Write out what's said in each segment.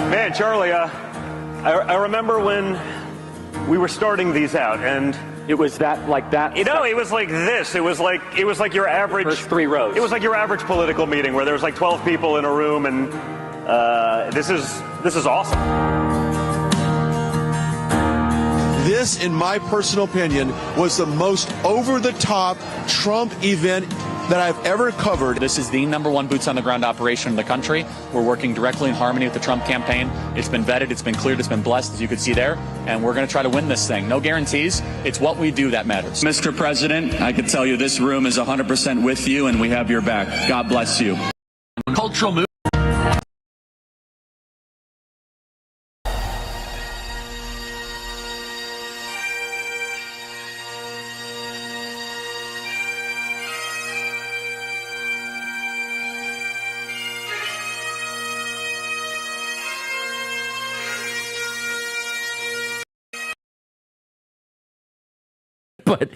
Man, Charlie, I remember when we were starting these out, and it was that like that. You know, it was like this. It was like your average first 3 rows. It was like your average political meeting where there was like 12 people in a room, and this is awesome. This, in my personal opinion, was the most over-the-top Trump event that I've ever covered. This is the #1 boots-on-the-ground operation in the country. We're working directly in harmony with the Trump campaign. It's been vetted, it's been cleared, it's been blessed, as you can see there, and we're going to try to win this thing. No guarantees. It's what we do that matters. Mr. President, I can tell you this room is 100% with you, and we have your back. God bless you. Cultural movement. But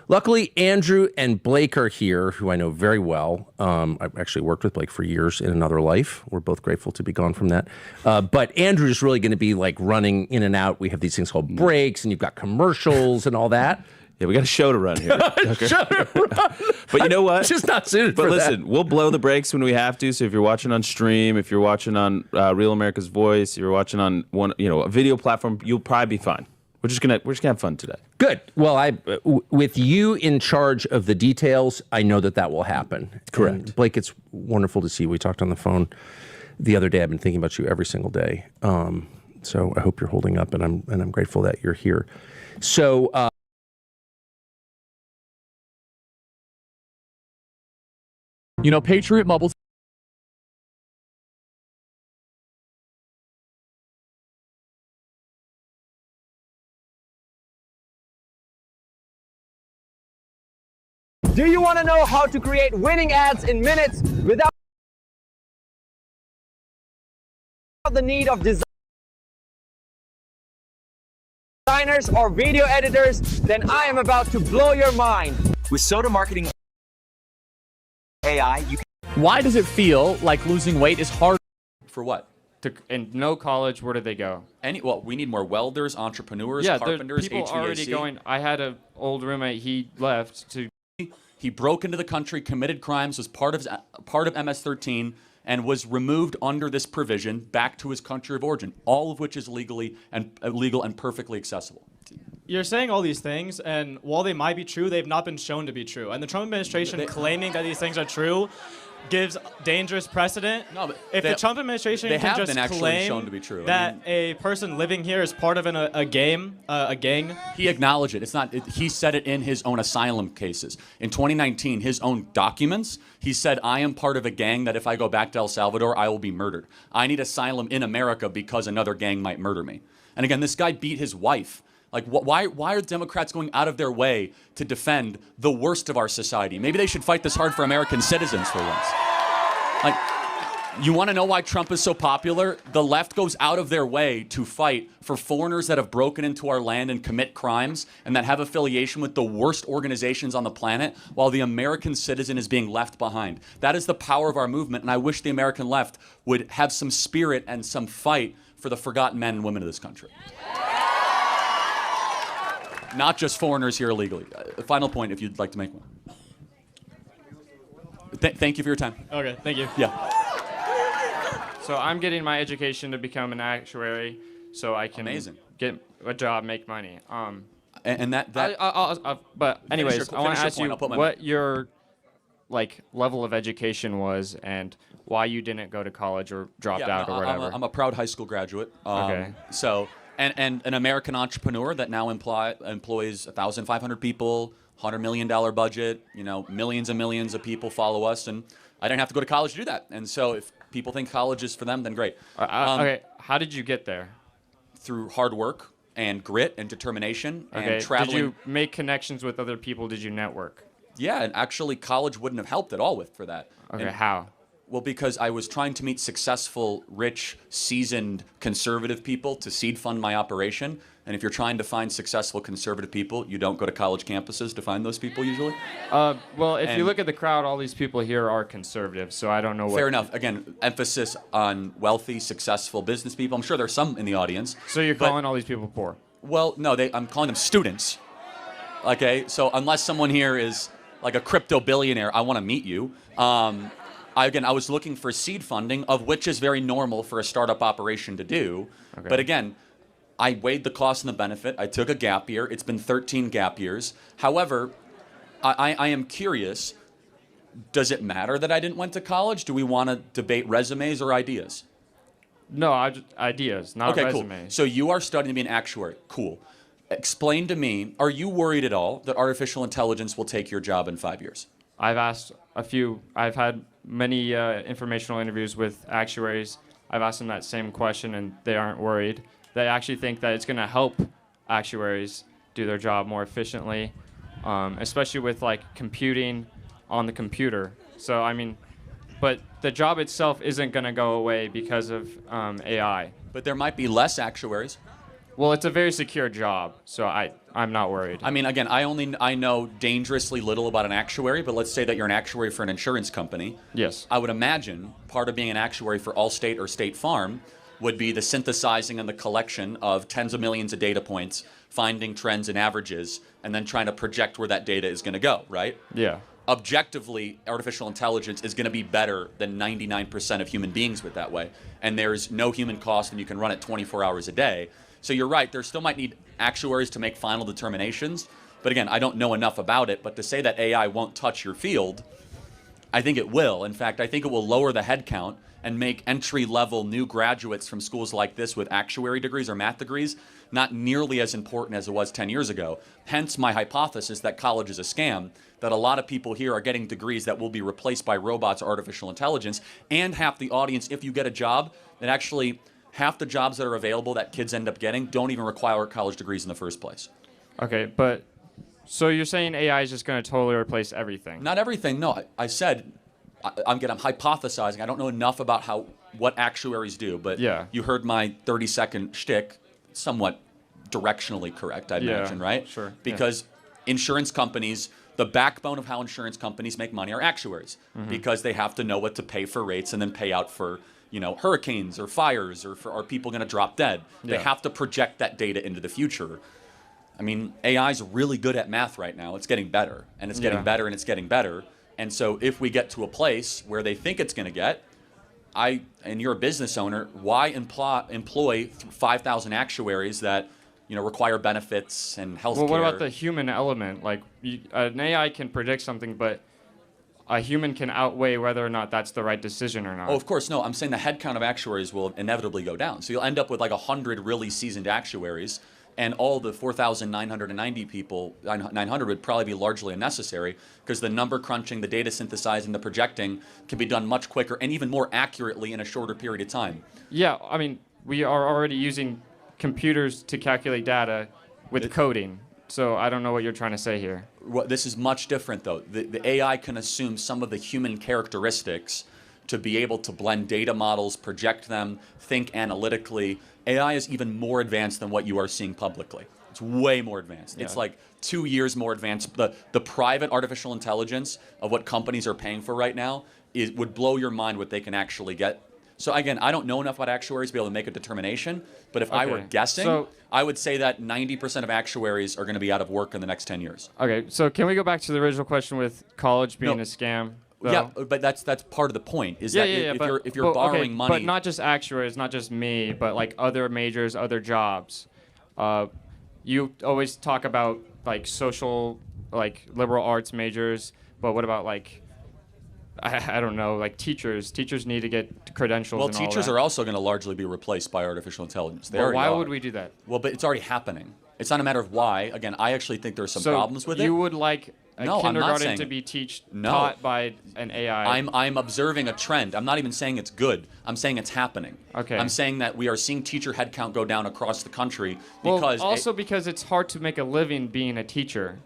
luckily, Andrew and Blake are here, who I know very well. I've actually worked with Blake for years in another life. We're both grateful to be gone from that. But Andrew is really going to be like running in and out. We have these things called breaks, and you've got commercials and all that. Yeah, we got a show to run here. Okay. Show to run. But you know what? It's just not suited for that. But listen, we'll blow the brakes when we have to. So if you're watching on stream, if you're watching on Real America's Voice, if you're watching on a video platform, you'll probably be fine. We're just gonna have fun today. Good. Well, with you in charge of the details, I know that will happen. Correct. And Blake, it's wonderful to see you. We talked on the phone the other day. I've been thinking about you every single day. So I hope you're holding up, and I'm grateful that you're here. So. Patriot Mobile. Do you want to know how to create winning ads in minutes without the need of designers or video editors? Then I am about to blow your mind. With soda marketing AI, Why does it feel like losing weight is hard? For what? In no college, where did they go? Well, we need more welders, entrepreneurs, yeah, carpenters, people HVAC. Already going. I had an old roommate. He left to. He broke into the country, committed crimes, was part of MS-13, and was removed under this provision back to his country of origin, all of which is legal and perfectly accessible. You're saying all these things, and while they might be true, they've not been shown to be true. And the Trump administration claiming that these things are true gives dangerous precedent. No, but if the Trump administration can just claim shown to be true. that a person living here is part of a gang. He acknowledged it. It's not. He said it in his own asylum cases. In 2019, his own documents, he said, "I am part of a gang that if I go back to El Salvador, I will be murdered. I need asylum in America because another gang might murder me." And again, this guy beat his wife. Like, why are Democrats going out of their way to defend the worst of our society? Maybe they should fight this hard for American citizens for once. Like, you want to know why Trump is so popular? The left goes out of their way to fight for foreigners that have broken into our land and commit crimes and that have affiliation with the worst organizations on the planet, while the American citizen is being left behind. That is the power of our movement, and I wish the American left would have some spirit and some fight for the forgotten men and women of this country. Not just foreigners here illegally. Final point, if you'd like to make one. Thank you for your time. Okay, thank you. Yeah. So I'm getting my education to become an actuary, so I can get a job, make money. But anyways, I want to ask you what your level of education was and why you didn't go to college or dropped out or whatever. I'm a proud high school graduate. Okay. So. And an American entrepreneur that now employs 1,500 people, $100 million budget, millions and millions of people follow us, and I didn't have to go to college to do that. And so if people think college is for them, then great. Okay, how did you get there? Through hard work and grit and determination and Did traveling. you make connections with other people? Did you network? Yeah, and actually college wouldn't have helped at all for that. Okay, how? Well, because I was trying to meet successful, rich, seasoned, conservative people to seed fund my operation. And if you're trying to find successful conservative people, you don't go to college campuses to find those people usually. Well, if you look at the crowd, all these people here are conservative, so I don't know what... Fair enough. Again, emphasis on wealthy, successful business people. I'm sure there's some in the audience. So you're calling all these people poor? Well, no, I'm calling them students. Okay, so unless someone here is like a crypto billionaire, I want to meet you. I was looking for seed funding, of which is very normal for a startup operation to do. Okay. But again, I weighed the cost and the benefit. I took a gap year. It's been 13 gap years. However, I am curious, does it matter that I didn't went to college? Do we want to debate resumes or ideas? No, ideas, not resumes. Cool. So you are studying to be an actuary. Cool. Explain to me, are you worried at all that artificial intelligence will take your job in 5 years? I've asked I've had many informational interviews with actuaries. I've asked them that same question, and they aren't worried. They actually think that it's going to help actuaries do their job more efficiently, especially with like computing on the computer. So I mean, but the job itself isn't going to go away because of AI. But there might be less actuaries. Well, it's a very secure job, so I'm not worried. I mean, again, I know dangerously little about an actuary, but let's say that you're an actuary for an insurance company. Yes. I would imagine part of being an actuary for Allstate or State Farm would be the synthesizing and the collection of tens of millions of data points, finding trends and averages, and then trying to project where that data is going to go, right? Yeah. Objectively, artificial intelligence is going to be better than 99% of human beings with that way. And there's no human cost, and you can run it 24 hours a day. So you're right, there still might need actuaries to make final determinations. But again, I don't know enough about it. But to say that AI won't touch your field, I think it will. In fact, I think it will lower the headcount and make entry-level new graduates from schools like this with actuary degrees or math degrees not nearly as important as it was 10 years ago. Hence my hypothesis that college is a scam, that a lot of people here are getting degrees that will be replaced by robots or artificial intelligence, and half the audience, if you get a job, that actually half the jobs that are available that kids end up getting don't even require college degrees in the first place. Okay, but so you're saying AI is just going to totally replace everything? Not everything, no. I said, I'm hypothesizing. I don't know enough about what actuaries do, but yeah. You heard my 30-second shtick, somewhat directionally correct, I'd imagine, right? Sure. Because insurance companies, the backbone of how insurance companies make money are actuaries, because they have to know what to pay for rates and then pay out for, hurricanes or fires or are people going to drop dead. Yeah. They have to project that data into the future. I mean, AI is really good at math right now. It's getting better, and it's getting better, and it's getting better. And so if we get to a place where they think it's going to get, and you're a business owner, why employ 5,000 actuaries that require benefits and health care? Well, what about the human element? Like, an AI can predict something, but a human can outweigh whether or not that's the right decision or not. Oh, of course, no. I'm saying the headcount of actuaries will inevitably go down. So you'll end up with like 100 really seasoned actuaries, and all the 4,990 people, 900 would probably be largely unnecessary, because the number crunching, the data synthesizing, the projecting can be done much quicker and even more accurately in a shorter period of time. Yeah, I mean, we are already using computers to calculate data with coding. So I don't know what you're trying to say here. This is much different, though. The AI can assume some of the human characteristics to be able to blend data models, project them, think analytically. AI is even more advanced than what you are seeing publicly. It's way more advanced. Yeah. It's like 2 years more advanced. The private artificial intelligence of what companies are paying for right now would blow your mind what they can actually get. So again, I don't know enough about actuaries to be able to make a determination, but if I were guessing, I would say that 90% of actuaries are going to be out of work in the next 10 years. Okay, so can we go back to the original question with college being a scam? Though? Yeah, but that's part of the point, is that if you're borrowing money... But not just actuaries, not just me, but like other majors, other jobs. You always talk about like social, like liberal arts majors, but what about like... I don't know, like teachers. Teachers need to get credentials. Well, teachers are also going to largely be replaced by artificial intelligence. Well, why would we do that? Well, but it's already happening. It's not a matter of why. Again, I actually think there's some problems with it. You would like a kindergarten to be taught by an AI? I'm observing a trend. I'm not even saying it's good. I'm saying it's happening. Okay. I'm saying that we are seeing teacher headcount go down across the country because... Well, also because it's hard to make a living being a teacher.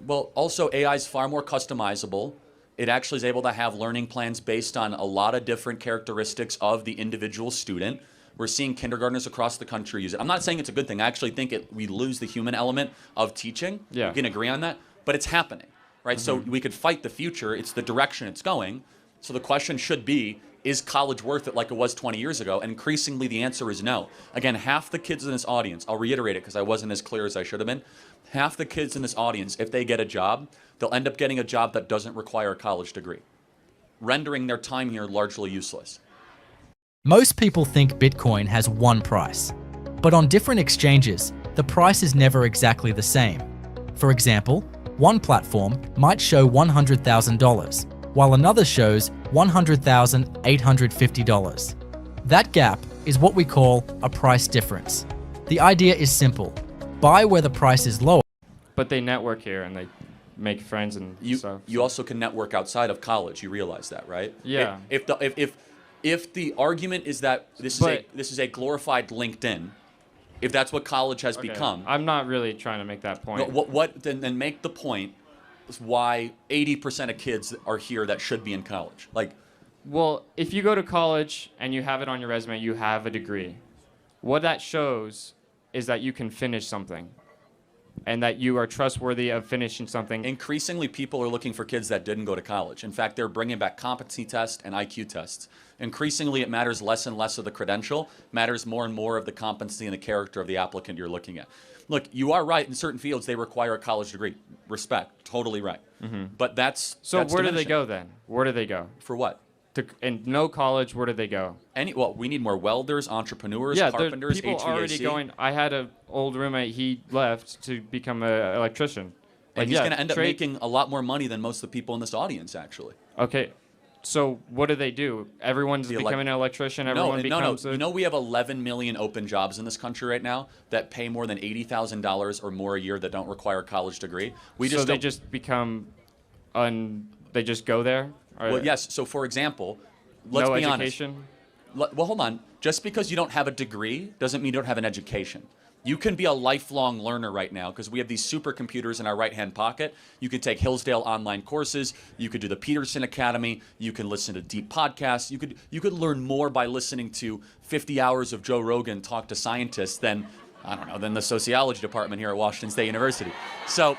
Well, also AI is far more customizable. It actually is able to have learning plans based on a lot of different characteristics of the individual student. We're seeing kindergartners across the country use it. I'm not saying it's a good thing. I actually think we lose the human element of teaching. Yeah. We can agree on that, but it's happening, right? So we could fight the future. It's the direction it's going. So the question should be, is college worth it like it was 20 years ago? And increasingly, the answer is no. Again, half the kids in this audience, I'll reiterate it because I wasn't as clear as I should have been. Half the kids in this audience, if they get a job, they'll end up getting a job that doesn't require a college degree, rendering their time here largely useless. Most people think Bitcoin has one price, but on different exchanges, the price is never exactly the same. For example, one platform might show $100,000, while another shows $100,850. That gap is what we call a price difference. The idea is simple. Buy where the price is lower. But they network here and they make friends and stuff. You also can network outside of college. You realize that, right? Yeah. If the argument is that this is a glorified LinkedIn, if that's what college has become, I'm not really trying to make that point. Then make the point why 80% of kids are here that should be in college. Like, well, if you go to college and you have it on your resume, you have a degree. What that shows is that you can finish something and that you are trustworthy of finishing something. Increasingly, people are looking for kids that didn't go to college. In fact, they're bringing back competency tests and IQ tests. Increasingly, it matters less and less of the credential, matters more and more of the competency and the character of the applicant you're looking at. Look, you are right, in certain fields they require a college degree. Respect, totally right. But that's where do they go then? Where do they go? For what? And no college, where do they go? Well, we need more welders, entrepreneurs, carpenters, people HVAC. already going. I had an old roommate. He left to become an electrician. And he's going to end up making a lot more money than most of the people in this audience, actually. Okay, so what do? Everyone's becoming an electrician. Everyone becomes. You know, we have 11 million open jobs in this country right now that pay more than $80,000 or more a year that don't require a college degree. They just become, they just go there. Well, yes. So, for example, let's be education? Honest. Well, hold on. Just because you don't have a degree doesn't mean you don't have an education. You can be a lifelong learner right now because we have these supercomputers in our right-hand pocket. You can take Hillsdale online courses. You could do the Peterson Academy. You can listen to deep podcasts. You could learn more by listening to 50 hours of Joe Rogan talk to scientists than the sociology department here at Washington State University. So.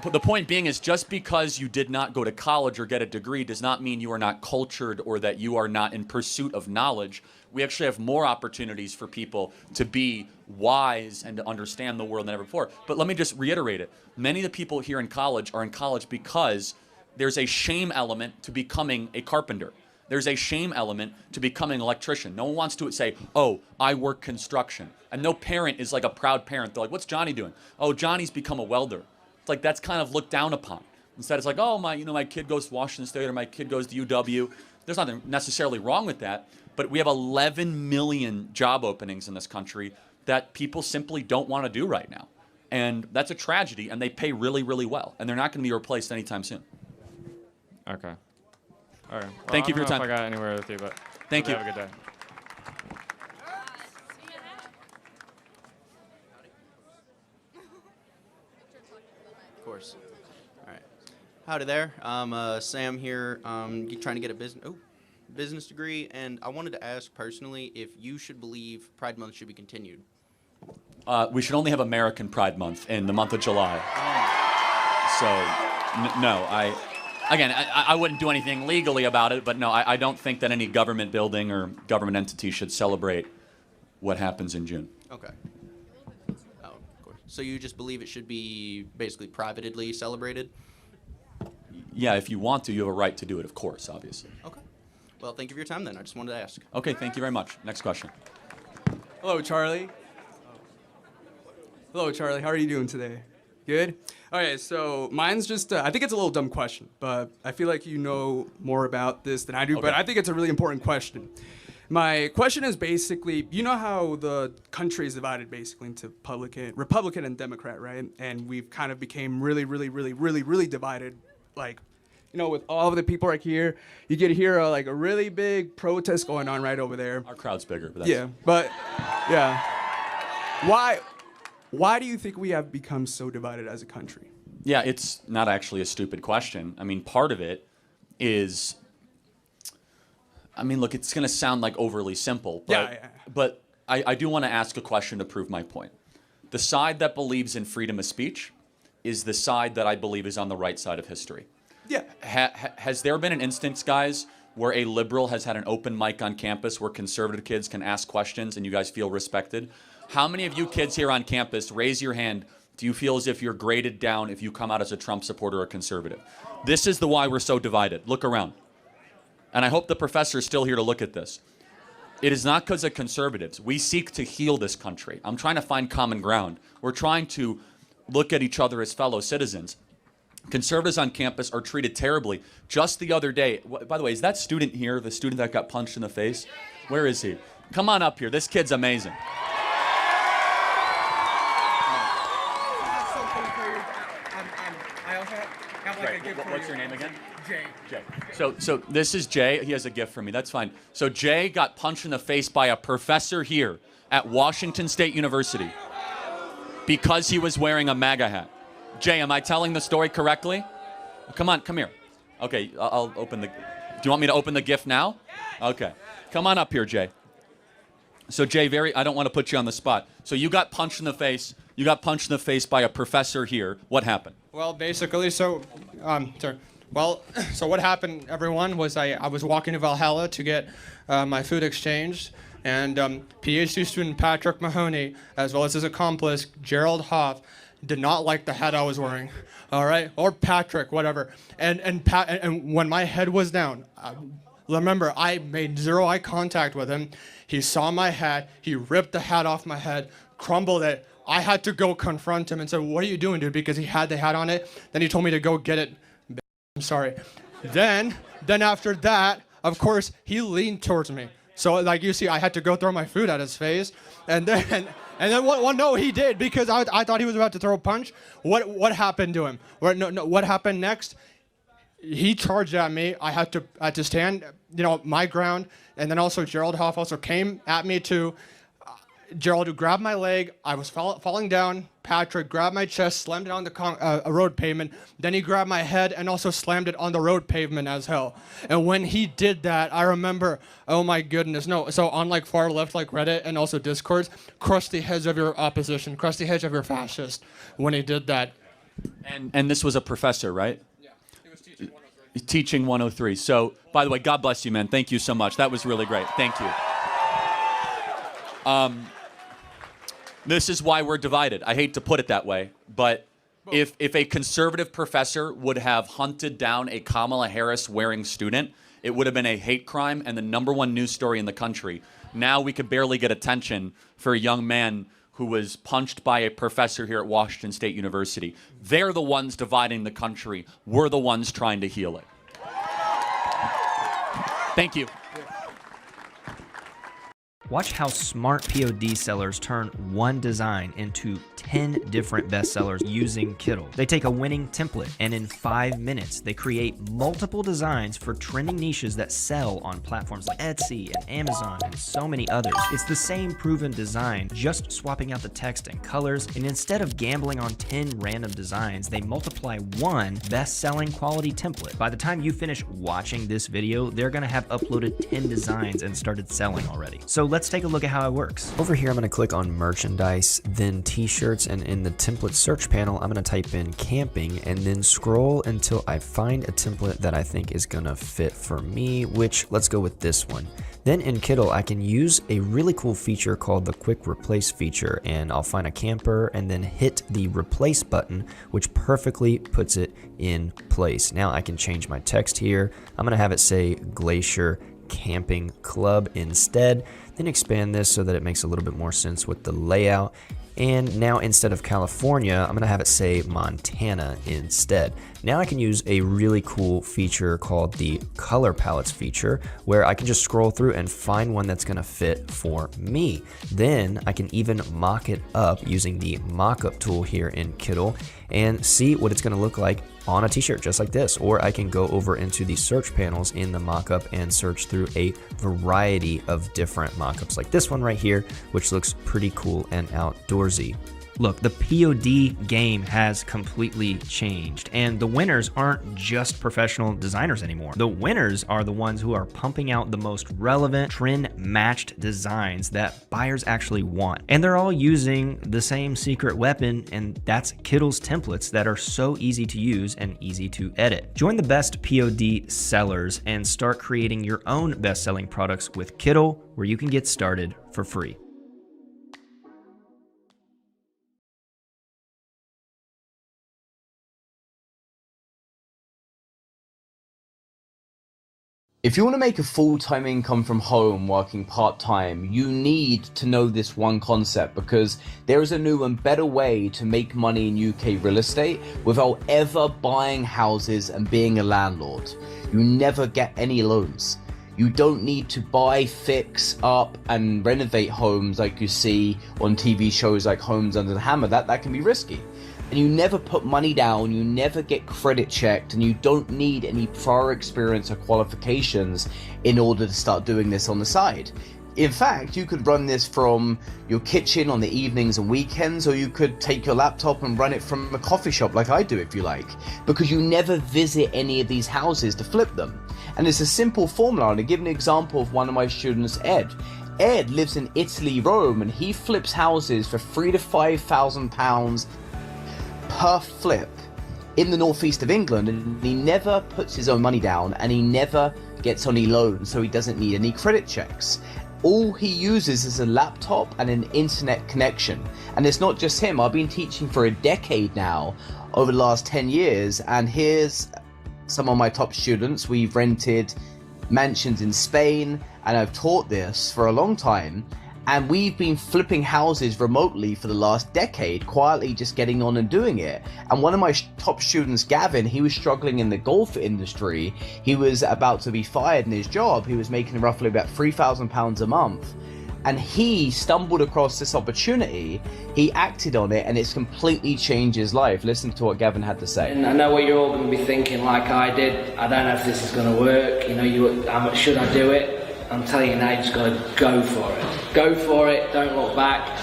The point being is just because you did not go to college or get a degree does not mean you are not cultured or that you are not in pursuit of knowledge. We actually have more opportunities for people to be wise and to understand the world than ever before. But let me just reiterate it. Many of the people here in college are in college because there's a shame element to becoming a carpenter. There's a shame element to becoming an electrician. No one wants to say, oh, I work construction. And no parent is like a proud parent. They're like, what's Johnny doing? Oh, Johnny's become a welder. It's like that's kind of looked down upon. Instead, it's like, oh, my kid goes to Washington State or my kid goes to UW. There's nothing necessarily wrong with that, but we have 11 million job openings in this country that people simply don't want to do right now. And that's a tragedy, and they pay really, really well, and they're not going to be replaced anytime soon. Okay. All right. Well, Thank you for your time. I got anywhere with you, but thank you. Have a good day. Of course. All right. Howdy there. I'm Sam here. Trying to get a business degree, and I wanted to ask personally if you should believe Pride Month should be continued. We should only have American Pride Month in the month of July. So, no, I wouldn't do anything legally about it, but no, I don't think that any government building or government entity should celebrate what happens in June. Okay. Oh, of course. So you just believe it should be basically privately celebrated? Yeah, if you want to, you have a right to do it, of course, obviously. Okay. Well, thank you for your time then. I just wanted to ask. Okay, thank you very much. Next question. Hello, Charlie. Hello, Charlie. How are you doing today? Good? Okay, so mine's just, I think it's a little dumb question, but I feel like you know more about this than I do, but I think it's a really important question. My question is basically, you know how the country is divided basically into Republican and Democrat, right? And we've kind of became really divided, like, you know, with all of the people right here, you get here like a really big protest going on right over there. Our crowd's bigger, but that's... Yeah, but, yeah. Why do you think we have become so divided as a country? Yeah, it's not actually a stupid question. I mean, part of it is, I mean, look, it's going to sound like overly simple, but I do want to ask a question to prove my point. The side that believes in freedom of speech is the side that I believe is on the right side of history. Yeah. Has there been an instance, guys, where a liberal has had an open mic on campus where conservative kids can ask questions and you guys feel respected? How many of you kids here on campus, raise your hand, do you feel as if you're graded down if you come out as a Trump supporter or conservative? This is the why we're so divided. Look around. And I hope the professor is still here to look at this. It is not because of conservatives. We seek to heal this country. I'm trying to find common ground. We're trying to look at each other as fellow citizens. Conservatives on campus are treated terribly. Just the other day, by the way, is that student here, the student that got punched in the face? Where is he? Come on up here. This kid's amazing. What's your name again? Jay. So this is Jay. He has a gift for me. That's fine. So Jay got punched in the face by a professor here at Washington State University because he was wearing a MAGA hat. Jay, am I telling the story correctly? Come on, come here. Okay, I'll open the... Do you want me to open the gift now? Okay. Come on up here, Jay. So Jay, I don't want to put you on the spot. So you got punched in the face. You got punched in the face by a professor here. What happened? Well, basically, so what happened, everyone, was I was walking to Valhalla to get my food exchanged, and PhD student Patrick Mahoney, as well as his accomplice, Gerald Hoff, did not like the hat I was wearing, all right? Or Patrick, whatever. And when my head was down, remember, I made zero eye contact with him. He saw my hat. He ripped the hat off my head, crumbled it. I had to go confront him and say, what are you doing, dude? Because he had the hat on it. Then he told me to go get it. I'm sorry. Then after that, of course, he leaned towards me. So like you see, I had to go throw my food at his face. And then no, he did, because I thought he was about to throw a punch. What happened to him? What happened next? He charged at me. I had to stand, my ground. And then also Gerald Hoff also came at me too. Gerald grabbed my leg. I was falling down. Patrick grabbed my chest, slammed it on the road pavement. Then he grabbed my head and also slammed it on the road pavement as hell. And when he did that, I remember, oh my goodness, no. So on like far left, like Reddit and also Discord, crush the heads of your opposition, crush the heads of your fascist when he did that. And this was a professor, right? Yeah, he was teaching 103. Teaching 103. So, by the way, God bless you, man. Thank you so much. That was really great. Thank you. This is why we're divided. I hate to put it that way, but if a conservative professor would have hunted down a Kamala Harris wearing student, it would have been a hate crime and the #1 news story in the country. Now we could barely get attention for a young man who was punched by a professor here at Washington State University. They're the ones dividing the country. We're the ones trying to heal it. Thank you. Watch how smart POD sellers turn one design into 10 different bestsellers using Kittl. They take a winning template and in 5 minutes, they create multiple designs for trending niches that sell on platforms like Etsy and Amazon and so many others. It's the same proven design, just swapping out the text and colors, and instead of gambling on 10 random designs, they multiply one best-selling quality template. By the time you finish watching this video, they're gonna have uploaded 10 designs and started selling already. So let's take a look at how it works. Over here, I'm gonna click on merchandise, then t-shirts, and in the template search panel, I'm gonna type in camping and then scroll until I find a template that I think is gonna fit for me, which let's go with this one. Then in Kittl, I can use a really cool feature called the quick replace feature, and I'll find a camper and then hit the replace button, which perfectly puts it in place. Now I can change my text here. I'm gonna have it say Glacier Camping Club instead, then expand this so that it makes a little bit more sense with the layout. And now instead of California, I'm gonna have it say Montana instead. Now I can use a really cool feature called the color palettes feature, where I can just scroll through and find one that's gonna fit for me. Then I can even mock it up using the mockup tool here in Kittl and see what it's gonna look like on a t-shirt just like this. Or I can go over into the search panels in the mockup and search through a variety of different mockups like this one right here, which looks pretty cool and outdoorsy. Look, the POD game has completely changed, and the winners aren't just professional designers anymore. The winners are the ones who are pumping out the most relevant, trend-matched designs that buyers actually want. And they're all using the same secret weapon, and that's Kittle's templates that are so easy to use and easy to edit. Join the best POD sellers and start creating your own best-selling products with Kittle, where you can get started for free. If you want to make a full-time income from home working part-time, you need to know this one concept, because there is a new and better way to make money in UK real estate without ever buying houses and being a landlord. You never get any loans. You don't need to buy, fix up and renovate homes like you see on TV shows like Homes Under the Hammer. That can be risky. And you never put money down, you never get credit checked, and you don't need any prior experience or qualifications in order to start doing this on the side. In fact, you could run this from your kitchen on the evenings and weekends, or you could take your laptop and run it from a coffee shop like I do if you like, because you never visit any of these houses to flip them. And it's a simple formula, and to give an example of one of my students, Ed. Ed lives in Italy, Rome, and he flips houses for £3,000 to £5,000 per flip in the northeast of England, and he never puts his own money down and he never gets any loans, so he doesn't need any credit checks. All he uses is a laptop and an internet connection. And it's not just him. I've been teaching for a decade now, over the last 10 years, and here's some of my top students. We've rented mansions in Spain, and I've taught this for a long time. And we've been flipping houses remotely for the last decade, quietly just getting on and doing it. And one of my top students, Gavin, he was struggling in the golf industry. He was about to be fired in his job. He was making roughly about £3,000 a month. And he stumbled across this opportunity. He acted on it, and it's completely changed his life. Listen to what Gavin had to say. And I know what you're all going to be thinking, like I did. I don't know if this is going to work. You know, how much should I do it? I'm telling you now, you just got to go for it. Go for it, don't look back.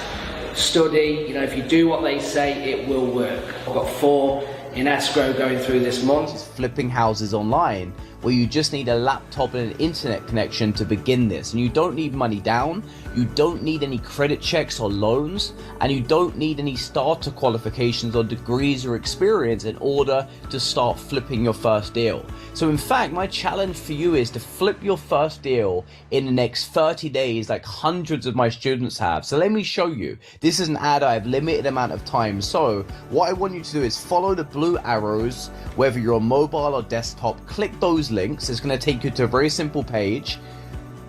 Study, you know, if you do what they say, it will work. I've got 4 in escrow going through this month. Flipping houses online, where you just need a laptop and an internet connection to begin this. And you don't need money down, you don't need any credit checks or loans, and you don't need any starter qualifications or degrees or experience in order to start flipping your first deal. So in fact, my challenge for you is to flip your first deal in the next 30 days like hundreds of my students have. So let me show you. This is an ad. I have limited amount of time. So what I want you to do is follow the blue arrows, whether you're on mobile or desktop, click those links. It's going to take you to a very simple page.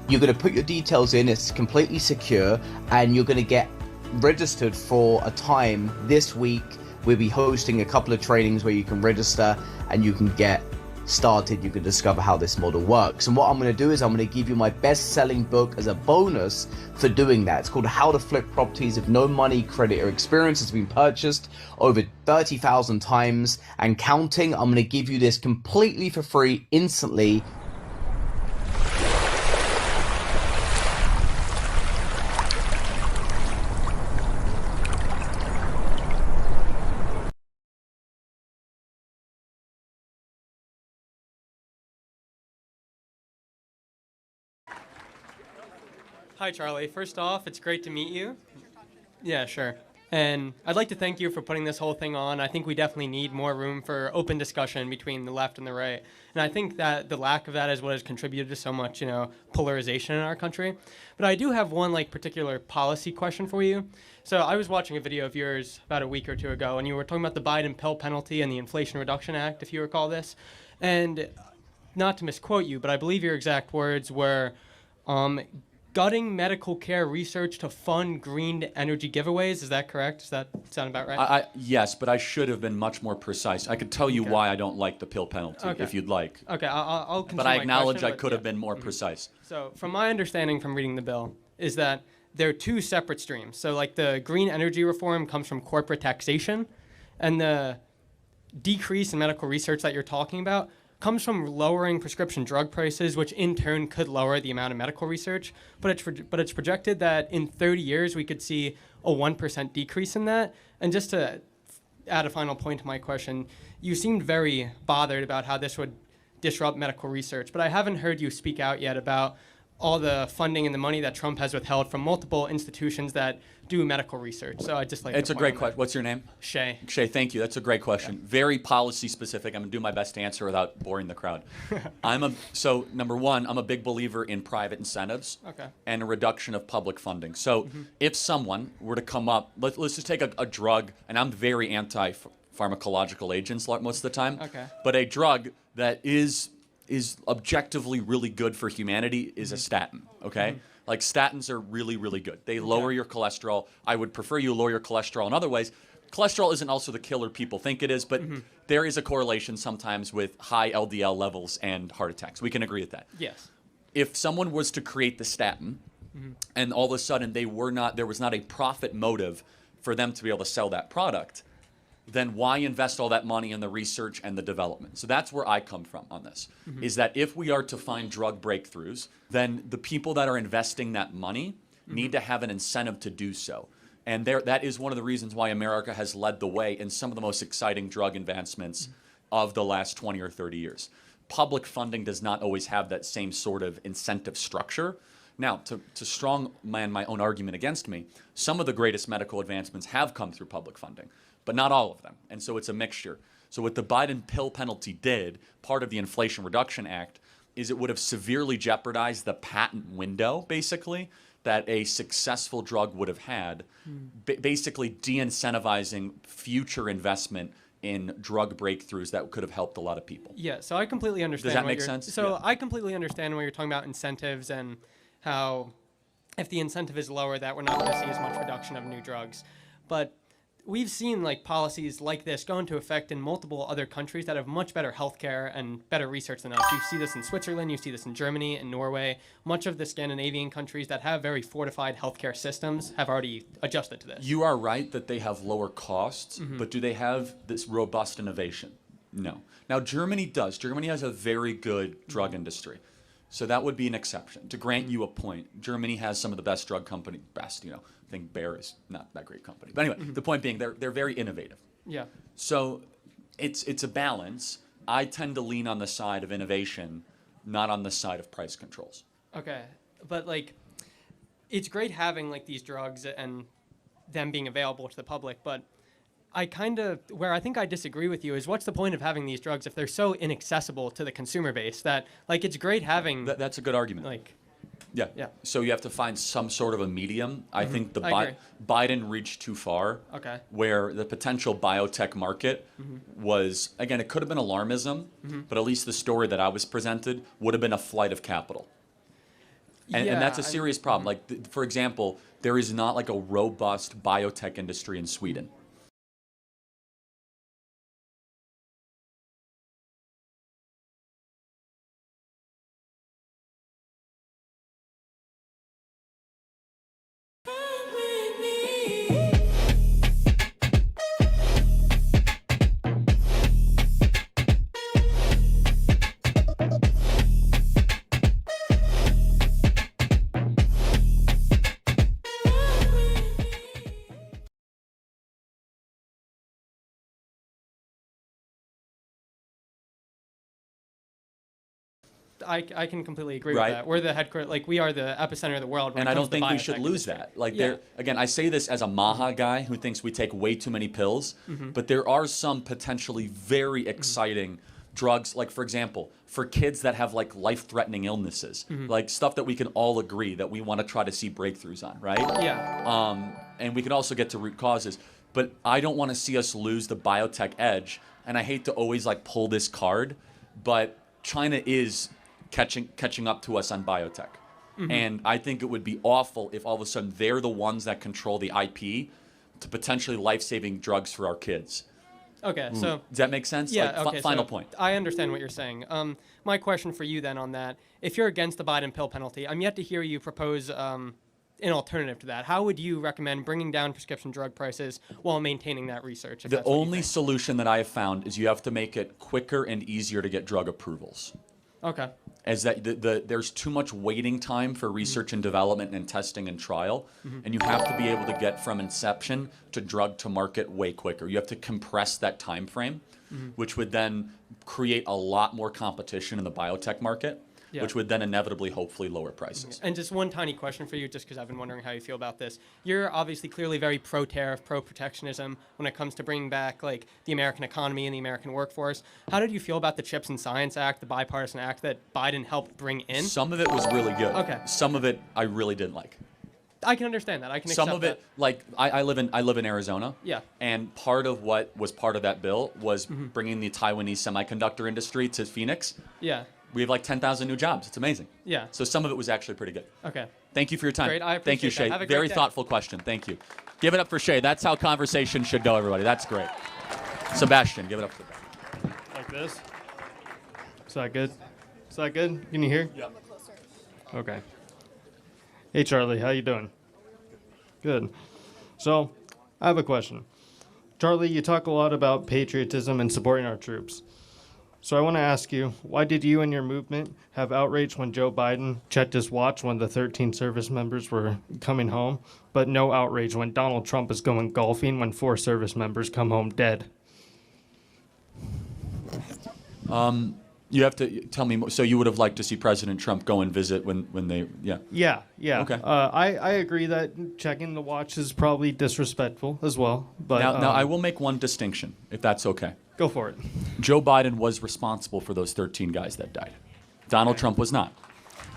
You're going to put your details in. It's completely secure, and you're going to get registered for a time this week. We'll be hosting a couple of trainings where you can register and you can get started. You can discover how this model works. And what I'm going to do is I'm going to give you my best-selling book as a bonus for doing that. It's called How to Flip Properties If No Money, Credit or Experience. Has been purchased over 30,000 times and counting. I'm going to give you this completely for free instantly. Hi, Charlie. First off, it's great to meet you. Yeah, sure. And I'd like to thank you for putting this whole thing on. I think we definitely need more room for open discussion between the left and the right. And I think that the lack of that is what has contributed to so much, polarization in our country. But I do have one particular policy question for you. So I was watching a video of yours about a week or two ago, and you were talking about the Biden pill penalty and the Inflation Reduction Act, if you recall this. And not to misquote you, but I believe your exact words were, gutting medical care research to fund green energy giveaways. Is that correct? Does that sound about right? Yes, but I should have been much more precise. I could tell you why I don't like the pill penalty, if you'd like. Okay, I'll continue. But I acknowledge question, I could have been more precise. So from my understanding from reading the bill is that there are 2 separate streams. So the green energy reform comes from corporate taxation, and the decrease in medical research that you're talking about comes from lowering prescription drug prices, which in turn could lower the amount of medical research. But it's projected that in 30 years we could see a 1% decrease in that. And just to add a final point to my question, you seemed very bothered about how this would disrupt medical research, but I haven't heard you speak out yet about all the funding and the money that Trump has withheld from multiple institutions that do medical research. So I'd just like It's to a great question. What's your name? Shay. Shay, thank you. That's a great question. Yeah. Very policy specific. I'm going to do my best to answer without boring the crowd. So number one, I'm a big believer in private incentives and a reduction of public funding. So if someone were to come up, let's just take a drug, and I'm very anti-pharmacological agents most of the time, but a drug that is objectively really good for humanity is a statin, okay? Like statins are really, really good. They lower your cholesterol. I would prefer you lower your cholesterol in other ways. Cholesterol isn't also the killer people think it is, but there is a correlation sometimes with high LDL levels and heart attacks. We can agree with that. Yes. If someone was to create the statin and all of a sudden there was not a profit motive for them to be able to sell that product, then why invest all that money in the research and the development? So that's where I come from on this, is that if we are to find drug breakthroughs, then the people that are investing that money need to have an incentive to do so. And that is one of the reasons why America has led the way in some of the most exciting drug advancements of the last 20 or 30 years. Public funding does not always have that same sort of incentive structure. Now, to strongman my own argument against me, some of the greatest medical advancements have come through public funding, but not all of them. And so it's a mixture. So what the Biden pill penalty did, part of the Inflation Reduction Act, is it would have severely jeopardized the patent window, basically, that a successful drug would have had, basically de-incentivizing future investment in drug breakthroughs that could have helped a lot of people. Yeah, so I completely understand. Does that make sense? So I completely understand when you're talking about incentives and how if the incentive is lower, that we're not going to see as much reduction of new drugs. But we've seen like policies like this go into effect in multiple other countries that have much better healthcare and better research than us. You see this in Switzerland, you see this in Germany and Norway. Much of the Scandinavian countries that have very fortified healthcare systems have already adjusted to this. You are right that they have lower costs, but do they have this robust innovation? No. Now Germany does. Germany has a very good drug industry. So that would be an exception. To grant you a point, Germany has some of the best drug company, I think Bayer is not that great company. But anyway, the point being they're very innovative. Yeah. So it's a balance. I tend to lean on the side of innovation, not on the side of price controls. Okay. But like it's great having like these drugs and them being available to the public, but where I think I disagree with you is what's the point of having these drugs if they're so inaccessible to the consumer base that like it's great having that's a good argument. Like yeah. So you have to find some sort of a medium. I think Biden reached too far. Okay. Where the potential biotech market was, again, it could have been alarmism, but at least the story that I was presented would have been a flight of capital. And that's a serious problem. Like, for example, there is not like a robust biotech industry in Sweden. I can completely agree with that. We're the headquarters, like we are the epicenter of the world. And I don't think we should lose that. Like again, I say this as a Maha guy who thinks we take way too many pills, but there are some potentially very exciting drugs, like for example, for kids that have like life-threatening illnesses, like stuff that we can all agree that we want to try to see breakthroughs on, right? Yeah. And we can also get to root causes, but I don't want to see us lose the biotech edge. And I hate to always like pull this card, but China is catching up to us on biotech. And I think it would be awful if all of a sudden they're the ones that control the IP to potentially life-saving drugs for our kids. Okay, so does that make sense? Yeah. Like, final point. I understand what you're saying. My question for you then on that: if you're against the Biden pill penalty, I'm yet to hear you propose an alternative to that? How would you recommend bringing down prescription drug prices while maintaining that research? The only solution that I have found is you have to make it quicker and easier to get drug approvals. Okay. As that there's too much waiting time for research and development and testing and trial, and you have to be able to get from inception to drug to market way quicker. You have to compress that time frame, which would then create a lot more competition in the biotech market, which would then inevitably, hopefully, lower prices. And just one tiny question for you, just because I've been wondering how you feel about this. You're obviously clearly very pro-tariff, pro-protectionism when it comes to bringing back like the American economy and the American workforce. How did you feel about the CHIPS and Science Act, the bipartisan act that Biden helped bring in? Some of it was really good. Okay. Some of it I really didn't like. I can understand that. I can Some accept of it, like I live in Arizona. Yeah. And part of what was part of that bill was bringing the Taiwanese semiconductor industry to Phoenix. Yeah. We have like 10,000 new jobs. It's amazing. Yeah. So some of it was actually pretty good. Okay. Thank you for your time. Great. I Thank you, appreciate Shay. that. Have a Very great day. thoughtful question. Thank you. Give it up for Shay. That's how conversation should go, everybody. That's great. Sebastian, give it up for that. Like this? Is that good? Is that good? Can you hear? Yeah. Okay. Hey, Charlie. How you doing? Good. So, I have a question. Charlie, you talk a lot about patriotism and supporting our troops. So I want to ask you, why did you and your movement have outrage when Joe Biden checked his watch when the 13 service members were coming home, but no outrage when Donald Trump is going golfing when 4 service members come home dead? You have to tell me more. So you would have liked to see President Trump go and visit when they, Yeah. Okay. I agree that checking the watch is probably disrespectful as well. But now I will make one distinction, if that's okay. Go for it. Joe Biden was responsible for those 13 guys that died. Donald Trump was not.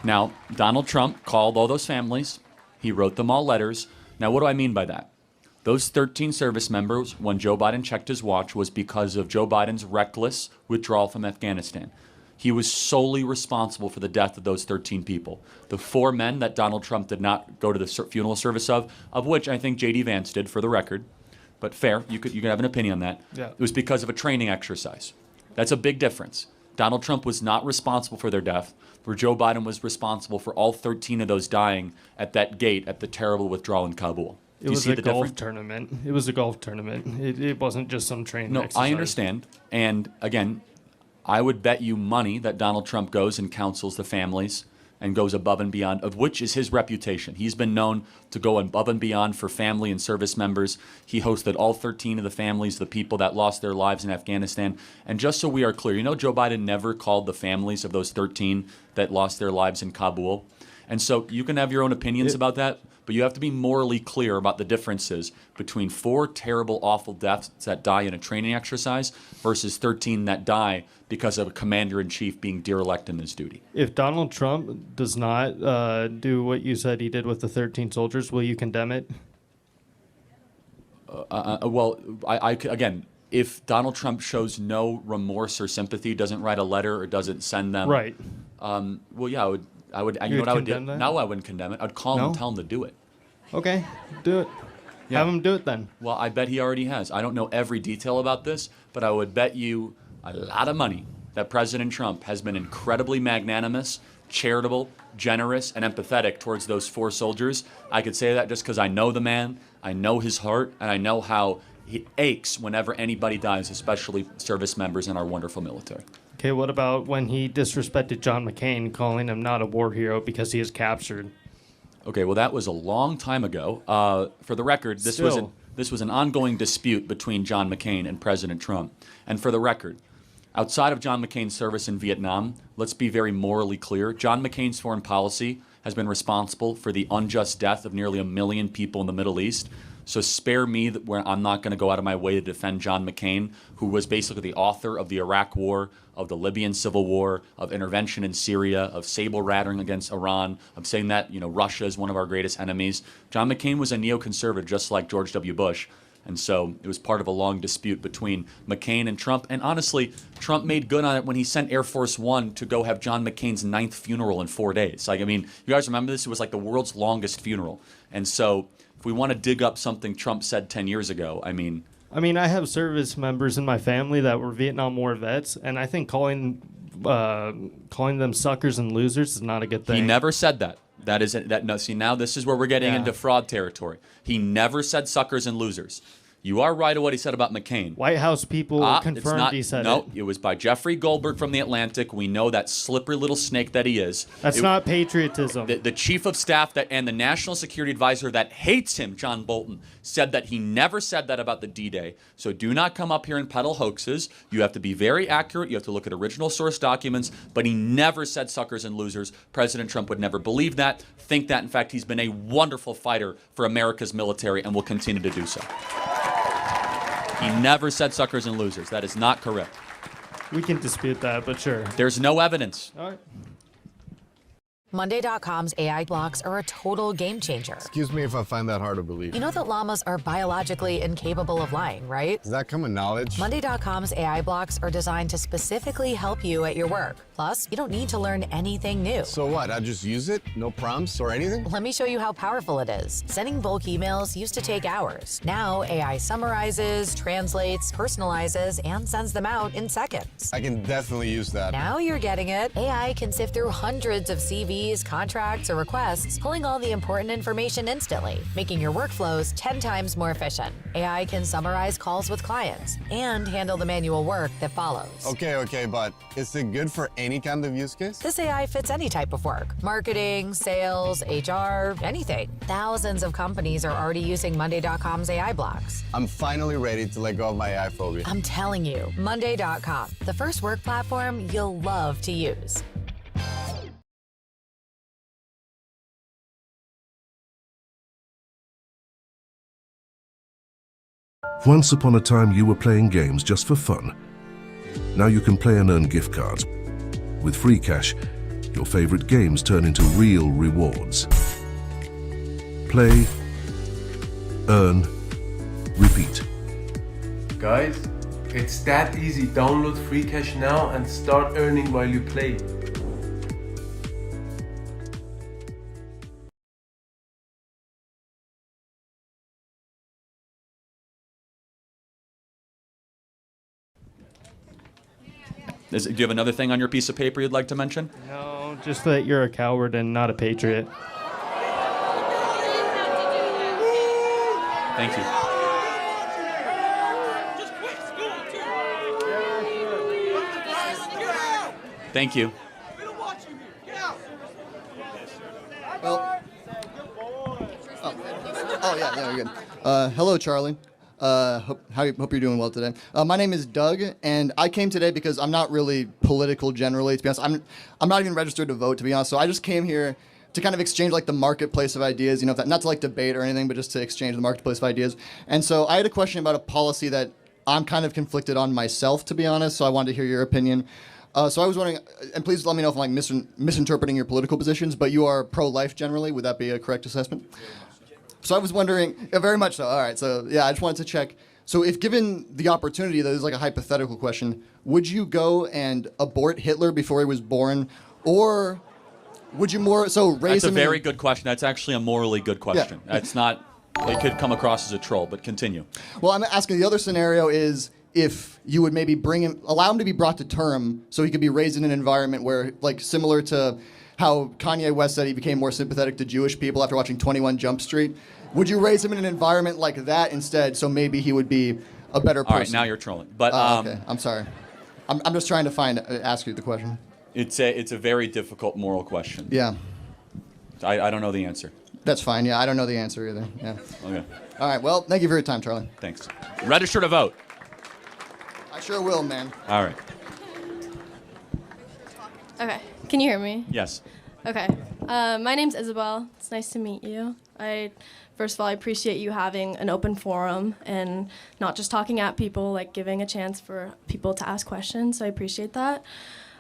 Now, Donald Trump called all those families. He wrote them all letters. Now, what do I mean by that? Those 13 service members, when Joe Biden checked his watch, was because of Joe Biden's reckless withdrawal from Afghanistan. He was solely responsible for the death of those 13 people. The 4 men that Donald Trump did not go to the funeral service of which I think J.D. Vance did, for the record. But fair, you can have an opinion on that. Yeah. It was because of a training exercise. That's a big difference. Donald Trump was not responsible for their death, where Joe Biden was responsible for all 13 of those dying at that gate at the terrible withdrawal in Kabul. It was a golf tournament. It was a golf tournament. It wasn't just some training exercise. I understand. And again, I would bet you money that Donald Trump goes and counsels the families and goes above and beyond, of which is his reputation. He's been known to go above and beyond for family and service members. He hosted all 13 of the families, the people that lost their lives in Afghanistan. And just so we are clear, Joe Biden never called the families of those 13 that lost their lives in Kabul. And so you can have your own opinions about that, but you have to be morally clear about the differences between 4 terrible, awful deaths that die in a training exercise versus 13 that die because of a commander-in-chief being derelict in his duty. If Donald Trump does not do what you said he did with the 13 soldiers, will you condemn it? Again, if Donald Trump shows no remorse or sympathy, doesn't write a letter or doesn't send them, right? I would. You know what I would do? No, I wouldn't condemn it. I'd call him and tell him to do it. Okay, do it. Yeah. Have him do it then. Well, I bet he already has. I don't know every detail about this, but I would bet you a lot of money that President Trump has been incredibly magnanimous, charitable, generous, and empathetic towards those 4 soldiers. I could say that just because I know the man, I know his heart, and I know how he aches whenever anybody dies, especially service members in our wonderful military. Okay, what about when he disrespected John McCain, calling him not a war hero because he is captured? Okay, well, that was a long time ago. For the record, this was an ongoing dispute between John McCain and President Trump. And for the record, outside of John McCain's service in Vietnam, let's be very morally clear. John McCain's foreign policy has been responsible for the unjust death of nearly 1 million people in the Middle East. So spare me where I'm not going to go out of my way to defend John McCain, who was basically the author of the Iraq War, of the Libyan Civil War, of intervention in Syria, of saber-rattling against Iran, of saying that Russia is one of our greatest enemies. John McCain was a neoconservative, just like George W. Bush. And so it was part of a long dispute between McCain and Trump. And honestly, Trump made good on it when he sent Air Force One to go have John McCain's 9th funeral in 4 days. You guys remember this? It was like the world's longest funeral. And so if we want to dig up something Trump said 10 years ago, I I have service members in my family that were Vietnam War vets, and I think calling them suckers and losers is not a good thing. He never said that. That is that. No, see, now this is where we're getting into fraud territory. He never said suckers and losers. You are right of what he said about McCain. White House people confirmed he said no, it. it was by Jeffrey Goldberg from The Atlantic. We know that slippery little snake that he is. That's not patriotism. The chief of staff and the national security advisor that hates him, John Bolton, said that he never said that about the D-Day. So do not come up here and peddle hoaxes. You have to be very accurate. You have to look at original source documents. But he never said suckers and losers. President Trump would never believe that, think that. In fact, he's been a wonderful fighter for America's military and will continue to do so. He never said suckers and losers. That is not correct. We can dispute that, but sure. There's no evidence. All right. Monday.com's AI blocks are a total game changer. Excuse me if I find that hard to believe. You know that llamas are biologically incapable of lying, right? Is that common knowledge? Monday.com's AI blocks are designed to specifically help you at your work. Plus, you don't need to learn anything new. So what? I just use it? No prompts or anything? Let me show you how powerful it is. Sending bulk emails used to take hours. Now, AI summarizes, translates, personalizes, and sends them out in seconds. I can definitely use that. Now you're getting it. AI can sift through hundreds of CVs, contracts, or requests, pulling all the important information instantly, making your workflows 10 times more efficient. AI can summarize calls with clients and handle the manual work that follows. Okay, but is it good for any kind of use case? This AI fits any type of work. Marketing, sales, HR, anything. Thousands of companies are already using Monday.com's AI blocks. I'm finally ready to let go of my AI phobia. I'm telling you, Monday.com, the first work platform you'll love to use. Once upon a time, you were playing games just for fun. Now you can play and earn gift cards. With free cash, your favorite games turn into real rewards. Play, earn, repeat. Guys, it's that easy. Download free cash now and start earning while you play. Do you have another thing on your piece of paper you'd like to mention? No, just that you're a coward and not a patriot. Thank you. Thank you. Well, yeah, you're good. Hello, Charlie. Hope you're doing well today. My name is Doug, and I came today because I'm not really political generally. To be honest, I'm not even registered to vote. To be honest, so I just came here to kind of exchange like the marketplace of ideas. You know, not to like debate or anything, but just to exchange the marketplace of ideas. And so I had a question about a policy that I'm kind of conflicted on myself, to be honest. So I wanted to hear your opinion. So I was wondering, and please let me know if I'm like misinterpreting your political positions, but you are pro-life generally. Would that be a correct assessment? So I was wondering, very much so. All right, so yeah, I just wanted to check. So if given the opportunity, that is like a hypothetical question, would you go and abort Hitler before he was born, or would you raise him? That's a very good question. That's actually a morally good question. Yeah. That's not. It could come across as a troll, but continue. Well, I'm asking the other scenario is if you would maybe allow him to be brought to term, so he could be raised in an environment where, like, similar to how Kanye West said he became more sympathetic to Jewish people after watching 21 Jump Street. Would you raise him in an environment like that instead, so maybe he would be a better person? All right, now you're trolling. But okay, I'm sorry. I'm just trying to ask you the question. It's a very difficult moral question. Yeah. I don't know the answer. That's fine. Yeah, I don't know the answer either. Yeah. Okay. All right. Well, thank you for your time, Charlie. Thanks. Register to vote. I sure will, man. All right. Okay. Can you hear me? Yes. Okay. My name's Isabel. It's nice to meet you. First of all, I appreciate you having an open forum and not just talking at people, like giving a chance for people to ask questions. So I appreciate that.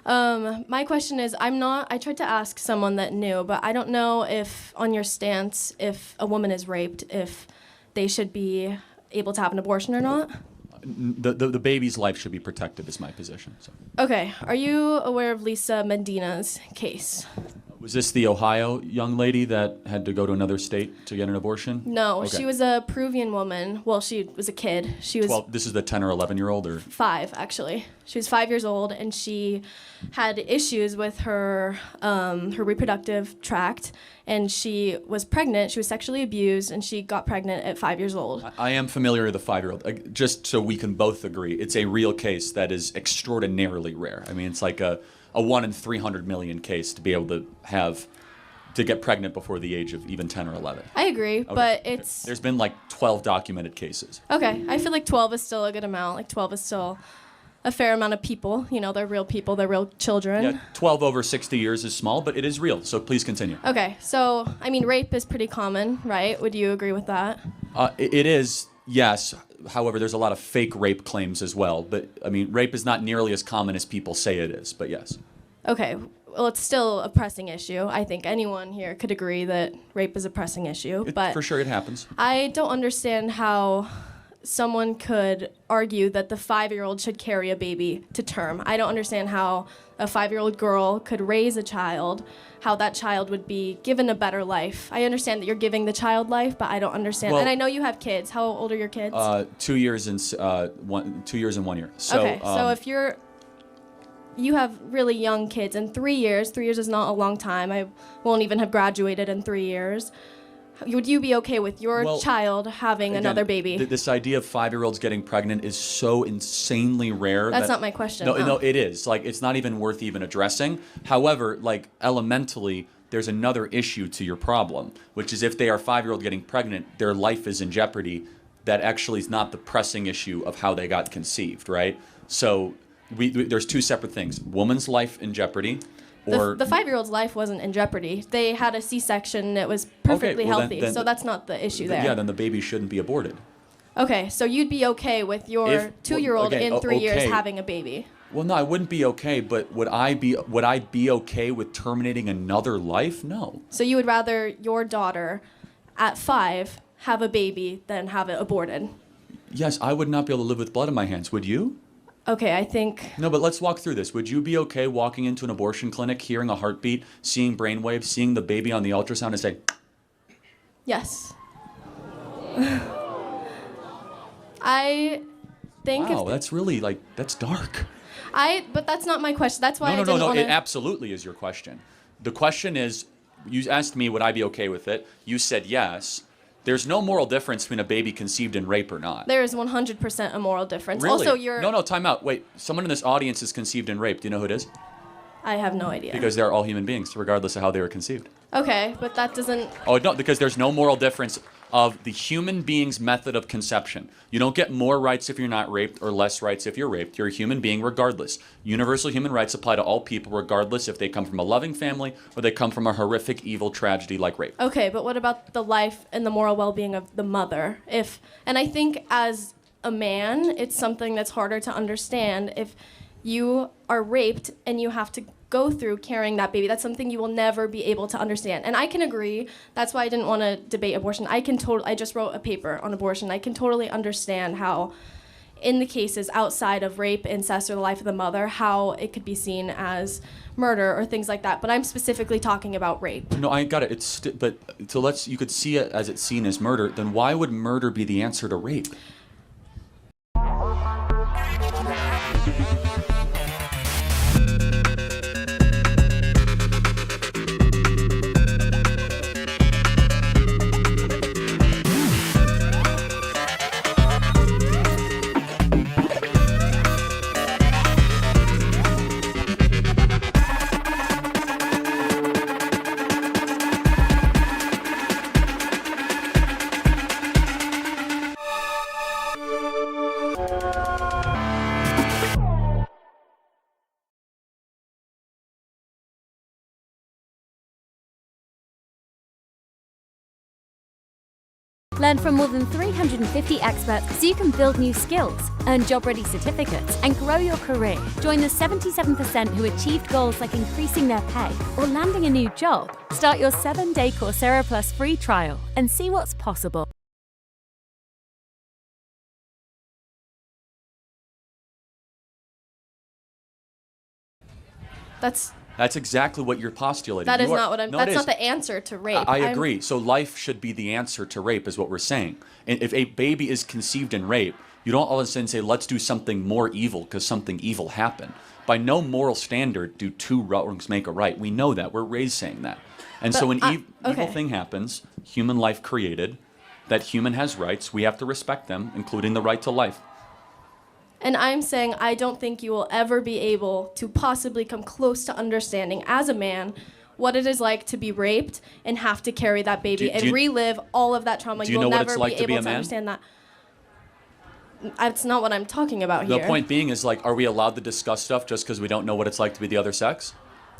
My question is, I tried to ask someone that knew, but I don't know if, on your stance, if a woman is raped, if they should be able to have an abortion or not. The baby's life should be protected is my position. So. Okay. Are you aware of Lisa Medina's case? Was this the Ohio young lady that had to go to another state to get an abortion? No, Okay. she was a Peruvian woman. Well, she was a kid. She was 12, this is the 10 or 11-year-old, or? 5, actually. She was 5 years old, and she had issues with her her reproductive tract, and she was pregnant. She was sexually abused, and she got pregnant at 5 years old. I am familiar with the 5-year-old. Just so we can both agree, it's a real case that is extraordinarily rare. I mean, it's like a 1 in 300 million case to be able to get pregnant before the age of even 10 or 11. I agree, Okay. but it's... There's been like 12 documented cases. Okay, I feel like 12 is still a good amount. Like 12 is still a fair amount of people. You know, they're real people, they're real children. Yeah, 12 over 60 years is small, but it is real, so please continue. Okay, so, I mean, rape is pretty common, right? Would you agree with that? It is, yes. However, there's a lot of fake rape claims as well. But, I mean, rape is not nearly as common as people say it is, but yes. Okay, well, it's still a pressing issue. I think anyone here could agree that rape is a pressing issue, but For sure it happens. I don't understand how someone could argue that the 5-year-old should carry a baby to term. I don't understand how a 5-year-old girl could raise a child, how that child would be given a better life. I understand that you're giving the child life, but I don't understand. Well- and I know you have kids. How old are your kids? 2 years and 2 years and 1 year. So, okay, so if you have really young kids, and 3 years is not a long time. I won't even have graduated in 3 years. Would you be okay with your Well, child having again, another baby? This idea of 5-year-olds getting pregnant is so insanely rare. That's not my question. No, it is. Like, it's not even worth even addressing. However, like, elementally, there's another issue to your problem, which is if they are 5-year-old getting pregnant, their life is in jeopardy. That actually is not the pressing issue of how they got conceived, right? So there's two separate things. Woman's life in jeopardy, or... The 5-year-old's life wasn't in jeopardy. They had a C-section. It was perfectly well, healthy, so that's not the issue there. Yeah, then the baby shouldn't be aborted. Okay, so you'd be okay with your 2-year-old in 3 years okay. having a baby? Well, no, I wouldn't be okay, but would I be okay with terminating another life? No. So you would rather your daughter at 5 have a baby than have it aborted? Yes, I would not be able to live with blood in my hands. Would you? Okay, I think... No, but let's walk through this. Would you be okay walking into an abortion clinic, hearing a heartbeat, seeing brainwaves, seeing the baby on the ultrasound and say... Yes. I think... Wow, that's really, like, that's dark. But that's not my question. That's why I didn't No, want to... it absolutely is your question. The question is, you asked me would I be okay with it. You said yes. There's no moral difference between a baby conceived in rape or not. There is 100% a moral difference. Really? Also, you're... No, time out. Wait, someone in this audience is conceived in rape. Do you know who it is? I have no idea. Because they're all human beings, regardless of how they were conceived. Okay, but that doesn't... Oh, no, because there's no moral difference of the human being's method of conception. You don't get more rights if you're not raped or less rights if you're raped. You're a human being regardless. Universal human rights apply to all people regardless if they come from a loving family or they come from a horrific, evil tragedy like rape. Okay, but what about the life and the moral well-being of the mother? And I think as a man, it's something that's harder to understand. If you are raped and you have to go through carrying that baby, that's something you will never be able to understand. And I can agree. That's why I didn't want to debate abortion. I just wrote a paper on abortion. I can totally understand how, in the cases outside of rape, incest, or the life of the mother, how it could be seen as murder or things like that. But I'm specifically talking about rape. No, I got it. You could see it as it's seen as murder. Then why would murder be the answer to rape? Learn from more than 350 experts so you can build new skills, earn job-ready certificates, and grow your career. Join the 77% who achieved goals like increasing their pay or landing a new job. Start your 7-day Coursera Plus free trial and see what's possible. That's exactly what you're postulating. That is You are- not what I'm. No, it that's not is. the answer to rape. I I'm- agree. So life should be the answer to rape, is what we're saying. And if a baby is conceived in rape, you don't all of a sudden say, let's do something more evil because something evil happened. By no moral standard do two wrongs make a right. We know that. We're raised saying that. And But so when evil okay. thing happens, human life created, that human has rights, we have to respect them, including the right to life. And I'm saying I don't think you will ever be able to possibly come close to understanding as a man what it is like to be raped and have to carry that baby and relive all of that trauma. Do You you will know what never it's like be to be able a to man? understand that. That's not what I'm talking about The here. point being is, like, are we allowed to discuss stuff just because we don't know what it's like to be the other sex?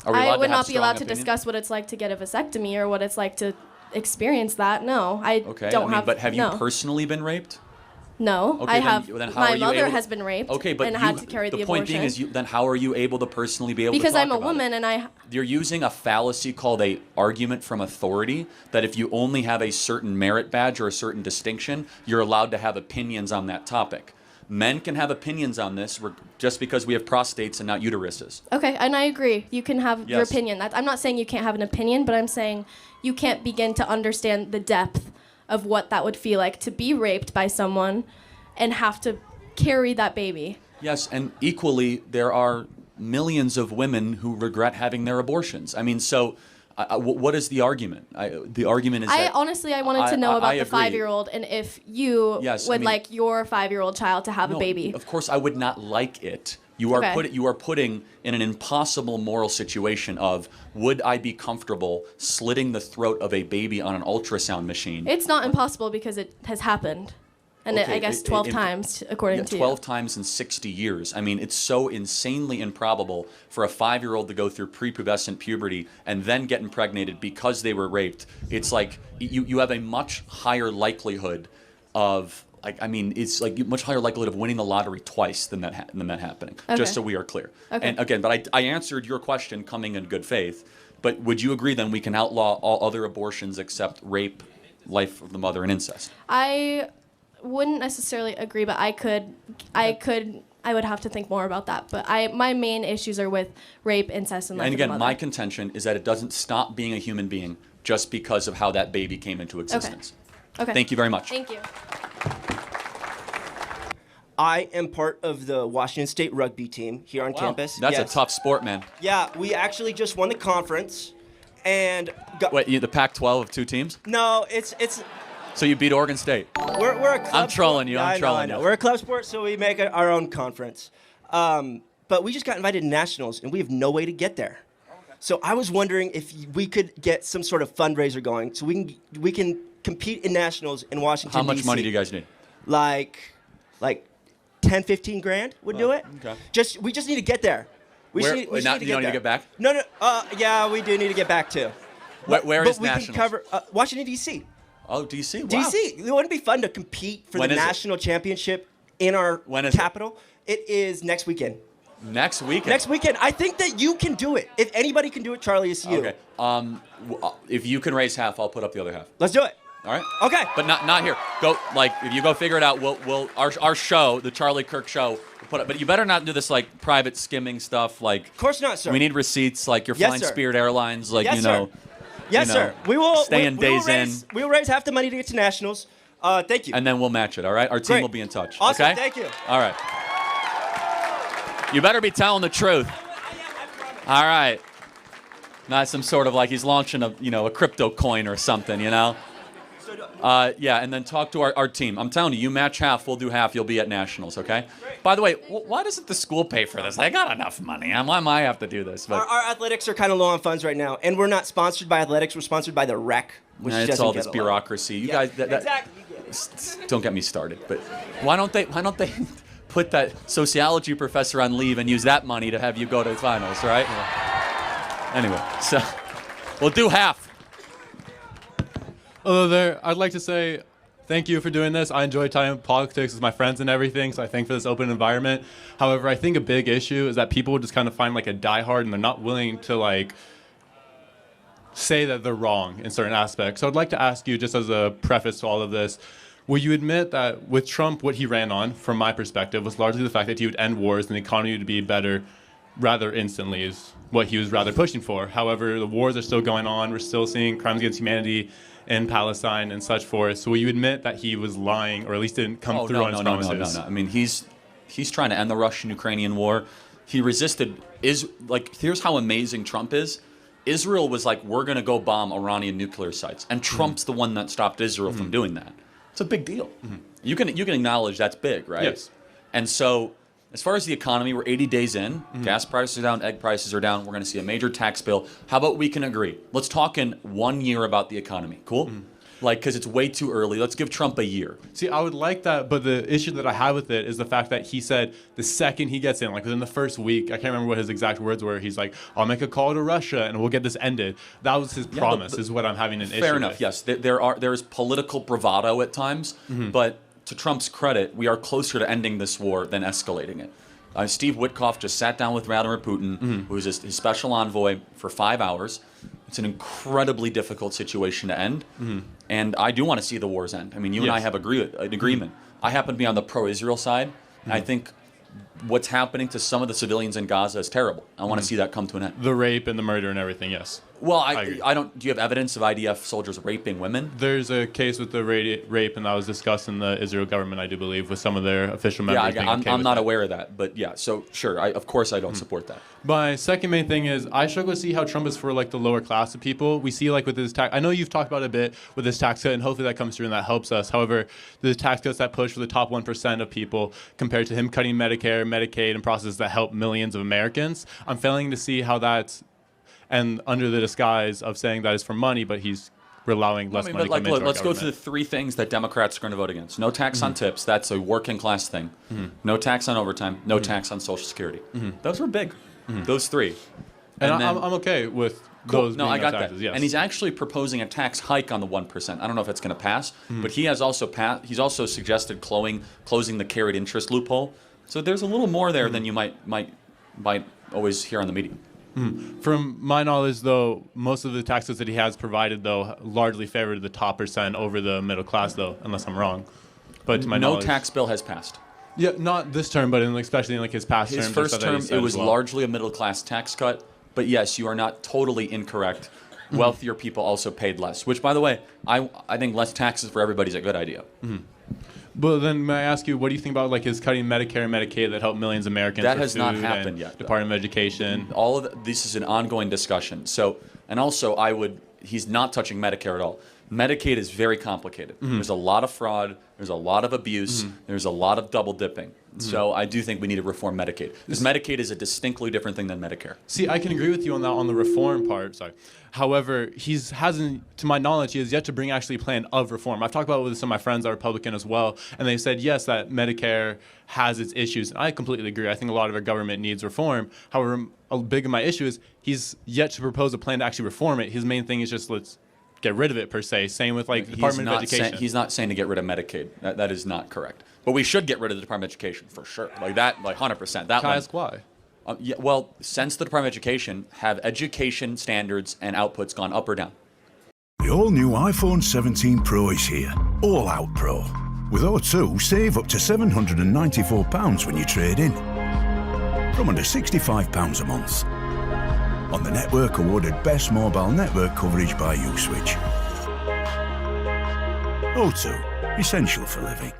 Are we allowed I would to have not be strong allowed to opinions? discuss what it's like to get a vasectomy or what it's like to experience that. No, I Okay, don't have. but have no. you personally been raped? No, Okay, I then- have. then how are My you mother able to- has been raped. Okay, but and you, had to carry the the point abortion. being is, then how are you able to personally be able because to talk I'm a about woman and I. You're using a fallacy called a argument from authority, that if you only have a certain merit badge or a certain distinction, you're allowed to have opinions on that topic. Men can have opinions on this just because we have prostates and not uteruses. Okay, and I agree. You can have your Yes. opinion. I'm not saying you can't have an opinion, but I'm saying you can't begin to understand the depth of what that would feel like to be raped by someone and have to carry that baby. Yes, and equally, there are millions of women who regret having their abortions. I mean, so what is the argument? The argument is that Honestly, I wanted to know I about the agree. 5-year-old and if you Yes, I would mean- like your 5-year-old child to have a No, baby. Of course, I would not like it. You are Okay. you are putting in an impossible moral situation of, would I be comfortable slitting the throat of a baby on an ultrasound machine? It's not impossible because it has happened. And Okay, I guess 12 times, according to 12 times in 60 years. I mean, it's so insanely improbable for a 5-year-old to go through prepubescent puberty and then get impregnated because they were raped. It's like you have a much higher likelihood of, like, I mean, it's like much higher likelihood of winning the lottery twice than that happening. Okay. Just so we are clear. Okay. And again, but I answered your question coming in good faith. But would you agree then we can outlaw all other abortions except rape, life of the mother, and incest? I wouldn't necessarily agree, but I would have to think more about that. But my main issues are with rape, incest, and life And of the again, mother. my contention is that it doesn't stop being a human being just because of how that baby came into existence. Okay. Thank you very much. Thank you. I am part of the Washington State rugby team here on campus. That's Yes. a tough sport, man. Yeah, we actually just won the conference, and Wait, the Pac-12 of 2 teams? no, it's So you beat Oregon State. we're a club. I'm trolling you. Yeah, I'm I trolling know. you. We're a club sport, so we make our own conference. But we just got invited to nationals, and we have no way to get there. So I was wondering if we could get some sort of fundraiser going, so we can compete in nationals in Washington. How much DC. money do you guys need? Like 10, 15 grand would do it. Okay. We just need to get there. We Where- just wait, need not- to you don't need to there. get back? No. Yeah, we do need to get back too. Where But is we nationals? can cover Washington D.C. Oh, D.C. Wow. D.C. It wouldn't be fun to compete for When the is it? national championship in our When is it? capital. It is next weekend. Next weekend. Next weekend. I think that you can do it. If anybody can do it, Charlie, it's you. Okay. If you can raise half, I'll put up the other half. Let's do it. All right. Okay. But not here. Go, like, if you go figure it out, we'll our show, the Charlie Kirk show, we'll put it. But you better not do this like private skimming stuff. Like, of course not, sir. We need receipts. Like you're Yes, flying sir. Spirit Airlines. Like Yes, you know. sir. Yes, you know, sir. We will staying we will days raise, in, We will raise half the money to get to nationals. Thank you. and then we'll match it. All right. Our team Great. will be in touch. Awesome. Okay. Thank you. All right. You better be telling the truth. All right. Not some sort of like he's launching a crypto coin or something, you know. Yeah, and then talk to our team. I'm telling you, you match half, we'll do half. You'll be at nationals, okay? By the way, why doesn't the school pay for this? I got enough money. Why am I have to do this? But Our athletics are kind of low on funds right now, and we're not sponsored by athletics. We're sponsored by the rec, which it's doesn't all get this a lot. bureaucracy. You Yeah, guys, exactly. don't get me started. But why don't they put that sociology professor on leave and use that money to have you go to the finals, right? Anyway, so we'll do half. Hello there. I'd like to say thank you for doing this. I enjoy talking politics with my friends and everything, so I thank for this open environment. However, I think a big issue is that people just kind of find like a diehard and they're not willing to like say that they're wrong in certain aspects. So I'd like to ask you, just as a preface to all of this, will you admit that with Trump, what he ran on, from my perspective, was largely the fact that he would end wars and the economy would be better rather instantly is what he was rather pushing for. However, the wars are still going on. We're still seeing crimes against humanity in Palestine and such forth. So will you admit that he was lying, or at least didn't come through on his promises? No. I mean, he's trying to end the Russian-Ukrainian war. He resisted. Here's how amazing Trump is. Israel was like, we're going to go bomb Iranian nuclear sites. And Trump's the one that stopped Israel from doing that. It's a big deal. You can acknowledge that's big, right? Yes. And so as far as the economy, we're 80 days in. Gas prices are down, egg prices are down. We're going to see a major tax bill. How about we can agree? Let's talk in 1 year about the economy. Cool? Because it's way too early. Let's give Trump a year. See, I would like that, but the issue that I have with it is the fact that he said the second he gets in, like within the first week, I can't remember what his exact words were, he's like, I'll make a call to Russia and we'll get this ended. That was his promise, is what I'm having an issue with. Fair enough, yes. There is political bravado at times, but to Trump's credit, we are closer to ending this war than escalating it. Steve Witkoff just sat down with Vladimir Putin, who is his special envoy, for 5 hours. It's an incredibly difficult situation to end, and I do want to see the wars end. I mean, you and I have an agreement. I happen to be on the pro-Israel side, and I think what's happening to some of the civilians in Gaza is terrible. I want to see that come to an end. The rape and the murder and everything, yes. Well, I don't. Do you have evidence of IDF soldiers raping women? There's a case with the rape, and that was discussed in the Israel government, I do believe, with some of their official members. Yeah, I'm not aware of that, but yeah. So sure, of course, I don't support that. My second main thing is I struggle to see how Trump is for like the lower class of people. We see like with his tax. I know you've talked about it a bit with this tax cut, and hopefully that comes through and that helps us. However, the tax cuts that push for the top 1% of people, compared to him cutting Medicare, Medicaid, and processes that help millions of Americans, I'm failing to see how that's. And under the disguise of saying that is for money, but he's allowing less money to come into our let's go government. through the three things that Democrats are going to vote against. No tax on tips. That's a working class thing. No tax on overtime. No tax on Social Security. Those were big. Those three. And I'm okay with those being I got taxes, that. yes. And he's actually proposing a tax hike on the 1%. I don't know if it's going to pass, but he has also he's also suggested closing the carried interest loophole. So there's a little more there than you might always hear on the media. From my knowledge, though, most of the taxes that he has provided, though, largely favored the top percent over the middle class, though, unless I'm wrong. But to my knowledge, no tax bill has passed. Yeah, not this term, but especially in like his past term. His first term, it was largely a middle class tax cut. But yes, you are not totally incorrect. Wealthier people also paid less. Which, by the way, I think less taxes for everybody is a good idea. But then may I ask you, what do you think about like his cutting Medicare and Medicaid that help millions of Americans? That has not happened yet. Department of Education. All of this is an ongoing discussion. So, and also he's not touching Medicare at all. Medicaid is very complicated. There's a lot of fraud. There's a lot of abuse. There's a lot of double dipping. So I do think we need to reform Medicaid. Because Medicaid is a distinctly different thing than Medicare. See, I can agree with you on that on the reform part. Sorry. However, hasn't, to my knowledge, he has yet to bring actually a plan of reform. I've talked about it with some of my friends that are Republican as well, and they said, yes, that Medicare has its issues. And I completely agree. I think a lot of our government needs reform. However, a big of my issue is he's yet to propose a plan to actually reform it. His main thing is just let's get rid of it, per se. Same with like the Department of Education. He's not saying to get rid of Medicaid. That is not correct. But we should get rid of the Department of Education for sure. Like that, like 100%. That Can I ask why? Yeah, well, since the Department of Education, have education standards and outputs gone up or down? The all-new iPhone 17 Pro is here. All Out Pro. With O2, save up to £794 when you trade in. From under £65 a month. On the network awarded Best Mobile Network Coverage by Uswitch. O2. Essential for living.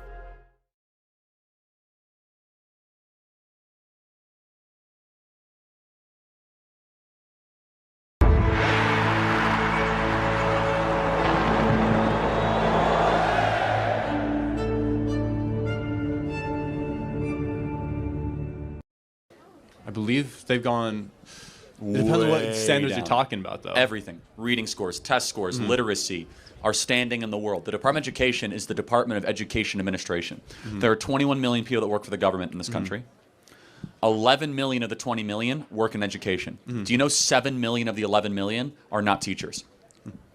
I believe they've gone. It depends on what standards you're talking about, though. Everything. Reading scores, test scores, literacy, our standing in the world. The Department of Education is the Department of Education Administration. There are 21 million people that work for the government in this country. 11 million of the 20 million work in education. Do you know 7 million of the 11 million are not teachers?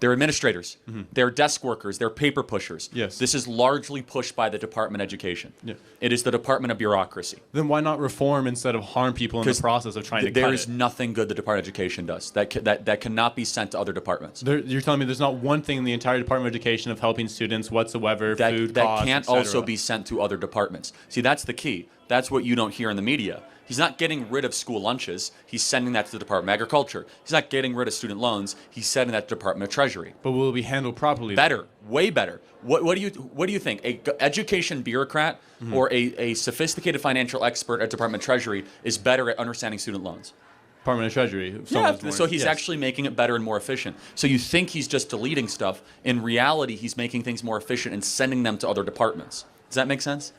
They're administrators. They're desk workers. They're paper pushers. Yes. This is largely pushed by the Department of Education. Yeah. It is the Department of Bureaucracy. Then why not reform instead of harm people in the process of trying to cut it? There is nothing good the Department of Education does that cannot be sent to other departments. You're telling me there's not one thing in the entire Department of Education of helping students whatsoever, food that costs, can't et cetera. also be sent to other departments. See, that's the key. That's what you don't hear in the media. He's not getting rid of school lunches. He's sending that to the Department of Agriculture. He's not getting rid of student loans. He's sending that to the Department of Treasury. But will it be handled properly? Better, way better. What do you think? A education bureaucrat or a sophisticated financial expert at Department of Treasury is better at understanding student loans? Department of Treasury. Yeah, so he's actually making it better and more efficient. So you think he's just deleting stuff. In reality, he's making things more efficient and sending them to other departments. Does that make sense?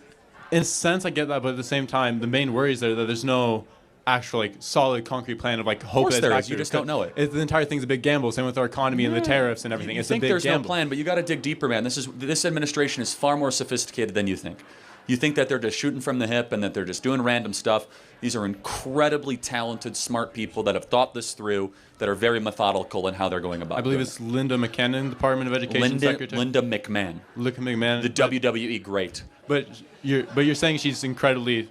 In a sense, I get that, but at the same time, the main worry is that there's no actual, like, solid, concrete plan of, like, hope. Of course there is. You just don't know it. The entire thing's a big gamble. Same with our economy and the tariffs and everything. You It's think a big there's gamble. no plan, but you got to dig deeper, man. This administration is far more sophisticated than you think. You think that they're just shooting from the hip and that they're just doing random stuff. These are incredibly talented, smart people that have thought this through, that are very methodical in how they're going about it. I believe it's Linda McKinnon, Department of Education Secretary. Linda McMahon. Linda McMahon. The WWE great. But you're saying she's incredibly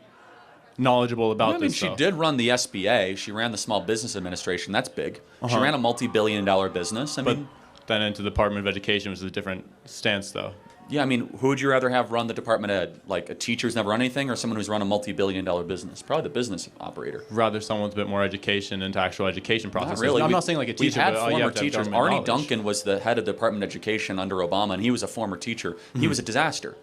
knowledgeable about I mean, this. she did run the SBA. She ran the Small Business Administration. That's big. She ran a multi-billion-dollar business. I mean, then into the Department of Education, which is a different stance, though. Yeah, I mean, who would you rather have run the Department of Ed? Like a teacher who's never run anything, or someone who's run a multi-billion-dollar business? Probably the business operator. Rather someone with a bit more education into actual education processes. Not really. I'm not saying like a teacher, We've had but you former have to have teachers. government Arnie knowledge. Duncan was the head of the Department of Education under Obama, and he was a former teacher. He was a disaster.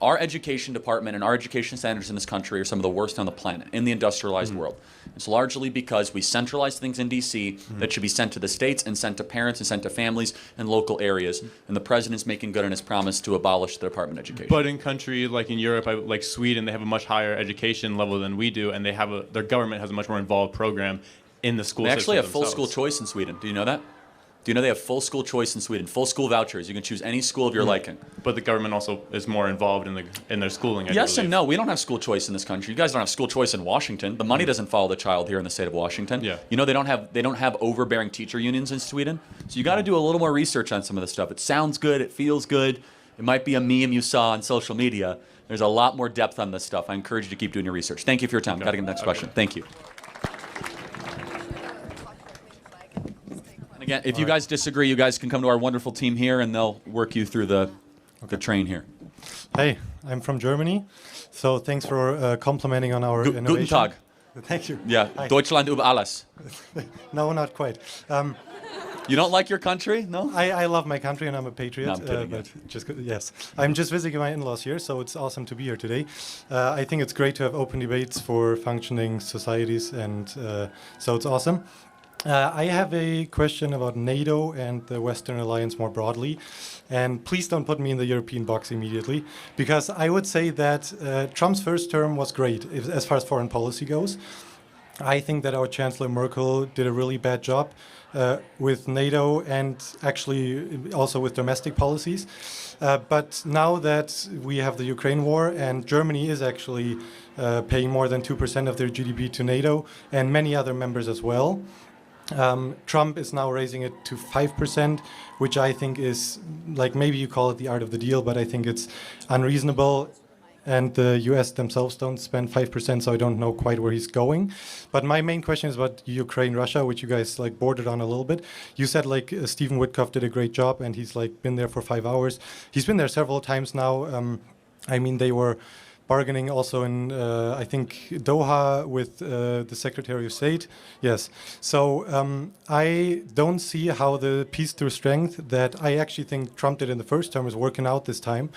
Our education department and our education standards in this country are some of the worst on the planet, in the industrialized world. It's largely because we centralize things in D.C. that should be sent to the states and sent to parents and sent to families and local areas. And the president's making good on his promise to abolish the Department of Education. But in countries like in Europe, like Sweden, they have a much higher education level than we do, and they have their government has a much more involved program in the school They system actually have full themselves. school choice in Sweden. Do you know that? Do you know they have full school choice in Sweden? Full school vouchers. You can choose any school of your liking. But the government also is more involved in their schooling. I Yes believe. and no. We don't have school choice in this country. You guys don't have school choice in Washington. The money doesn't follow the child here in the state of Washington. Yeah. You know they don't have overbearing teacher unions in Sweden. So you got to do a little more research on some of this stuff. It sounds good. It feels good. It might be a meme you saw on social media. There's a lot more depth on this stuff. I encourage you to keep doing your research. Thank you for your time. Got to get to the next question. Thank you. Again, if you guys disagree, you guys can come to our wonderful team here, and they'll work you through the train here. Hey, I'm from Germany, so thanks for complimenting on our innovation. Guten Tag. Thank you. Yeah, Hi. Deutschland über alles. No, not quite. You don't like your country? No? I love my country and I'm a patriot. No, I'm kidding, but yes, I'm just visiting my in-laws here, so it's awesome to be here today. I think it's great to have open debates for functioning societies, and so it's awesome. I have a question about NATO and the Western alliance more broadly. And please don't put me in the European box immediately, because I would say that Trump's first term was great as far as foreign policy goes. I think that our Chancellor Merkel did a really bad job with NATO and actually also with domestic policies. But now that we have the Ukraine war and Germany is actually paying more than 2% of their GDP to NATO and many other members as well, Trump is now raising it to 5%, which I think is, like, maybe you call it the art of the deal, but I think it's unreasonable. And the US themselves don't spend 5%, so I don't know quite where he's going. But my main question is about Ukraine, Russia, which you guys like bordered on a little bit. You said like Stephen Witkoff did a great job and he's like been there for 5 hours. He's been there several times now. I mean, they were bargaining also in, I think, Doha with the Secretary of State. Yes. So I don't see how the peace through strength that I actually think Trump did in the first term is working out this time.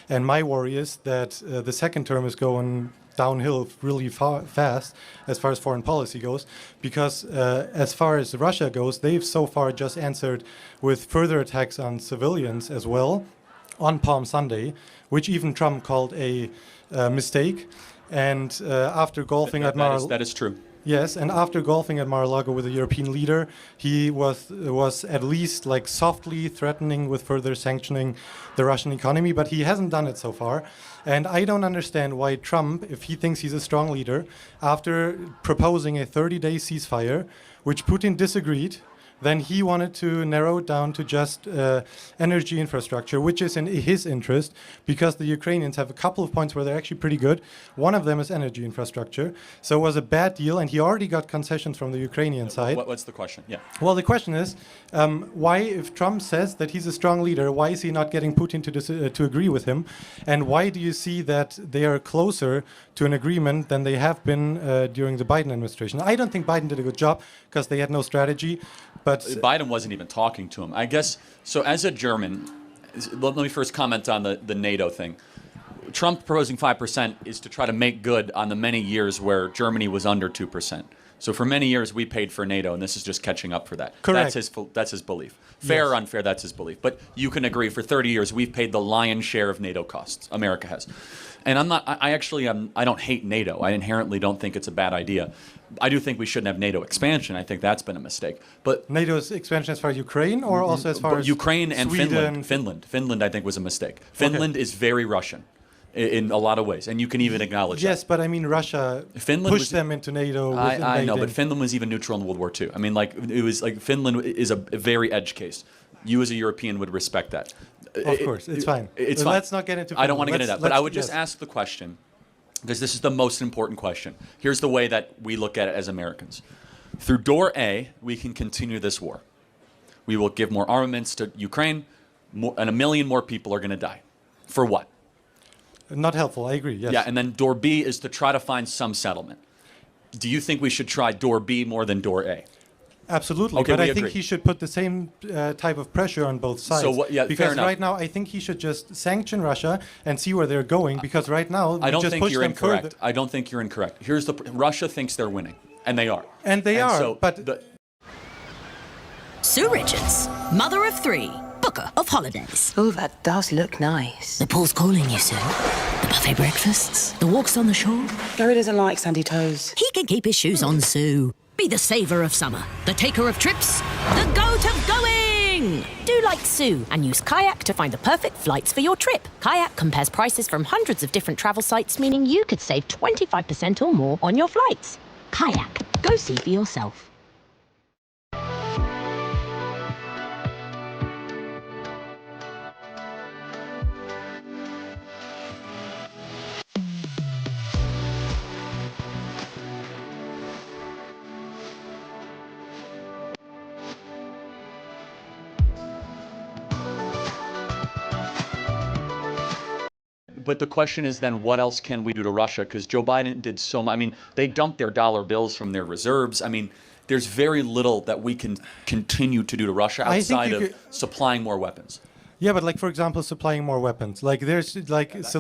And my worry is that the second term is going downhill really fast as far as foreign policy goes, because as far as Russia goes, they've so far just answered with further attacks on civilians as well on Palm Sunday, which even Trump called a mistake. And after golfing at that is true. Yes, and after golfing at Mar-a-Lago with a European leader, he was at least like softly threatening with further sanctioning the Russian economy, but he hasn't done it so far. And I don't understand why Trump, if he thinks he's a strong leader, after proposing a 30-day ceasefire, which Putin disagreed, then he wanted to narrow it down to just energy infrastructure, which is in his interest because the Ukrainians have a couple of points where they're actually pretty good. One of them is energy infrastructure. So it was a bad deal, and he already got concessions from the Ukrainian side. What's the question? Yeah. Well, the question is, why, if Trump says that he's a strong leader, why is he not getting Putin to agree with him? And why do you see that they are closer to an agreement than they have been during the Biden administration? I don't think Biden did a good job because they had no strategy. But Biden wasn't even talking to him. I guess, so as a German, let me first comment on the NATO thing. Trump proposing 5% is to try to make good on the many years where Germany was under 2%. So for many years we paid for NATO, and this is just catching up for that. Correct. That's his belief. Fair or unfair, that's his belief. But you can agree, for 30 years we've paid the lion's share of NATO costs. America has. And I don't hate NATO. I inherently don't think it's a bad idea. I do think we shouldn't have NATO expansion. I think that's been a mistake. But NATO's expansion as far as Ukraine, or also as far as Ukraine and Sweden? Finland, I think, was a mistake. Finland is very Russian in a lot of ways, and you can even acknowledge that. Yes, but I mean, Russia pushed them into NATO. I know, but Finland was even neutral in World War II. I mean, it was like Finland is a very edge case. You as a European would respect that. Of course, it's fine. It's fine. Let's not get into Finland. I don't want to get into that, but I would just ask the question, because this is the most important question. Here's the way that we look at it as Americans. Through door A, we can continue this war. We will give more armaments to Ukraine, and 1 million more people are going to die. For what? Not helpful, I agree, yes. Yeah, and then door B is to try to find some settlement. Do you think we should try door B more than door A? Absolutely, okay, but I agree. think he should put the same type of pressure on both sides. So because right now, I think he should just sanction Russia and see where they're going. Because right now, I don't just think push you're them incorrect. further. I don't think you're incorrect. Here's Russia thinks they're winning, and they are. And they are. So but Sue Richards, mother of 3, booker of holidays. Oh, that does look nice. The pool's calling you, Sue. The buffet breakfasts, the walks on the shore. Gary doesn't like sandy toes. He can keep his shoes on, Sue. Be the saver of summer, the taker of trips, the goat of going. Do like Sue and use Kayak to find the perfect flights for your trip. Kayak compares prices from hundreds of different travel sites, meaning you could save 25% or more on your flights. Kayak. Go see for yourself. But the question is then, what else can we do to Russia? Because Joe Biden did so much. I mean, they dumped their dollar bills from their reserves. I mean, there's very little that we can continue to do to Russia outside of supplying more weapons. Yeah, but like, for example, supplying more weapons. Like there's like that's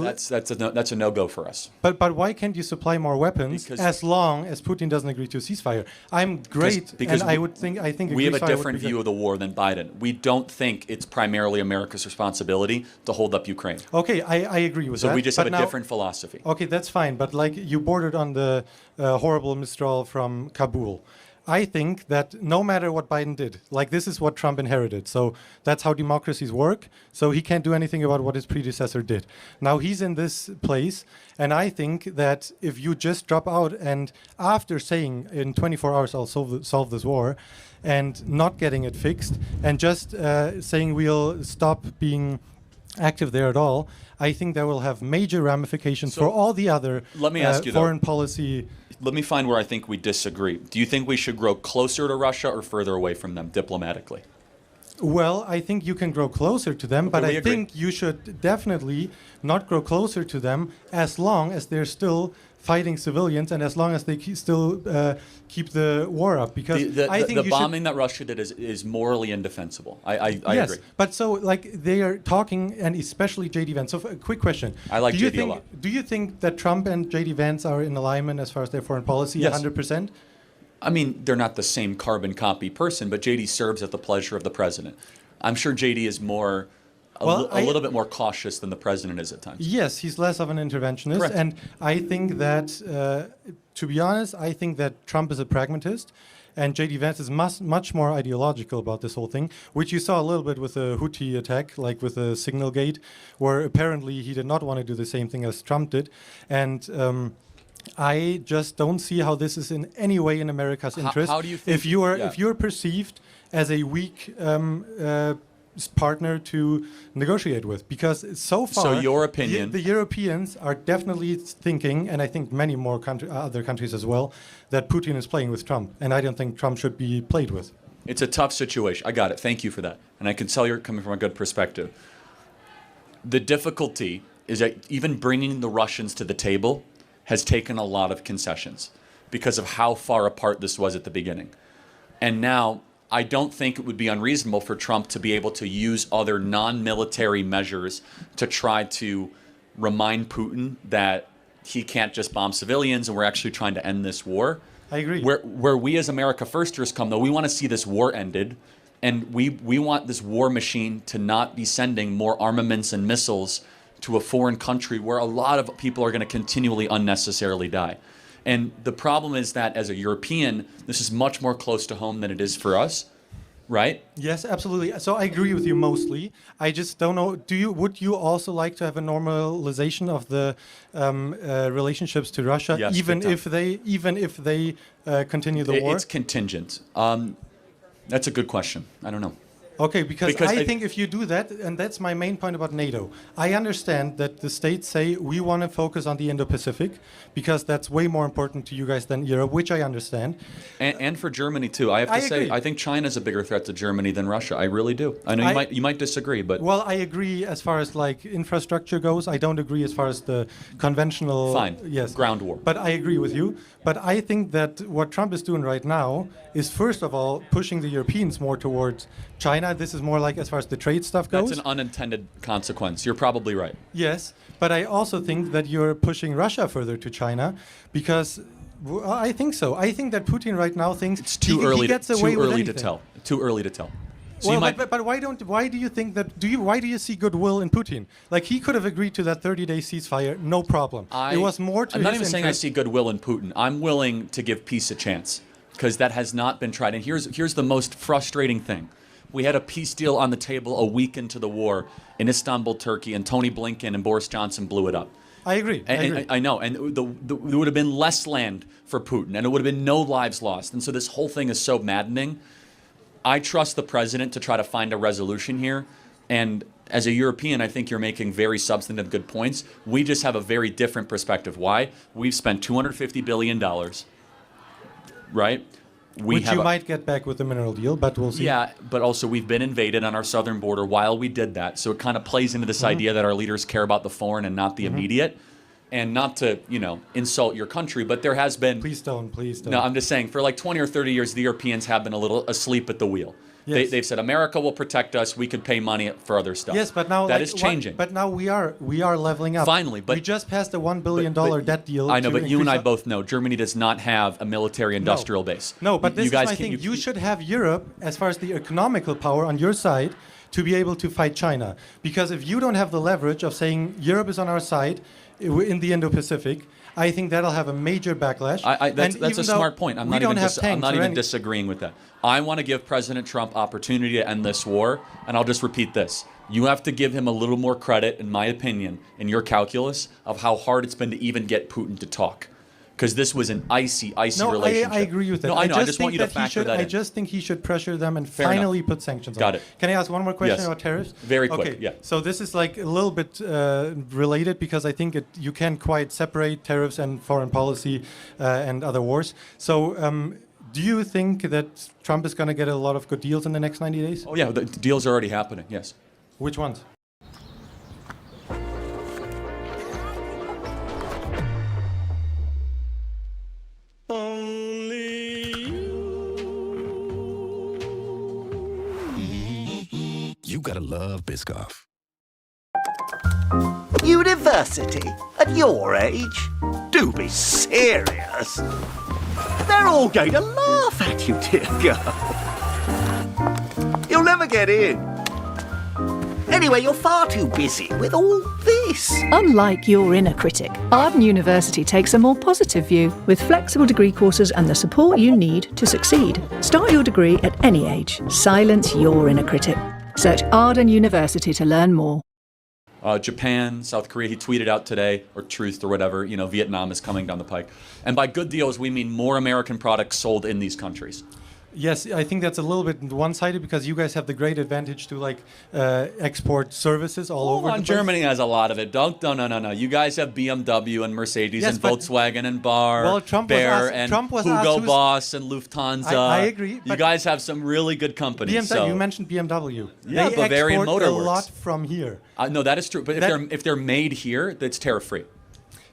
a no-go for us. But why can't you supply more weapons as long as Putin doesn't agree to a ceasefire? I'm great, because and I think we have a different view of the war than Biden. We don't think it's primarily America's responsibility to hold up Ukraine. Okay, I agree with that. So we just have a different philosophy. Okay, that's fine. But like you bordered on the horrible withdrawal from Kabul. I think that no matter what Biden did, like this is what Trump inherited. So that's how democracies work. So he can't do anything about what his predecessor did. Now he's in this place. And I think that if you just drop out and after saying in 24 hours, I'll solve this war and not getting it fixed and just saying we'll stop being active there at all, I think that will have major ramifications for all the other let me ask you, foreign policy. Let me find where I think we disagree. Do you think we should grow closer to Russia or further away from them diplomatically? Well, I think you can grow closer to them, but I think you should definitely not grow closer to them as long as they're still fighting civilians and as long as they still keep the war up. Because I think the bombing that Russia did is morally indefensible. I yes, agree. But so like they are talking, and especially J.D. Vance. So a quick question. I like J.D. a lot. Do you think that Trump and J.D. Vance are in alignment as far as their foreign policy? Yes. 100%? I mean, they're not the same carbon copy person, but J.D. serves at the pleasure of the president. I'm sure J.D. is more... a little bit more cautious than the president is at times. Yes, he's less of an interventionist. Correct. And I think that, to be honest, I think that Trump is a pragmatist and J.D. Vance is much more ideological about this whole thing, which you saw a little bit with the Houthi attack, like with the Signal Gate, where apparently he did not want to do the same thing as Trump did. And I just don't see how this is in any way in America's interest. How do you think? If you're perceived as a weak partner to negotiate with, because so far, So your opinion? the Europeans are definitely thinking, and I think many more other countries as well, that Putin is playing with Trump, and I don't think Trump should be played with. It's a tough situation. I got it. Thank you for that. And I can tell you're coming from a good perspective. The difficulty is that even bringing the Russians to the table has taken a lot of concessions because of how far apart this was at the beginning. And now I don't think it would be unreasonable for Trump to be able to use other non-military measures to try to remind Putin that he can't just bomb civilians and we're actually trying to end this war. I agree. Where we as America Firsters come, though, we want to see this war ended, and we want this war machine to not be sending more armaments and missiles to a foreign country where a lot of people are going to continually unnecessarily die. And the problem is that as a European, this is much more close to home than it is for us, right? Yes, absolutely. So I agree with you mostly. I just don't know. Would you also like to have a normalization of the relationships to Russia, Yes, even big if they continue the war? It's contingent. That's a good question. I don't know. Okay, because I think I if you do that, and that's my main point about NATO, I understand that the states say we want to focus on the Indo-Pacific because that's way more important to you guys than Europe, which I understand. And for Germany too. I have to say, agree. I think China's a bigger threat to Germany than Russia. I really do. I know you might disagree, but Well, I agree as far as like infrastructure goes. I don't agree as far as the conventional fine. Yes. Ground war. But I agree with you. But I think that what Trump is doing right now is, first of all, pushing the Europeans more towards China. This is more like as far as the trade stuff goes. That's an unintended consequence. You're probably right. Yes, but I also think that you're pushing Russia further to China because I think so. I think that Putin right now thinks It's too he early. gets away Too with early to anything. tell. Too early to tell. So Well, you might. but why do you think that? Why do you see goodwill in Putin? Like he could have agreed to that 30-day ceasefire, no problem. It was more to I'm not his even saying I interest. see goodwill in Putin. I'm willing to give peace a chance because that has not been tried. And here's the most frustrating thing. We had a peace deal on the table a week into the war in Istanbul, Turkey, and Tony Blinken and Boris Johnson blew it up. I agree. I know, and there would have been less land for Putin, and it would have been no lives lost. And so this whole thing is so maddening. I trust the president to try to find a resolution here. And as a European, I think you're making very substantive good points. We just have a very different perspective. Why? We've spent $250 billion, right? Which you might get back with the mineral deal, but we'll see. Yeah, but also we've been invaded on our southern border while we did that. So it kind of plays into this idea that our leaders care about the foreign and not the immediate. And not to, insult your country, but there has been... Please don't. No, I'm just saying, for like 20 or 30 years, the Europeans have been a little asleep at the wheel. Yes. They've said, America will protect us, we could pay money for other stuff. Yes, but now that is changing. But now we are leveling up. Finally, but we just passed a $1 billion debt deal. I know, to but you and I increase both know Germany does not have a military-industrial base. No, but this you guys is my thing. You should have Europe, as far as the economical power on your side, to be able to fight China. Because if you don't have the leverage of saying Europe is on our side in the Indo-Pacific, I think that'll have a major backlash. That's a smart point. I'm not even disagreeing with that. I want to give President Trump opportunity to end this war, and I'll just repeat this. You have to give him a little more credit, in my opinion, in your calculus of how hard it's been to even get Putin to talk. Because this was an icy relationship. I agree with that. No, I know. I just want you to factor that in. I just think he should pressure them and finally put sanctions on. Got it. Can I ask one more question Yes. about tariffs? Very quick, Okay. yeah. So this is like a little bit related because I think you can't quite separate tariffs and foreign policy and other wars. So do you think that Trump is going to get a lot of good deals in the next 90 days? Oh, yeah. The deals are already happening, yes. Which ones? You gotta love Biscoff. University? At your age? Do be serious. They're all going to laugh at you, dear girl. You'll never get in. Anyway, you're far too busy with all this. Unlike your inner critic, Arden University takes a more positive view with flexible degree courses and the support you need to succeed. Start your degree at any age. Silence your inner critic. Search Arden University to learn more. Japan, South Korea, he tweeted out today, or Truth or whatever, Vietnam is coming down the pike. And by good deals, we mean more American products sold in these countries. Yes, I think that's a little bit one-sided because you guys have the great advantage to export services all over the place. Germany has a lot of it. No. You guys have BMW and Mercedes and Volkswagen and Bayer and Hugo Boss and Lufthansa. I agree. You guys have some really good companies. BMW, you mentioned BMW. Yeah, they Bavarian export Motor a Works. lot from here. No, that is true. But if they're made here, that's tariff-free.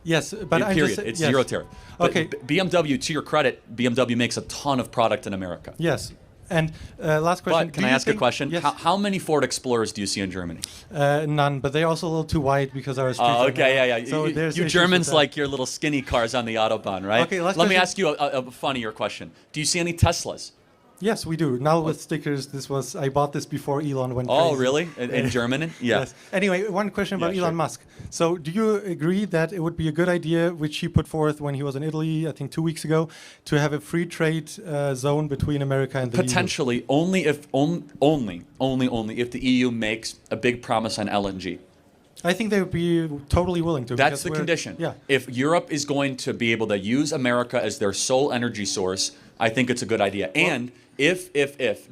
Yes, but I'm period. just It's zero tariff. But Okay. BMW, to your credit, BMW makes a ton of product in America. Yes. And last question. But can I ask a question? Yes. How many Ford Explorers do you see in Germany? None, but they're also a little too wide because our streets are okay, narrow. yeah. So you there's issues Germans with that. like your little skinny cars on the Autobahn, right? Okay, last Let me question. ask you a funnier question. Do you see any Teslas? Yes, we do. Now with stickers, I bought this before Elon went crazy. Oh, really? In Germany? Yeah. Yes. Anyway, one question about Yeah, Elon sure. Musk. So do you agree that it would be a good idea, which he put forth when he was in Italy, I think 2 weeks ago, to have a free trade zone between America and the EU? Potentially, only if the EU makes a big promise on LNG. I think they would be totally willing to. That's because the condition. Yeah. If Europe is going to be able to use America as their sole energy source, I think it's a good idea. And if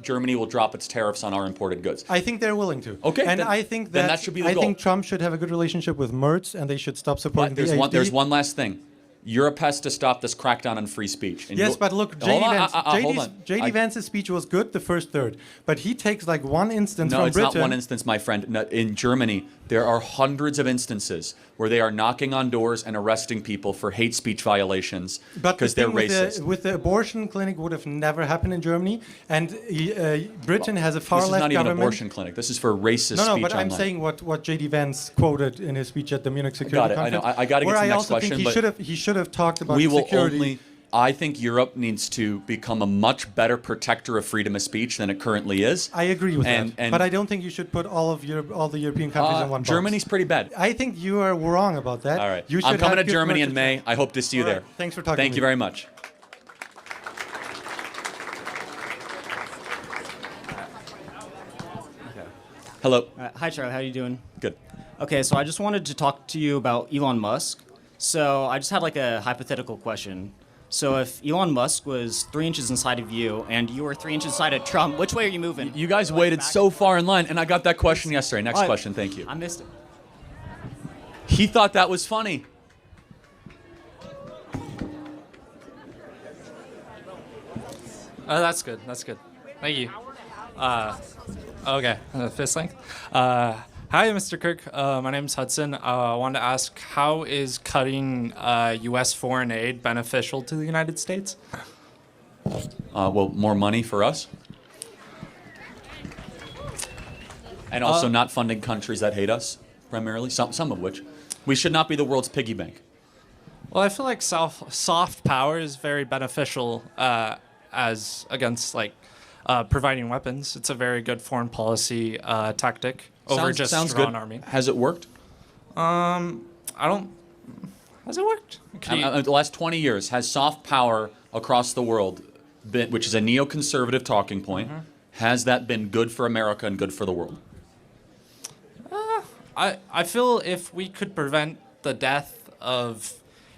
Germany will drop its tariffs on our imported goods. I think they're willing to. Okay, and then- I think then that should be the I goal. think Trump should have a good relationship with Merz, and they should stop supporting But the AfD. there's one last thing. Europe has to stop this crackdown on free speech. And Yes, but look, Hold on, JD, hold on. JD Vance's speech was good, the first third, but he takes like one instance No, from it's Britain. not one instance, my friend. No, in Germany, there are hundreds of instances where they are knocking on doors and arresting people for hate speech violations But because the they're thing racist. with the abortion clinic would have never happened in Germany, and Britain has a far This is left not even an government. abortion clinic. This is for racist No, speech but I'm online. saying what JD Vance quoted in his speech at the Munich Security Got it. I know. Conference. I gotta get where to the I next also question, think but he should have talked about we will security. only. I think Europe needs to become a much better protector of freedom of speech than it currently is. I agree with And- that, and- but I don't think you should put all the European countries in one box. Germany's pretty bad. I think you are wrong about that. All right. You I'm should coming have to good Germany in commercial- May. I hope to see you All right. there. Thanks for talking Thank to you me. very much. Hello. Hi, Charlie. How are you doing? Good. Okay, so I just wanted to talk to you about Elon Musk. So I just had like a hypothetical question. So if Elon Musk was 3 inches inside of you and you were 3 inches inside of Trump, which way are you moving? You guys waited so far in line, and I got that question yesterday. Next Oh, question, thank you. I missed it. He thought that was funny. That's good. That's good. Thank you. Okay, fist length. Hi, Mr. Kirk. My name's Hudson. I wanted to ask, how is cutting U.S. foreign aid beneficial to the United States? Well, more money for us. And also not funding countries that hate us, primarily, some of which. We should not be the world's piggy bank. Well, I feel like soft power is very beneficial as against providing weapons. It's a very good foreign policy tactic over just sounds strong good. army. Has it worked? I don't. Has it worked? The last 20 years, has soft power across the world, which is a neoconservative talking point, has that been good for America and good for the world? I feel if we could prevent the death of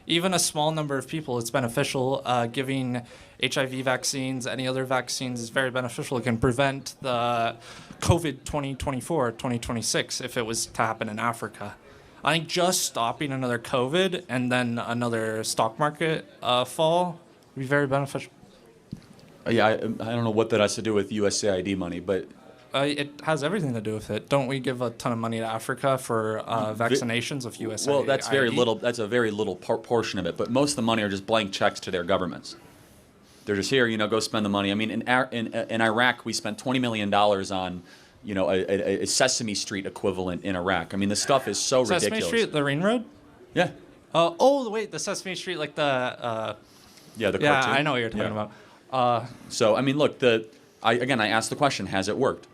even a small number of people, it's beneficial. Giving HIV vaccines, any other vaccines is very beneficial. It can prevent the COVID 2024, 2026 if it was to happen in Africa. I think just stopping another COVID and then another stock market fall would be very beneficial. Yeah, I don't know what that has to do with USAID money, but it has everything to do with it. Don't we give a ton of money to Africa for vaccinations of USAID? well, that's very little. That's a very little portion of it. But most of the money are just blank checks to their governments. They're just here, go spend the money. I mean, in Iraq, we spent $20 million on, a Sesame Street equivalent in Iraq. I mean, the stuff is so ridiculous. Sesame Street, the Ring Road? Yeah. Wait, the Sesame Street, like the. Yeah, the cartoon. Yeah, I know what you're talking about. So, I mean, look, I asked the question, has it worked?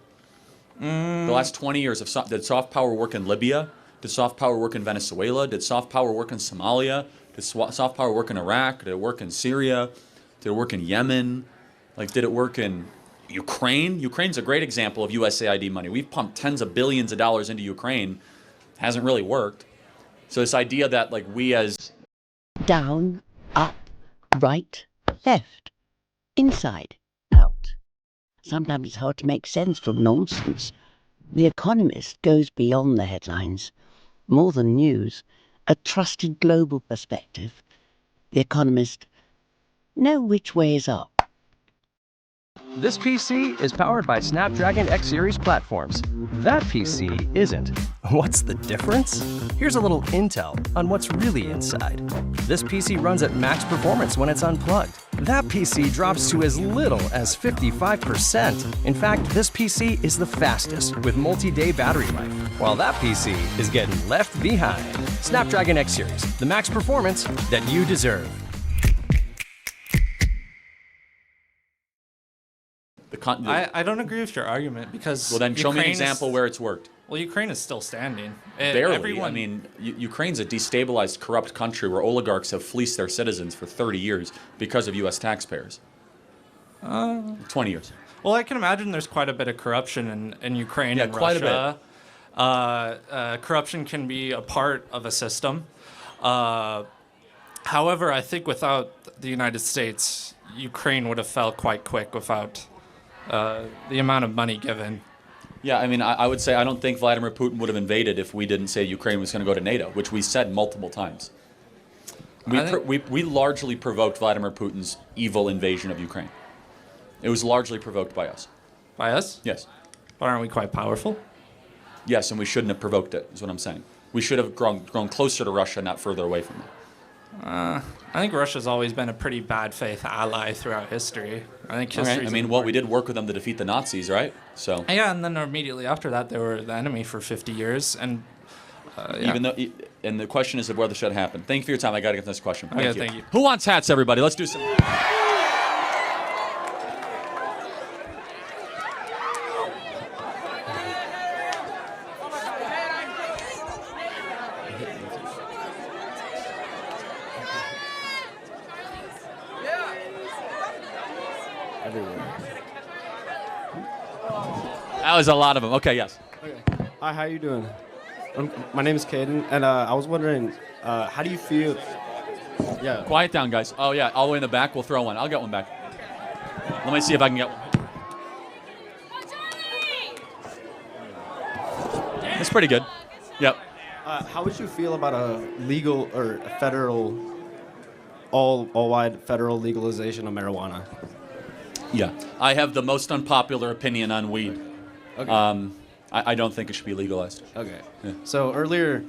The last 20 years, did soft power work in Libya? Did soft power work in Venezuela? Did soft power work in Somalia? Did soft power work in Iraq? Did it work in Syria? Did it work in Yemen? Did it work in Ukraine? Ukraine's a great example of USAID money. We've pumped tens of billions of dollars into Ukraine Hasn't really worked. So this idea that like we as Down, up, right, left, inside, out. Sometimes it's hard to make sense from nonsense. The Economist goes beyond the headlines. More than news, a trusted global perspective. The Economist, know which way is up. This PC is powered by Snapdragon X Series platforms. That PC isn't. What's the difference? Here's a little intel on what's really inside. This PC runs at max performance when it's unplugged. That PC drops to as little as 55%. In fact, this PC is the fastest with multi-day battery life, while that PC is getting left behind. Snapdragon X Series, the max performance that you deserve. I don't agree with your argument because well, then show me an Ukraine example where it's worked. Well, Ukraine is still standing. Barely. I mean, Ukraine's a destabilized, corrupt country where oligarchs have fleeced their citizens for 30 years because of U.S. taxpayers. 20 years. Well, I can imagine there's quite a bit of corruption in Ukraine and quite Russia. Corruption can be a part of a system. However, I think without the United States, Ukraine would have fell quite quick without the amount of money given. Yeah, I mean, I would say I don't think Vladimir Putin would have invaded if we didn't say Ukraine was going to go to NATO, which we said multiple times. We largely provoked Vladimir Putin's evil invasion of Ukraine. It was largely provoked by us. By us? Yes. But aren't we quite powerful? Yes, and we shouldn't have provoked it, is what I'm saying. We should have grown closer to Russia, not further away from it. I think Russia's always been a pretty bad faith ally throughout history. I think history. I mean, well, we did work with them to defeat the Nazis, right? So. Yeah, and then immediately after that, they were the enemy for 50 years, and yeah. Even though, and the question is of whether it should happen. Thank you for your time. I got to get to this question. Thank you. Who wants hats, everybody? Let's do some. That was a lot of them. Okay, yes. Okay. Hi, how you doing? My name is Caden, and I was wondering, how do you feel? Yeah. Quiet down, guys. Oh, yeah, all the way in the back. We'll throw one. I'll get one back. Let me see if I can get one. It's pretty good. Yep. How would you feel about a legal or a federal, all-wide federal legalization of marijuana? Yeah. I have the most unpopular opinion on weed. Okay. I don't think it should be legalized. Okay. Yeah. So earlier,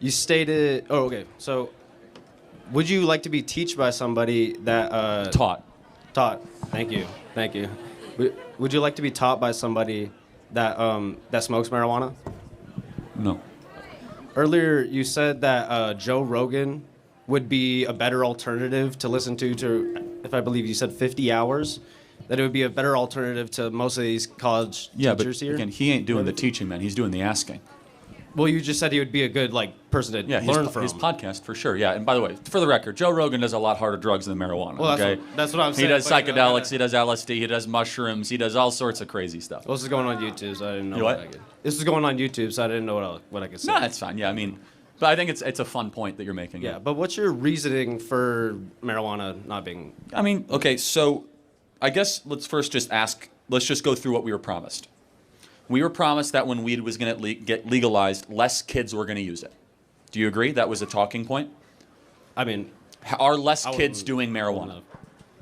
you stated. Oh, okay. So, would you like to be taught by somebody that taught? Thank you. Thank you. Would you like to be taught by somebody that that smokes marijuana? No. Earlier, you said that Joe Rogan would be a better alternative to listen to, if I believe you said 50 hours. That it would be a better alternative to most of these college teachers here. Again, he ain't doing the teaching, man. He's doing the asking. Well, you just said he would be a good person to learn from. His podcast, for sure, yeah. And by the way, for the record, Joe Rogan does a lot harder drugs than marijuana, well, okay? That's what I'm saying. He does psychedelics, he does LSD, he does mushrooms, he does all sorts of crazy stuff. Well, this is going on YouTube, so I didn't know what I could. This is going on YouTube, so I didn't know what I could say. No, that's fine, yeah, I mean, but I think it's a fun point that you're making. Yeah, but what's your reasoning for marijuana not being... I mean, okay, so I guess let's first just let's just go through what we were promised. We were promised that when weed was going to get legalized, less kids were going to use it. Do you agree? That was a talking point? I mean... Are less kids doing marijuana?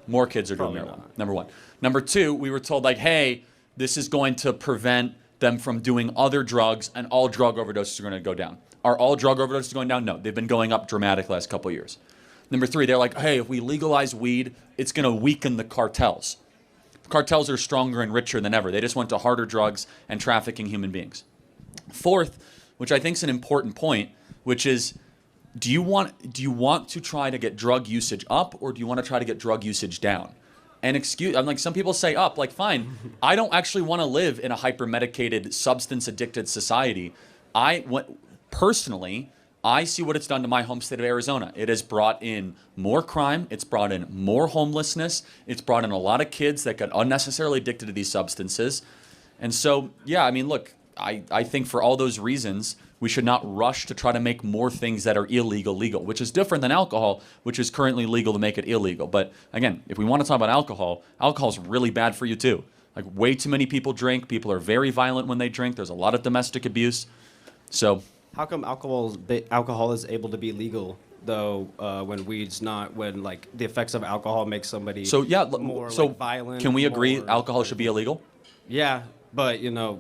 More kids are doing marijuana, number one. Number two, we were told, like, hey, this is going to prevent them from doing other drugs, and all drug overdoses are going to go down. Are all drug overdoses going down? No. They've been going up dramatically the last couple of years. Number three, they're like, hey, if we legalize weed, it's going to weaken the cartels. Cartels are stronger and richer than ever. They just went to harder drugs and trafficking human beings. Fourth, which I think is an important point, which is, do you want to try to get drug usage up, or do you want to try to get drug usage down? And I'm like, some people say up, like, fine. I don't actually want to live in a hyper-medicated, substance-addicted society. Personally, I see what it's done to my home state of Arizona. It has brought in more crime. It's brought in more homelessness. It's brought in a lot of kids that got unnecessarily addicted to these substances. And so, yeah, I mean, look, I think for all those reasons, We should not rush to try to make more things that are illegal legal, which is different than alcohol, which is currently legal to make it illegal. But again, if we want to talk about alcohol, alcohol is really bad for you too. Like way too many people drink. People are very violent when they drink. There's a lot of domestic abuse. So how come alcohol is able to be legal though when weed's not? When like the effects of alcohol make somebody more like, violent. Can we agree alcohol should be illegal? Yeah, but you know,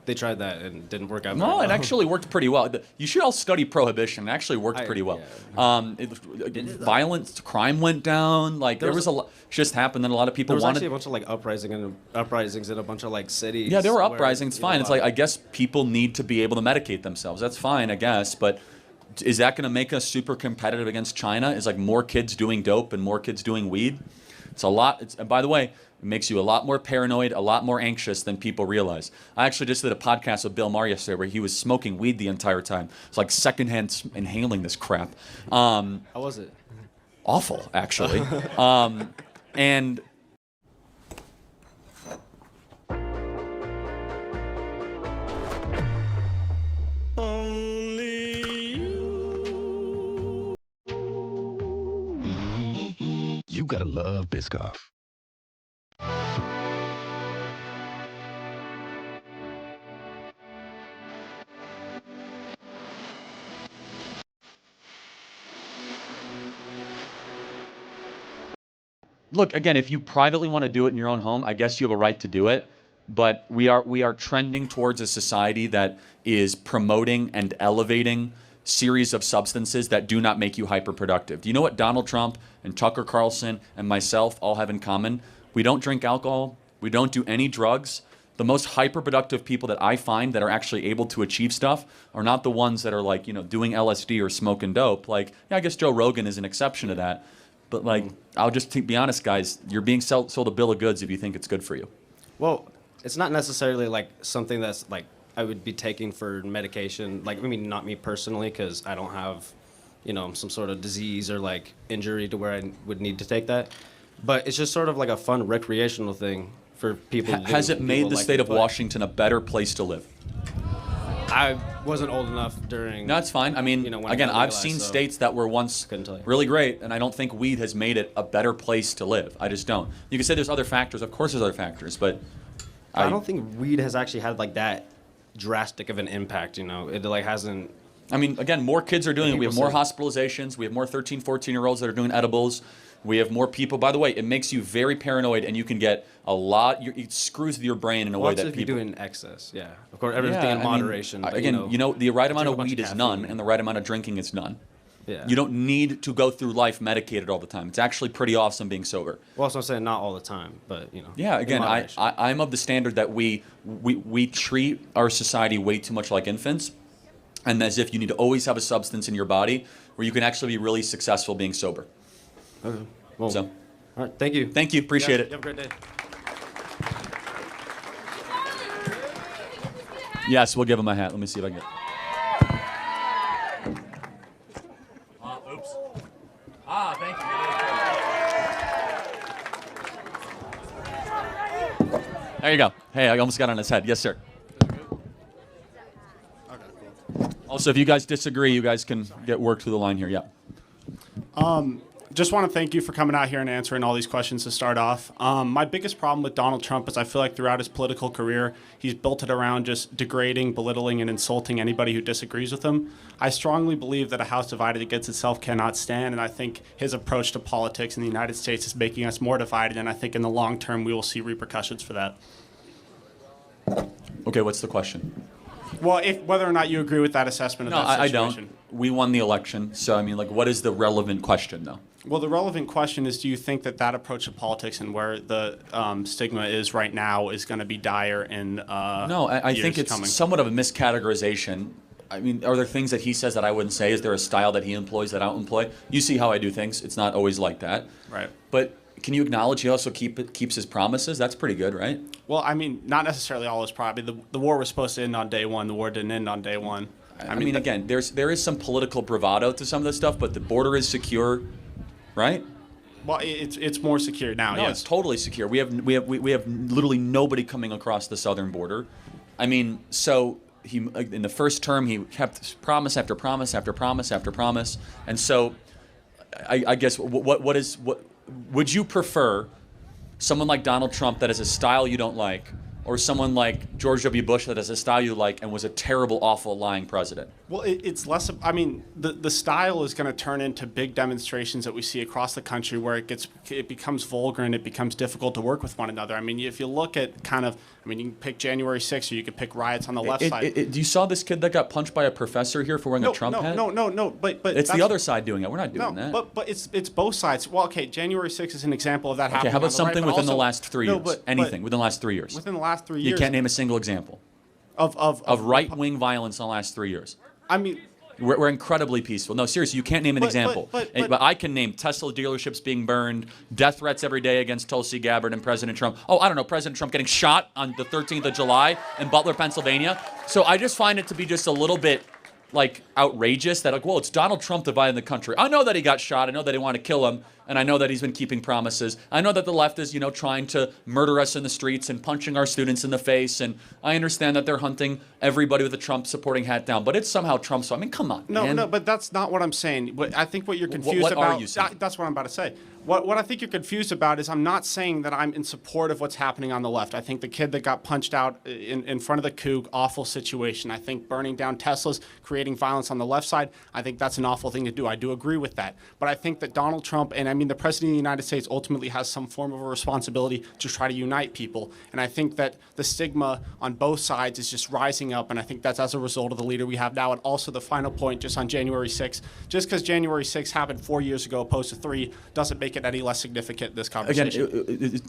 they tried that and it didn't work out. No, it actually worked pretty well. You should all study prohibition. It actually worked pretty well. Violence, crime went down. Like there was a lot just happened, and a lot of people there was wanted. Actually a bunch of like uprisings in a bunch of like cities. Yeah, there were uprisings. Fine. It's like I guess people need to be able to medicate themselves. That's fine, I guess. But is that going to make us super competitive against China? Is like more kids doing dope and more kids doing weed? It's a lot. And by the way, it makes you a lot more paranoid, a lot more anxious than people realize. I actually just did a podcast with Bill Maher yesterday where he was smoking weed the entire time. It's like secondhand inhaling this crap. How was it? Awful, actually. And You gotta love Biscoff. look, again, if you privately want to do it in your own home, I guess you have a right to do it. But we are trending towards a society that is promoting and elevating series of substances that do not make you hyperproductive. Do you know what Donald Trump and Tucker Carlson and myself all have in common? We don't drink alcohol. We don't do any drugs. The most hyperproductive people that I find that are actually able to achieve stuff are not the ones that are like, doing LSD or smoking dope. Like, yeah, I guess Joe Rogan is an exception to that. But like, I'll just be honest, guys, you're being sold a bill of goods if you think it's good for you. Well, it's not necessarily like something that's like I would be taking for medication. Like, I mean, not me personally, because I don't have, some sort of disease or like injury to where I would need to take that. But it's just sort of like a fun recreational thing for people. Has it made the state of Washington a better place to live? I wasn't old enough during. No, it's fine. I mean, again, I've seen states that were once really great, and I don't think weed has made it a better place to live. I just don't. You can say there's other factors. Of course, there's other factors, but I don't think weed has actually had like that drastic of an impact. It like hasn't. I mean, again, more kids are doing it. We have more hospitalizations. We have more 13, 14-year-olds that are doing edibles. We have more people. By the way, it makes you very paranoid, and you can get a lot. It screws with your brain in a way that if you do it in excess. Yeah, of course, everything in moderation. But, again, the right amount of weed is none, and the right amount of drinking is none. Yeah. You don't need to go through life medicated all the time. It's actually pretty awesome being sober. Well, so I'm saying not all the time, but Yeah, again, I'm of the standard that we treat our society way too much like infants, and as if you need to always have a substance in your body where you can actually be really successful being sober. Okay. Well, so, all right. Thank you. Thank you. Appreciate it. You have a great day. Yes, we'll give him a hat. Let me see if I can get. Oops. Thank you. There you go. Hey, I almost got on his head. Yes, sir. Also, if you guys disagree, you guys can get worked through the line here. Yeah. Just want to thank you for coming out here and answering all these questions to start off. My biggest problem with Donald Trump is I feel like throughout his political career, he's built it around just degrading, belittling, and insulting anybody who disagrees with him. I strongly believe that a house divided against itself cannot stand, and I think his approach to politics in the United States is making us more divided, and I think in the long term we will see repercussions for that. Okay, what's the question? Well, whether or not you agree with that assessment of that situation. I don't. We won the election, so I mean, like, what is the relevant question, though? Well, the relevant question is, do you think that approach to politics and where the stigma is right now is going to be dire in No, I think it's coming? Somewhat of a miscategorization. I mean, are there things that he says that I wouldn't say? Is there a style that he employs that I don't employ? You see how I do things. It's not always like that. Right. But can you acknowledge he also keeps his promises? That's pretty good, right? Well, I mean, not necessarily all his property. The war was supposed to end on day one. The war didn't end on day one. I mean, again, there is some political bravado to some of this stuff, but the border is secure, right? Well, it's more secure now. No, yes. it's totally secure. We have literally nobody coming across the southern border. I mean, so in the first term, he kept promise after promise after promise after promise. And so I guess what would you prefer someone like Donald Trump that has a style you don't like, or someone like George W. Bush that has a style you like and was a terrible, awful, lying president? Well, it's less. I mean, the style is going to turn into big demonstrations that we see across the country, where it becomes vulgar and it becomes difficult to work with one another. I mean, if you look at you can pick January 6th, or you could pick riots on the left side. You saw this kid that got punched by a professor here for wearing a Trump hat? No. But it's the other side doing it. We're not doing that. But it's both sides. Well, okay, January 6th is an example of that happening. Okay, how about something right, within the last 3 years? Anything within the last 3 years? Within the last 3 years. You can't name a single example of right-wing violence in the last 3 years. I mean, we're incredibly peaceful. No, seriously, you can't name an example. But I can name Tesla dealerships being burned, death threats every day against Tulsi Gabbard and President Trump. Oh, I don't know, President Trump getting shot on the 13th of July in Butler, Pennsylvania. So I just find it to be just a little bit outrageous that well, it's Donald Trump dividing the country. I know that he got shot. I know that they want to kill him. And I know that he's been keeping promises. I know that the left is, trying to murder us in the streets and punching our students in the face. And I understand that they're hunting everybody with a Trump supporting hat down. But it's somehow Trump's. I mean, come on, man. No, but that's not what I'm saying. But I think what you're confused what about. Are you saying? That's what I'm about to say. What I think you're confused about is I'm not saying that I'm in support of what's happening on the left. I think the kid that got punched out in front of the coup, awful situation. I think burning down Teslas, creating violence on the left side, I think that's an awful thing to do. I do agree with that. But I think that Donald Trump, and I mean the President of the United States, ultimately has some form of a responsibility to try to unite people. And I think that the stigma on both sides is just rising up. And I think that's as a result of the leader we have now. And also the final point just on January 6th. Just because January 6th happened 4 years ago opposed to 3 doesn't make it any less significant in this conversation.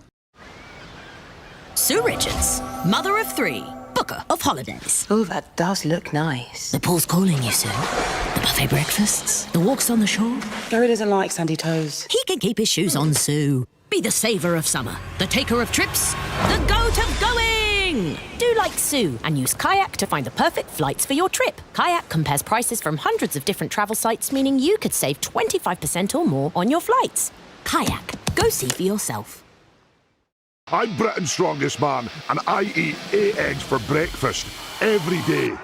Sue Richards, mother of 3, booker of holidays. Oh, that does look nice. The pool's calling you, Sue. The buffet breakfasts, the walks on the shore. Gary doesn't like sandy toes. He can keep his shoes on, Sue. Be the saver of summer, the taker of trips, the goat of going. Do like Sue and use Kayak to find the perfect flights for your trip. Kayak compares prices from hundreds of different travel sites, meaning you could save 25% or more on your flights. Kayak. Go see for yourself. I'm Britain's strongest man, and I eat 8 eggs for breakfast every day.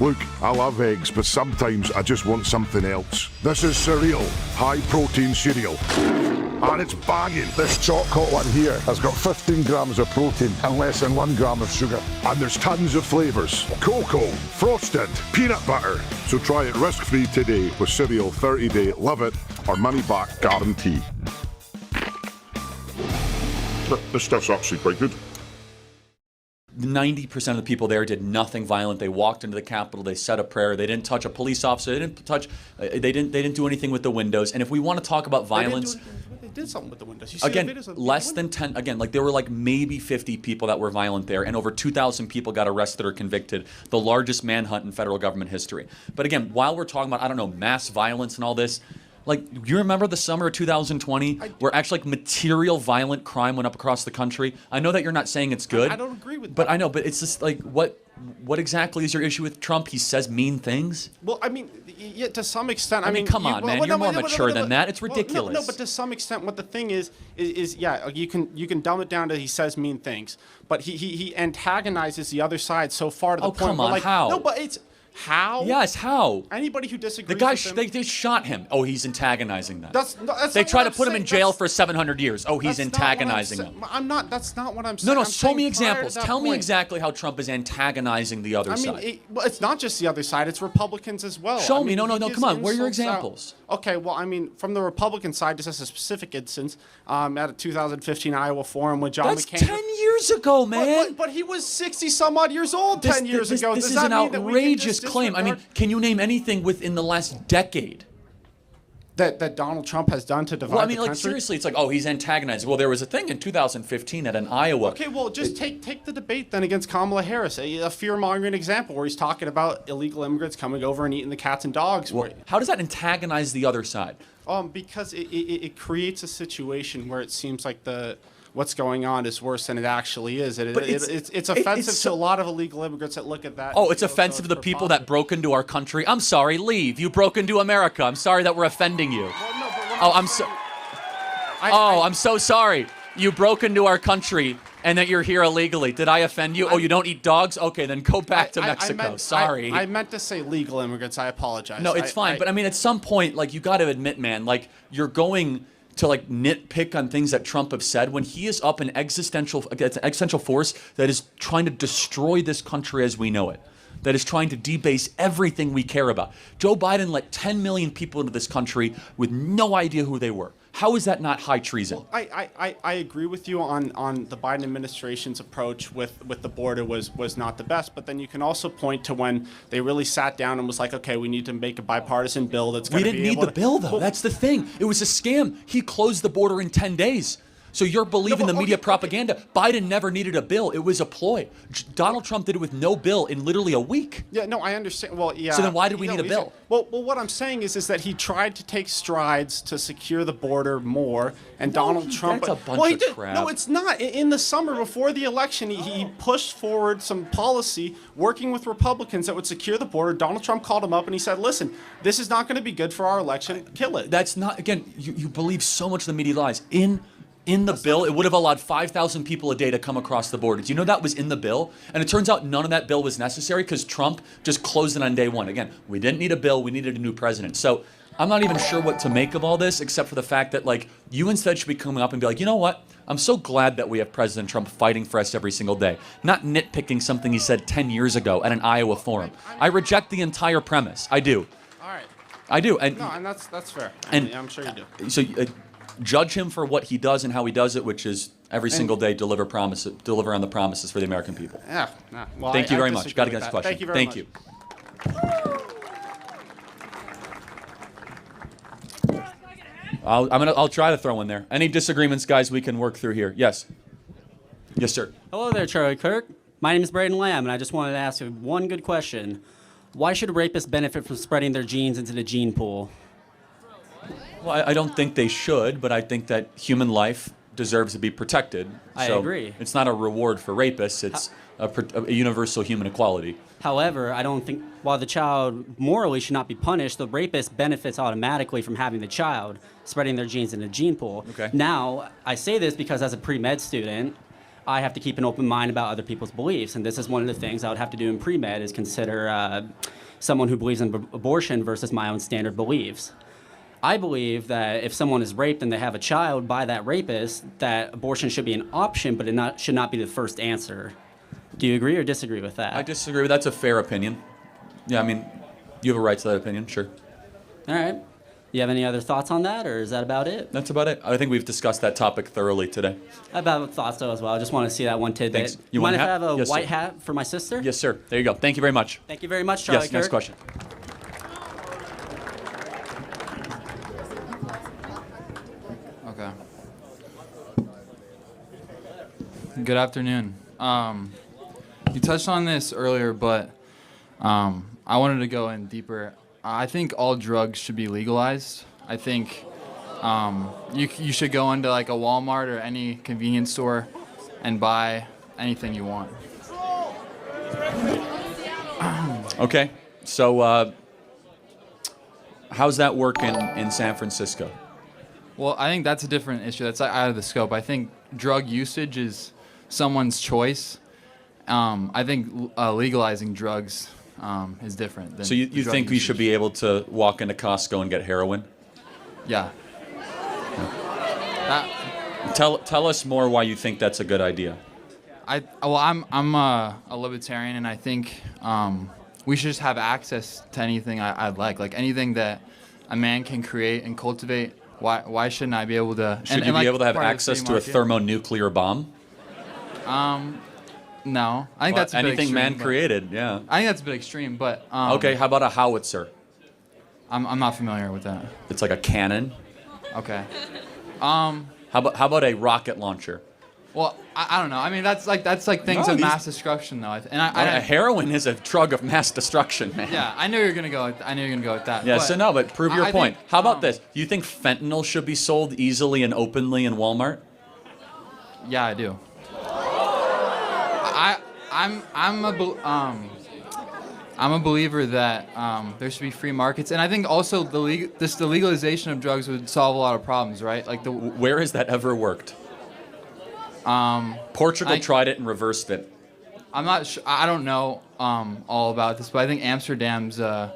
Look, I love eggs, but sometimes I just want something else. This is cereal, high-protein cereal. And it's banging. This chocolate one here has got 15 grams of protein and less than 1 gram of sugar. And there's tons of flavours. Cocoa, frosted, peanut butter. So try it risk-free today with cereal 30-day love it or money-back guarantee. This stuff's actually quite good. 90% of the people there did nothing violent. They walked into the Capitol. They said a prayer. They didn't touch a police officer. They didn't touch. They didn't do anything with the windows. And if we want to talk about violence, they did something with the windows. Again, less than 10. Again, there were maybe 50 people that were violent there, and over 2,000 people got arrested or convicted. The largest manhunt in federal government history. But again, while we're talking about mass violence and all this. You remember the summer of 2020 where actually material violent crime went up across the country? I know that you're not saying it's good. I don't agree with that. But I know, but it's just what exactly is your issue with Trump? He says mean things? Well, I mean, yeah, to some extent. I mean, come on, man. You're more mature than that. It's ridiculous. No, but to some extent, what the thing is yeah, you can dumb it down to he says mean things, but he antagonizes the other side so far to the point. Come on, how? No, but it's. How? Yes, how? Anybody who disagrees the guy, with him, they shot him. Oh, he's antagonizing them. They try to put him in jail for 700 years. Oh, he's antagonizing them. That's not what I'm saying. No, show me examples. Tell me exactly how Trump is antagonizing the other side. It's not just the other side. It's Republicans as well. Show me. No, come on. Where are your examples? Okay, well, I mean, from the Republican side, just as a specific instance, at a 2015 Iowa forum with John McCain. That's 10 years ago, man. But he was 60-some-odd years old 10 years ago. This is an outrageous claim. I mean, can you name anything within the last decade that Donald Trump has done to divide the country? Seriously, it's he's antagonizing. Well, there was a thing in 2015 at an Iowa. Okay, well, just take the debate then against Kamala Harris, a fear-mongering example where he's talking about illegal immigrants coming over and eating the cats and dogs. Well, how does that antagonize the other side? Because it creates a situation where it seems like what's going on is worse than it actually is. It's offensive to a lot of illegal immigrants that look at that. Oh, it's offensive to the people that broke into our country. I'm sorry, leave. You broke into America. I'm sorry that we're offending you. Well, no, but I'm so sorry. You broke into our country. and that you're here illegally. Did I offend you? Oh, you don't eat dogs? Okay, then go back to Mexico. Sorry. I meant to say legal immigrants. I apologize. No, it's fine. But I mean, at some point, like, you got to admit, man, like, you're going to like nitpick on things that Trump have said when he is up an existential force that is trying to destroy this country as we know it, that is trying to debase everything we care about. Joe Biden let 10 million people into this country with no idea who they were. How is that not high treason? Well, I agree with you on the Biden administration's approach with the border was not the best, but then you can also point to when they really sat down and was like, okay, we need to make a bipartisan bill that's going to be able to... We didn't need the bill, though. Well, that's the thing. It was a scam. He closed the border in 10 days. So you're believing the media propaganda. Biden never needed a bill. It was a ploy. Donald Trump did it with no bill in literally a week. Yeah, no, I understand. Well, yeah. So then why did we need a bill? Well, what I'm saying is that he tried to take strides to secure the border more, and Donald Trump... That's a bunch of crap. No, it's not. In the summer before the election, he pushed forward some policy working with Republicans that would secure the border. Donald Trump called him up and he said, listen, this is not going to be good for our election. Kill it. That's not... Again, you believe so much of the media lies. In the bill, it would have allowed 5,000 people a day to come across the border. Do you know that was in the bill? And it turns out none of that bill was necessary because Trump just closed it on day one. Again, we didn't need a bill. We needed a new president. So I'm not even sure what to make of all this, except for the fact that, like, you instead should be coming up and be like, you know what? I'm so glad that we have President Trump fighting for us every single day, not nitpicking something he said 10 years ago at an Iowa forum. I reject the entire premise. I do. All right. I do. And, no, and that's fair. And I'm sure you do. So judge him for what he does and how he does it, which is every single day deliver on the promises for the American people. Yeah. Well, Thank you very much. Got to get this question. Thank you very much. You. I'll try to throw in there. Any disagreements, guys, we can work through here. Yes. Yes, sir. Hello there, Charlie Kirk. My name is Braden Lamb, and I just wanted to ask you one good question. Why should rapists benefit from spreading their genes into the gene pool? Well, I don't think they should, but I think that human life deserves to be protected. I agree. It's not a reward for rapists. It's a universal human equality. However, I don't think, while the child morally should not be punished, the rapist benefits automatically from having the child spreading their genes in the gene pool. Okay. Now, I say this because as a pre-med student, I have to keep an open mind about other people's beliefs, and this is one of the things I would have to do in pre-med is consider someone who believes in abortion versus my own standard beliefs. I believe that if someone is raped and they have a child by that rapist, that abortion should be an option, but it should not be the first answer. Do you agree or disagree with that? I disagree. That's a fair opinion. Yeah, I mean, you have a right to that opinion, sure. All right. You have any other thoughts on that, or is that about it? That's about it. I think we've discussed that topic thoroughly today. I have thoughts, though, as well. I just want to see that one tidbit. Thanks. You want mind if I have a yes, white sir. hat for my sister? Yes, sir. There you go. Thank you very much. Thank you very much, Charlie Yes, Kirk. next question. Okay. Good afternoon. You touched on this earlier, but I wanted to go in deeper. I think all drugs should be legalized. I think you should go into like a Walmart or any convenience store and buy anything you want. Okay, so how's that work in San Francisco? Well, I think that's a different issue. That's out of the scope. I think drug usage is someone's choice. I think legalizing drugs is different. Than So you think we usage. should be able to walk into Costco and get heroin? Yeah. Tell us more why you think that's a good idea. I'm a libertarian, and I think we should just have access to anything I'd like anything that a man can create and cultivate. Why shouldn't I be able to? Should you be able to have access to a thermonuclear bomb? No, I think that's a bit anything extreme, man but- created. Yeah. I think that's a bit extreme, but Okay, how about a howitzer? I'm not familiar with that. It's like a cannon. Okay. How about a rocket launcher? Well, I don't know. I mean, that's like things No, of these- mass destruction, though. Heroin is a drug of mass destruction, man. Yeah, I knew you're gonna go. I knew you're gonna go with that. Yeah, but so no, but prove your I point. think, How about this? Do you think fentanyl should be sold easily and openly in Walmart? Yeah, I do. I'm a believer that there should be free markets, and I think also the legalization of drugs would solve a lot of problems, right? Like where has that ever worked? Portugal tried it and reversed it. I'm not sure. I don't know all about this, but I think Amsterdam's a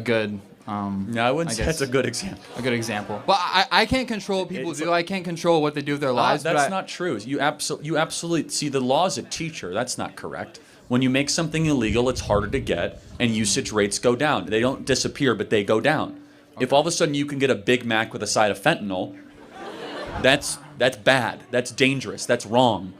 good. No, I wouldn't say that's a good example. A good example. But I can't control what people do. I can't control what they do with their lives. That's not true. You absolutely see the law as a teacher. That's not correct. When you make something illegal, it's harder to get, and usage rates go down. They don't disappear, but they go down. Okay. If all of a sudden you can get a Big Mac with a side of fentanyl, that's bad. That's dangerous. That's wrong.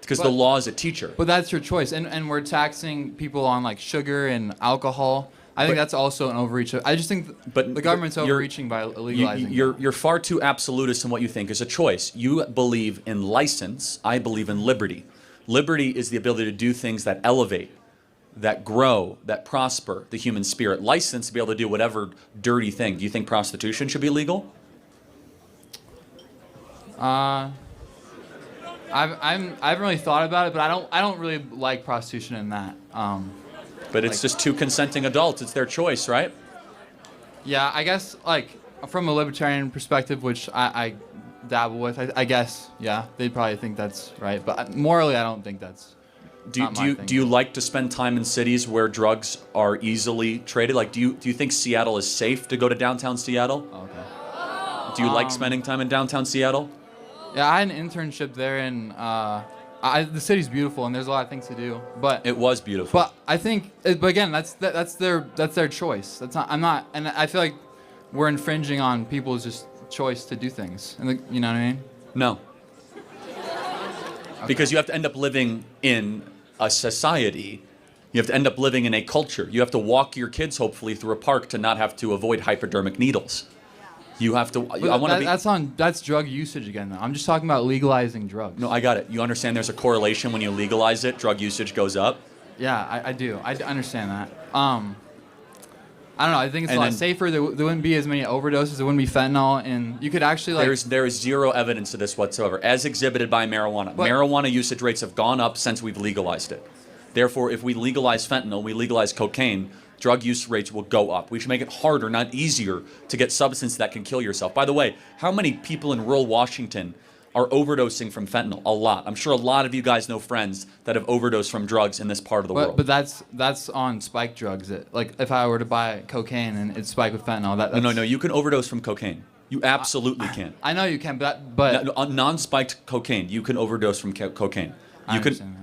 Because the law is a teacher. But that's your choice, and we're taxing people on like sugar and alcohol. I think that's also an overreach. I just think the government's overreaching by legalizing. You're far too absolutist in what you think is a choice. You believe in license. I believe in liberty. Liberty is the ability to do things that elevate, that grow, that prosper the human spirit. License to be able to do whatever dirty thing. Do you think prostitution should be legal? I haven't really thought about it, but I don't really like prostitution in that. But it's just two consenting adults. It's their choice, right? Yeah, I guess like from a libertarian perspective, which I dabble with, I guess, yeah, they'd probably think that's right. But morally, I don't think that's. Do you like to spend time in cities where drugs are easily traded? Like, do you think Seattle is safe to go to downtown Seattle? Okay. Do you like spending time in downtown Seattle? Yeah, I had an internship there, and the city's beautiful, and there's a lot of things to do. But it was beautiful. But I think, but again, that's their choice. That's not. I'm not, and I feel like we're infringing on people's just choice to do things. And you know what I mean? No. Because you have to end up living in a society. You have to end up living in a culture. You have to walk your kids, hopefully, through a park to not have to avoid hypodermic needles. You have to. That's drug usage again, though. I'm just talking about legalizing drugs. No, I got it. You understand there's a correlation when you legalize it, drug usage goes up? Yeah, I do. I understand that. I don't know. I think it's a lot safer. There wouldn't be as many overdoses. There wouldn't be fentanyl, and you could actually like. There is zero evidence to this whatsoever, as exhibited by marijuana. Marijuana usage rates have gone up since we've legalized it. Therefore, if we legalize fentanyl, we legalize cocaine, drug use rates will go up. We should make it harder, not easier, to get substance that can kill yourself. By the way, how many people in rural Washington are overdosing from fentanyl? A lot. I'm sure a lot of you guys know friends that have overdosed from drugs in this part of the world. But that's on spike drugs. Like if I were to buy cocaine and it's spiked with fentanyl, that's... No, you can overdose from cocaine. You absolutely can. I know you can, but on non-spiked cocaine, you can overdose from cocaine.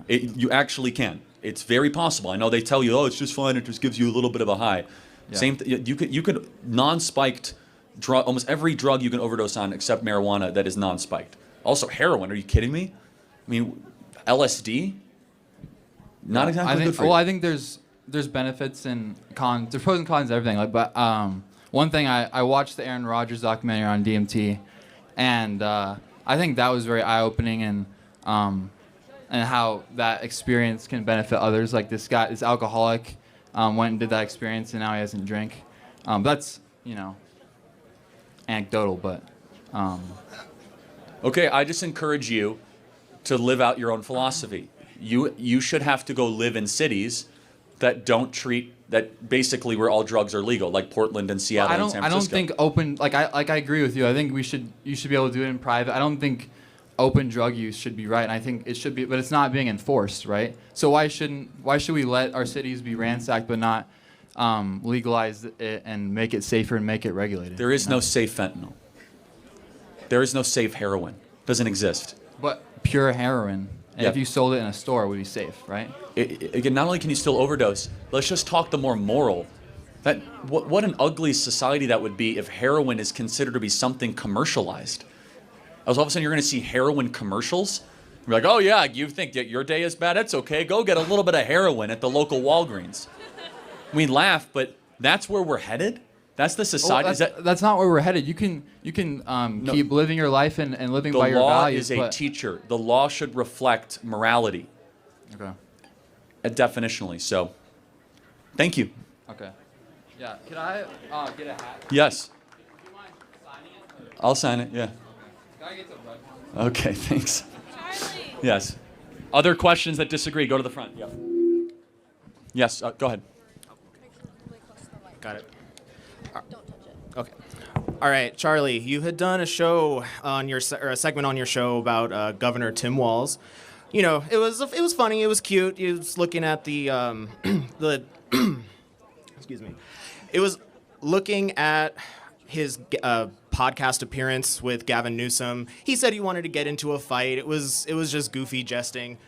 You actually can. It's very possible. I know they tell you, oh, it's just fine. It just gives you a little bit of a high. Yeah. You could non-spiked drug. Almost every drug you can overdose on, except marijuana, that is non-spiked. Also, heroin. Are you kidding me? I mean, LSD. Not exactly good for you. Well, I think there's benefits and cons. There's pros and cons to everything. But one thing I watched the Aaron Rodgers documentary on DMT, and I think that was very eye-opening and how that experience can benefit others. Like this alcoholic, went and did that experience, and now he doesn't drink. That's anecdotal, but. Okay, I just encourage you to live out your own philosophy. You should have to go live in cities that don't treat that basically where all drugs are legal, like Portland and Seattle and San Francisco. I don't think open I agree with you. I think you should be able to do it in private. I don't think open drug use should be right, and I think it should be, but it's not being enforced, right? So why should we let our cities be ransacked but not legalize it and make it safer and make it regulated? There is no safe fentanyl. There is no safe heroin. Doesn't exist. But pure heroin, and if you sold it in a store, it would be safe, right? Again, not only can you still overdose, let's just talk the more moral. What an ugly society that would be if heroin is considered to be something commercialized. All of a sudden you're going to see heroin commercials. You're like, oh yeah, you think that your day is bad? It's okay. Go get a little bit of heroin at the local Walgreens. We laugh, but that's where we're headed? That's the society. That's not where we're headed. You can keep living your life and living by your values. The law is a teacher. The law should reflect morality. Okay. Definitionally. So, thank you. Okay. Yeah. Can I get a hat? Yes. Do you mind signing it? I'll sign it. Yeah. Can I get the red one? Okay. Thanks. Charlie. Yes. Other questions that disagree? Go to the front. Yeah. Yes. Go ahead. Got it. Okay. All right, Charlie, you had done a show on your or a segment on your show about Governor Tim Walz. You know, it was funny, it was cute. He was looking at the the excuse me. It was looking at his podcast appearance with Gavin Newsom. He said he wanted to get into a fight. It was just goofy jesting.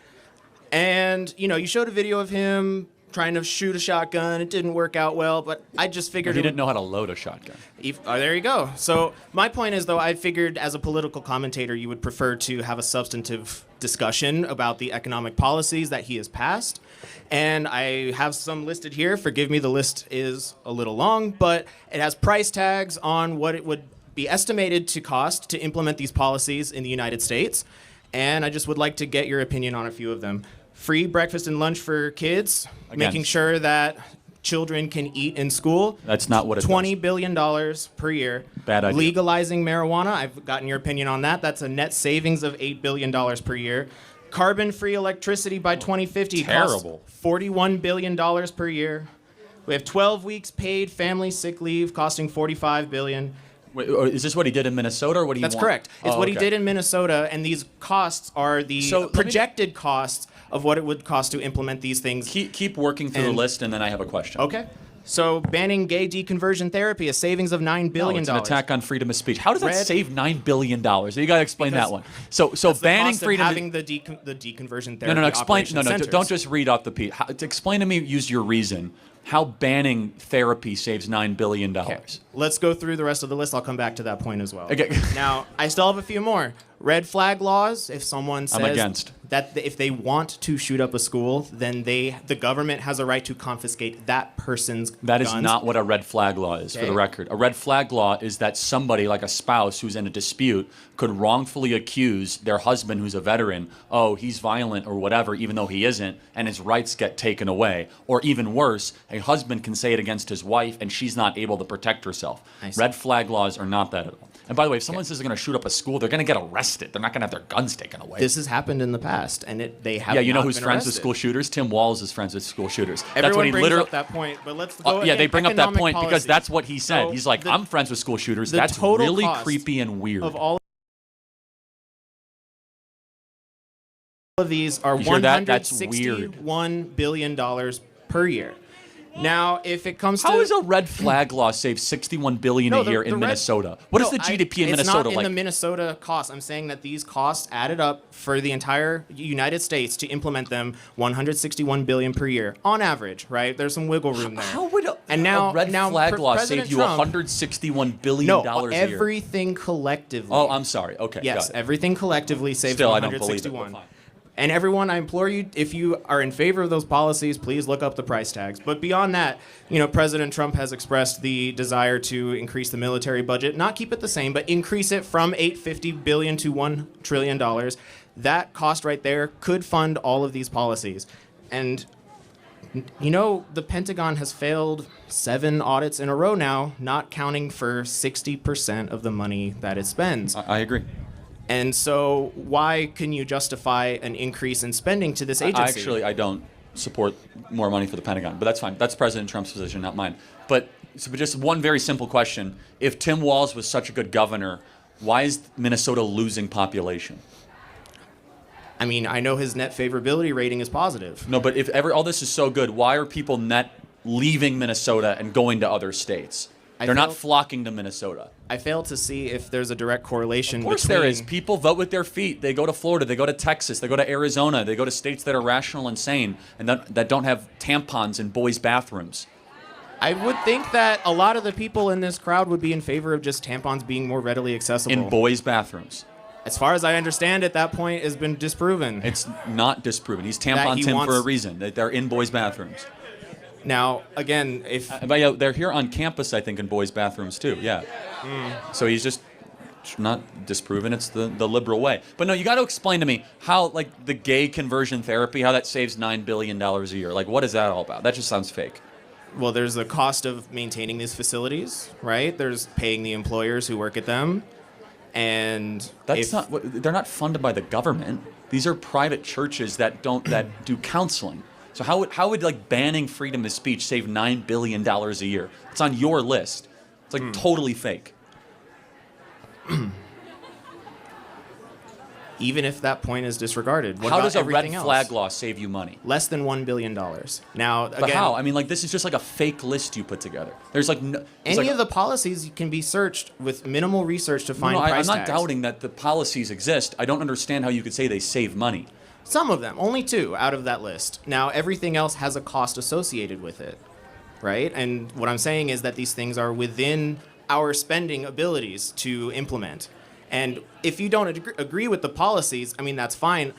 And, you know, you showed a video of him trying to shoot a shotgun. It didn't work out well, but I just figured he didn't know how to load a shotgun. There you go. So my point is, though, I figured as a political commentator, you would prefer to have a substantive discussion about the economic policies that he has passed. And I have some listed here. Forgive me, the list is a little long, but it has price tags on what it would be estimated to cost to implement these policies in the United States. And I just would like to get your opinion on a few of them. Free breakfast and lunch for kids, making sure that children can eat in school. That's not what it $20 billion per year. Bad idea. Legalizing marijuana, I've gotten your opinion on that. That's a net savings of $8 billion per year. Carbon-free electricity by 2050 Terrible. costs $41 billion per year. We have 12 weeks paid family sick leave costing $45 billion. Wait, is this what he did in Minnesota, or what do you want? That's correct. It's what he did in Minnesota, and these costs are the projected costs of what it would cost to implement these things. Keep working through the list, and then I have a question. Okay. So banning gay deconversion therapy, a savings of $9 billion. No, it's an attack on freedom of speech. How does that save $9 billion? You got to explain that one. So That's banning the cost freedom. of having the deconversion therapy. No. Explain. No. centers. Don't just read off the piece. Explain to me. Use your reason. How banning therapy saves $9 billion. Okay. Let's go through the rest of the list. I'll come back to that point as well. Okay. Now, I still have a few more. Red flag laws. If someone says I'm against. that if they want to shoot up a school, then the government has a right to confiscate that person's That is guns. not what a red flag law is, for the record. A red flag law is that somebody, like a spouse who's in a dispute, could wrongfully accuse their husband, who's a veteran, oh, he's violent or whatever, even though he isn't, and his rights get taken away. Or even worse, a husband can say it against his wife, and she's not able to protect herself. Red flag laws are not that at all. And by the way, if someone says they're going to shoot up a school, they're going to get arrested. They're not going to have their guns taken away. This has happened in the past, and they have. Yeah, you know not who's been friends with arrested. school shooters? Tim Walz is friends with school shooters. Everyone That's what he brings literally. up that point, but let's go. Yeah, they bring up that economic point because policies. that's what he said. So He's like, I'm friends with school shooters. the That's total really cost creepy and weird. Of all of these are You hear that? That's $161 billion per year. Now, if it comes to How does a red flag law save $61 billion a year in Minnesota? What is the GDP in Minnesota It's not like? in the Minnesota cost. I'm saying that these costs added up for the entire United States to implement them, $161 billion per year on average. Right? There's some wiggle room there. How would a red flag law save you $161 billion a year? Everything collectively. Oh, I'm sorry. Okay. Yes, got it. everything collectively saves Still, I 161. don't believe it, but fine. And everyone, I implore you, if you are in favor of those policies, please look up the price tags. But beyond that, you know, President Trump has expressed the desire to increase the military budget, not keep it the same, but increase it from $850 billion to $1 trillion. That cost right there could fund all of these policies. And you know, the Pentagon has failed 7 audits in a row now, not counting for 60% of the money that it spends. I agree. And so why can you justify an increase in spending to this agency? Actually, I don't support more money for the Pentagon, but that's fine. That's President Trump's position, not mine. But just one very simple question. If Tim Walz was such a good governor, why is Minnesota losing population? I mean, I know his net favorability rating is positive. No, but if all this is so good, why are people net leaving Minnesota and going to other states? They're not flocking to Minnesota. I fail to see if there's a direct correlation between... Of course there is. People vote with their feet. They go to Florida. They go to Texas. They go to Arizona. They go to states that are rational and sane and that don't have tampons in boys' bathrooms. I would think that a lot of the people in this crowd would be in favor of just tampons being more readily accessible. In boys' bathrooms. As far as I understand it, that point has been disproven. It's not disproven. He's tampon Tim for a reason. They're in boys' bathrooms. Now, again, if... But yeah, they're here on campus, I think, in boys' bathrooms, too. Yeah. So he's just not disproven. It's the liberal way. But no, you got to explain to me how, like, the gay conversion therapy, how that saves $9 billion a year. Like, what is that all about? That just sounds fake. Well, there's the cost of maintaining these facilities, right? There's paying the employers who work at them. And they're not funded by the government. These are private churches that do counseling. So how would like banning freedom of speech save $9 billion a year? It's on your list. It's like totally fake. Even if that point is disregarded, what How about does a red everything flag else? law save you money? Less than $1 billion. Now, But how? I mean, like, this is just like a fake list you put together. There's like no, any of the policies can be searched with minimal research to find I'm price not tags. doubting that the policies exist. I don't understand how you could say they save money. Some of them, only 2 out of that list. Now, everything else has a cost associated with it, right? And what I'm saying is that these things are within our spending abilities to implement. And if you don't agree with the policies, I mean, that's fine.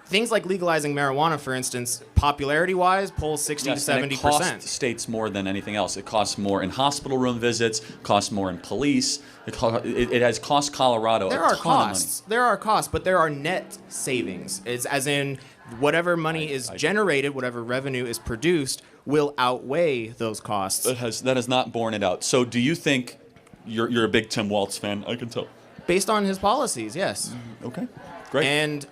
Things like legalizing marijuana, for instance, popularity-wise, polls 60 to 70%. And it costs states more than anything else. It costs more in hospital room visits, costs more in police. It has cost Colorado There a are ton costs. of money. There are costs, but there are net savings. It's as in whatever money is generated, whatever revenue is produced, will outweigh those costs. That has not borne it out. So do you think you're a big Tim Walz fan? I can tell. Based on his policies, yes. Okay, great. And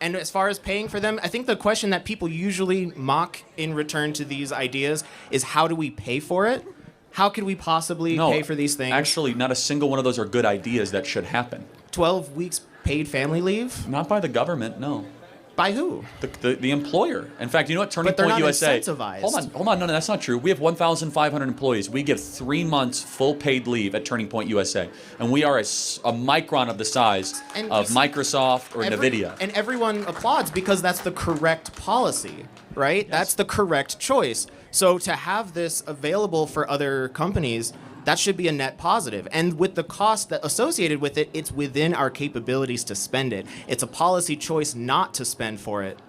and as far as paying for them, I think the question that people usually mock in return to these ideas is, how do we pay for it? How could we possibly pay for these things? Actually, not a single one of those are good ideas that should happen. 12 weeks paid family leave? Not by the government, no. By who? The employer. In fact, you know what? Turning But they're Point not USA. incentivized. Hold on. No, that's not true. We have 1,500 employees. We give 3 months full paid leave at Turning Point USA, and we are a micron of the size of Microsoft or Nvidia. And everyone applauds because that's the correct policy, right? Yes. That's the correct choice. So to have this available for other companies, that should be a net positive. And with the cost that associated with it, it's within our capabilities to spend it. It's a policy choice not to spend for it,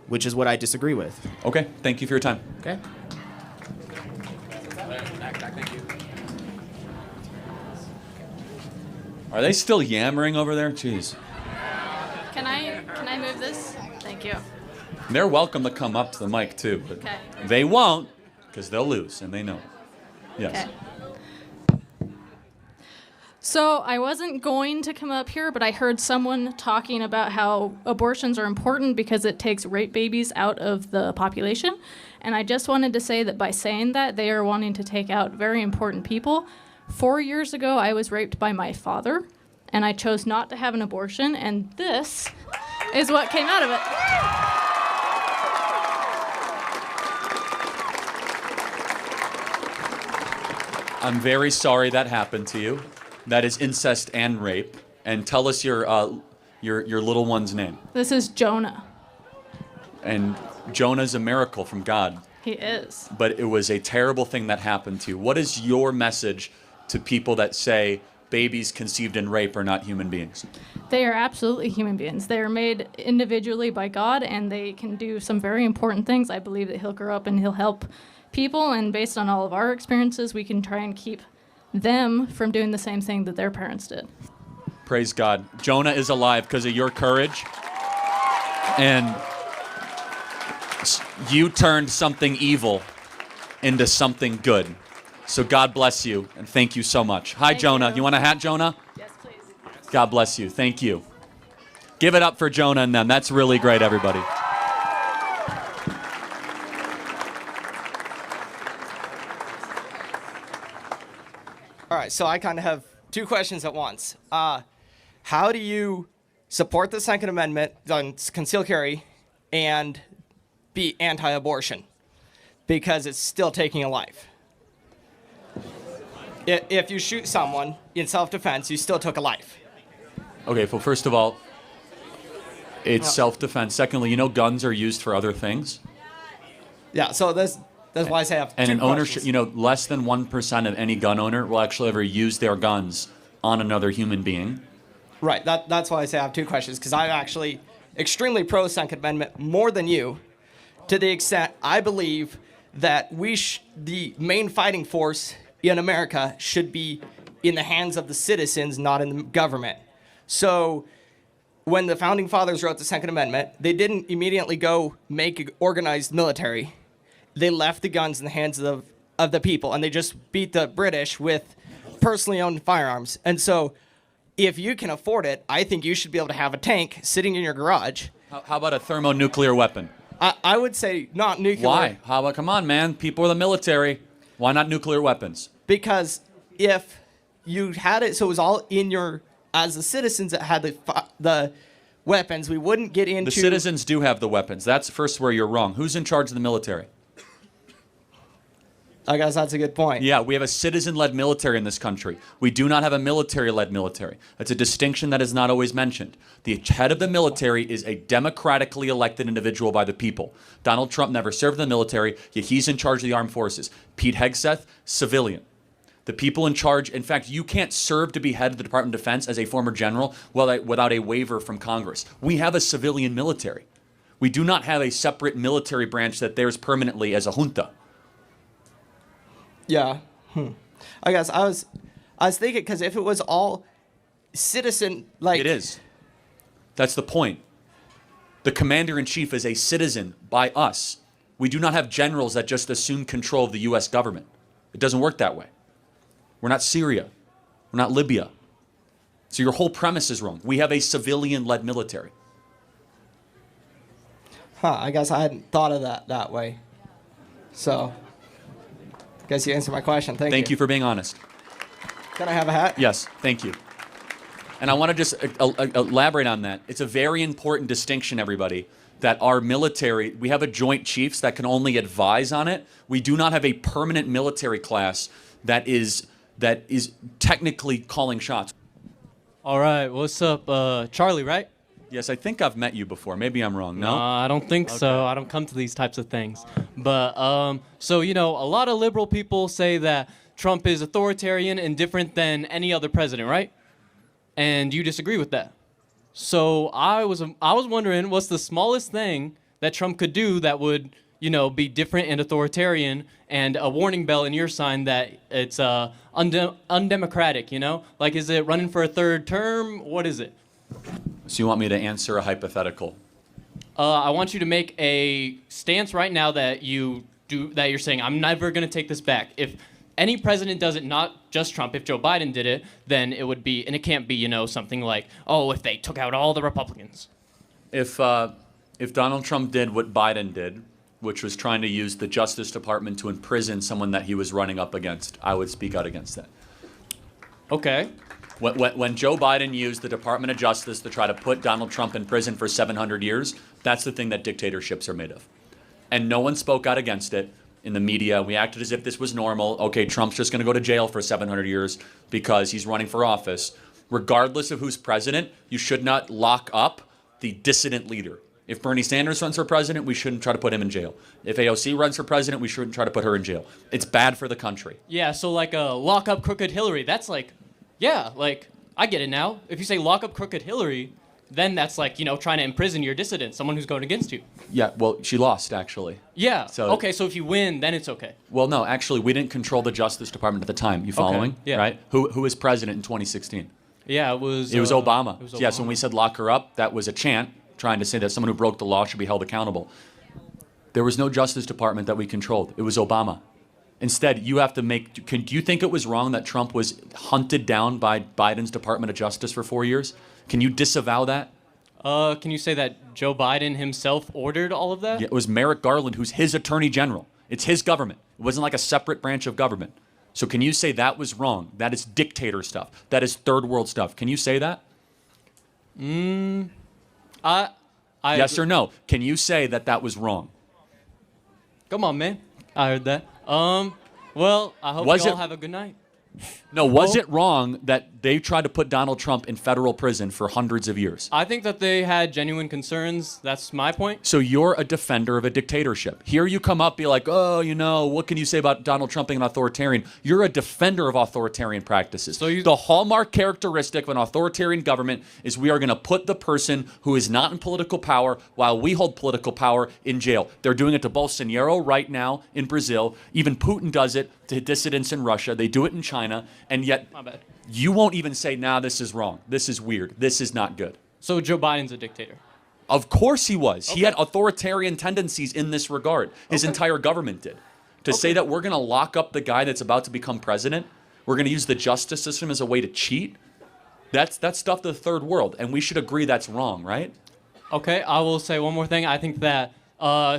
which is what I disagree with. Okay, thank you for your time. Okay. Are they still yammering over there? Jeez. Can I move this? Thank you. They're welcome to come up to the mic too, but Okay. they won't because they'll lose and they know. Yes. Okay. So I wasn't going to come up here, but I heard someone talking about how abortions are important because it takes rape babies out of the population. And I just wanted to say that by saying that, they are wanting to take out very important people. 4 years ago, I was raped by my father, and I chose not to have an abortion, and this is what came out of it. I'm very sorry that happened to you. That is incest and rape. And tell us your little one's name. This is Jonah. And Jonah's a miracle from God. He is. But it was a terrible thing that happened to you. What is your message to people that say babies conceived in rape are not human beings? They are absolutely human beings. They are made individually by God, and they can do some very important things. I believe that he'll grow up and he'll help people, and based on all of our experiences, we can try and keep them from doing the same thing that their parents did. Praise God. Jonah is alive because of your courage. And you turned something evil into something good. So God bless you, and thank you so much. Hi, Jonah. You want a hat, Jonah? Yes, please. God bless you. Thank you. Give it up for Jonah and them. That's really great, everybody. All right, so I kind of have two questions at once. How do you support the Second Amendment on concealed carry and be anti-abortion? Because it's still taking a life. If you shoot someone in self-defense, you still took a life. Okay, well, first of all, it's self-defense. Secondly, you know guns are used for other things. Yeah, so that's why I say I have And two an ownership, questions. you know, less than 1% of any gun owner will actually ever use their guns on another human being. Right, that's why I say I have two questions, because I'm actually extremely pro Second Amendment, more than you, to the extent I believe that the main fighting force in America should be in the hands of the citizens, not in the government. So when the Founding Fathers wrote the Second Amendment, they didn't immediately go make an organized military. They left the guns in the hands of the people, and they just beat the British with personally owned firearms. And so if you can afford it, I think you should be able to have a tank sitting in your garage. How about a thermonuclear weapon? I would say not nuclear. Why? How about, come on, man, people are the military. Why not nuclear weapons? Because if you had it so it was all in your, as the citizens that had the weapons, we wouldn't get into... The citizens do have the weapons. That's first where you're wrong. Who's in charge of the military? I guess that's a good point. Yeah, we have a citizen-led military in this country. We do not have a military-led military. That's a distinction that is not always mentioned. The head of the military is a democratically elected individual by the people. Donald Trump never served in the military, yet he's in charge of the armed forces. Pete Hegseth, civilian. The people in charge, in fact, you can't serve to be head of the Department of Defense as a former general without a waiver from Congress. We have a civilian military. We do not have a separate military branch that there's permanently as a junta. Yeah. I guess I was thinking, because if it was all citizen, like... It is. That's the point. The commander-in-chief is a citizen by us. We do not have generals that just assume control of the U.S. government. It doesn't work that way. We're not Syria. We're not Libya. So your whole premise is wrong. We have a civilian-led military. I guess I hadn't thought of that way. So... guess you answered my question. Thank you. Thank you for being honest. Can I have a hat? Yes, thank you. And I want to just elaborate on that. It's a very important distinction, everybody, that our military, we have a joint chiefs that can only advise on it. We do not have a permanent military class that is technically calling shots. All right, what's up? Charlie, right? Yes, I think I've met you before. Maybe I'm wrong. No? I don't think so. I don't come to these types of things. But, so, you know, a lot of liberal people say that Trump is authoritarian and different than any other president, right? And you disagree with that. So I was wondering, what's the smallest thing that Trump could do that would, you know, be different and authoritarian, and a warning bell in your sign that it's undemocratic, you know? Like, is it running for a third term? What is it? So you want me to answer a hypothetical? I want you to make a stance right now that you're saying, I'm never going to take this back. If any president does it, not just Trump, if Joe Biden did it, then it would be, and it can't be, you know, something like, oh, if they took out all the Republicans. If Donald Trump did what Biden did, which was trying to use the Justice Department to imprison someone that he was running up against, I would speak out against that. Okay. When Joe Biden used the Department of Justice to try to put Donald Trump in prison for 700 years, that's the thing that dictatorships are made of. And no one spoke out against it in the media. We acted as if this was normal. Okay, Trump's just going to go to jail for 700 years because he's running for office. Regardless of who's president, you should not lock up the dissident leader. If Bernie Sanders runs for president, we shouldn't try to put him in jail. If AOC runs for president, we shouldn't try to put her in jail. It's bad for the country. Yeah, so like lock up crooked Hillary, that's like... yeah, like, I get it now. If you say lock up crooked Hillary, then that's like, you know, trying to imprison your dissident, someone who's going against you. Yeah, well, she lost, actually. Yeah, so, okay, so if you win, then it's okay. Well, no, actually, we didn't control the Justice Department at the time. You following? Okay, yeah. Right? Who was president in 2016? Yeah, it was... It was Obama. It was Obama. Yes, when we said lock her up, that was a chant trying to say that someone who broke the law should be held accountable. There was no Justice Department that we controlled. It was Obama. Instead, you have to make... do you think it was wrong that Trump was hunted down by Biden's Department of Justice for 4 years? Can you disavow that? Can you say that Joe Biden himself ordered all of that? Yeah, it was Merrick Garland, who's his attorney general. It's his government. It wasn't like a separate branch of government. So can you say that was wrong? That is dictator stuff. That is third world stuff. Can you say that? Yes or no? Can you say that that was wrong? Come on, man. I heard that. Well, I hope you all have a good night. No, was it wrong that they tried to put Donald Trump in federal prison for hundreds of years? I think that they had genuine concerns. That's my point. So you're a defender of a dictatorship. Here you come up, be like, oh, you know, what can you say about Donald Trump being an authoritarian? You're a defender of authoritarian practices. So the hallmark characteristic of an authoritarian government is we are going to put the person who is not in political power while we hold political power in jail. They're doing it to Bolsonaro right now in Brazil. Even Putin does it to dissidents in Russia. They do it in China. And yet, you won't even say, nah, this is wrong. This is weird. This is not good. So Joe Biden's a dictator? Of course he was. Okay. He had authoritarian tendencies in this regard. His entire government did. To say that we're going to lock up the guy that's about to become president, we're going to use the justice system as a way to cheat, that's stuff to the third world. And we should agree that's wrong, right? Okay, I will say one more thing. I think that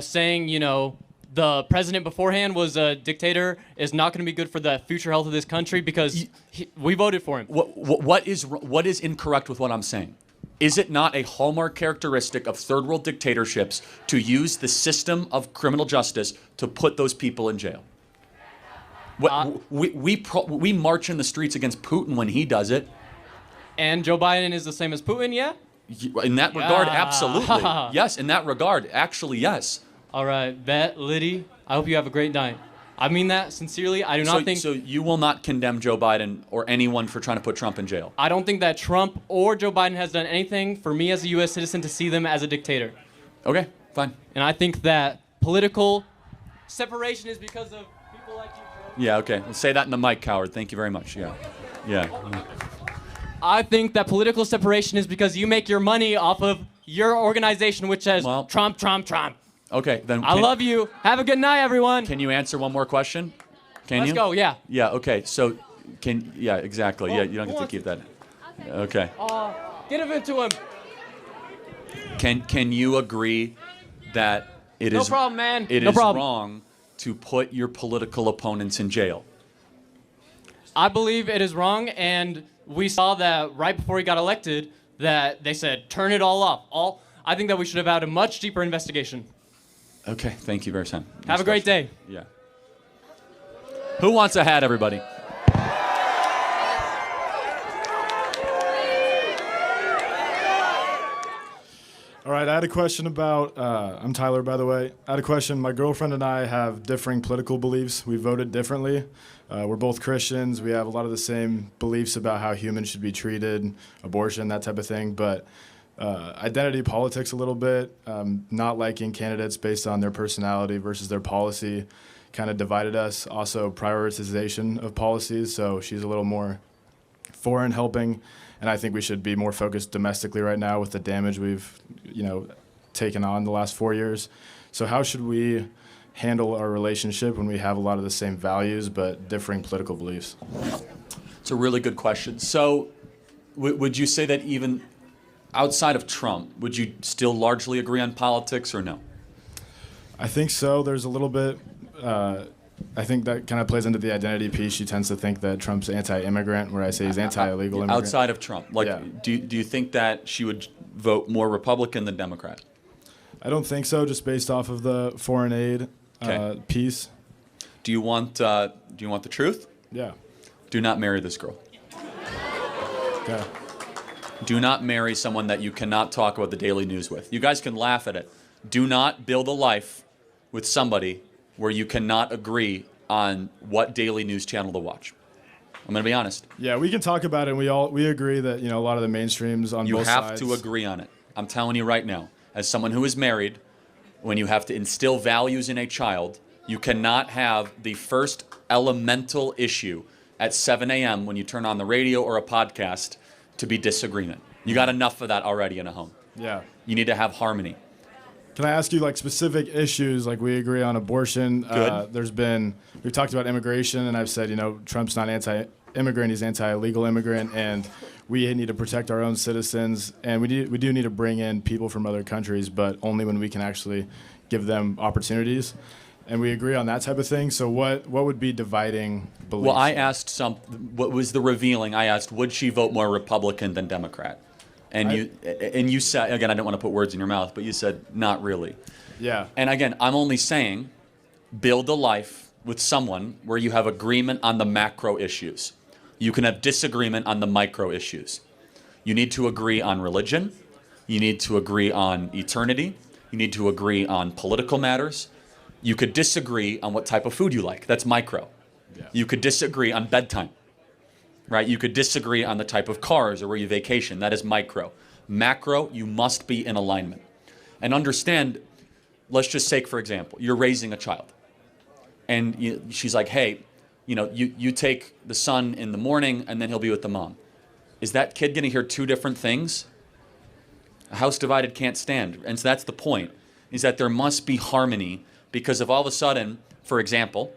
saying, you know, the president beforehand was a dictator is not going to be good for the future health of this country because we voted for him. What is incorrect with what I'm saying? Is it not a hallmark characteristic of third world dictatorships to use the system of criminal justice to put those people in jail? We march in the streets against Putin when he does it. And Joe Biden is the same as Putin, yeah? In that regard, absolutely. Yes, in that regard, actually, yes. All right, Bet, Liddy, I hope you have a great night. I mean that sincerely. I do not think... So you will not condemn Joe Biden or anyone for trying to put Trump in jail? I don't think that Trump or Joe Biden has done anything for me as a U.S. citizen to see them as a dictator. Okay, fine. And I think that political separation is because of people like you, Joe. Yeah, okay. Well, say that in the mic, coward. Thank you very much. Yeah. Yeah. I think that political separation is because you make your money off of your organization, which says Trump, Trump, Trump. Okay, then. I love you. Have a good night, everyone. Can you answer one more question? Let's go, yeah. Yeah, okay. So, yeah, exactly. Yeah, you don't get to keep that. Okay. Get it to him. Can you agree that it No is problem, man. It No is problem. wrong to put your political opponents in jail? I believe it is wrong, and we saw that right before he got elected that they said, turn it all off. I think that we should have had a much deeper investigation. Okay, thank you very much. Have a great day. Yeah. Who wants a hat, everybody? All right, I had a question about, I'm Tyler, by the way. I had a question. My girlfriend and I have differing political beliefs. We voted differently. We're both Christians. We have a lot of the same beliefs about how humans should be treated, abortion, that type of thing. But identity politics a little bit, not liking candidates based on their personality versus their policy kind of divided us. Also, prioritization of policies. So she's a little more foreign helping. And I think we should be more focused domestically right now with the damage we've, taken on the last 4 years. So how should we handle our relationship when we have a lot of the same values but differing political beliefs? It's a really good question. So would you say that even outside of Trump, would you still largely agree on politics or no? I think so. There's a little bit. I think that kind of plays into the identity piece. She tends to think that Trump's anti-immigrant, where I say he's anti-illegal immigrant. Outside of Trump, do you think that she would vote more Republican than Democrat? I don't think so, just based off of the foreign aid piece. Do you want the truth? Yeah. Do not marry this girl. Okay. Do not marry someone that you cannot talk about the daily news with. You guys can laugh at it. Do not build a life with somebody where you cannot agree on what daily news channel to watch. I'm going to be honest. Yeah, we can talk about it, and we agree that a lot of the mainstreams on both sides. You have to agree on it. I'm telling you right now, as someone who is married, when you have to instill values in a child, you cannot have the first elemental issue at 7 a.m. when you turn on the radio or a podcast to be disagreement. You got enough of that already in a home. Yeah. You need to have harmony. Can I ask you specific issues? We agree on abortion. Good. We've talked about immigration, and I've said, Trump's not anti-immigrant, he's anti-illegal immigrant, and we need to protect our own citizens, and we do need to bring in people from other countries, but only when we can actually give them opportunities. And we agree on that type of thing. So what would be dividing beliefs? Well, I asked what was the revealing? I asked, would she vote more Republican than Democrat? And you said, again, I don't want to put words in your mouth, but you said not really. Yeah. And again, I'm only saying build a life with someone where you have agreement on the macro issues. You can have disagreement on the micro issues. You need to agree on religion. You need to agree on eternity. You need to agree on political matters. You could disagree on what type of food you like. That's micro. Yeah. You could disagree on bedtime. Right? You could disagree on the type of cars or where you vacation. That is micro. Macro, you must be in alignment. And understand, let's just take, for example, you're raising a child. And she's like, hey, you take the son in the morning and then he'll be with the mom. Is that kid going to hear two different things? A house divided can't stand. And so that's the point, is that there must be harmony, because if all of a sudden, for example,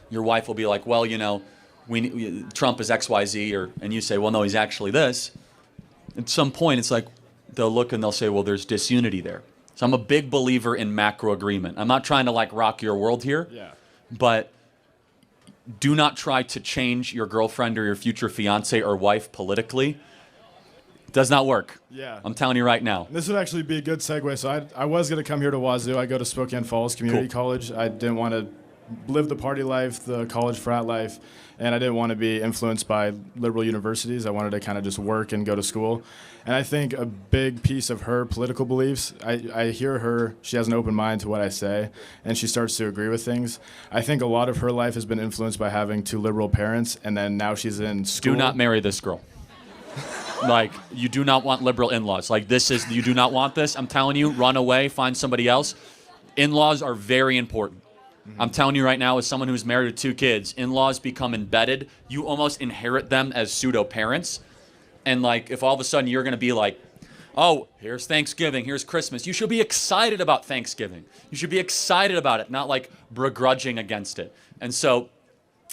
your wife will be like, well, Trump is XYZ, and you say, well, no, he's actually this. At some point, it's like they'll look and they'll say, well, there's disunity there. So I'm a big believer in macro agreement. I'm not trying to like rock your world here, but do not try to change your girlfriend or your future fiance or wife politically. Does not work. Yeah. I'm telling you right now. This would actually be a good segue. So I was going to come here to Wazoo. I go to Spokane Falls Community College. I didn't want to live the party life, the college frat life, and I didn't want to be influenced by liberal universities. I wanted to kind of just work and go to school. And I think a big piece of her political beliefs, I hear her, she has an open mind to what I say, and she starts to agree with things. I think a lot of her life has been influenced by having two liberal parents, and then now she's in school. Do not marry this girl. Like, you do not want liberal in-laws. Like, you do not want this. I'm telling you, run away, find somebody else. In-laws are very important. I'm telling you right now, as someone who's married with 2 kids, in-laws become embedded. You almost inherit them as pseudo-parents. And like, if all of a sudden you're going to be like, oh, here's Thanksgiving, here's Christmas, you should be excited about Thanksgiving. You should be excited about it, not like begrudging against it. And so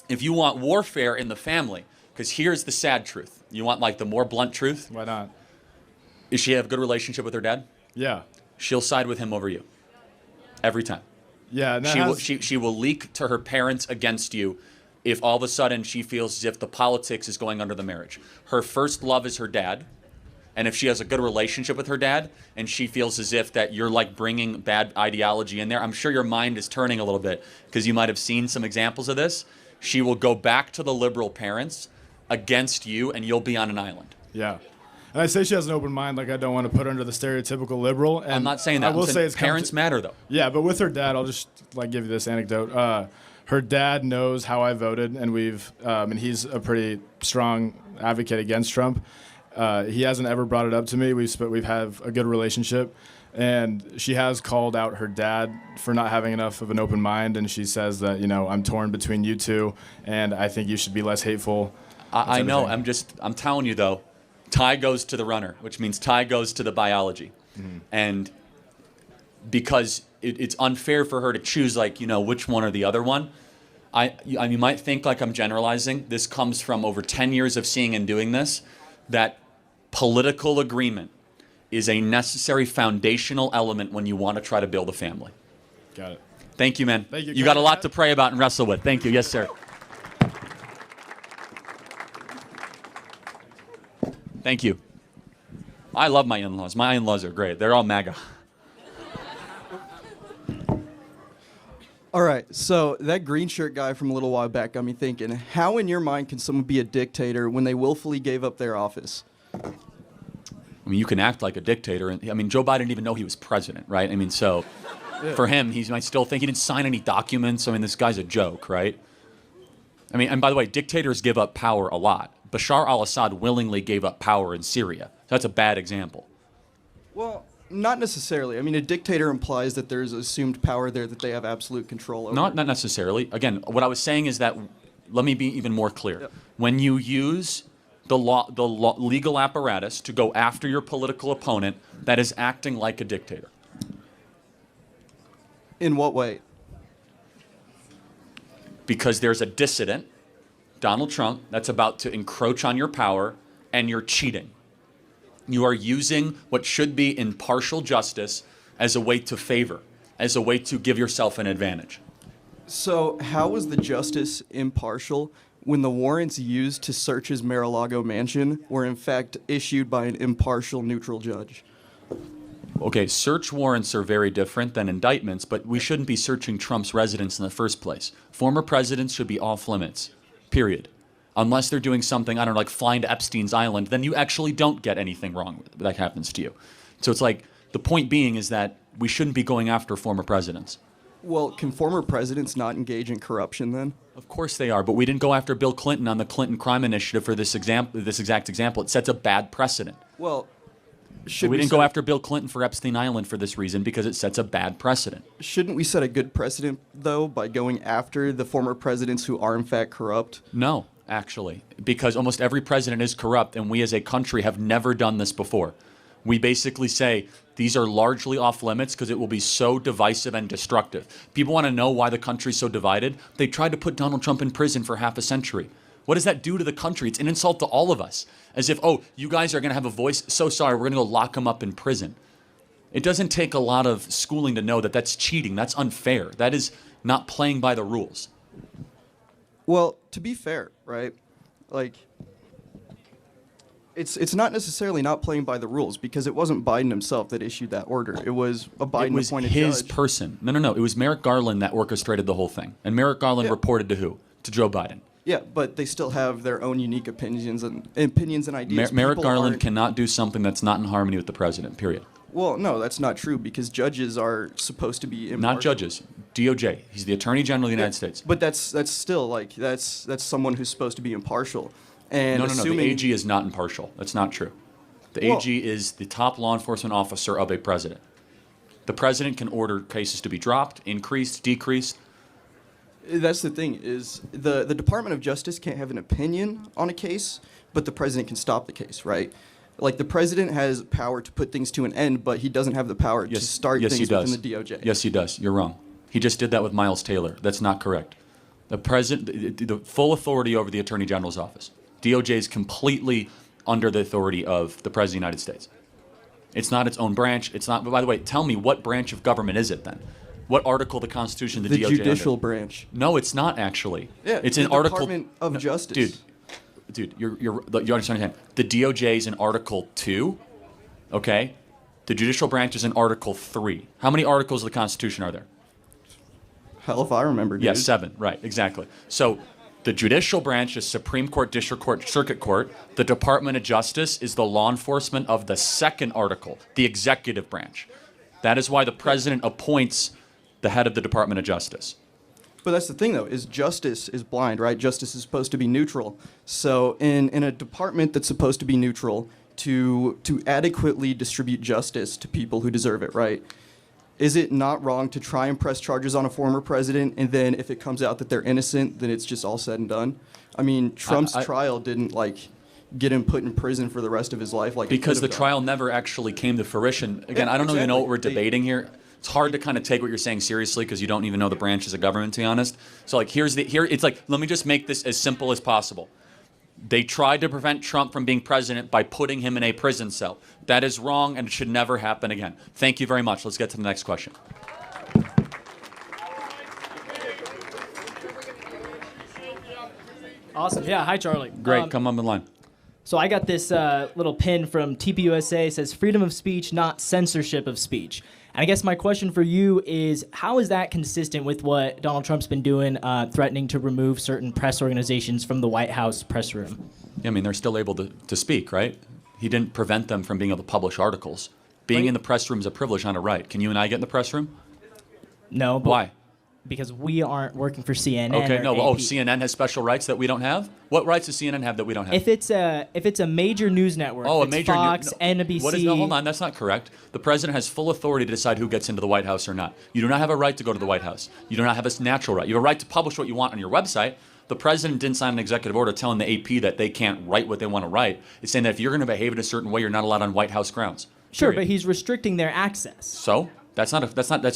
if you want warfare in the family, because here's the sad truth. You want like the more blunt truth? Why not? Is she have a good relationship with her dad? Yeah. She'll side with him over you. Every time. Yeah, and she will leak to her parents against you if all of a sudden she feels as if the politics is going under the marriage. Her first love is her dad, and if she has a good relationship with her dad and she feels as if that you're like bringing bad ideology in there, I'm sure your mind is turning a little bit because you might have seen some examples of this. She will go back to the liberal parents against you, and you'll be on an island. Yeah. And I say she has an open mind, like I don't want to put her into the stereotypical liberal. And I'm not saying that. I will say it's parents matter, though. Yeah, but with her dad, I'll just like give you this anecdote. Her dad knows how I voted, and and he's a pretty strong advocate against Trump. He hasn't ever brought it up to me. We've had a good relationship, and she has called out her dad for not having enough of an open mind, and she says that, I'm torn between you two, and I think you should be less hateful. I know. I'm telling you though. Tie goes to the runner, which means tie goes to the biology. And because it's unfair for her to choose, which one or the other one. You might think like I'm generalizing. This comes from over 10 years of seeing and doing this, that political agreement is a necessary foundational element when you want to try to build a family. Got it. Thank you, man. Thank you. You got a lot to pray about and wrestle with. Thank you. Yes, sir. Thank you. I love my in-laws. My in-laws are great. They're all MAGA. All right, so that green shirt guy from a little while back got me thinking, how in your mind can someone be a dictator when they willfully gave up their office? I mean, you can act like a dictator. And I mean, Joe Biden didn't even know he was president, right? I mean, so for him, he might still think he didn't sign any documents. I mean, this guy's a joke, right? I mean, and by the way, dictators give up power a lot. Bashar al-Assad willingly gave up power in Syria. So that's a bad example. Well, not necessarily. I mean, a dictator implies that there's assumed power there that they have absolute control over. Not necessarily. Again, what I was saying is that, let me be even more clear. Yep. When you use the legal apparatus to go after your political opponent, that is acting like a dictator. In what way? Because there's a dissident, Donald Trump, that's about to encroach on your power, and you're cheating. You are using what should be impartial justice as a way to favor, as a way to give yourself an advantage. So how was the justice impartial when the warrants used to search his Mar-a-Lago mansion were in fact issued by an impartial, neutral judge? Okay, search warrants are very different than indictments, but we shouldn't be searching Trump's residence in the first place. Former presidents should be off limits. Period. Unless they're doing something, I don't know, like flying to Epstein's Island, then you actually don't get anything wrong that happens to you. So it's like, the point being is that we shouldn't be going after former presidents. Well, can former presidents not engage in corruption then? Of course they are, but we didn't go after Bill Clinton on the Clinton Crime Initiative for this exact example. It sets a bad precedent. Well, we didn't go after Bill Clinton for Epstein Island for this reason because it sets a bad precedent. Shouldn't we set a good precedent, though, by going after the former presidents who are in fact corrupt? No, actually, because almost every president is corrupt, and we as a country have never done this before. We basically say these are largely off limits because it will be so divisive and destructive. People want to know why the country's so divided. They tried to put Donald Trump in prison for half a century. What does that do to the country? It's an insult to all of us. As if, oh, you guys are going to have a voice. So sorry, we're going to go lock him up in prison. It doesn't take a lot of schooling to know that that's cheating. That's unfair. That is not playing by the rules. Well, to be fair, right? Like, it's not necessarily not playing by the rules because it wasn't Biden himself that issued that order. It was a Biden-appointed It was his judge. person. No. It was Merrick Garland that orchestrated the whole thing. And Merrick Garland reported to who? To Joe Biden. Yeah, but they still have their own unique opinions and ideas. Merrick People Garland aren't- cannot do something that's not in harmony with the president, period. Well, no, that's not true because judges are supposed to be impartial. Not judges. DOJ. He's the Attorney General of the United States. But that's still like that's someone who's supposed to be impartial. And No. assuming, The AG is not impartial. That's not true. The Well- AG is the top law enforcement officer of a president. The president can order cases to be dropped, increased, decreased. That's the thing is the Department of Justice can't have an opinion on a case, but the president can stop the case, right? Like the president has power to put things to an end, but he doesn't have the power to start Yes, he things does. within the DOJ. Yes, he does. You're wrong. He just did that with Miles Taylor. That's not correct. The president, the full authority over the Attorney General's office. DOJ is completely under the authority of the President of the United States. It's not its own branch. It's not. But by the way, tell me what branch of government is it then? What article of the Constitution of the DOJ? judicial under? branch. No, it's not actually. Yeah, it's the in Article. Department of Justice. Dude, you understand? The DOJ is in Article 2. Okay, the judicial branch is in Article 3. How many articles of the Constitution are there? Hell if I remember, dude. Yes, 7. Right, exactly. So the judicial branch is Supreme Court, District Court, Circuit Court. The Department of Justice is the law enforcement of the second article, the executive branch. That is why the president appoints the head of the Department of Justice. But that's the thing, though, is justice is blind, right? Justice is supposed to be neutral. So in a department that's supposed to be neutral, to adequately distribute justice to people who deserve it, right? Is it not wrong to try and press charges on a former president, and then if it comes out that they're innocent, then it's just all said and done? I mean, Trump's trial didn't, like, get him put in prison for the rest of his life. Like Because the trial never actually came to fruition. Again, Yeah, I don't even know what we're exactly. debating here. It's hard to kind of take what you're saying seriously because you don't even know the branches of government, to be honest. So, like, it's like, let me just make this as simple as possible. They tried to prevent Trump from being president by putting him in a prison cell. That is wrong, and it should never happen again. Thank you very much. Let's get to the next question. Awesome. Yeah. Hi, Charlie. Great. Come on the line. So I got this little pin from TPUSA. It says freedom of speech, not censorship of speech. And I guess my question for you is, how is that consistent with what Donald Trump's been doing, threatening to remove certain press organizations from the White House press room? Yeah, I mean, they're still able to speak, right? He didn't prevent them from being able to publish articles. Being in the press room is a privilege, not a right. Can you and I get in the press room? No. But Why? Because we aren't working for CNN. Okay, or no. AP. Oh, CNN has special rights that we don't have? What rights does CNN have that we don't have? If it's a major news network, Oh, a it's major Fox, NBC. What is, no, hold on, that's not correct. The president has full authority to decide who gets into the White House or not. You do not have a right to go to the White House. You do not have a natural right. You have a right to publish what you want on your website. The president didn't sign an executive order telling the AP that they can't write what they want to write. It's saying that if you're going to behave in a certain way, you're not allowed on White House grounds. Sure, Period. but he's restricting their access. So that's not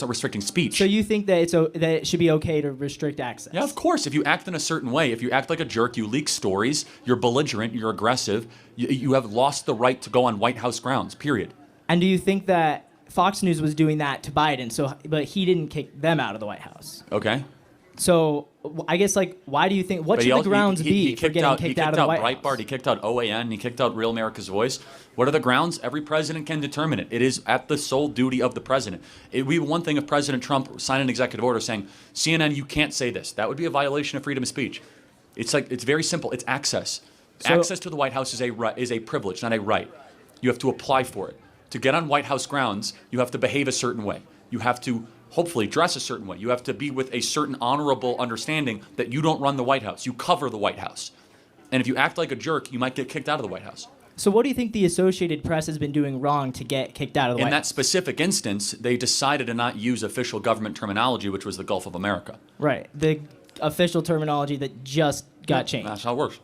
restricting speech. So you think that that it should be okay to restrict access? Yeah, of course. If you act in a certain way, if you act like a jerk, you leak stories, you're belligerent, you're aggressive, you have lost the right to go on White House grounds, period. And do you think that Fox News was doing that to Biden, but he didn't kick them out of the White House? Okay. So I guess, like, why do you think, what But should the grounds he be for getting kicked out of the White House? Breitbart, he kicked out OAN, he kicked out Real America's Voice. What are the grounds? Every president can determine it. It is at the sole duty of the president. It would be one thing if President Trump signed an executive order saying, CNN, you can't say this. That would be a violation of freedom of speech. It's very simple. It's access. Access to the White House is a privilege, not a right. You have to apply for it. To get on White House grounds, you have to behave a certain way. You have to hopefully dress a certain way. You have to be with a certain honorable understanding that you don't run the White House. You cover the White House. And if you act like a jerk, you might get kicked out of the White House. So what do you think the Associated Press has been doing wrong to get kicked out of the In White that House? specific instance, they decided to not use official government terminology, which was the Gulf of America. Right. The official terminology that just got changed. That's how it works.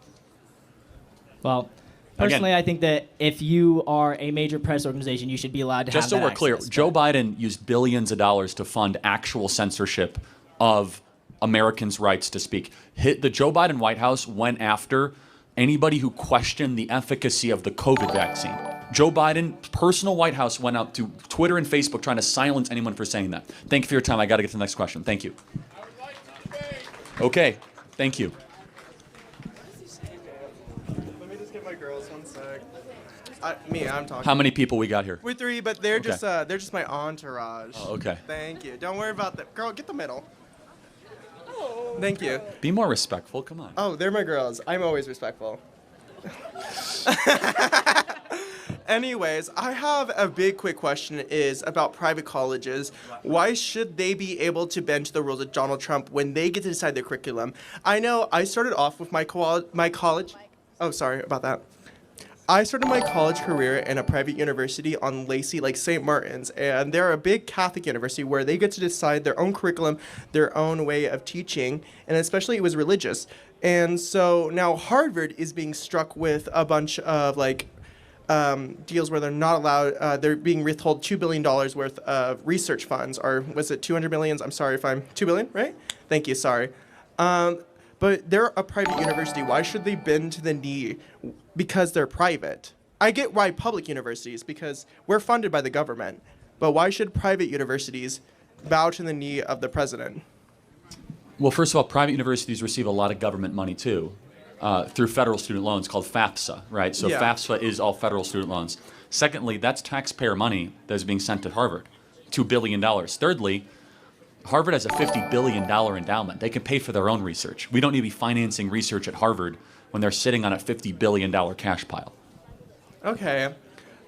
Well, personally, I think that if you are a major press organization, you should be allowed to Just have so that we're clear, access. Joe Biden used billions of dollars to fund actual censorship of Americans' rights to speak. The Joe Biden White House went after anybody who questioned the efficacy of the COVID vaccine. Joe Biden, personal White House, went out to Twitter and Facebook trying to silence anyone for saying that. Thank you for your time. I got to get to the next question. Thank you. Okay, thank you. Let me just get my girls 1 sec. I'm talking. How many people we got here? We're 3, but they're Okay. just my entourage. Oh, okay. Thank you. Don't worry about that. Girl, get the middle. Thank you. Be more respectful. Come on. Oh, they're my girls. I'm always respectful. Anyways, I have a big quick question is about private colleges. Why should they be able to bend to the rules of Donald Trump when they get to decide their curriculum? I know I started off with my college. Oh, sorry about that. I started my college career in a private university on Lacey, like St. Martin's, and they're a big Catholic university where they get to decide their own curriculum, their own way of teaching, and especially it was religious. And so now Harvard is being struck with a bunch of deals where they're not allowed, they're being withheld $2 billion worth of research funds, or was it 200 million? I'm sorry if I'm, 2 billion, right? Thank you, sorry. But they're a private university. Why should they bend to the knee because they're private? I get why public universities, because we're funded by the government, but why should private universities bow to the knee of the president? Well, first of all, private universities receive a lot of government money too, through federal student loans called FAFSA, right? So Yeah. FAFSA is all federal student loans. Secondly, that's taxpayer money that is being sent to Harvard, $2 billion. Thirdly, Harvard has a $50 billion endowment. They can pay for their own research. We don't need to be financing research at Harvard when they're sitting on a $50 billion cash pile. Okay,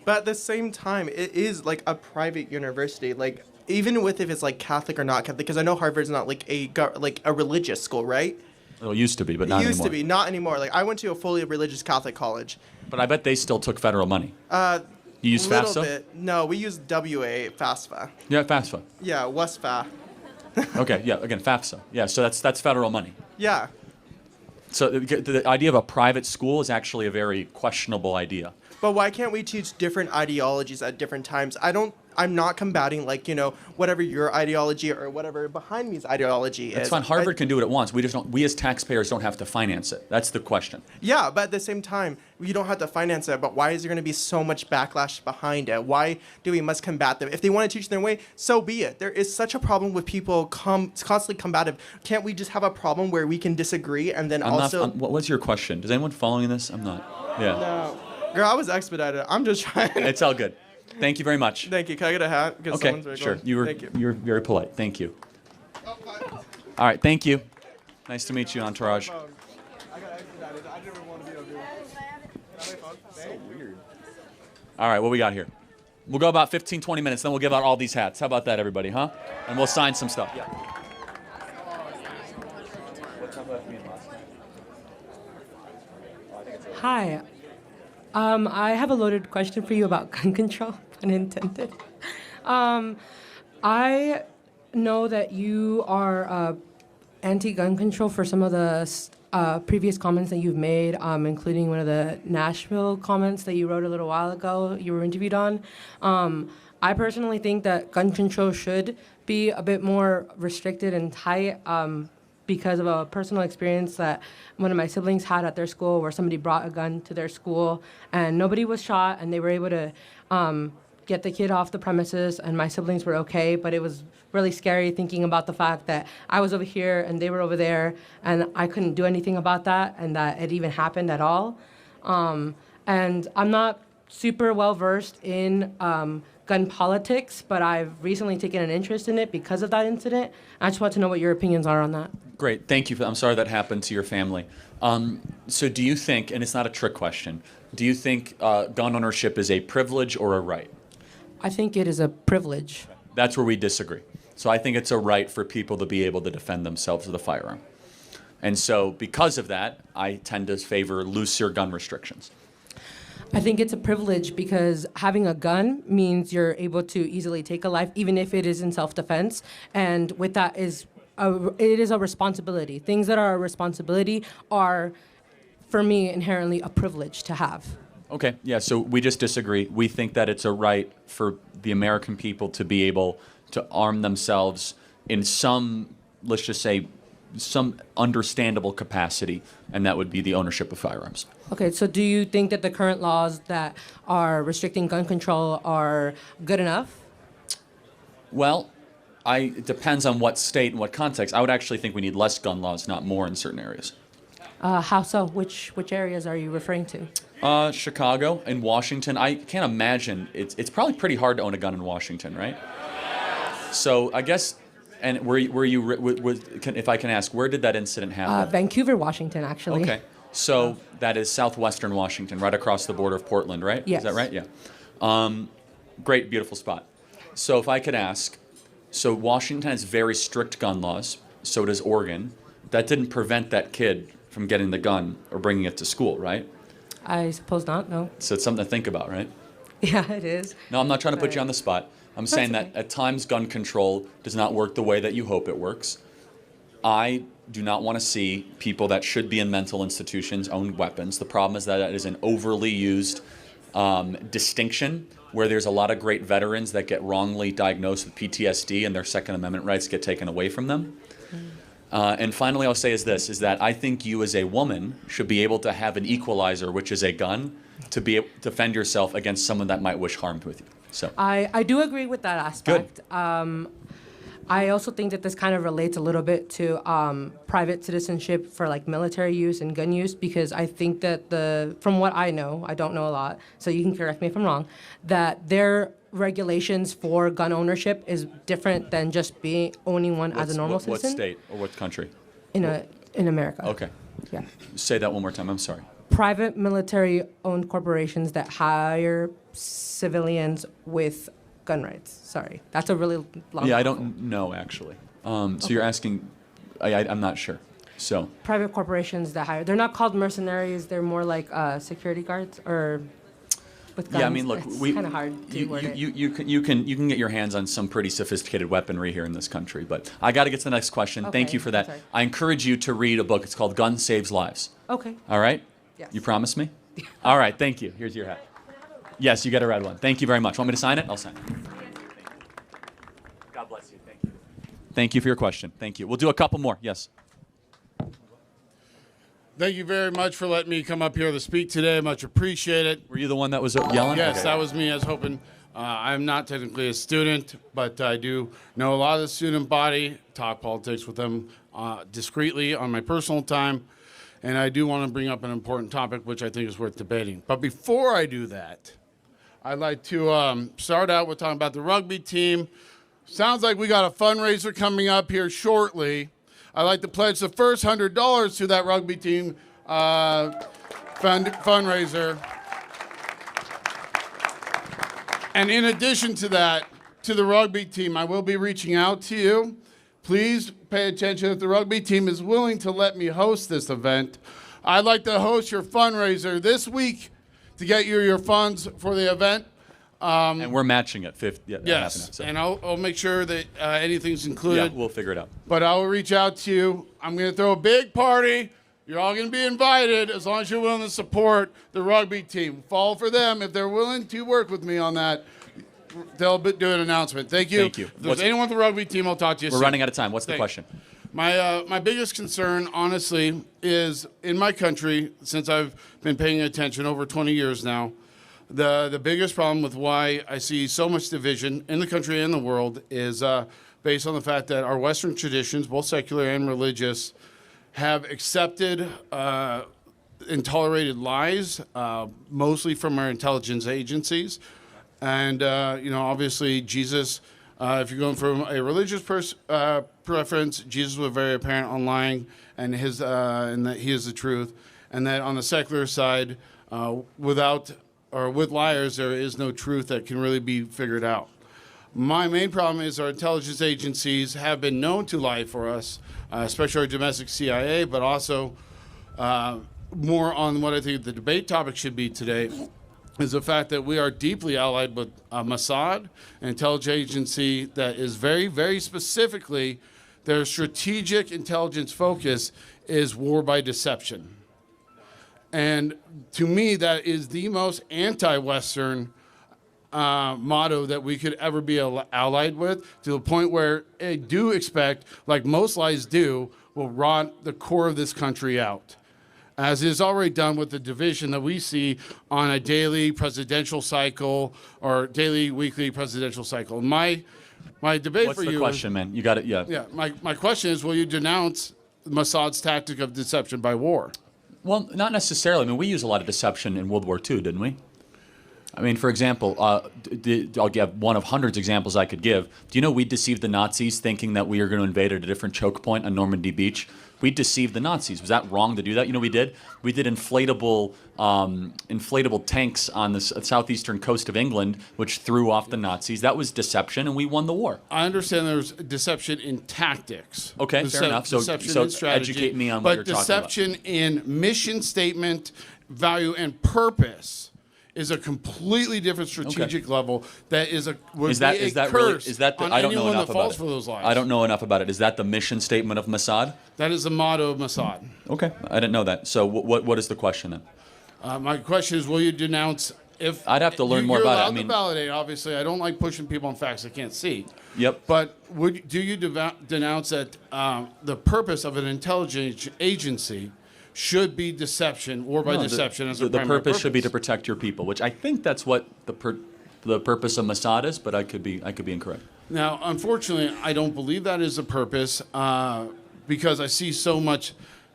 but at the same time, it is like a private university. Like even with if it's like Catholic or not Catholic, because I know Harvard's not like a religious school, right? It used to be, but not It used anymore. to be, not anymore. Like I went to a fully religious Catholic college. But I bet they still took federal money. You use little FAFSA? bit. No, we use WA FAFSA. Yeah, FAFSA. Yeah, WSFA. Okay, yeah, again, FAFSA. Yeah, so that's federal money. Yeah. So the idea of a private school is actually a very questionable idea. But why can't we teach different ideologies at different times? I'm not combating whatever your ideology or whatever behind me's ideology is. That's fine. Harvard can do what it wants. We as taxpayers don't have to finance it. That's the question. Yeah, but at the same time, you don't have to finance it. But why is there going to be so much backlash behind it? Why do we must combat them? If they want to teach their way, so be it. There is such a problem with people constantly combative. Can't we just have a problem where we can disagree and then What was your question? Is anyone following this? I'm not. Yeah. No. Girl, I was expedited. I'm just trying. It's all good. Thank you very much. Thank you. Can I get a hat? Because Okay, someone's sure. Thank you. You were very polite. Thank you. All right, thank you. Nice to meet you, Entourage. I got expedited. I didn't want to be over here. So weird. All right, what we got here? We'll go about 15, 20 minutes, then we'll give out all these hats. How about that, everybody, huh? And we'll sign some stuff. Yeah. Hi. I have a loaded question for you about gun control, pun intended. I know that you are anti-gun control for some of the previous comments that you've made, including one of the Nashville comments that you wrote a little while ago you were interviewed on. I personally think that gun control should be a bit more restricted and tight because of a personal experience that one of my siblings had at their school where somebody brought a gun to their school and nobody was shot and they were able to get the kid off the premises and my siblings were okay, but it was really scary thinking about the fact that I was over here and they were over there and I couldn't do anything about that and that it even happened at all. And I'm not super well versed in gun politics, but I've recently taken an interest in it because of that incident. I just want to know what your opinions are on that. Great, thank you. I'm sorry that happened to your family. So do you think, and it's not a trick question, do you think gun ownership is a privilege or a right? I think it is a privilege. That's where we disagree. So I think it's a right for people to be able to defend themselves with a firearm. And so because of that, I tend to favor looser gun restrictions. I think it's a privilege because having a gun means you're able to easily take a life, even if it is in self-defense. And with that it is a responsibility. Things that are a responsibility are, for me, inherently a privilege to have. Okay, yeah, so we just disagree. We think that it's a right for the American people to be able to arm themselves in some, let's just say, some understandable capacity, and that would be the ownership of firearms. Okay, so do you think that the current laws that are restricting gun control are good enough? Well, it depends on what state and what context. I would actually think we need less gun laws, not more in certain areas. How so? Which areas are you referring to? Chicago and Washington. I can't imagine. It's probably pretty hard to own a gun in Washington, right? So I guess, and if I can ask, where did that incident happen? Vancouver, Washington, actually. Okay. So that is southwestern Washington, right across the border of Portland, right? Yes. Is that right? Yeah. Great, beautiful spot. So if I could ask, so Washington has very strict gun laws. So does Oregon. That didn't prevent that kid from getting the gun or bringing it to school, right? I suppose not, no. So it's something to think about, right? Yeah, it is. No, I'm not trying to put you on the spot. I'm saying okay. that at times gun control does not work the way that you hope it works. I do not want to see people that should be in mental institutions own weapons. The problem is that it is an overly used distinction where there's a lot of great veterans that get wrongly diagnosed with PTSD and their Second Amendment rights get taken away from them. And finally, I'll say is that I think you as a woman should be able to have an equalizer, which is a gun, to be able to defend yourself against someone that might wish harm with you. So I do agree with that aspect. I also think that this kind of relates a little bit to private citizenship for like military use and gun use, because I think that from what I know, I don't know a lot, so you can correct me if I'm wrong, that their regulations for gun ownership is different than just owning one as a normal citizen. What state or what country? In America. Okay. Yeah. Say that one more time. I'm sorry. Private military-owned corporations that hire civilians with gun rights. Sorry, that's a really long. Yeah, I don't know actually. So you're asking, I'm not sure. So private corporations that hire, they're not called mercenaries. They're more like security guards or with guns. yeah, I mean, look, it's kind of hard to word it. you can get your hands on some pretty sophisticated weaponry here in this country. But I got to get to the next question. Thank Okay, you for that. sorry. I encourage you to read a book. It's called Gun Saves Lives. Okay. All right. Yes. You promise me? All right. Thank you. Here's your hat. Yes, you get a red one. Thank you very much. Want me to sign it? I'll sign it. God bless you. Thank you. Thank you for your question. Thank you. We'll do a couple more. Yes. Thank you very much for letting me come up here to speak today. Much appreciated. Were you the one that was yelling? Yes, Okay. that was me. I was hoping. I'm not technically a student, but I do know a lot of the student body, talk politics with them discreetly on my personal time, and I do want to bring up an important topic which I think is worth debating. But before I do that, I'd like to start out with talking about the rugby team. Sounds like we got a fundraiser coming up here shortly. I'd like to pledge the first $100 to that rugby team fundraiser. And in addition to that, to the rugby team, I will be reaching out to you. Please pay attention if the rugby team is willing to let me host this event. I'd like to host your fundraiser this week to get you your funds for the event. And we're matching it. Yes, and I'll make sure that anything's included. Yeah, we'll figure it out. But I will reach out to you. I'm going to throw a big party. You're all going to be invited as long as you're willing to support the rugby team. Fall for them. If they're willing to work with me on that, they'll do an announcement. Thank you. Thank you. If there's anyone with the rugby team, I'll talk to you soon. We're running out of time. What's the question? My biggest concern, honestly, is in my country, since I've been paying attention over 20 years now, the biggest problem with why I see so much division in the country and the world is based on the fact that our Western traditions, both secular and religious, have accepted and tolerated lies, mostly from our intelligence agencies. And, obviously, Jesus, if you're going from a religious preference, Jesus was very apparent on lying and that he is the truth. And that on the secular side, with liars, there is no truth that can really be figured out. My main problem is our intelligence agencies have been known to lie for us, especially our domestic CIA, but also more on what I think the debate topic should be today, is the fact that we are deeply allied with Mossad, an intelligence agency that is very, very specifically, their strategic intelligence focus is war by deception. And to me, that is the most anti-Western motto that we could ever be allied with, to the point where I do expect, like most lies do, will rot the core of this country out, as is already done with the division that we see on a daily presidential cycle or daily, weekly presidential cycle. My debate What's for the you question, man? You got it, yeah. Yeah, my question is, will you denounce Mossad's tactic of deception by war? Well, not necessarily. I mean, we use a lot of deception in World War II, didn't we? I mean, for example, I'll give one of hundreds of examples I could give. Do you know we deceived the Nazis thinking that we were going to invade at a different choke point on Normandy Beach? We deceived the Nazis. Was that wrong to do that? You know what we did? We did inflatable tanks on the southeastern coast of England, which threw off the Nazis. That was deception, and we won the war. I understand there's deception in tactics. Okay, fair enough. So in strategy, educate me on what you're talking about. But deception in mission statement, value, and purpose is a completely different strategic level. That is a curse on I don't know anyone enough that about falls it. for those lies. I don't know enough about it. Is that the mission statement of Mossad? That is the motto of Mossad. Okay, I didn't know that. So what is the question then? My question is, will you denounce if... I'd have to learn more about it. I You're mean, allowed to validate, obviously. I don't like pushing people on facts I can't see. Yep. But do you denounce that the purpose of an intelligence agency should be deception, war by deception as a the primary purpose should be to protect your people, which I think that's what the purpose of Mossad is, but I could be incorrect. Now, unfortunately, I don't believe that is the purpose because I see so much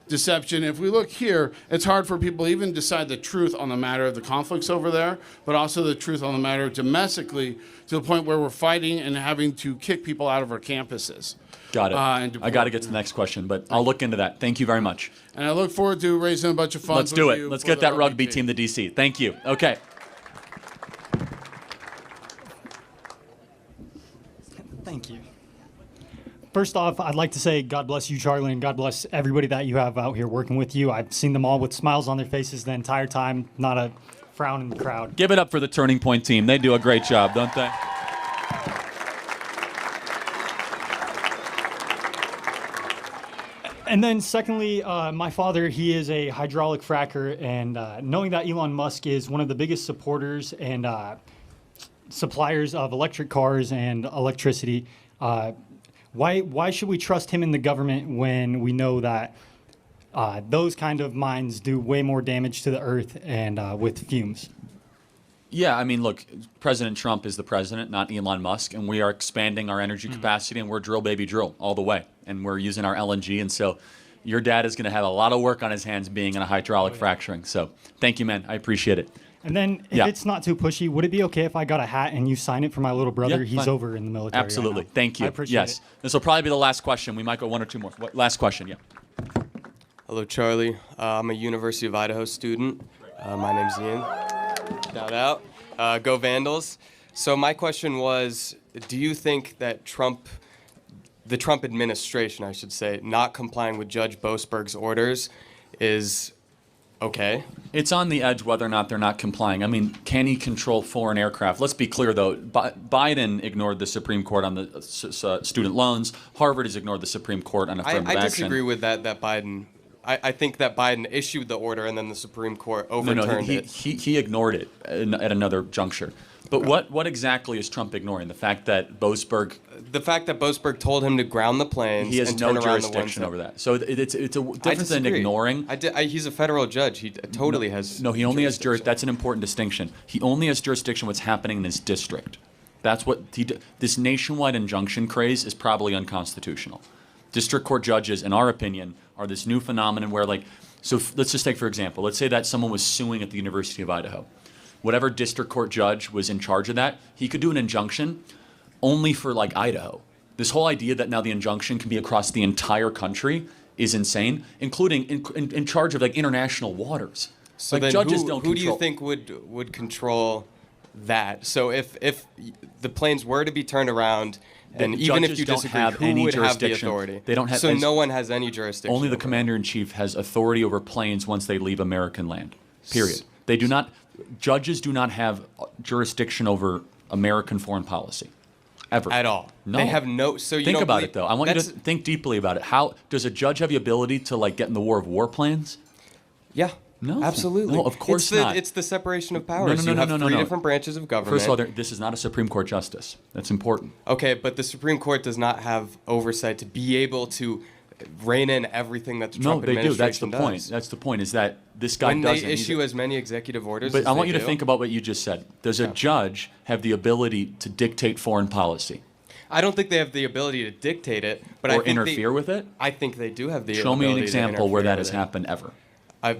deception. If we look here, it's hard for people to even decide the truth on the matter of the conflicts over there, but also the truth on the matter domestically to the point where we're fighting and having to kick people out of our campuses. Got it. I got to get to the next question, but I'll look into that. Thank you very much. And I look forward to raising a bunch of funds. Let's do it. Let's get that rugby team to DC. Thank you. Okay. Thank you. First off, I'd like to say God bless you, Charlie, and God bless everybody that you have out here working with you. I've seen them all with smiles on their faces the entire time, not a frown in the crowd. Give it up for the Turning Point team. They do a great job, don't they? And then secondly, my father, he is a hydraulic fracker, and knowing that Elon Musk is one of the biggest supporters and suppliers of electric cars and electricity, why should we trust him in the government when we know that those kind of mines do way more damage to the earth and with fumes? Yeah, I mean, look, President Trump is the president, not Elon Musk, and we are expanding our energy capacity, and we're drill, baby, drill all the way, and we're using our LNG, and so your dad is going to have a lot of work on his hands being in a hydraulic fracturing. So thank you, man. I appreciate it. And then, if it's not too pushy, would it be okay if I got a hat and you sign it for my little brother? Yeah, He's fine. over in the military. Absolutely. Right now. Thank you. I appreciate it. This will probably be the last question. We might go one or two more. Last question, yeah. Hello, Charlie. I'm a University of Idaho student. My name's Ian. Shout out. Go Vandals. So my question was, do you think that the Trump administration, I should say, not complying with Judge Boasberg's orders is okay? It's on the edge whether or not they're not complying. I mean, can he control foreign aircraft? Let's be clear, though. Biden ignored the Supreme Court on the student loans. Harvard has ignored the Supreme Court on affirmative action. I disagree with that Biden... I think that Biden issued the order and then the Supreme Court overturned it. He ignored it at another juncture. But what exactly is Trump ignoring? The fact that Boasberg... The fact that Boasberg told him to ground the planes he has and no turn around jurisdiction the over that. So it's a difference than disagree. ignoring. He's a federal judge. He totally has... No, he only has jurisdiction. That's an important distinction. He only has jurisdiction what's happening in his district. That's what this nationwide injunction craze is probably unconstitutional. District court judges, in our opinion, are this new phenomenon where, let's just take, for example, let's say that someone was suing at the University of Idaho. Whatever district court judge was in charge of that, he could do an injunction only for, Idaho. This whole idea that now the injunction can be across the entire country is insane, including in charge of, international waters. So then judges who do you think would control that? So if the planes were to be turned around... And even if you disagree, who would have the authority? They don't have. So no one has any jurisdiction. Only the commander-in-chief has authority over planes once they leave American land. Period. They do not. Judges do not have jurisdiction over American foreign policy, ever. At all. No. They have no. So you think don't about believe, it though. I want you to think deeply about it. How does a judge have the ability to get in the war of warplanes? Yeah. No, absolutely. No, of course not. It's the separation of powers. No. You have three different branches of government. First of all, this is not a Supreme Court justice. That's important. Okay, but the Supreme Court does not have oversight to be able to rein in everything that the No, Trump they do. administration That's the point. does. That's the point. Is that this guy When doesn't they issue as many executive orders But as I want they you to do. think about what you just said. Does a judge have the ability to dictate foreign policy? I don't think they have the ability to dictate it, but I Or think interfere with it? I think they do have the Show ability me an to example where interfere that has with it. happened ever.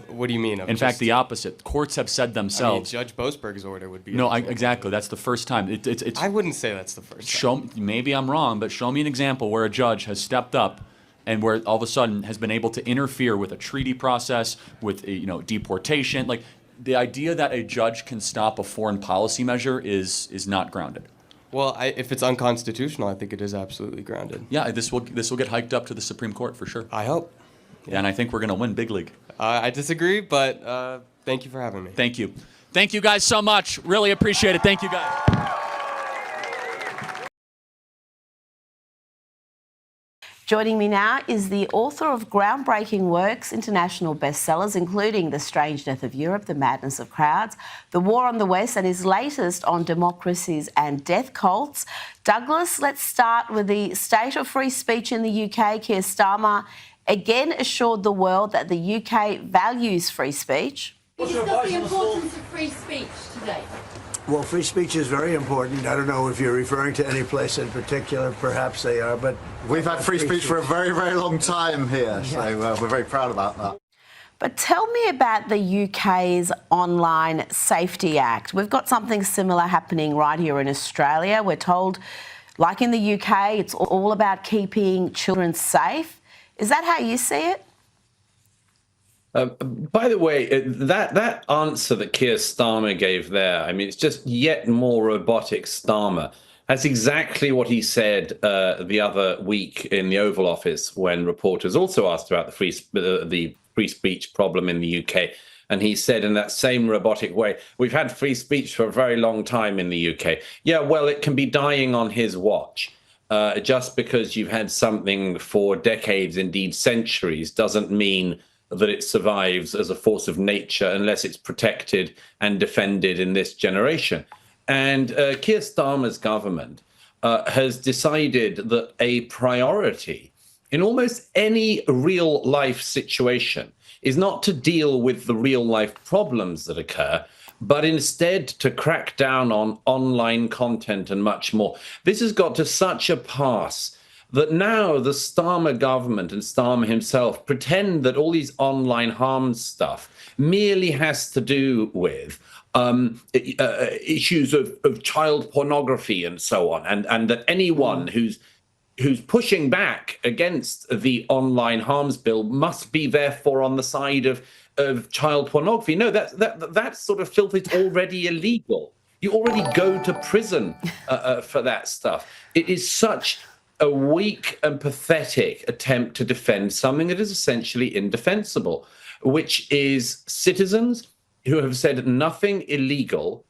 What do you mean? In fact, the opposite. Courts have said themselves. Judge Boasberg's order would be. No, exactly. That's the first time. It's. I wouldn't say that's the first. Maybe I'm wrong, but show me an example where a judge has stepped up, and where all of a sudden has been able to interfere with a treaty process, with deportation. Like the idea that a judge can stop a foreign policy measure is not grounded. Well, if it's unconstitutional, I think it is absolutely grounded. Yeah, this will get hiked up to the Supreme Court for sure. I hope. Yeah, and I think we're going to win big league. I disagree, but thank you for having me. Thank you. Thank you guys so much. Really appreciate it. Thank you guys. Joining me now is the author of groundbreaking works, international bestsellers, including The Strange Death of Europe, The Madness of Crowds, The War on the West, and his latest on democracies and death cults. Douglas, let's start with the state of free speech in the UK. Keir Starmer again assured the world that the UK values free speech. Discuss the importance of free speech today. Well, free speech is very important. I don't know if you're referring to any place in particular. Perhaps they are, but we've had free speech for a very, very long time here, so we're very proud about that. But tell me about the UK's Online Safety Act. We've got something similar happening right here in Australia. We're told, like in the UK, it's all about keeping children safe. Is that how you see it? By the way, that answer that Keir Starmer gave there, I mean, it's just yet more robotic Starmer. That's exactly what he said the other week in the Oval Office when reporters also asked about the free speech problem in the UK. And he said in that same robotic way, we've had free speech for a very long time in the UK. Yeah, well, it can be dying on his watch. Just because you've had something for decades, indeed centuries, doesn't mean that it survives as a force of nature unless it's protected and defended in this generation. And Keir Starmer's government has decided that a priority in almost any real life situation is not to deal with the real life problems that occur, but instead to crack down on online content and much more. This has got to such a pass that now the Starmer government and Starmer himself pretend that all these online harm stuff merely has to do with issues of child pornography and so on, and that anyone who's pushing back against the online harms bill must be therefore on the side of child pornography. No, that sort of filth is already illegal. You already go to prison for that stuff. It is such a weak and pathetic attempt to defend something that is essentially indefensible, which is citizens who have said nothing illegal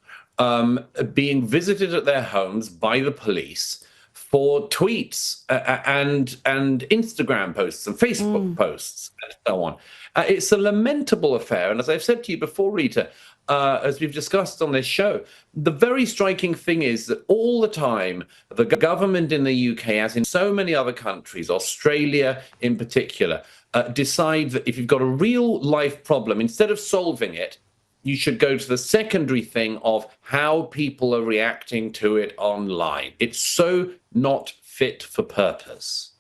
being visited at their homes by the police for tweets and Instagram posts and Facebook posts and so on. It's a lamentable affair. And as I've said to you before, Rita, as we've discussed on this show, the very striking thing is that all the time, the government in the UK, as in so many other countries, Australia in particular, decide that if you've got a real life problem, instead of solving it, you should go to the secondary thing of how people are reacting to it online. It's so not fit for purpose.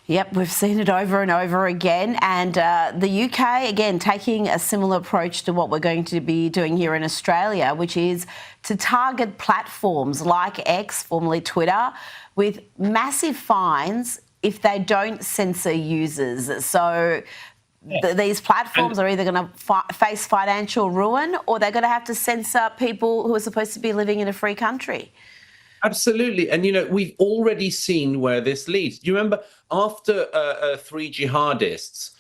Yep, we've seen it over and over again. And the UK, again, taking a similar approach to what we're going to be doing here in Australia, which is to target platforms like X, formerly Twitter, with massive fines if they don't censor users. So these platforms are either going to face financial ruin or they're going to have to censor people who are supposed to be living in a free country. Absolutely. And, you know, we've already seen where this leads. Do you remember after 3 jihadists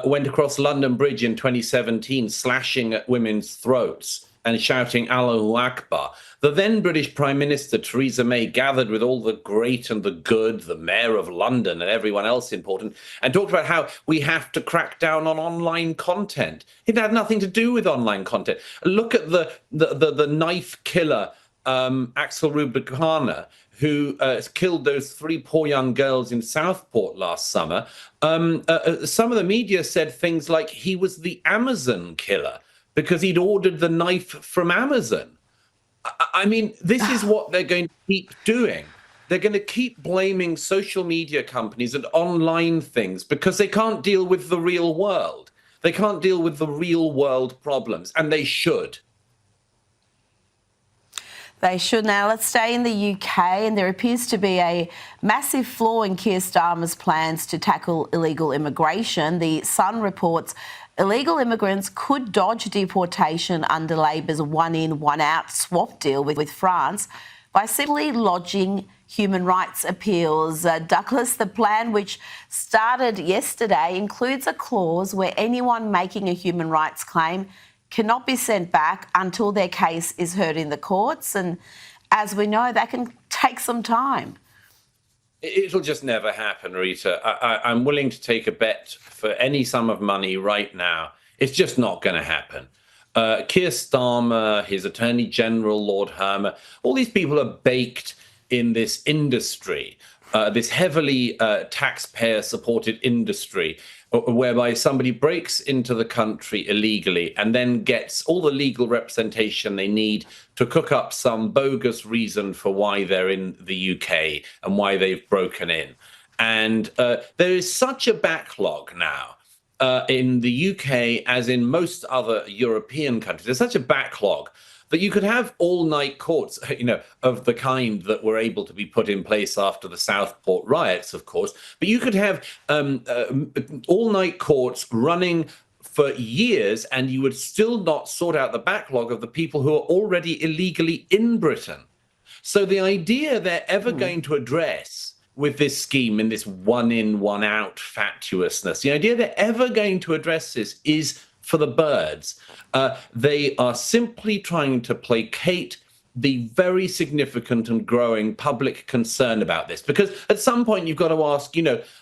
went across London Bridge in 2017, slashing at women's throats and shouting Allahu Akbar, the then British Prime Minister, Theresa May, gathered with all the great and the good, the Mayor of London and everyone else important, and talked about how we have to crack down on online content. It had nothing to do with online content. Look at the knife killer Axel Rubicana, who killed those 3 poor young girls in Southport last summer, some of the media said things like he was the Amazon killer because he'd ordered the knife from Amazon. I mean, this is what they're going to keep doing. They're going to keep blaming social media companies and online things because they can't deal with the real world. They can't deal with the real world problems, and they should. They should. Now, let's stay in the UK, and there appears to be a massive flaw in Keir Starmer's plans to tackle illegal immigration. The Sun reports illegal immigrants could dodge deportation under Labor's one-in, one-out swap deal with France by simply lodging human rights appeals. Douglas, the plan, which started yesterday, includes a clause where anyone making a human rights claim cannot be sent back until their case is heard in the courts. And as we know, that can take some time. It'll just never happen, Rita. I'm willing to take a bet for any sum of money right now. It's just not going to happen. Keir Starmer, his Attorney General, Lord Hermer, all these people are baked in this industry, this heavily taxpayer-supported industry, whereby somebody breaks into the country illegally and then gets all the legal representation they need to cook up some bogus reason for why they're in the UK and why they've broken in. And there is such a backlog now in the UK, as in most other European countries. There's such a backlog that you could have all-night courts, of the kind that were able to be put in place after the Southport riots, of course. But you could have all-night courts running for years, and you would still not sort out the backlog of the people who are already illegally in Britain. So the idea they're ever going to address with this scheme in this one-in, one-out fatuousness, the idea they're ever going to address this is for the birds. They are simply trying to placate the very significant and growing public concern about this. Because at some point you've got to ask,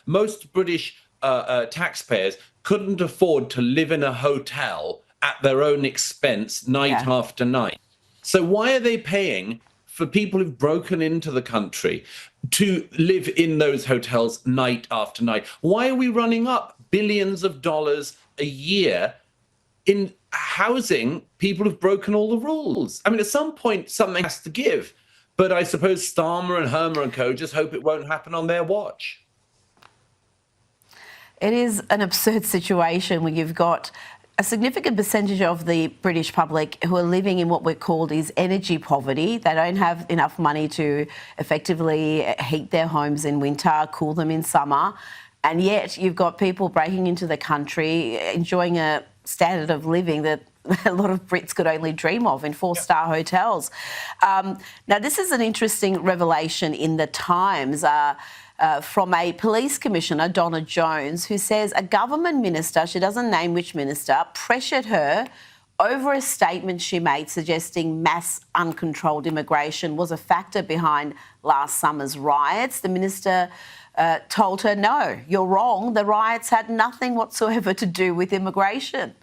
most British taxpayers couldn't afford to live in a hotel at their own expense night after night. So why are they paying for people who've broken into the country to live in those hotels night after night? Why are we running up billions of dollars a year in housing people who've broken all the rules? I mean, at some point, something has to give. But I suppose Starmer and Hermer and co. just hope it won't happen on their watch. It is an absurd situation where you've got a significant percentage of the British public who are living in what we're called is energy poverty. They don't have enough money to effectively heat their homes in winter, cool them in summer. And yet you've got people breaking into the country, enjoying a standard of living that a lot of Brits could only dream of in four-star hotels. Now, this is an interesting revelation in the Times from a police commissioner, Donna Jones, who says a government minister, she doesn't name which minister, pressured her over a statement she made suggesting mass uncontrolled immigration was a factor behind last summer's riots. The minister told her, no, you're wrong. The riots had nothing whatsoever to do with immigration.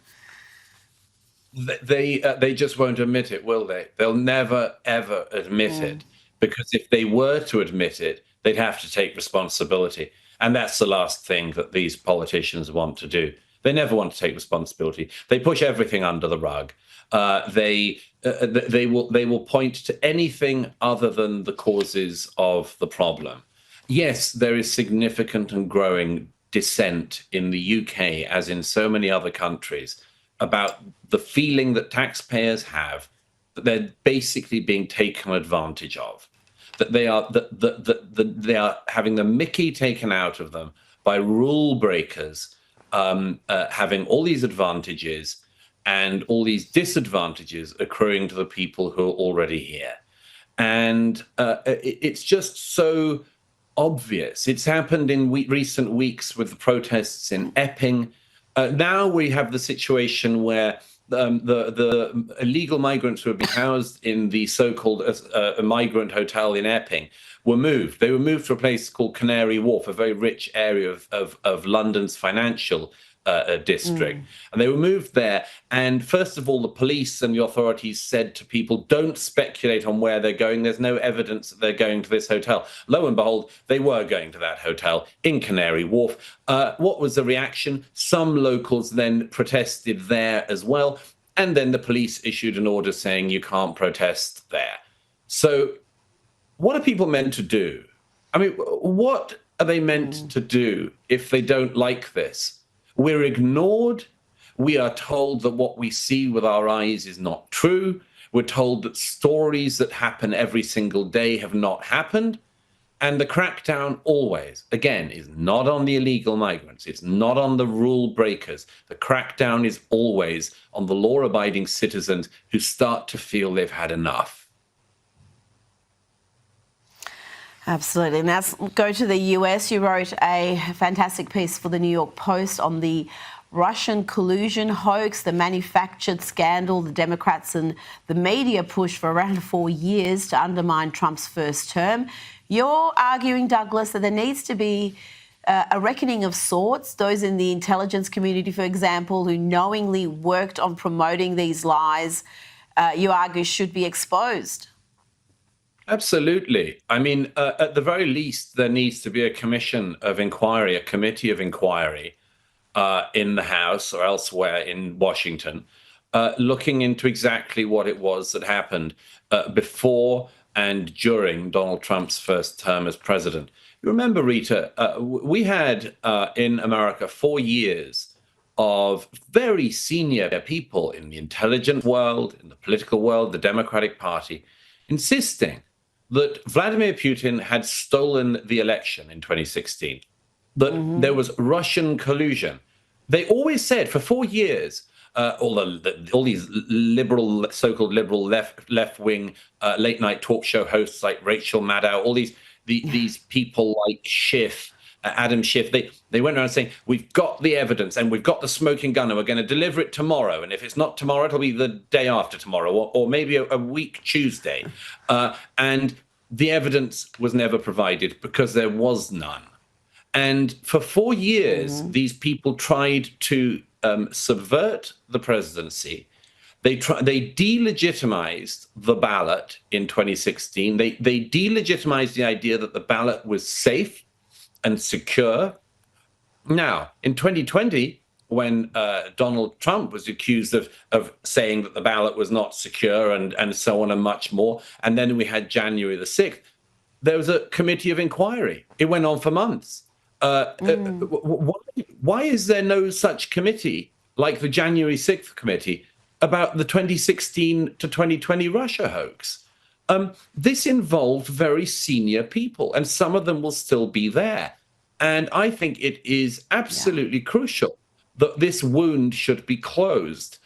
They just won't admit it, will they? They'll never, ever admit it, because if they were to admit it, they'd have to take responsibility. And that's the last thing that these politicians want to do. They never want to take responsibility. They push everything under the rug. They will point to anything other than the causes of the problem. Yes, there is significant and growing dissent in the UK, as in so many other countries, about the feeling that taxpayers have that they're basically being taken advantage of, that they are having the mickey taken out of them by rule breakers, having all these advantages and all these disadvantages accruing to the people who are already here. And it's just so obvious. It's happened in recent weeks with the protests in Epping. Now we have the situation where the illegal migrants who would be housed in the so-called migrant hotel in Epping were moved. They were moved to a place called Canary Wharf, a very rich area of London's financial district. And they were moved there. And first of all, the police and the authorities said to people, don't speculate on where they're going. There's no evidence that they're going to this hotel. Lo and behold, they were going to that hotel in Canary Wharf. What was the reaction? Some locals then protested there as well. And then the police issued an order saying you can't protest there. So what are people meant to do? I mean, what are they meant to do if they don't like this? We're ignored. We are told that what we see with our eyes is not true. We're told that stories that happen every single day have not happened. And the crackdown always, again, is not on the illegal migrants. It's not on the rule breakers. The crackdown is always on the law-abiding citizens who start to feel they've had enough. Absolutely. Now let's go to the US. You wrote a fantastic piece for the New York Post on the Russian collusion hoax, the manufactured scandal, the Democrats and the media pushed for around 4 years to undermine Trump's first term. You're arguing, Douglas, that there needs to be a reckoning of sorts. Those in the intelligence community, for example, who knowingly worked on promoting these lies, you argue should be exposed. Absolutely. I mean, at the very least, there needs to be a commission of inquiry, a committee of inquiry in the House or elsewhere in Washington, looking into exactly what it was that happened before and during Donald Trump's first term as president. You remember, Rita, we had in America 4 years of very senior people in the intelligence world, in the political world, the Democratic Party, insisting that Vladimir Putin had stolen the election in 2016, that there was Russian collusion. They always said for 4 years, all these liberal, so-called liberal left-wing late-night talk show hosts like Rachel Maddow, all these people like Schiff, Adam Schiff, they went around saying, we've got the evidence and we've got the smoking gun and we're going to deliver it tomorrow. And if it's not tomorrow, it'll be the day after tomorrow or maybe a week Tuesday. And the evidence was never provided because there was none. And for 4 years, these people tried to subvert the presidency. They delegitimized the ballot in 2016. They delegitimized the idea that the ballot was safe and secure. Now, in 2020, when Donald Trump was accused of saying that the ballot was not secure and so on and much more, and then we had January the 6th, there was a committee of inquiry. It went on for months. Why is there no such committee like the January 6th committee about the 2016 to 2020 Russia hoax? This involved very senior people, and some of them will still be there. And I think it is absolutely crucial that this wound should be closed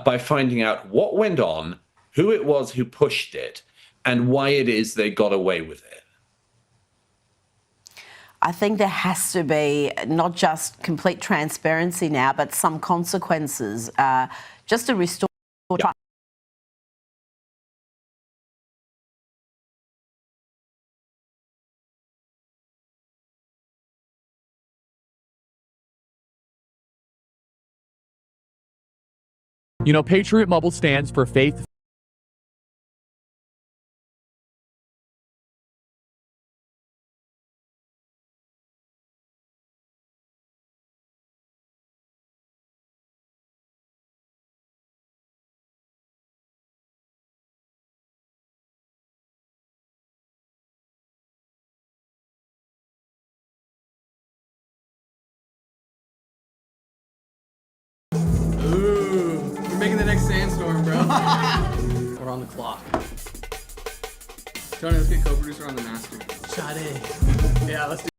by finding out what went on, who it was who pushed it, and why it is they got away with it. I think there has to be not just complete transparency now, but some consequences just to restore trust. You know, Patriot Mobile stands for faith. Making the next sandstorm, bro. We're on the clock. Tony, let's get co-producer on the master. Shot in. Yeah, let's do.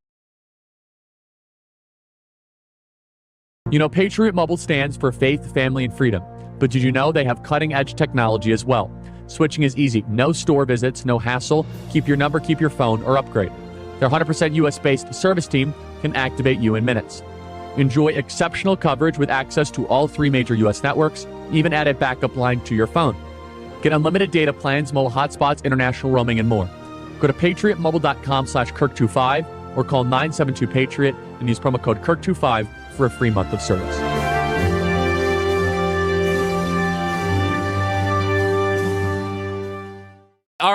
You know, Patriot Mobile stands for faith, family, and freedom. But did you know they have cutting-edge technology as well? Switching is easy. No store visits, no hassle. Keep your number, keep your phone, or upgrade. Their 100% US-based service team can activate you in minutes. Enjoy exceptional coverage with access to all 3 major US networks, even add a backup line to your phone. Get unlimited data plans, mobile hotspots, international roaming, and more. Go to patriotmobile.com/Kirk25 or call 972-PATRIOT and use promo code Kirk25 for a free month of service.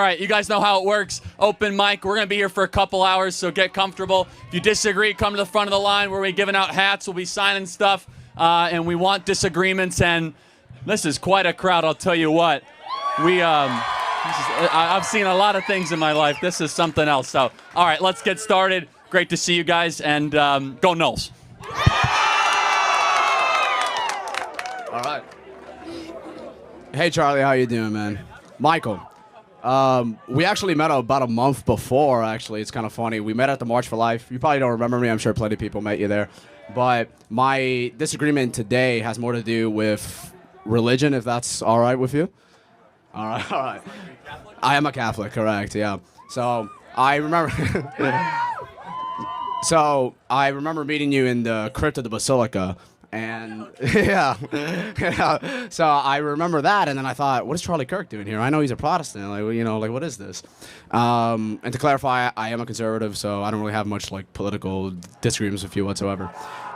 right, you guys know how it works. Open mic. We're going to be here for a couple hours, so get comfortable. If you disagree, come to the front of the line where we're giving out hats. We'll be signing stuff, and we want disagreements. And this is quite a crowd, I'll tell you what. I've seen a lot of things in my life. This is something else. So, all right, let's get started. Great to see you guys, and go Knowles. All right. Hey, Charlie, how you doing, man? Michael. We actually met about a month before, actually. It's kind of funny. We met at the March for Life. You probably don't remember me. I'm sure plenty of people met you there. But my disagreement today has more to do with religion, if that's all right with you. All right, all right. I am a Catholic, correct, yeah. So I remember... So I remember meeting you in the crypt of the Basilica. And yeah, so I remember that, and then I thought, what is Charlie Kirk doing here? I know he's a Protestant, like what is this? And to clarify, I am a conservative, so I don't really have much like political disagreements with you whatsoever.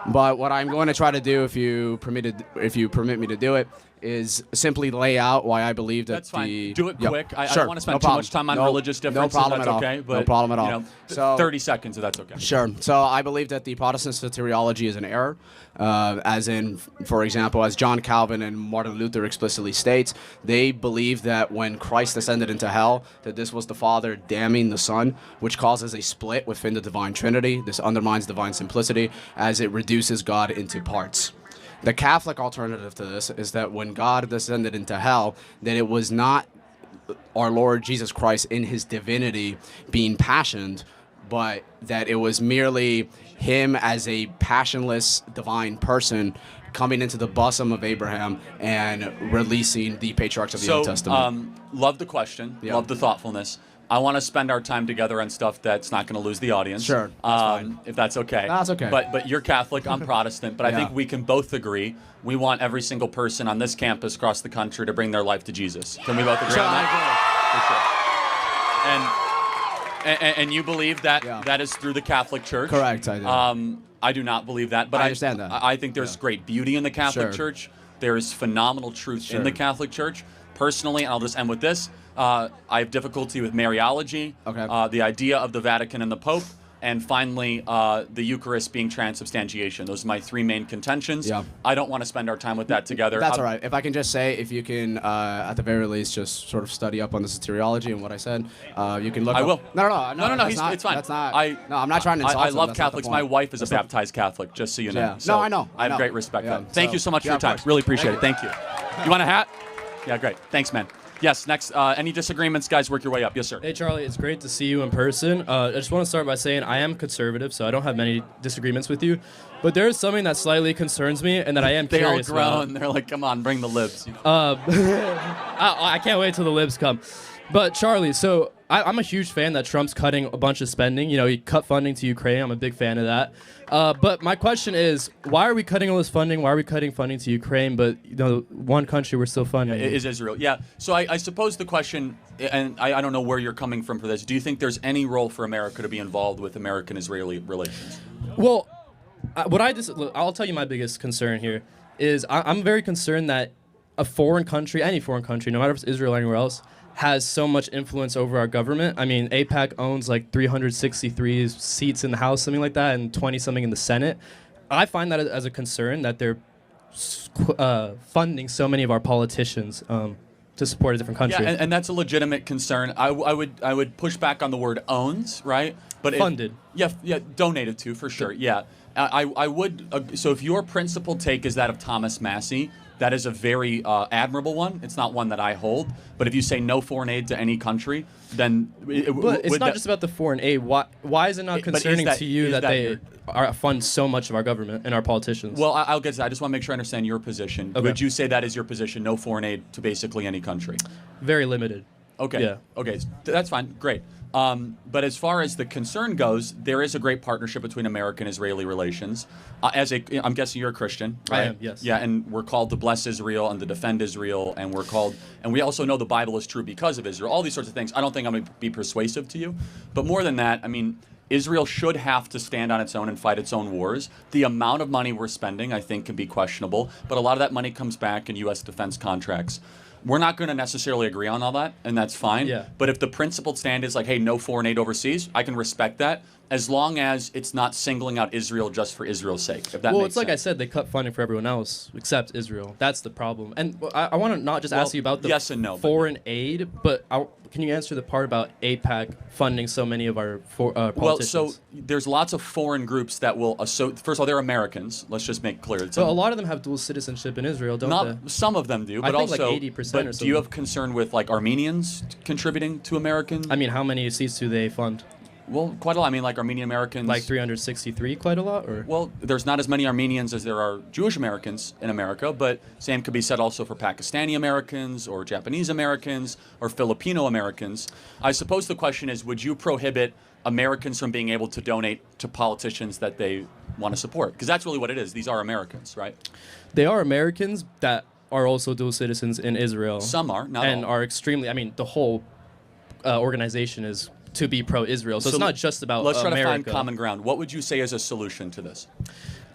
But what I'm going to try to do, if you permit me to do it, is simply lay out why I believe that That's fine. Do it quick. I don't want to spend no too much time on religious differences. No problem that's at all. okay. But, no problem at all. So 30 seconds, if that's okay. Sure. So I believe that the Protestant soteriology is an error, as in, for example, as John Calvin and Martin Luther explicitly states, they believe that when Christ ascended into hell, that this was the Father damning the Son, which causes a split within the divine Trinity. This undermines divine simplicity as it reduces God into parts. The Catholic alternative to this is that when God descended into hell, that it was not our Lord Jesus Christ in his divinity being passioned, but that it was merely him as a passionless divine person coming into the bosom of Abraham and releasing the patriarchs of the Old Testament. Love the question. Yeah. Love the thoughtfulness. I want to spend our time together on stuff that's not going to lose the audience. Sure, that's fine. If that's okay. That's okay. But you're Catholic, I'm Protestant, but I think we can both agree we want every single person on this campus across the country to bring their life to Jesus. Can we both agree on that? For sure. And you believe that that is through the Catholic Church? Correct, I do. I do not believe that, but I understand that. I think there's great beauty in the Catholic Church. There is phenomenal truth in the Catholic Church. Personally, and I'll just end with this, I have difficulty with Mariology, the idea of the Vatican and the Pope, and finally, the Eucharist being transubstantiation. Those are my three main contentions. Yeah. I don't want to spend our time with that together. That's all right. If I can just say, if you can, at the very least, just sort of study up on the soteriology and what I said, you can look I up. will. No, It's fine. That's not. No, I'm not trying to insult I love them. Catholics. My wife is a baptized Catholic, just so you know. Yeah. So No, I know. I have great respect for that. Thank So, you so much for yeah, your of time. course. Really appreciate it. Thank you. You want a hat? Yeah, great. Thanks, man. Yes, next. Any disagreements, guys? Work your way up. Yes, sir. Hey, Charlie, it's great to see you in person. I just want to start by saying I am conservative, so I don't have many disagreements with you. But there is something that slightly concerns me and that I am They all curious about. groan. They're like, come on, bring the libs. I can't wait till the libs come. But, Charlie, so I'm a huge fan that Trump's cutting a bunch of spending. You know, he cut funding to Ukraine. I'm a big fan of that. But my question is, why are we cutting all this funding? Why are we cutting funding to Ukraine, but one country we're still funding? Is Israel. Yeah. So I suppose the question, and I don't know where you're coming from for this, do you think there's any role for America to be involved with American-Israeli relations? Well, I'll tell you my biggest concern here is I'm very concerned that a foreign country, any foreign country, no matter if it's Israel or anywhere else, has so much influence over our government. I mean, AIPAC owns like 363 seats in the House, something like that, and 20-something in the Senate. I find that as a concern that they're funding so many of our politicians to support a different country. Yeah, and that's a legitimate concern. I would push back on the word owns, right? But funded. Yeah, donated to, for sure, yeah. I would, so if your principal take is that of Thomas Massey, that is a very admirable one. It's not one that I hold. But if you say no foreign aid to any country, then... But it's not just about the foreign aid. Why is it not concerning to you that they fund so much of our government and our politicians? Well, I'll get to that. I just want to make sure I understand your position. Okay. Would you say that is your position, no foreign aid to basically any country? Very limited. Okay. Yeah. Okay. That's fine. Great. But as far as the concern goes, there is a great partnership between American-Israeli relations. I'm guessing you're a Christian, right? I am, yes. Yeah, and we're called to bless Israel and to defend Israel, and we also know the Bible is true because of Israel. All these sorts of things. I don't think I'm going to be persuasive to you, but more than that, I mean, Israel should have to stand on its own and fight its own wars. The amount of money we're spending, I think, can be questionable, but a lot of that money comes back in U.S. defense contracts. We're not going to necessarily agree on all that, and that's fine. Yeah. But if the principled stand is like, hey, no foreign aid overseas, I can respect that, as long as it's not singling out Israel just for Israel's sake. If that Well, makes it's like I sense. said, they cut funding for everyone else except Israel. That's the problem. And I want to not just Well, ask you about the yes and no, but- foreign aid, but can you answer the part about AIPAC funding so many of our Well, politicians? so there's lots of foreign groups that will first of all, they're Americans. Let's just make clear. It's So a lot of them have dual citizenship in Israel, don't they? some of them do, I but think like also 80% but or do you something. have concern with like Armenians contributing to American? I mean, how many seats do they fund? Well, quite a lot. I mean, like Armenian Americans. Like 363, quite a lot, or? Well, there's not as many Armenians as there are Jewish Americans in America, but same could be said also for Pakistani Americans or Japanese Americans or Filipino Americans. I suppose the question is, would you prohibit Americans from being able to donate to politicians that they want to support? Because that's really what it is. These are Americans, right? They are Americans that are also dual citizens in Israel. Some are, not and all. are extremely. I mean, the whole organization is to be pro-Israel, so it's not just about let's try America. to find common ground. What would you say is a solution to this?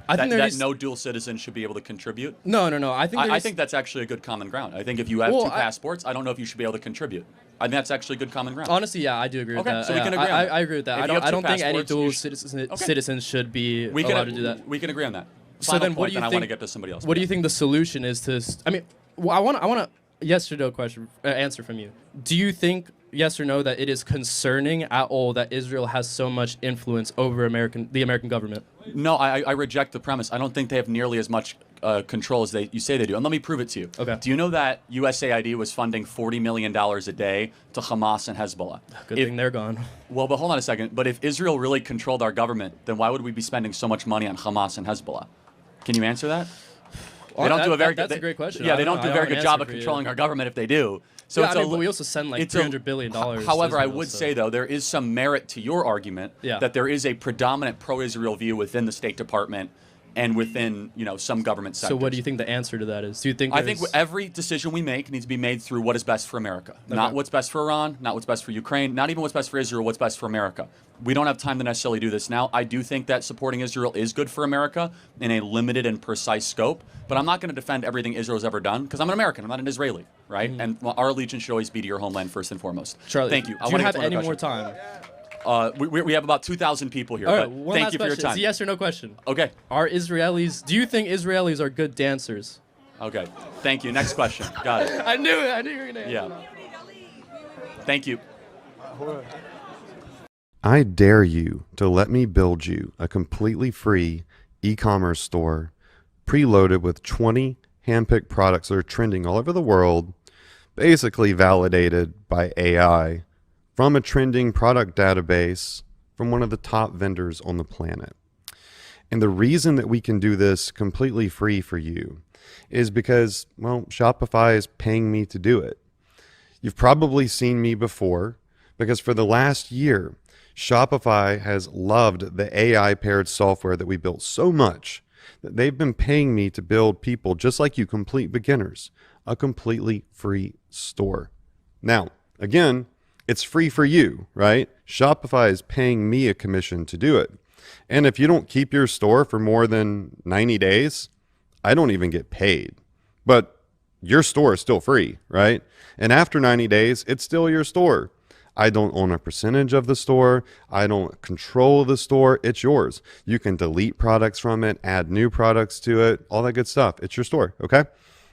I think that no dual citizens should be able to contribute? No. I think I think that's actually a good common ground. I think if you have two passports, I don't know if you should be able to contribute. I think that's actually good common ground. Honestly, yeah, I do agree with Okay, that. so we Yeah, can agree on that. I agree with that. If I you have don't two think any passports, dual you should- citizens should be allowed to do that. We can agree on that. So Final then, point, what do you then think? I want to get to somebody else. What do you think the solution is to? I mean, I want a yes or no question answer from you. Do you think yes or no that it is concerning at all that Israel has so much influence over the American government? No, I reject the premise. I don't think they have nearly as much control as you say they do. And let me prove it to you. Okay. Do you know that USAID was funding $40 million a day to Hamas and Hezbollah? Good thing they're gone. Well, but hold on a second. But if Israel really controlled our government, then why would we be spending so much money on Hamas and Hezbollah? Can you answer that? They don't do a very good. That's a great question. Yeah, I they don't do a very good job of for you. controlling our government if they do. So Yeah, it's I mean, but we also send like it's $300 billion. to However, I Israel, would so- say though there is some merit to your argument that there is a predominant pro-Israel view within the State Department and within some government sectors. So what do you think the answer to that is? Do you think? I think every decision we make needs to be made through what is best for America. Not what's best for Iran, not what's best for Ukraine, not even what's best for Israel, what's best for America. We don't have time to necessarily do this now. I do think that supporting Israel is good for America in a limited and precise scope, but I'm not going to defend everything Israel's ever done because I'm an American, I'm not an Israeli, right? And our allegiance should always be to your homeland first and foremost. Charlie, thank you. Do you have any more time? We have about 2,000 people here. All right, but one thank last you for your question. time. It's a yes or no question. Okay. Are Israelis? Do you think Israelis are good dancers? Okay. Thank you. Next question. Got it. I knew it. I knew you were gonna. Yeah. Thank you. I dare you to let me build you a completely free e-commerce store preloaded with 20 handpicked products that are trending all over the world, basically validated by AI from a trending product database from one of the top vendors on the planet. And the reason that we can do this completely free for you is because, well, Shopify is paying me to do it. You've probably seen me before because for the last year, Shopify has loved the AI-paired software that we built so much that they've been paying me to build people just like you, complete beginners, a completely free store. Now, again, it's free for you, right? Shopify is paying me a commission to do it. And if you don't keep your store for more than 90 days, I don't even get paid. But your store is still free, right? And after 90 days, it's still your store. I don't own a percentage of the store. I don't control the store. It's yours. You can delete products from it, add new products to it, all that good stuff. It's your store, okay?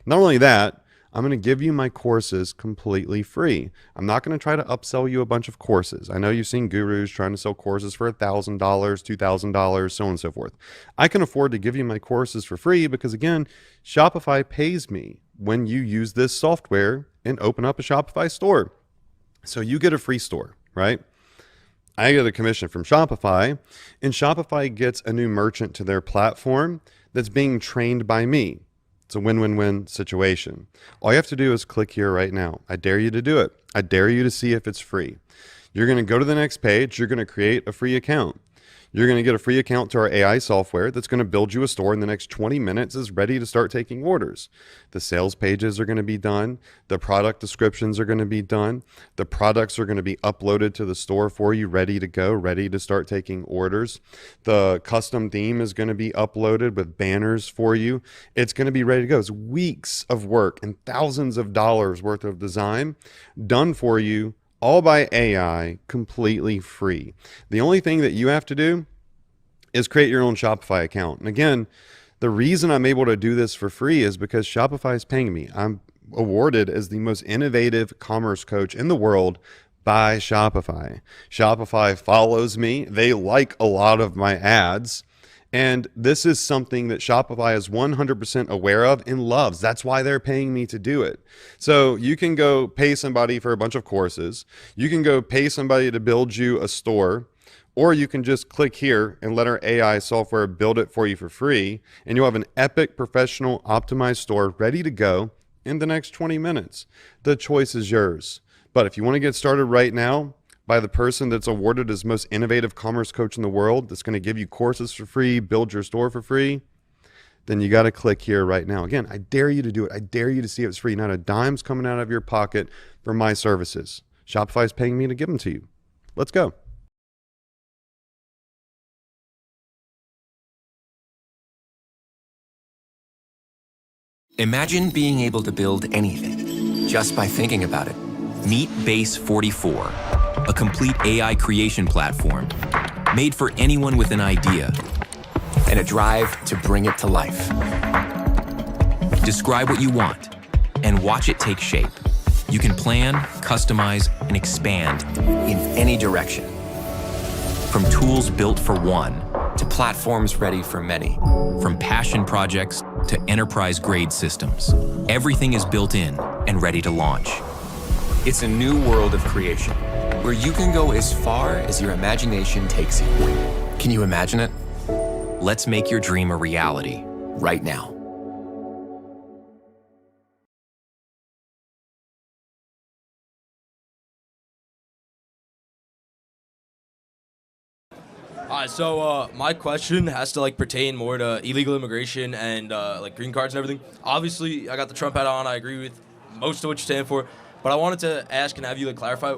Not only that, I'm going to give you my courses completely free. I'm not going to try to upsell you a bunch of courses. I know you've seen gurus trying to sell courses for $1,000, $2,000, so on and so forth. I can afford to give you my courses for free because, again, Shopify pays me when you use this software and open up a Shopify store. So you get a free store, right? I get a commission from Shopify, and Shopify gets a new merchant to their platform that's being trained by me. It's a win-win-win situation. All you have to do is click here right now. I dare you to do it. I dare you to see if it's free. You're going to go to the next page. You're going to create a free account. You're going to get a free account to our AI software that's going to build you a store in the next 20 minutes is ready to start taking orders. The sales pages are going to be done. The product descriptions are going to be done. The products are going to be uploaded to the store for you, ready to go, ready to start taking orders. The custom theme is going to be uploaded with banners for you. It's going to be ready to go. It's weeks of work and thousands of dollars worth of design done for you, all by AI, completely free. The only thing that you have to do is create your own Shopify account. And again, the reason I'm able to do this for free is because Shopify is paying me. I'm awarded as the most innovative commerce coach in the world by Shopify. Shopify follows me. They like a lot of my ads. And this is something that Shopify is 100% aware of and loves. That's why they're paying me to do it. So you can go pay somebody for a bunch of courses. You can go pay somebody to build you a store, or you can just click here and let our AI software build it for you for free. And you'll have an epic, professional, optimized store ready to go in the next 20 minutes. The choice is yours. But if you want to get started right now, by the person that's awarded as most innovative commerce coach in the world, that's going to give you courses for free, build your store for free, then you got to click here right now. Again, I dare you to do it. I dare you to see it's free. Not a dime's coming out of your pocket for my services. Shopify's paying me to give them to you. Let's go. Imagine being able to build anything just by thinking about it. Meet Base 44. A complete AI creation platform made for anyone with an idea and a drive to bring it to life. Describe what you want and watch it take shape. You can plan, customize, and expand in any direction. From tools built for one to platforms ready for many. From passion projects to enterprise-grade systems. Everything is built in and ready to launch. It's a new world of creation, where you can go as far as your imagination takes you. Can you imagine it? Let's make your dream a reality right now. So my question has to pertain more to illegal immigration and green cards and everything. Obviously, I got the Trump hat on. I agree with most of what you stand for, but I wanted to ask and have you clarify.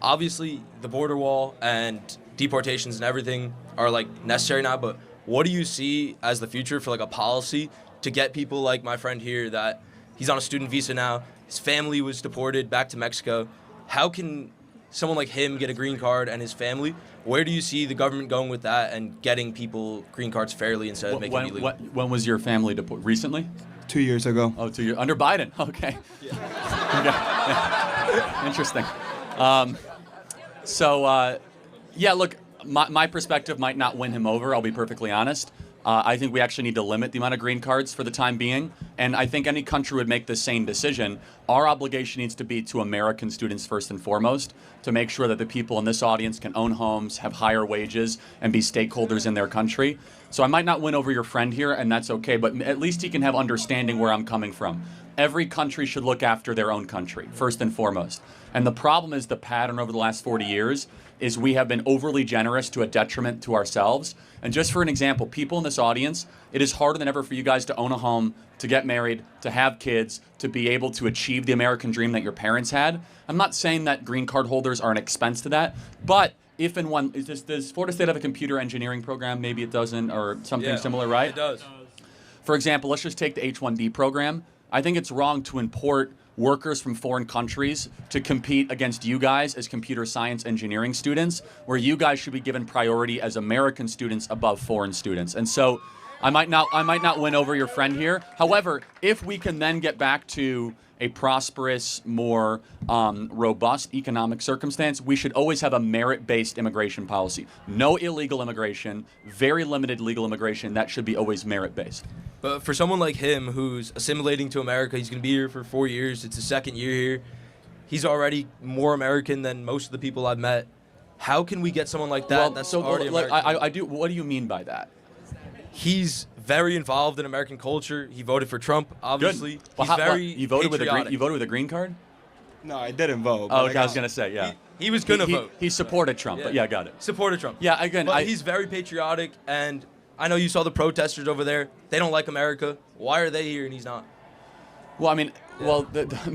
Obviously, the border wall and deportations and everything are necessary now, but what do you see as the future for a policy to get people like my friend here that he's on a student visa now, his family was deported back to Mexico. How can someone like him get a green card and his family? Where do you see the government going with that and getting people green cards fairly instead of making it illegal? When was your family deported? Recently? 2 years ago. Oh, 2 years. Under Biden. Okay. Yeah. Interesting. Yeah, look, my perspective might not win him over, I'll be perfectly honest. I think we actually need to limit the amount of green cards for the time being, and I think any country would make the same decision. Our obligation needs to be to American students first and foremost, to make sure that the people in this audience can own homes, have higher wages, and be stakeholders in their country. So I might not win over your friend here, and that's okay, but at least he can have understanding where I'm coming from. Every country should look after their own country, first and foremost. And the problem is the pattern over the last 40 years is we have been overly generous to a detriment to ourselves. And just for an example, people in this audience, it is harder than ever for you guys to own a home, to get married, to have kids, to be able to achieve the American dream that your parents had. I'm not saying that green card holders are an expense to that, but if and when, does Florida State have a computer engineering program? Maybe it doesn't, or something similar, right? It does. For example, let's just take the H-1B program. I think it's wrong to import workers from foreign countries to compete against you guys as computer science engineering students, where you guys should be given priority as American students above foreign students. And so I might not win over your friend here. However, if we can then get back to a prosperous, more robust economic circumstance, we should always have a merit-based immigration policy. No illegal immigration, very limited legal immigration. That should be always merit-based. But for someone like him who's assimilating to America, he's going to be here for 4 years. It's his second year here. He's already more American than most of the people I've met. How can we get someone like that that's already American? I do. What do you mean by that? He's very involved in American culture. He voted for Trump, obviously. Good. Well, He's very you voted patriotic. with a green card? No, I didn't vote. Oh, okay, I was gonna say, yeah. He was gonna vote. He supported Trump, but yeah, got it. Supported Trump. Yeah, again, but he's very patriotic, and I know you saw the protesters over there. They don't like America. Why are they here and he's not? Well, I mean,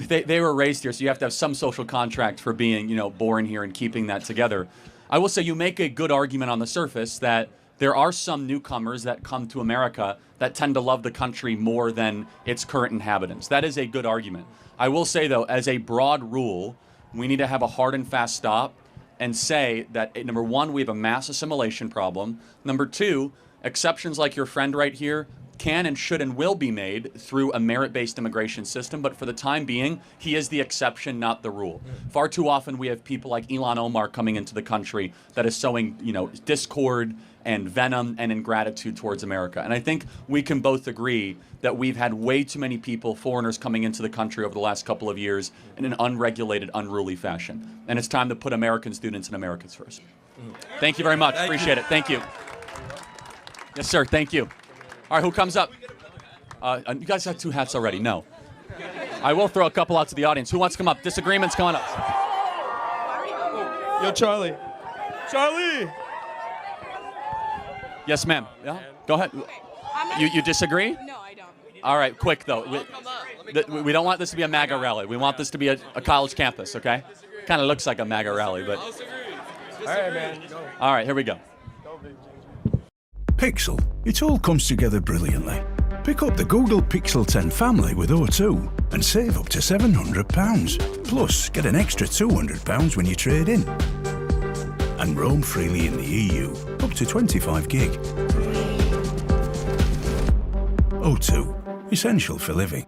they were raised here, so you have to have some social contract for being, born here and keeping that together. I will say you make a good argument on the surface that there are some newcomers that come to America that tend to love the country more than its current inhabitants. That is a good argument. I will say, though, as a broad rule, we need to have a hard and fast stop and say that, number one, we have a mass assimilation problem. Number two, exceptions like your friend right here can and should and will be made through a merit-based immigration system, but for the time being, he is the exception, not the rule. Far too often we have people like Ilhan Omar coming into the country that is sowing, discord and venom and ingratitude towards America. And I think we can both agree that we've had way too many people, foreigners, coming into the country over the last couple of years in an unregulated, unruly fashion. And it's time to put American students and Americans first. Thank you very much. Appreciate it. Thank you. Yes, sir. Thank you. All right, who comes up? You guys have 2 hats already. No. I will throw a couple out to the audience. Who wants to come up? Disagreements coming up. Yo, Charlie. Charlie! Yes, ma'am. Yeah? Go ahead. You disagree? No, I don't. All right, quick, though. We don't want this to be a MAGA rally. We want this to be a college campus, okay? Kind of looks like a MAGA rally, but... All right, man. Go. All right, here we go. Pixel. It all comes together brilliantly. Pick up the Google Pixel 10 family with O2 and save up to £700. Plus, get an extra £200 when you trade in. And roam freely in the EU, up to 25 gig. O2. Essential for living.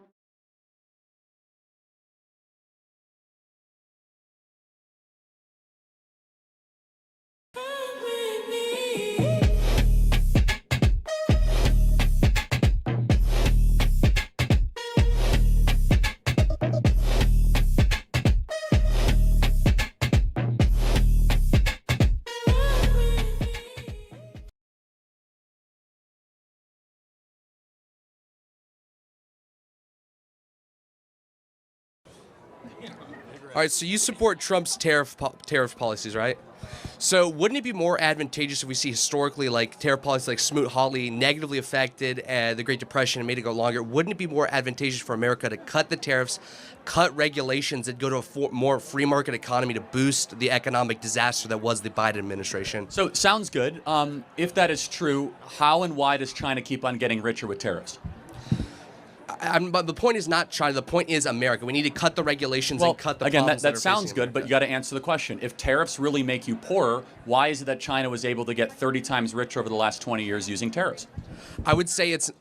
All right, so you support Trump's tariff policies, right? So wouldn't it be more advantageous if we see historically like tariff policies like Smoot-Hawley negatively affected the Great Depression and made it go longer? Wouldn't it be more advantageous for America to cut the tariffs, cut regulations, and go to a more free market economy to boost the economic disaster that was the Biden administration? So, sounds good. If that is true, how and why does China keep on getting richer with tariffs? But the point is not China. The point is America. We need to cut the regulations and cut the again, problems that sounds good, but you got to answer the question. If tariffs really make you poorer, why is it that China was able to get 30 times richer over the last 20 years using tariffs? I would say it's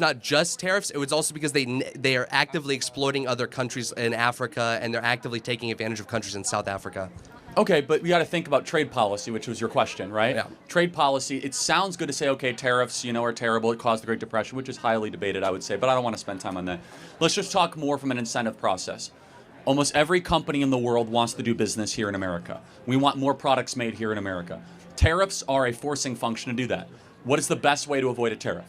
not just tariffs. It was also because they are actively exploiting other countries in Africa, and they're actively taking advantage of countries in South Africa. Okay, but we got to think about trade policy, which was your question, right? Yeah. Trade policy, it sounds good to say, okay, tariffs, are terrible. It caused the Great Depression, which is highly debated, I would say, but I don't want to spend time on that. Let's just talk more from an incentive process. Almost every company in the world wants to do business here in America. We want more products made here in America. Tariffs are a forcing function to do that. What is the best way to avoid a tariff?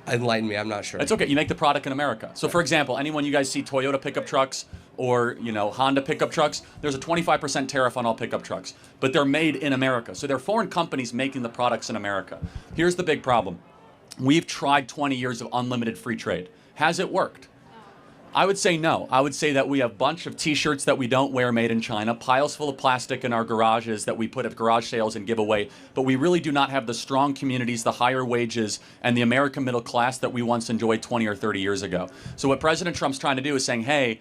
Enlighten me, I'm not sure. It's okay, you make the product in America. So for example, anyone you guys see Toyota pickup trucks or Honda pickup trucks, there's a 25% tariff on all pickup trucks, but they're made in America. So they're foreign companies making the products in America. Here's the big problem. We've tried 20 years of unlimited free trade. Has it worked? I would say no. I would say that we have a bunch of t-shirts that we don't wear made in China, piles full of plastic in our garages that we put at garage sales and give away, but we really do not have the strong communities, the higher wages, and the American middle class that we once enjoyed 20 or 30 years ago. So what President Trump's trying to do is saying, hey,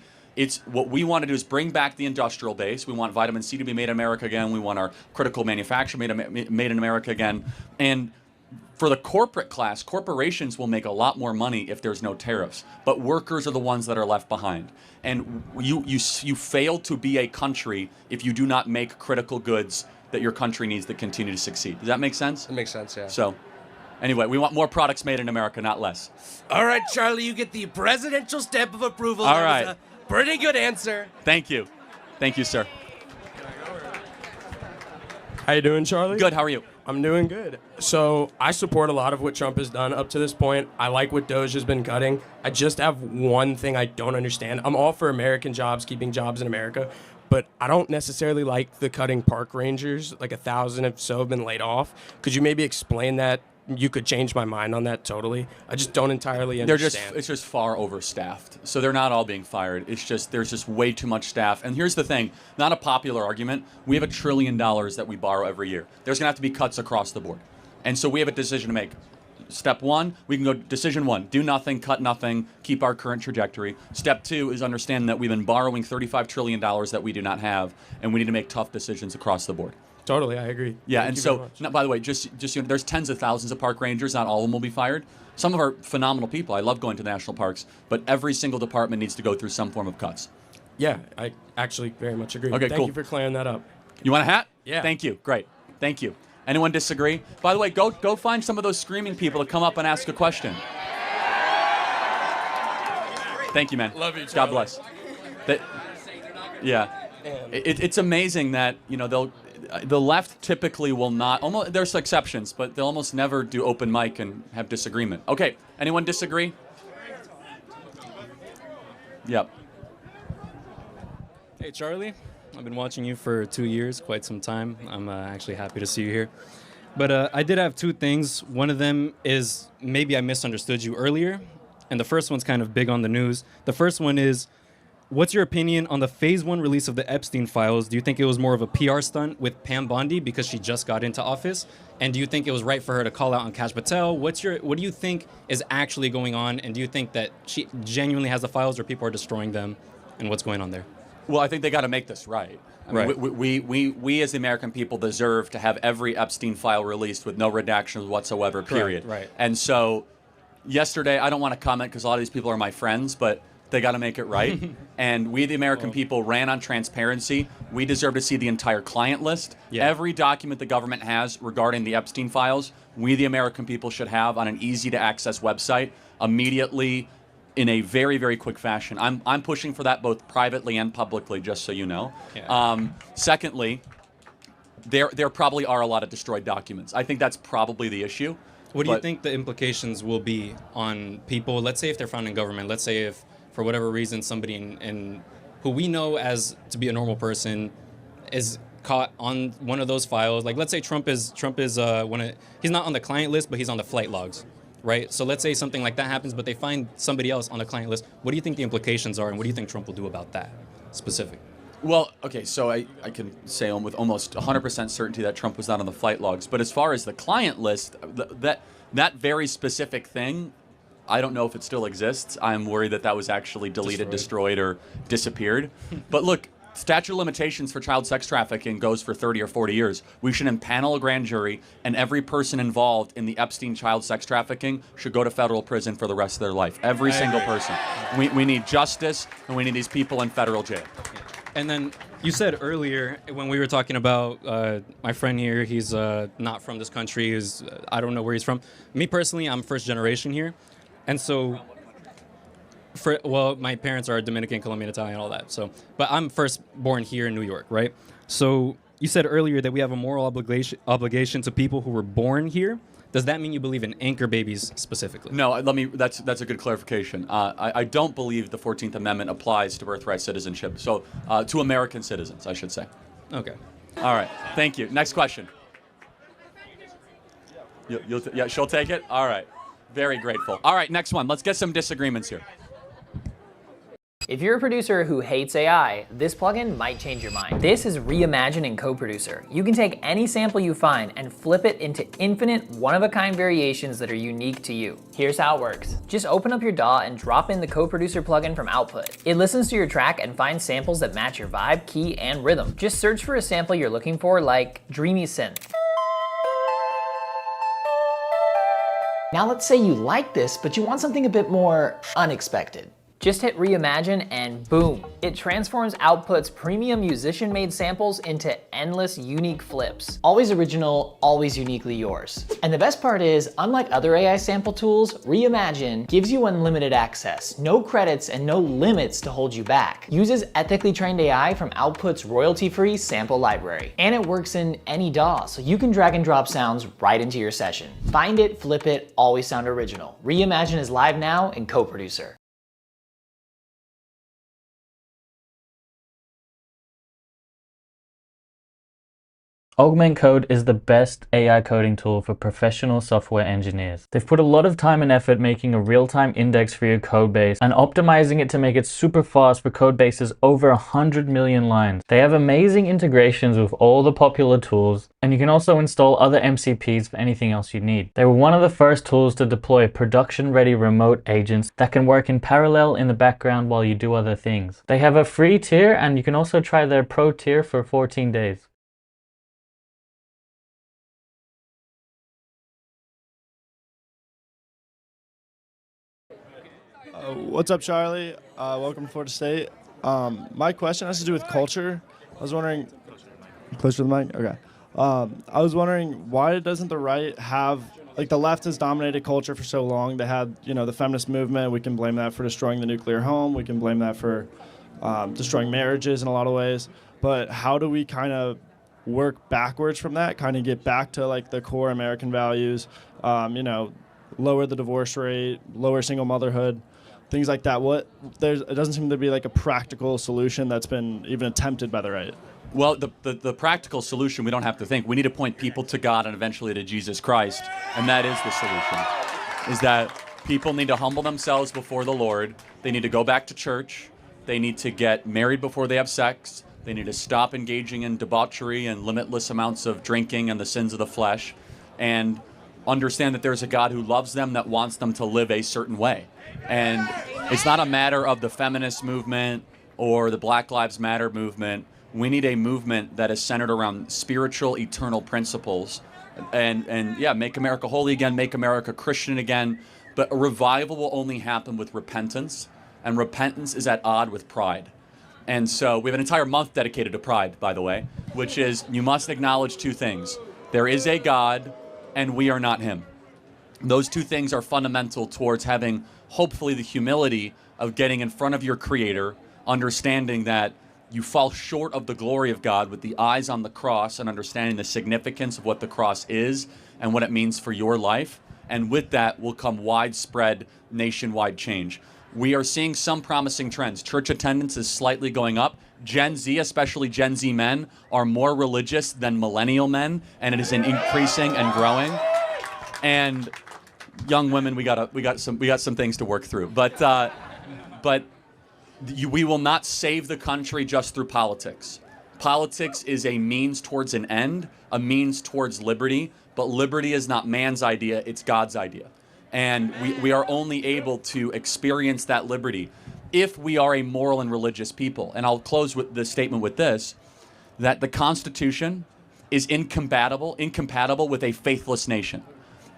what we want to do is bring back the industrial base. We want vitamin C to be made in America again. We want our critical manufacturing made in America again. And for the corporate class, corporations will make a lot more money if there's no tariffs, but workers are the ones that are left behind. And you fail to be a country if you do not make critical goods that your country needs to continue to succeed. Does that make sense? It makes sense, yeah. So, anyway, we want more products made in America, not less. All right, Charlie, you get the presidential stamp of approval. All That right. was a pretty good answer. Thank you. Thank you, sir. How you doing, Charlie? Good, how are you? I'm doing good. So I support a lot of what Trump has done up to this point. I like what Doge has been cutting. I just have one thing I don't understand. I'm all for American jobs, keeping jobs in America, but I don't necessarily like the cutting park rangers. Like 1,000 or so have been laid off. Could you maybe explain that? You could change my mind on that totally. I just don't entirely understand. It's just far overstaffed. So they're not all being fired. It's just there's just way too much staff. And here's the thing, not a popular argument. We have $1 trillion that we borrow every year. There's gonna have to be cuts across the board. And so we have a decision to make. Step one, we can go decision one, do nothing, cut nothing, keep our current trajectory. Step two is understand that we've been borrowing $35 trillion that we do not have, and we need to make tough decisions across the board. Totally, I agree. Yeah, Thank and you so, very much. now, by the way, just you know, there's tens of thousands of park rangers. Not all of them will be fired. Some of them are phenomenal people. I love going to national parks, but every single department needs to go through some form of cuts. Yeah, I actually very much agree. Okay, Thank cool. you for clearing that up. You want a hat? Yeah. Thank you. Great. Thank you. Anyone disagree? By the way, go find some of those screaming people to come up and ask a question. Thank you, man. Love you, God Charlie. bless. Yeah. It's amazing that, you know, the left typically will not, almost, there's exceptions, but they'll almost never do open mic and have disagreement. Okay, anyone disagree? Yep. Hey, Charlie. I've been watching you for 2 years, quite some time. I'm actually happy to see you here. But I did have two things. One of them is maybe I misunderstood you earlier, and the first one's kind of big on the news. The first one is, what's your opinion on the Phase 1 release of the Epstein files? Do you think it was more of a PR stunt with Pam Bondi because she just got into office? And do you think it was right for her to call out on Kash Patel? What do you think is actually going on? And do you think that she genuinely has the files or people are destroying them? And what's going on there? Well, I think they got to make this right. I mean, Right. we as the American people deserve to have every Epstein file released with no redactions whatsoever, period. Right. And so yesterday, I don't want to comment because a lot of these people are my friends, but they got to make it right. And we, the American people, ran on transparency. We deserve to see the entire client list. Yeah. Every document the government has regarding the Epstein files, we, the American people, should have on an easy-to-access website immediately in a very, very quick fashion. I'm pushing for that both privately and publicly, just so you know. Yeah. Secondly, there probably are a lot of destroyed documents. I think that's probably the issue. What do you think the implications will be on people? Let's say if they're found in government. Let's say if, for whatever reason, somebody in who we know as to be a normal person is caught on one of those files. Like, let's say Trump is he's not on the client list, but he's on the flight logs, right? So let's say something like that happens, but they find somebody else on the client list. What do you think the implications are, and what do you think Trump will do about that specific? Well, okay, so I can say with almost 100% certainty that Trump was not on the flight logs. But as far as the client list, that very specific thing, I don't know if it still exists. I'm worried that was actually deleted, destroyed, or disappeared. But look, statute of limitations for child sex trafficking goes for 30 or 40 years. We should impanel a grand jury, and every person involved in the Epstein child sex trafficking should go to federal prison for the rest of their life. Every single person. We need justice, and we need these people in federal jail. And then you said earlier when we were talking about my friend here, he's not from this country. I don't know where he's from. Me personally, I'm first generation here. And so, my parents are Dominican, Colombian, Italian, all that. So, but I'm first born here in New York, right? So you said earlier that we have a moral obligation to people who were born here. Does that mean you believe in anchor babies specifically? No, that's a good clarification. I don't believe the 14th Amendment applies to birthright citizenship. So to American citizens, I should say. Okay. All right. Thank you. Next question. Yeah, she'll take it? All right. Very grateful. All right, next one. Let's get some disagreements here. If you're a producer who hates AI, this plugin might change your mind. This is Reimagine in CoProducer. You can take any sample you find and flip it into infinite one-of-a-kind variations that are unique to you. Here's how it works. Just open up your DAW and drop in the CoProducer plugin from Output. It listens to your track and finds samples that match your vibe, key, and rhythm. Just search for a sample you're looking for, like Dreamy Synth. Now let's say you like this, but you want something a bit more unexpected. Just hit reimagine and boom, it transforms Output's premium musician-made samples into endless unique flips. Always original, always uniquely yours. And the best part is, unlike other AI sample tools, Reimagine gives you unlimited access, no credits and no limits to hold you back. Uses ethically trained AI from Output's royalty-free sample library. And it works in any DAW, so you can drag and drop sounds right into your session. Find it, flip it, always sound original. Reimagine is live now in CoProducer. Augment Code is the best AI coding tool for professional software engineers. They've put a lot of time and effort making a real-time index for your code base and optimizing it to make it super fast for code bases over 100 million lines. They have amazing integrations with all the popular tools, and you can also install other MCPs for anything else you need. They were one of the first tools to deploy production-ready remote agents that can work in parallel in the background while you do other things. They have a free tier, and you can also try their pro tier for 14 days. What's up, Charlie? Welcome to Florida State. My question has to do with culture. I was wondering, closer to the mic? Okay. I was wondering, why doesn't the right have, like, the left has dominated culture for so long. They had, you know, the feminist movement. We can blame that for destroying the nuclear home. We can blame that for destroying marriages in a lot of ways. But how do we kind of work backwards from that, kind of get back to, like, the core American values, you know, lower the divorce rate, lower single motherhood, things like that? It doesn't seem to be like a practical solution that's been even attempted by the right. Well, the practical solution, we don't have to think. We need to point people to God and eventually to Jesus Christ, and that is the solution, is that people need to humble themselves before the Lord. They need to go back to church. They need to get married before they have sex. They need to stop engaging in debauchery and limitless amounts of drinking and the sins of the flesh, and understand that there's a God who loves them, that wants them to live a certain way. And it's not a matter of the feminist movement or the Black Lives Matter movement. We need a movement that is centered around spiritual, eternal principles. And yeah, make America holy again, make America Christian again. But a revival will only happen with repentance, and repentance is at odds with pride. And so we have an entire month dedicated to pride, by the way, which is you must acknowledge two things. There is a God, and we are not him. Those two things are fundamental towards having, hopefully, the humility of getting in front of your Creator, understanding that you fall short of the glory of God with the eyes on the cross and understanding the significance of what the cross is and what it means for your life. And with that will come widespread nationwide change. We are seeing some promising trends. Church attendance is slightly going up. Gen Z, especially Gen Z men, are more religious than millennial men, and it is increasing and growing. And young women, we got some things to work through. But we will not save the country just through politics. Politics is a means towards an end, a means towards liberty. But liberty is not man's idea; it's God's idea. And we are only able to experience that liberty if we are a moral and religious people. And I'll close with the statement with this, that the Constitution is incompatible with a faithless nation.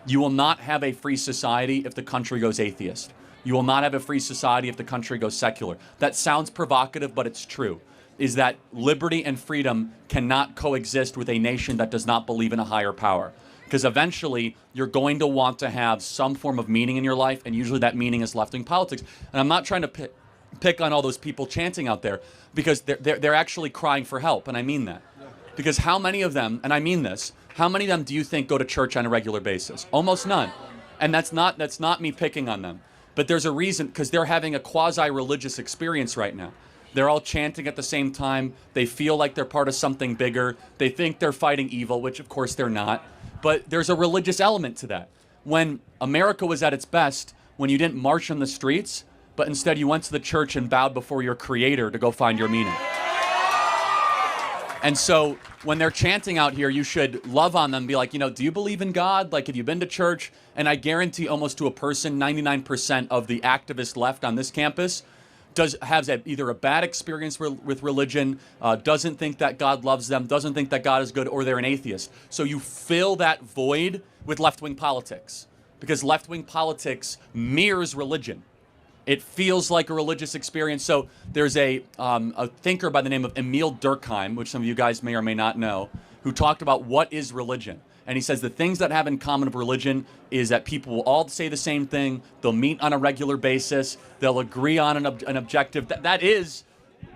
You will not have a free society if the country goes atheist. You will not have a free society if the country goes secular. That sounds provocative, but it's true, is that liberty and freedom cannot coexist with a nation that does not believe in a higher power. Because eventually, you're going to want to have some form of meaning in your life, and usually that meaning is left-wing politics. And I'm not trying to pick on all those people chanting out there, because they're actually crying for help, and I mean that. Because how many of them, and I mean this, how many of them do you think go to church on a regular basis? Almost none. And that's not me picking on them. But there's a reason, because they're having a quasi-religious experience right now. They're all chanting at the same time. They feel like they're part of something bigger. They think they're fighting evil, which of course they're not. But there's a religious element to that. When America was at its best, when you didn't march on the streets, but instead you went to the church and bowed before your Creator to go find your meaning. And so when they're chanting out here, you should love on them, be like, do you believe in God? Like, have you been to church? And I guarantee almost to a person, 99% of the activist left on this campus has either a bad experience with religion, doesn't think that God loves them, doesn't think that God is good, or they're an atheist. So you fill that void with left-wing politics, because left-wing politics mirrors religion. It feels like a religious experience. So there's a thinker by the name of Emil Durkheim, which some of you guys may or may not know, who talked about what is religion. And he says the things that have in common of religion is that people will all say the same thing. They'll meet on a regular basis. They'll agree on an objective. That is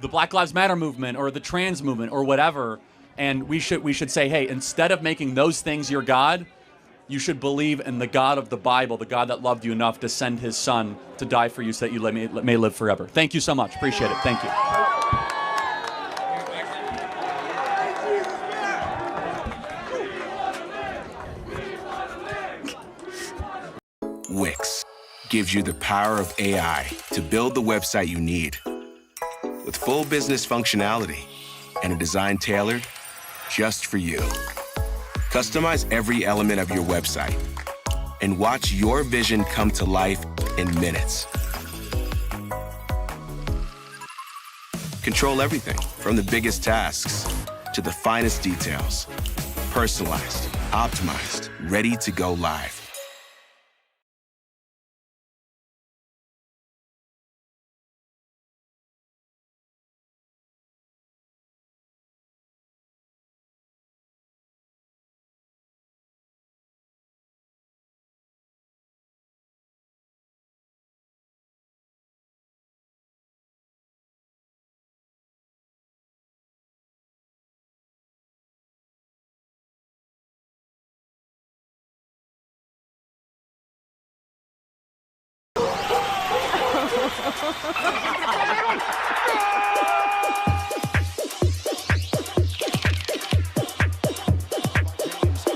the Black Lives Matter movement or the trans movement or whatever. And we should say, hey, instead of making those things your God, you should believe in the God of the Bible, the God that loved you enough to send his son to die for you so that you may live forever. Thank you so much. Appreciate it. Thank you. Wix gives you the power of AI to build the website you need. With full business functionality and a design tailored just for you. Customize every element of your website and watch your vision come to life in minutes. Control everything from the biggest tasks to the finest details. Personalized, optimized, ready to go live.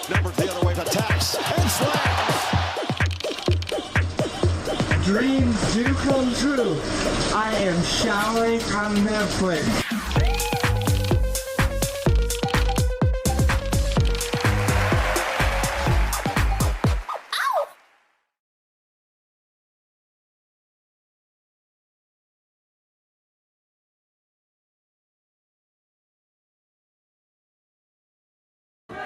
Numbers the other way to taps and slams. Dreams do come true. I am showering on Netflix.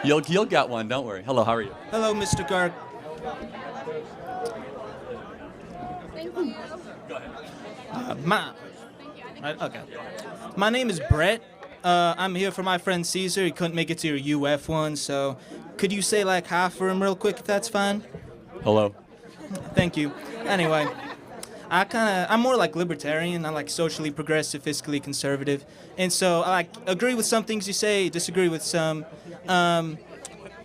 You'll get one, don't worry. Hello, how are you? Hello, Mr. Kirk. Thank you. Go ahead. Okay. My name is Brett. I'm here for my friend Caesar. He couldn't make it to your UF one, so could you say like hi for him real quick if that's fine? Hello. Thank you. Anyway, I'm more like libertarian. I like socially progressive, fiscally conservative. And so I like agree with some things you say, disagree with some.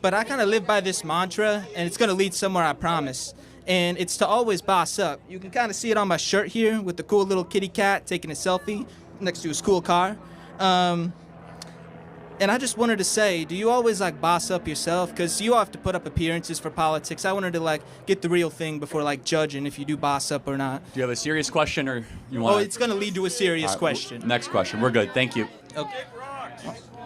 But I kind of live by this mantra, and it's going to lead somewhere, I promise. And it's to always boss up. You can kind of see it on my shirt here with the cool little kitty cat taking a selfie next to his cool car. And I just wanted to say, do you always like boss up yourself? Because you have to put up appearances for politics. I wanted to like get the real thing before like judging if you do boss up or not. Do you have a serious question or you want? Oh, it's going to lead to a serious question. Next question. We're good. Thank you. Okay.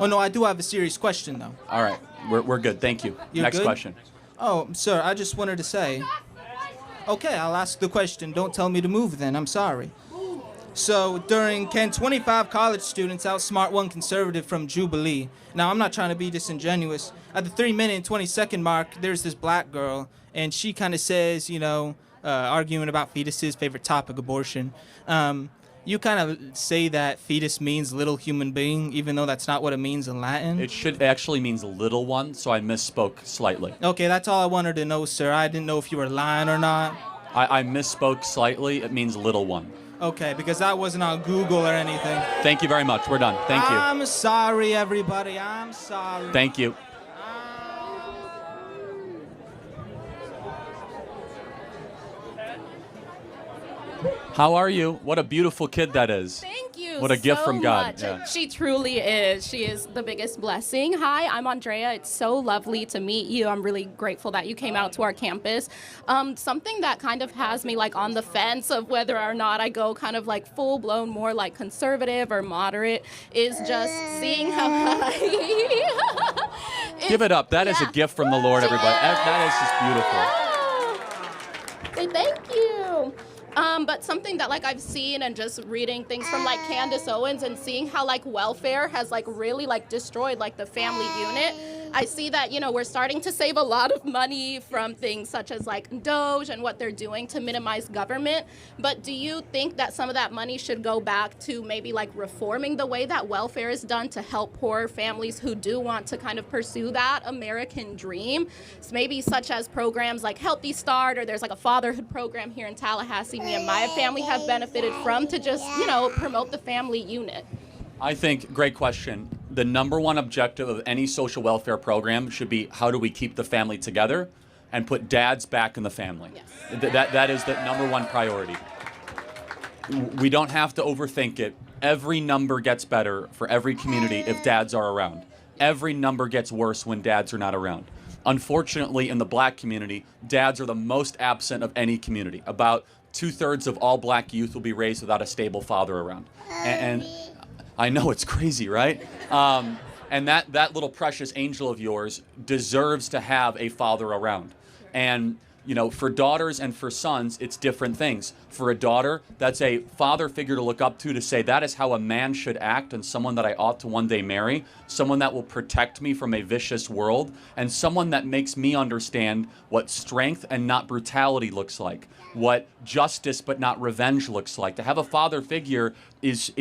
Oh, no, I do have a serious question, though. All right. We're good. Thank you. You're Next good? question. Oh, sir, I just wanted to say. Okay, I'll ask the question. Don't tell me to move then. I'm sorry. So, can 25 college students outsmart one conservative from Jubilee? Now, I'm not trying to be disingenuous. At the 3-minute and 20-second mark, there's this black girl, and she kind of says, arguing about fetuses, favorite topic, abortion. You kind of say that fetus means little human being, even though that's not what it means in Latin. It should actually means little one, so I misspoke slightly. Okay, that's all I wanted to know, sir. I didn't know if you were lying or not. I misspoke slightly. It means little one. Okay, because that wasn't on Google or anything. Thank you very much. We're done. Thank you. I'm sorry, everybody. I'm sorry. Thank you. How are you? What a beautiful kid that is. Thank you. What a gift so from God. much. Yeah. She truly is. She is the biggest blessing. Hi, I'm Andrea. It's so lovely to meet you. I'm really grateful that you came out to our campus. Something that kind of has me like on the fence of whether or not I go kind of like full blown more like conservative or moderate is just seeing how Give it up. That is a gift from the Lord, everybody. That is just beautiful. Say thank you. But something that like I've seen and just reading things from like Candace Owens and seeing how like welfare has like really like destroyed like the family unit. I see that, we're starting to save a lot of money from things such as like Doge and what they're doing to minimize government. But do you think that some of that money should go back to maybe like reforming the way that welfare is done to help poor families who do want to kind of pursue that American dream? So maybe such as programs like Healthy Start, or there's like a fatherhood program here in Tallahassee me and my family have benefited from, to just, promote the family unit. I think, great question. The number one objective of any social welfare program should be, how do we keep the family together and put dads back in the family? Yes. That is the number one priority. We don't have to overthink it. Every number gets better for every community if dads are around. Every number gets worse when dads are not around. Unfortunately, in the black community, dads are the most absent of any community. About 2/3 of all black youth will be raised without a stable father around. And I know, it's crazy, right? And that little precious angel of yours deserves to have a father around. And for daughters and for sons, it's different things. For a daughter, that's a father figure to look up to say that is how a man should act, and someone that I ought to one day marry, someone that will protect me from a vicious world, and someone that makes me understand what strength and not brutality looks like, what justice but not revenge looks like. To have a father figure is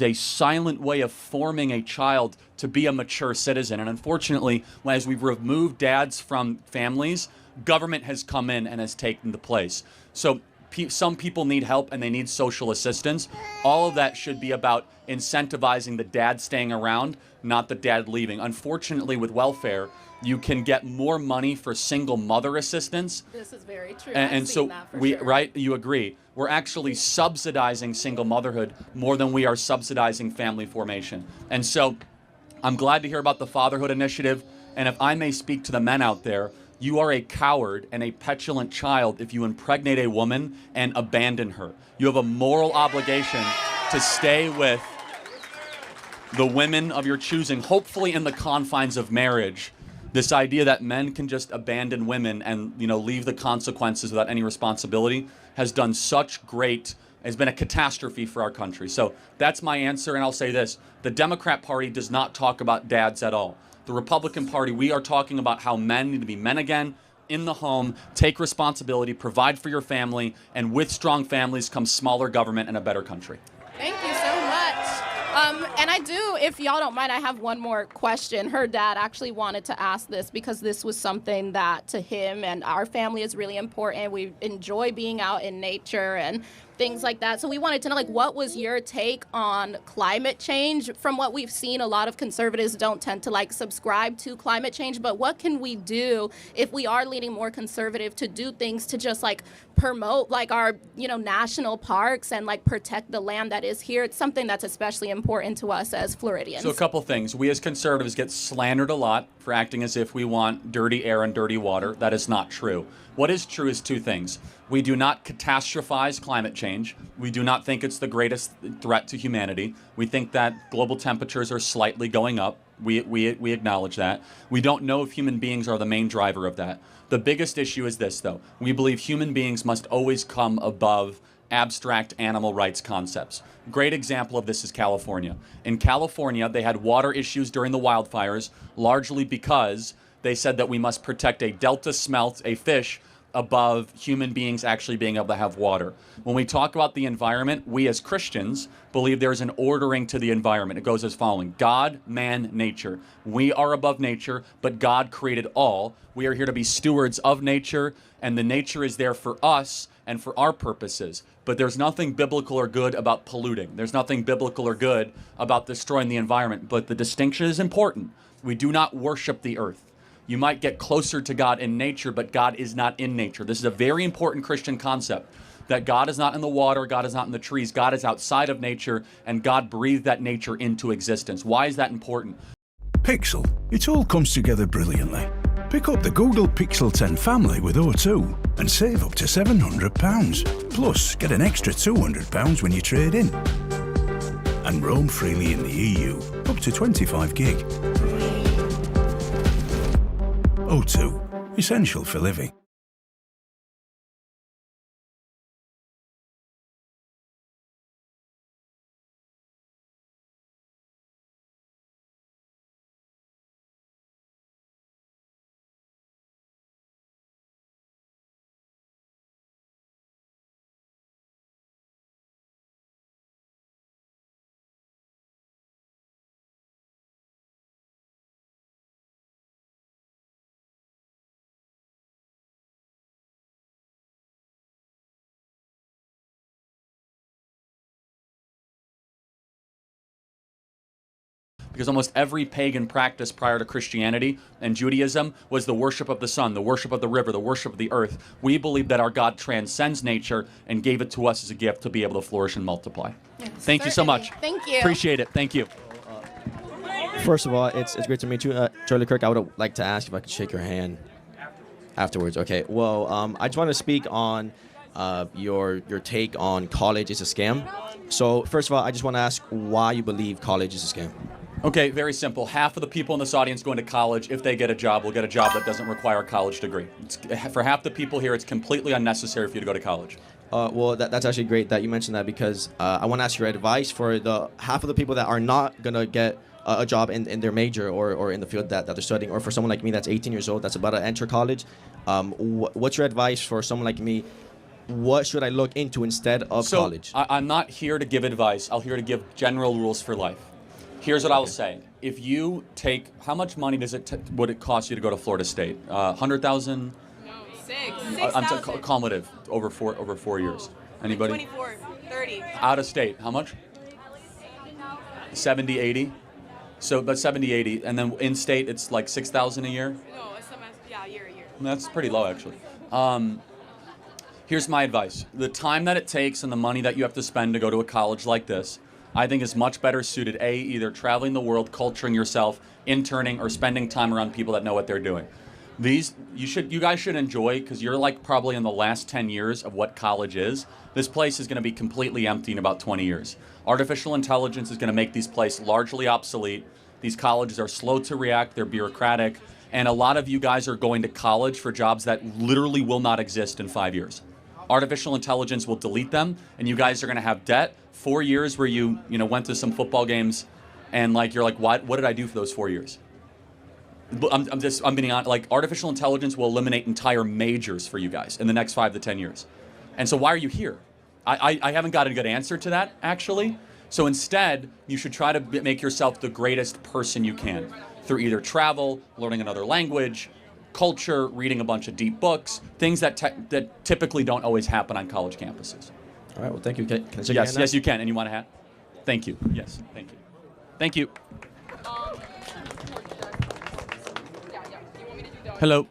a silent way of forming a child to be a mature citizen. And unfortunately, as we've removed dads from families, government has come in and has taken the place. So some people need help and they need social assistance. All of that should be about incentivizing the dad staying around, not the dad leaving. Unfortunately, with welfare, you can get more money for single mother assistance. This is very true. And so right, you agree. We're actually subsidizing single motherhood more than we are subsidizing family formation. And so I'm glad to hear about the fatherhood initiative. And if I may speak to the men out there, you are a coward and a petulant child if you impregnate a woman and abandon her. You have a moral obligation to stay with the women of your choosing, hopefully in the confines of marriage. This idea that men can just abandon women and leave the consequences without any responsibility has been a catastrophe for our country. So that's my answer, and I'll say this. The Democrat Party does not talk about dads at all. The Republican Party, we are talking about how men need to be men again, in the home, take responsibility, provide for your family, and with strong families comes smaller government and a better country. Thank you so much. And I do, if y'all don't mind, I have one more question. Her dad actually wanted to ask this because this was something that to him and our family is really important. We enjoy being out in nature and things like that. So we wanted to know, what was your take on climate change? From what we've seen, a lot of conservatives don't tend to subscribe to climate change, but what can we do if we are leaning more conservative to do things to just promote our, national parks and protect the land that is here? It's something that's especially important to us as Floridians. So a couple things. We as conservatives get slandered a lot for acting as if we want dirty air and dirty water. That is not true. What is true is two things. We do not catastrophize climate change. We do not think it's the greatest threat to humanity. We think that global temperatures are slightly going up. We acknowledge that. We don't know if human beings are the main driver of that. The biggest issue is this, though. We believe human beings must always come above abstract animal rights concepts. Great example of this is California. In California, they had water issues during the wildfires, largely because they said that we must protect a delta smelt, a fish, above human beings actually being able to have water. When we talk about the environment, we as Christians believe there's an ordering to the environment. It goes as following: God, man, nature. We are above nature, but God created all. We are here to be stewards of nature, and the nature is there for us and for our purposes. But there's nothing biblical or good about polluting. There's nothing biblical or good about destroying the environment. But the distinction is important. We do not worship the earth. You might get closer to God in nature, but God is not in nature. This is a very important Christian concept, that God is not in the water, God is not in the trees, God is outside of nature, and God breathed that nature into existence. Why is that important? Pixel. It all comes together brilliantly. Pick up the Google Pixel 10 family with O2 and save up to £700. Plus, get an extra £200 when you trade in. And roam freely in the EU, up to 25 gig. O2. Essential for living. because almost every pagan practice prior to Christianity and Judaism was the worship of the sun, the worship of the river, the worship of the earth. We believe that our God transcends nature and gave it to us as a gift to be able to flourish and multiply. Yes, Thank you so much. Thank you. Appreciate it. Thank you. First of all, it's great to meet you, Charlie Kirk. I would like to ask if I could shake your hand afterwards. Okay. Well, I just want to speak on your take on college is a scam. So first of all, I just want to ask why you believe college is a scam. Okay, very simple. Half of the people in this audience going to college, if they get a job, will get a job that doesn't require a college degree. For half the people here, it's completely unnecessary for you to go to college. Well, that's actually great that you mentioned that, because I want to ask your advice for the half of the people that are not going to get a job in their major or in the field that they're studying, or for someone like me that's 18 years old that's about to enter college. What's your advice for someone like me? What should I look into instead of college? I'm not here to give advice. I'm here to give general rules for life. Here's what I will say. If you take, how much money would it cost you to go to Florida State? 100,000? No, 6. I'm cumulative over 4 years. Anybody? 24, 30. Out of state, how much? 70, 80? So, but 70, 80, and then in state, it's like 6,000 a year? No, a semester, yeah, a year. That's pretty low, actually. Here's my advice. The time that it takes and the money that you have to spend to go to a college like this, I think is much better suited, A, either traveling the world, culturing yourself, interning, or spending time around people that know what they're doing. You guys should enjoy, because you're like probably in the last 10 years of what college is. This place is going to be completely empty in about 20 years. Artificial intelligence is going to make these places largely obsolete. These colleges are slow to react, they're bureaucratic, and a lot of you guys are going to college for jobs that literally will not exist in 5 years. Artificial intelligence will delete them, and you guys are going to have debt. 4 years where you went to some football games, and you're like, what did I do for those 4 years? I'm being honest. Like, artificial intelligence will eliminate entire majors for you guys in the next 5 to 10 years. And so why are you here? I haven't got a good answer to that, actually. So instead, you should try to make yourself the greatest person you can through either travel, learning another language, culture, reading a bunch of deep books, things that typically don't always happen on college campuses. All right, well, thank you. Can I shake your hand now? Yes, you can. And you want a hat? Thank you. Yes, thank you. Thank you. Hello.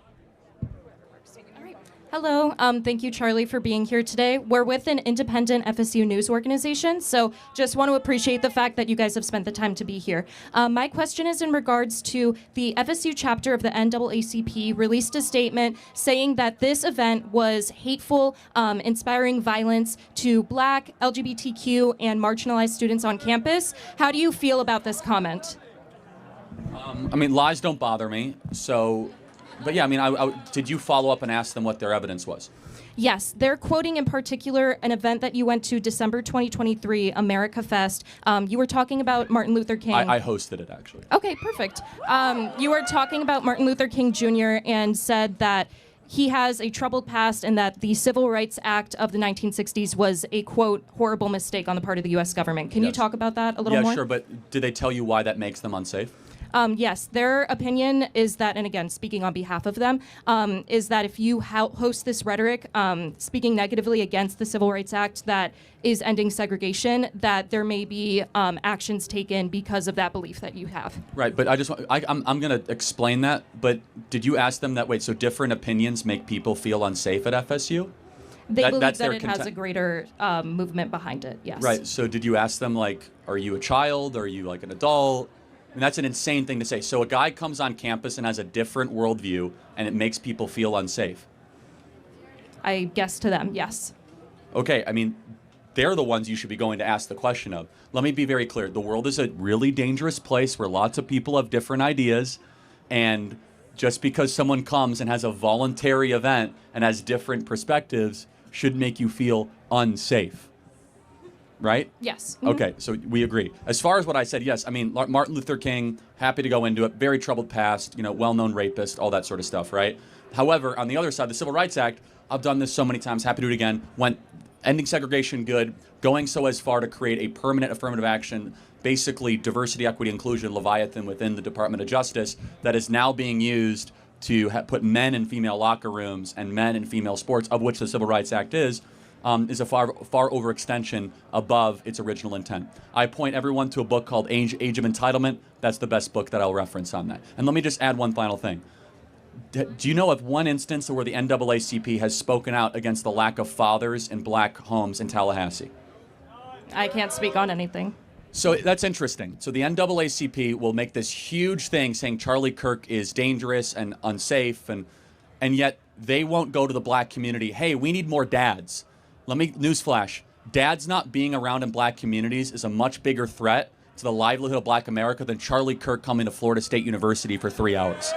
Hello. Thank you, Charlie, for being here today. We're with an independent FSU news organization, so just want to appreciate the fact that you guys have spent the time to be here. My question is in regards to the FSU chapter of the NAACP released a statement saying that this event was hateful, inspiring violence to Black, LGBTQ, and marginalized students on campus. How do you feel about this comment? Lies don't bother me, so... But yeah, did you follow up and ask them what their evidence was? Yes, they're quoting in particular an event that you went to December 2023, America Fest. You were talking about Martin Luther King. I hosted it, actually. Okay, perfect. You were talking about Martin Luther King Jr. and said that he has a troubled past and that the Civil Rights Act of the 1960s was a, quote, horrible mistake on the part of the U.S. government. Can you talk about that a little more? Yeah, sure, but did they tell you why that makes them unsafe? Yes, their opinion is that, and again, speaking on behalf of them, is that if you host this rhetoric, speaking negatively against the Civil Rights Act that is ending segregation, that there may be actions taken because of that belief that you have. Right, but I'm going to explain that, but did you ask them that, so different opinions make people feel unsafe at FSU? They believe that it has a greater movement behind it, yes. Right, so did you ask them, are you a child? Are you an adult? And that's an insane thing to say. So a guy comes on campus and has a different worldview, and it makes people feel unsafe. I guess to them, yes. Okay, they're the ones you should be going to ask the question of. Let me be very clear. The world is a really dangerous place where lots of people have different ideas, and just because someone comes and has a voluntary event and has different perspectives should make you feel unsafe. Right? Yes. Mm-hmm. Okay, so we agree. As far as what I said, yes, Martin Luther King, happy to go into it, very troubled past, well-known rapist, all that sort of stuff, right? However, on the other side, the Civil Rights Act, I've done this so many times, happy to do it again, went ending segregation good, going so as far to create a permanent affirmative action, basically diversity, equity, inclusion, Leviathan within the Department of Justice that is now being used to put men in female locker rooms and men in female sports, of which the Civil Rights Act is. is a far overextension above its original intent. I point everyone to a book called Age of Entitlement. That's the best book that I'll reference on that. And let me just add one final thing. Do you know of one instance where the NAACP has spoken out against the lack of fathers in black homes in Tallahassee? I can't speak on anything. So that's interesting. So the NAACP will make this huge thing saying Charlie Kirk is dangerous and unsafe, and yet they won't go to the black community. Hey, we need more dads. Let me newsflash: dads not being around in black communities is a much bigger threat to the livelihood of black America than Charlie Kirk coming to Florida State University for 3 hours.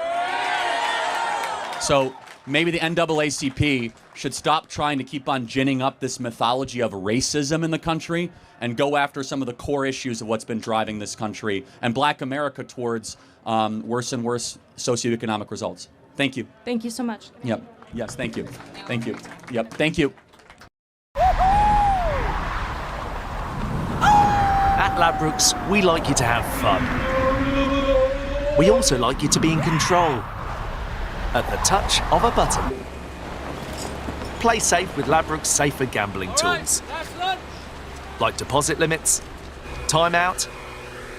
So maybe the NAACP should stop trying to keep on ginning up this mythology of racism in the country and go after some of the core issues of what's been driving this country and black America towards worse and worse socioeconomic results. Thank you. Thank you so much. Yep. Yes, thank you. Thank you. Yep, thank you. At Ladbrokes, we like you to have fun. We also like you to be in control. At the touch of a button. Play safe with Ladbrokes safer gambling tools. Like deposit limits, timeout,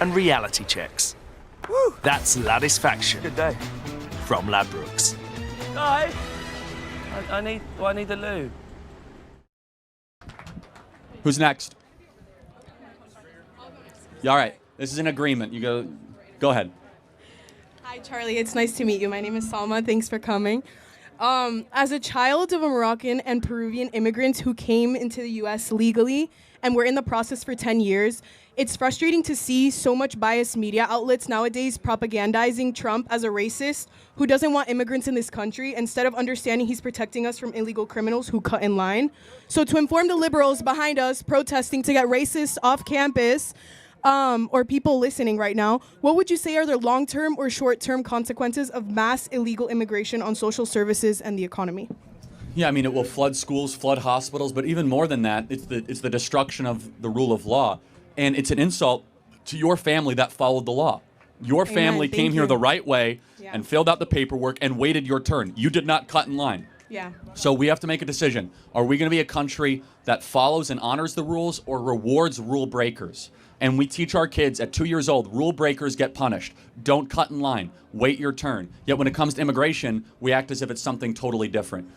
and reality checks. That's Ladisfaction. Good day. From Ladbrokes. Guy, I need the loo. Who's next? Yeah, all right. This is an agreement. You go ahead. Hi, Charlie. It's nice to meet you. My name is Salma. Thanks for coming. As a child of a Moroccan and Peruvian immigrants who came into the U.S. legally and were in the process for 10 years, it's frustrating to see so much biased media outlets nowadays propagandizing Trump as a racist who doesn't want immigrants in this country instead of understanding he's protecting us from illegal criminals who cut in line. So to inform the liberals behind us protesting to get racists off campus, or people listening right now, what would you say are the long-term or short-term consequences of mass illegal immigration on social services and the economy? Yeah, I mean, it will flood schools, flood hospitals, but even more than that, it's the destruction of the rule of law. And it's an insult to your family that followed the law. Your family came here the right way and filled out the paperwork and waited your turn. You did not cut in line. Yeah. So we have to make a decision. Are we going to be a country that follows and honors the rules or rewards rule breakers? And we teach our kids at 2 years old, rule breakers get punished. Don't cut in line. Wait your turn. Yet when it comes to immigration, we act as if it's something totally different.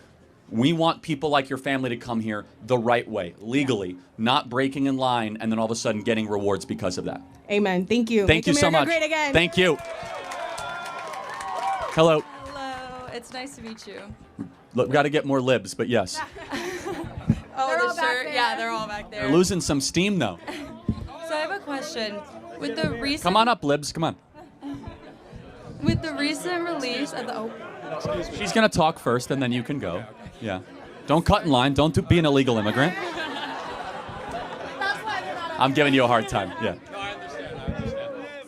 We want people like your family to come here the right way, legally, not breaking in line and then all of a sudden getting rewards because of that. Amen. Thank you. Thank you so much. Great again. Thank you. Hello. Hello. It's nice to meet you. Look, we got to get more libs, but yes. Oh, the shirt. Yeah, they're all back there. They're losing some steam, though. So I have a question. With the recent Come on up, libs. Come on. With the recent release of the She's going to talk first, and then you can go. Yeah. Don't cut in line. Don't be an illegal immigrant. I'm giving you a hard time. Yeah.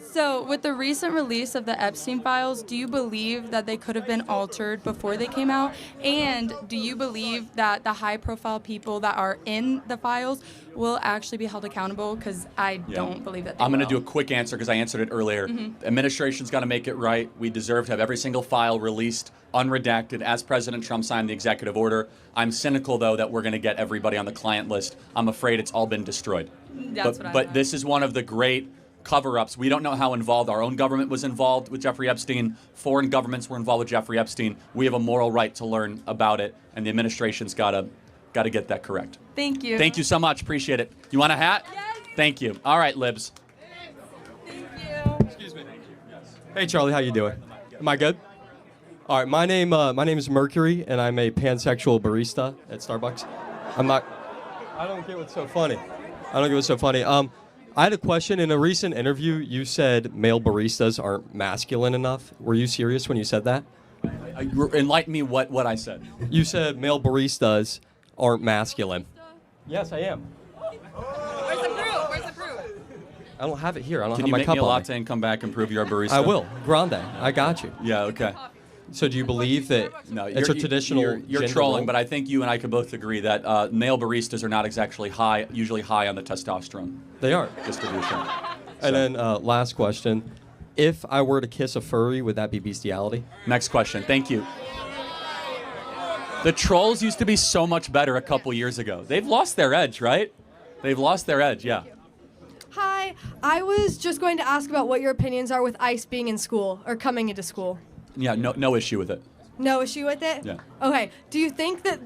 So, with the recent release of the Epstein files, do you believe that they could have been altered before they came out? And do you believe that the high-profile people that are in the files will actually be held accountable? Because I don't believe that they I'm going to will. do a quick answer because I answered it earlier. The administration's got to make it right. We deserve to have every single file released, unredacted, as President Trump signed the executive order. I'm cynical, though, that we're going to get everybody on the client list. I'm afraid it's all been destroyed. But this is one of the great cover-ups. We don't know how involved our own government was involved with Jeffrey Epstein. Foreign governments were involved with Jeffrey Epstein. We have a moral right to learn about it, and the administration's got to get that correct. Thank you. Thank you so much. Appreciate it. You want a hat? Yes. Thank you. All right, libs. Thank you. Excuse me. Hey, Charlie, how you doing? Am I good? All right, my name is Mercury, and I'm a pansexual barista at Starbucks. I don't get what's so funny. I had a question. In a recent interview, you said male baristas aren't masculine enough. Were you serious when you said that? Enlighten me what I said. You said male baristas aren't masculine. Yes, I am. Where's the proof? Where's the proof? I don't have it here. I don't Can have you my make cup me a on latte and come back and prove you're a barista? I will. Grande. I got you. Yeah, okay. So do you believe that it's a traditional You're gender trolling, role? but I think you and I could both agree that male baristas are not exactly usually high on the testosterone. They aren't. Distribution. And then last question. If I were to kiss a furry, would that be bestiality? Next question. Thank you. The trolls used to be so much better a couple years ago. They've lost their edge, right? They've lost their edge, yeah. Hi, I was just going to ask about what your opinions are with ICE being in school or coming into school. Yeah, no issue with it. No issue with it? Yeah. Okay. Do you think that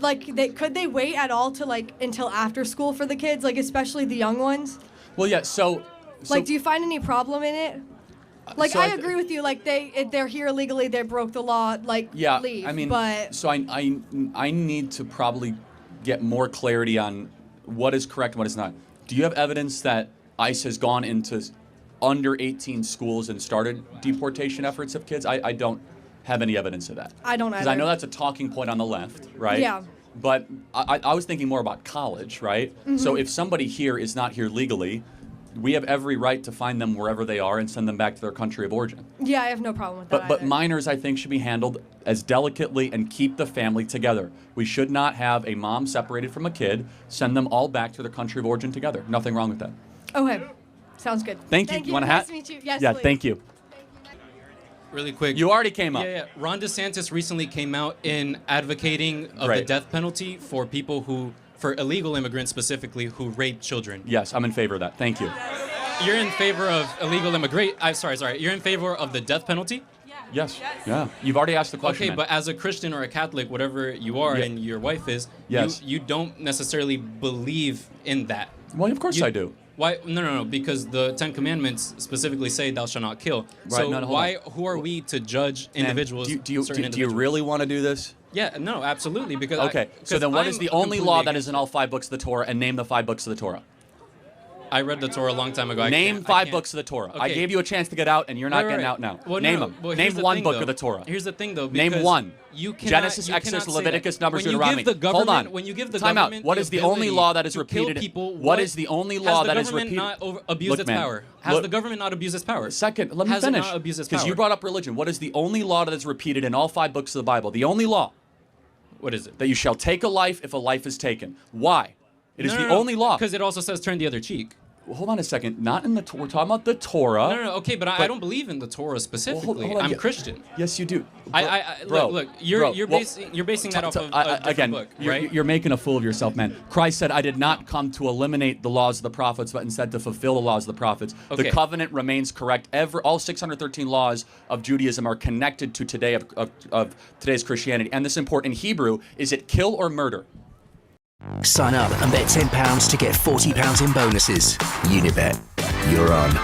could they wait at all to until after school for the kids, especially the young ones? Well, yeah, so do you find any problem in it? I agree with you. They're here illegally. They broke the law. Yeah, leave. I mean, but so I need to probably get more clarity on what is correct and what is not. Do you have evidence that ICE has gone into under 18 schools and started deportation efforts of kids? I don't have any evidence of that. I don't either. Because I know that's a talking point on the left, right? Yeah. But I was thinking more about college, right? Mhm. So if somebody here is not here legally, we have every right to find them wherever they are and send them back to their country of origin. Yeah, I have no problem with that. But either. minors, I think, should be handled as delicately and keep the family together. We should not have a mom separated from a kid, send them all back to their country of origin together. Nothing wrong with that. Okay. Sounds good. Thank you. You want a hat? Nice to meet you. Yes, Yeah, please. thank you. Really quick. You already came up. Yeah. Ron DeSantis recently came out in advocating of the Right. death penalty for for illegal immigrants specifically who rape children. Yes, I'm in favor of that. Thank you. You're in favor of illegal sorry. You're in favor of the death penalty? Yes. Yeah. You've already asked the question. Okay, man. but as a Christian or a Catholic, whatever you are, Yeah. and your wife is, Yes. you don't necessarily believe in that. Well, of course I do. Why? No. Because the Ten Commandments specifically say, "Thou shalt not kill." Right, So no, hold why? on. Who are we to judge And individuals? Do you certain individuals? really want to do this? Yeah. No. Absolutely. Because Okay. So then, what is the only law that is in all 5 books of the Torah? And name the 5 books of the Torah. I read the Torah a long time ago. Name 5 books of the Torah. I Okay. gave you a chance to get out, and you're not Right, getting right. out now. Well, Name no, them. well, Name here's the one thing, book though. of the Torah. Here's the thing, though. Name because one. You cannot, Genesis, you Exodus, cannot say Leviticus, that. Numbers, When you Deuteronomy. give the Hold government, on. When you give the Time out. government What the is the only ability law that is to kill repeated? people, What is the only law that is Has the government repeated? not abused its man, power? Has look- the government not abused its power? Second, let me Has finish. it not abused its Because power? you brought up religion. What is the only law that is repeated in all 5 books of the Bible? The only law. What is it? That you shall take a life if a life is taken. Why? It is the only law. Because it also says turn the other cheek. Well, hold on a second. Not in the we're talking about the Torah. No. Okay, but I don't believe in the Torah specifically. hold on. I'm Yeah. Christian. Yes, you do. Bro, look. You're basing that off of a different again, book, right? You're making a fool of yourself, man. Christ said, "I did not come to eliminate the laws of the prophets, but instead to fulfill the laws of the prophets." Okay. The covenant remains correct. All 613 laws of Judaism are connected to today of today's Christianity, and this is important. In Hebrew, is it kill or murder? Sign up and bet £10 to get £40 in bonuses. Unibet, you're on.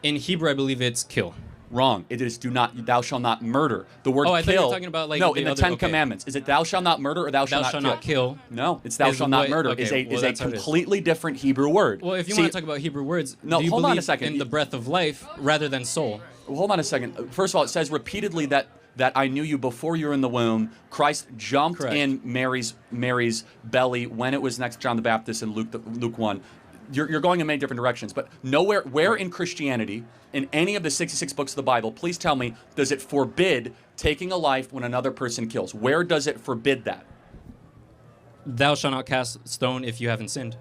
In Hebrew, I believe it's kill. Wrong. It is thou shalt not murder. The word Oh, I thought you kill. were talking about, like, no, the in the other- 10 okay. Commandments. Is it thou shalt not murder or thou shalt not kill? No, it's thou Is shalt not what- murder. okay, is well, a that's what it is. completely different Hebrew word. Well, if you See, want to talk about Hebrew words, No, do you hold on a believe second. in the breath of life rather than soul? Hold on a second. First of all, it says repeatedly that I knew you before you were in the womb. Christ jumped Correct. in Mary's belly when it was next to John the Baptist in Luke 1. You're going in many different directions, but nowhere, where in Christianity, in any of the 66 books of the Bible, please tell me, does it forbid taking a life when another person kills? Where does it forbid that? Thou shalt not cast stone if you haven't sinned.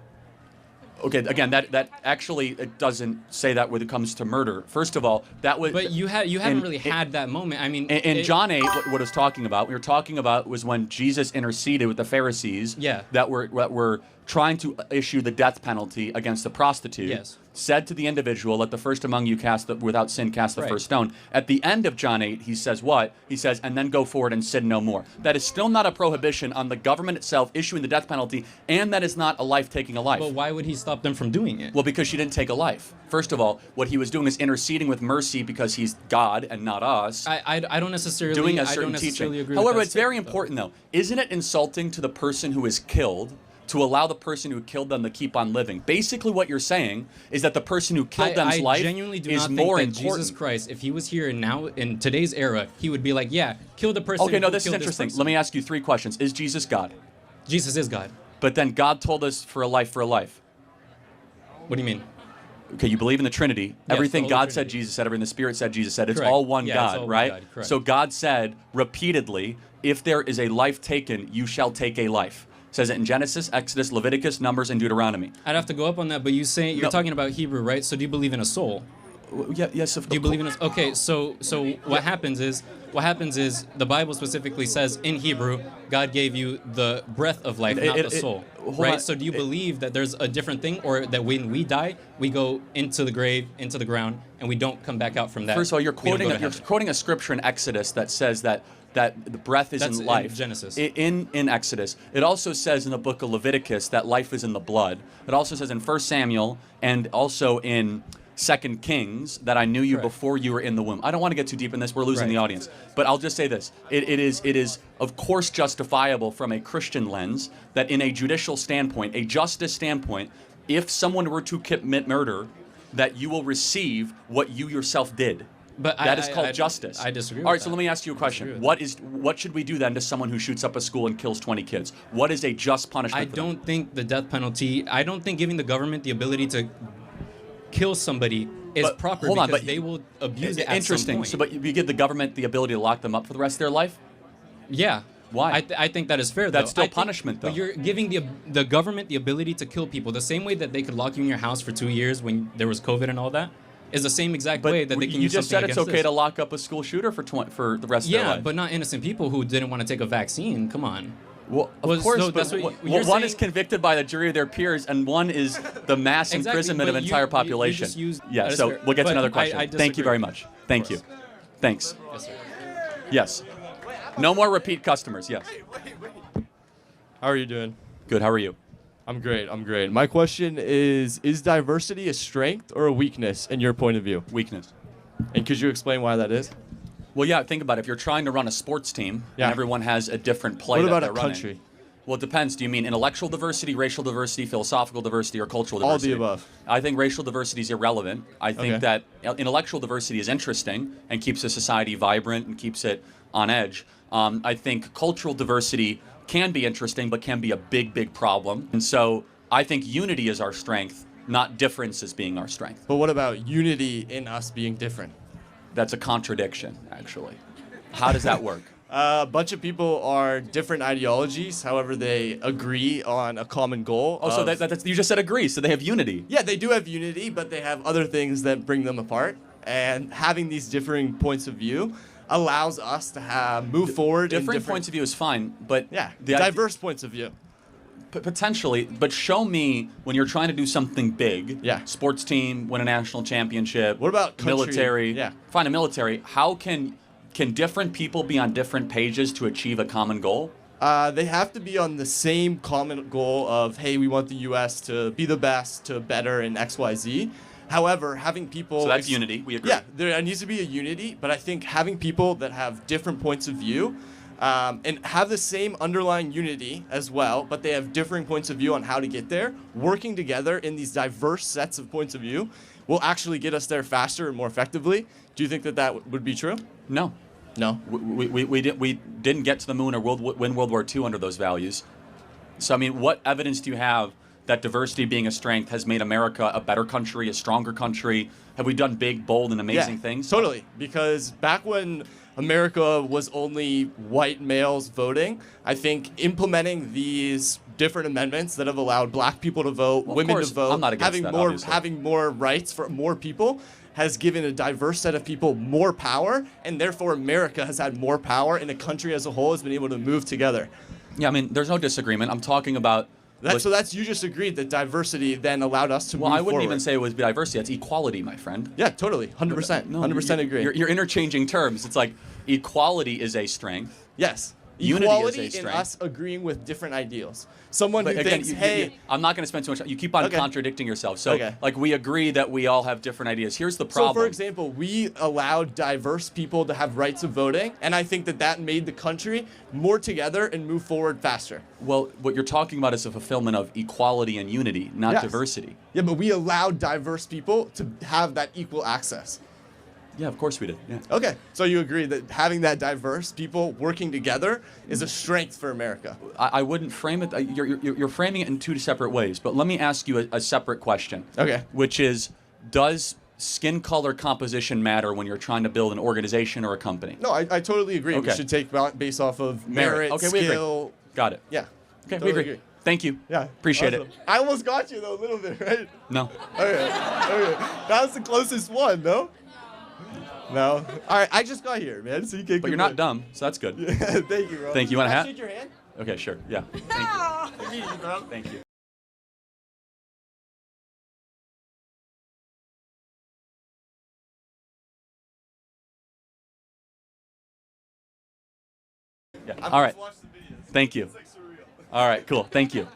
Okay, again, that actually it doesn't say that when it comes to murder. First of all, that was. But you haven't really had that moment. I mean, In John 8, what I was talking about, was when Jesus interceded with the Pharisees. Yeah. That were trying to issue the death penalty against the prostitute. Yes. Said to the individual, "Let the first among you without sin cast the Right. first stone." At the end of John 8, he says what? He says, "And then go forward and sin no more." That is still not a prohibition on the government itself issuing the death penalty, and that is not a life taking a life. But why would he stop them from doing it? Well, because she didn't take a life. First of all, what he was doing is interceding with mercy because he's God and not us. I don't necessarily doing a I don't certain necessarily teaching. agree with However, that it's very statement, though. important though. Isn't it insulting to the person who is killed to allow the person who killed them to keep on living? Basically, what you're saying is that the person who killed them's life I genuinely do is not think more that important. Jesus Christ, if he was here now in today's era, he would be like, yeah, kill the person. Okay, no, who this is killed interesting. person. Let me ask you 3 questions. Is Jesus God? Jesus is God. But then God told us for a life for a life. What do you mean? Okay, you believe in the Trinity. the Everything Holy God said, Trinity. Jesus said, everything the Spirit said, Jesus said. It's Correct. all one Yeah, it's God, all one right? God, correct. So God said repeatedly, if there is a life taken, you shall take a life. Says it in Genesis, Exodus, Leviticus, Numbers, and Deuteronomy. I'd have to go up on that, but you're No. talking about Hebrew, right? So do you believe in a soul? Yes. Do you believe in this? Okay, so what happens is the Bible specifically says in Hebrew, God gave you the breath of life, not the soul. Right? So do you believe that there's a different thing, or that when we die, we go into the grave, into the ground, and we don't come back out from that? First of all, you're We don't go to quoting heaven. a scripture in Exodus that says that the breath is That's in life. in Genesis. In Exodus. It also says in the book of Leviticus that life is in the blood. It also says in 1 Samuel and also in 2 Kings that I knew you before you were in the womb. I don't want to get too deep in this. We're losing the audience. But I'll just say this. It is of course justifiable from a Christian lens that in a judicial standpoint, a justice standpoint, if someone were to commit murder, that you will receive what you yourself did. But that is called justice. I disagree All right, with so that. let me ask you a question. What should we do then to someone who shoots up a school and kills 20 kids? What is a just punishment I for them? don't think the death penalty, I don't think giving the government the ability to kill somebody is proper, hold on, because but they will abuse it at Interesting. some point. So, but you give the government the ability to lock them up for the rest of their life? Yeah. Why? I think that is fair, That's though. still punishment, though. But you're giving the government the ability to kill people the same way that they could lock you in your house for 2 years when there was COVID and all that. Is the same exact way that they can you use just something said it's against okay this. to lock up a school shooter for the rest of their Yeah, life. but not innocent people who didn't want to take a vaccine. Come on. Well, of Was- course, no, but that's what one you're saying. is convicted by the jury of their peers, and one is the mass Exactly, imprisonment but of you- entire you population. just used- Yeah, that is so fair. we'll get to But another I question. Thank you disagree. very much. Thank you. Thanks. Yes, sir. Yes. No more repeat customers. Yes. How are you doing? Good. How are you? I'm great. I'm great. My question is diversity a strength or a weakness in your point of view? Weakness. And could you explain why that is? Well, yeah, think about it. If you're trying to run a sports team Yeah. and everyone has a different play What that about they're a running. country? Well, it depends. Do you mean intellectual diversity, racial diversity, philosophical diversity, or cultural All diversity? the above. I think racial diversity is irrelevant. I think Okay. that intellectual diversity is interesting and keeps a society vibrant and keeps it on edge. I think cultural diversity can be interesting, but can be a big, big problem. And so I think unity is our strength, not difference as being our strength. But what about unity in us being different? That's a contradiction, actually. How does that work? A bunch of people are different ideologies, however, they agree on a common goal. Oh, so of- that's, you just said agree, so they have unity. Yeah, they do have unity, but they have other things that bring them apart. And having these differing points of view allows us to move forward in Different points of view is fine, but Yeah, the diverse points of view. potentially, but show me when you're trying to do something big. Yeah. Sports team, win a national championship. What about country? military? Yeah. Fine, a military. How can different people be on different pages to achieve a common goal? They have to be on the same common goal of, hey, we want the U.S. to be the best, to better in X, Y, Z. However, having people... So that's unity. We agree. Yeah, there needs to be a unity, but I think having people that have different points of view and have the same underlying unity as well, but they have differing points of view on how to get there, working together in these diverse sets of points of view will actually get us there faster and more effectively. Do you think that that would be true? No. No. We didn't get to the moon or win World War II under those values. So, I mean, what evidence do you have that diversity being a strength has made America a better country, a stronger country? Have we done big, bold, and amazing things? Totally. Because back when America was only white males voting, I think implementing these different amendments that have allowed black people to vote, Well, of women course, to vote, I'm not against that, obviously. having more rights for more people has given a diverse set of people more power, and therefore America has had more power, and the country as a whole has been able to move together. Yeah, I mean, there's no disagreement. I'm talking about... You just agreed that diversity then allowed us to move Well, I wouldn't forward. even say it was diversity. That's equality, my friend. Yeah, totally. 100%. No, 100% agree. You're interchanging terms. It's like equality is a strength. Yes. Unity Equality is a in strength. us agreeing with different ideals. Someone But who again, thinks, hey... I'm not going to spend too much time. You keep on Okay. contradicting yourself. So, Okay. like, we agree that we all have different ideas. Here's the So, problem. for example, we allowed diverse people to have rights of voting, and I think that that made the country more together and move forward faster. Well, what you're talking about is a fulfillment of equality and unity, not Yes. diversity. Yeah, but we allowed diverse people to have that equal access. Yeah, of course we did. Yeah. Okay, so you agree that having that diverse people working together is a strength for America. I wouldn't frame it. You're framing it in two separate ways. But let me ask you a separate question. Okay. Which is, does skin color composition matter when you're trying to build an organization or a company? No, I totally agree. We Okay. should take based off of merit, Okay, we agree. skill. Got it. Yeah. Okay, totally we agree. Thank you. Yeah. Appreciate awesome. it. I almost got you, though, a little bit, right? No. Okay. That was the closest one, no? No? All right, I just got here, man, so you can But you're not dumb, so that's good. Thank you, bro. Thank you. You want a Can I hat? shake your hand? Okay, sure. Yeah. Thank you. Thank you. Yeah. All right. Thank you. All right, cool. Thank you.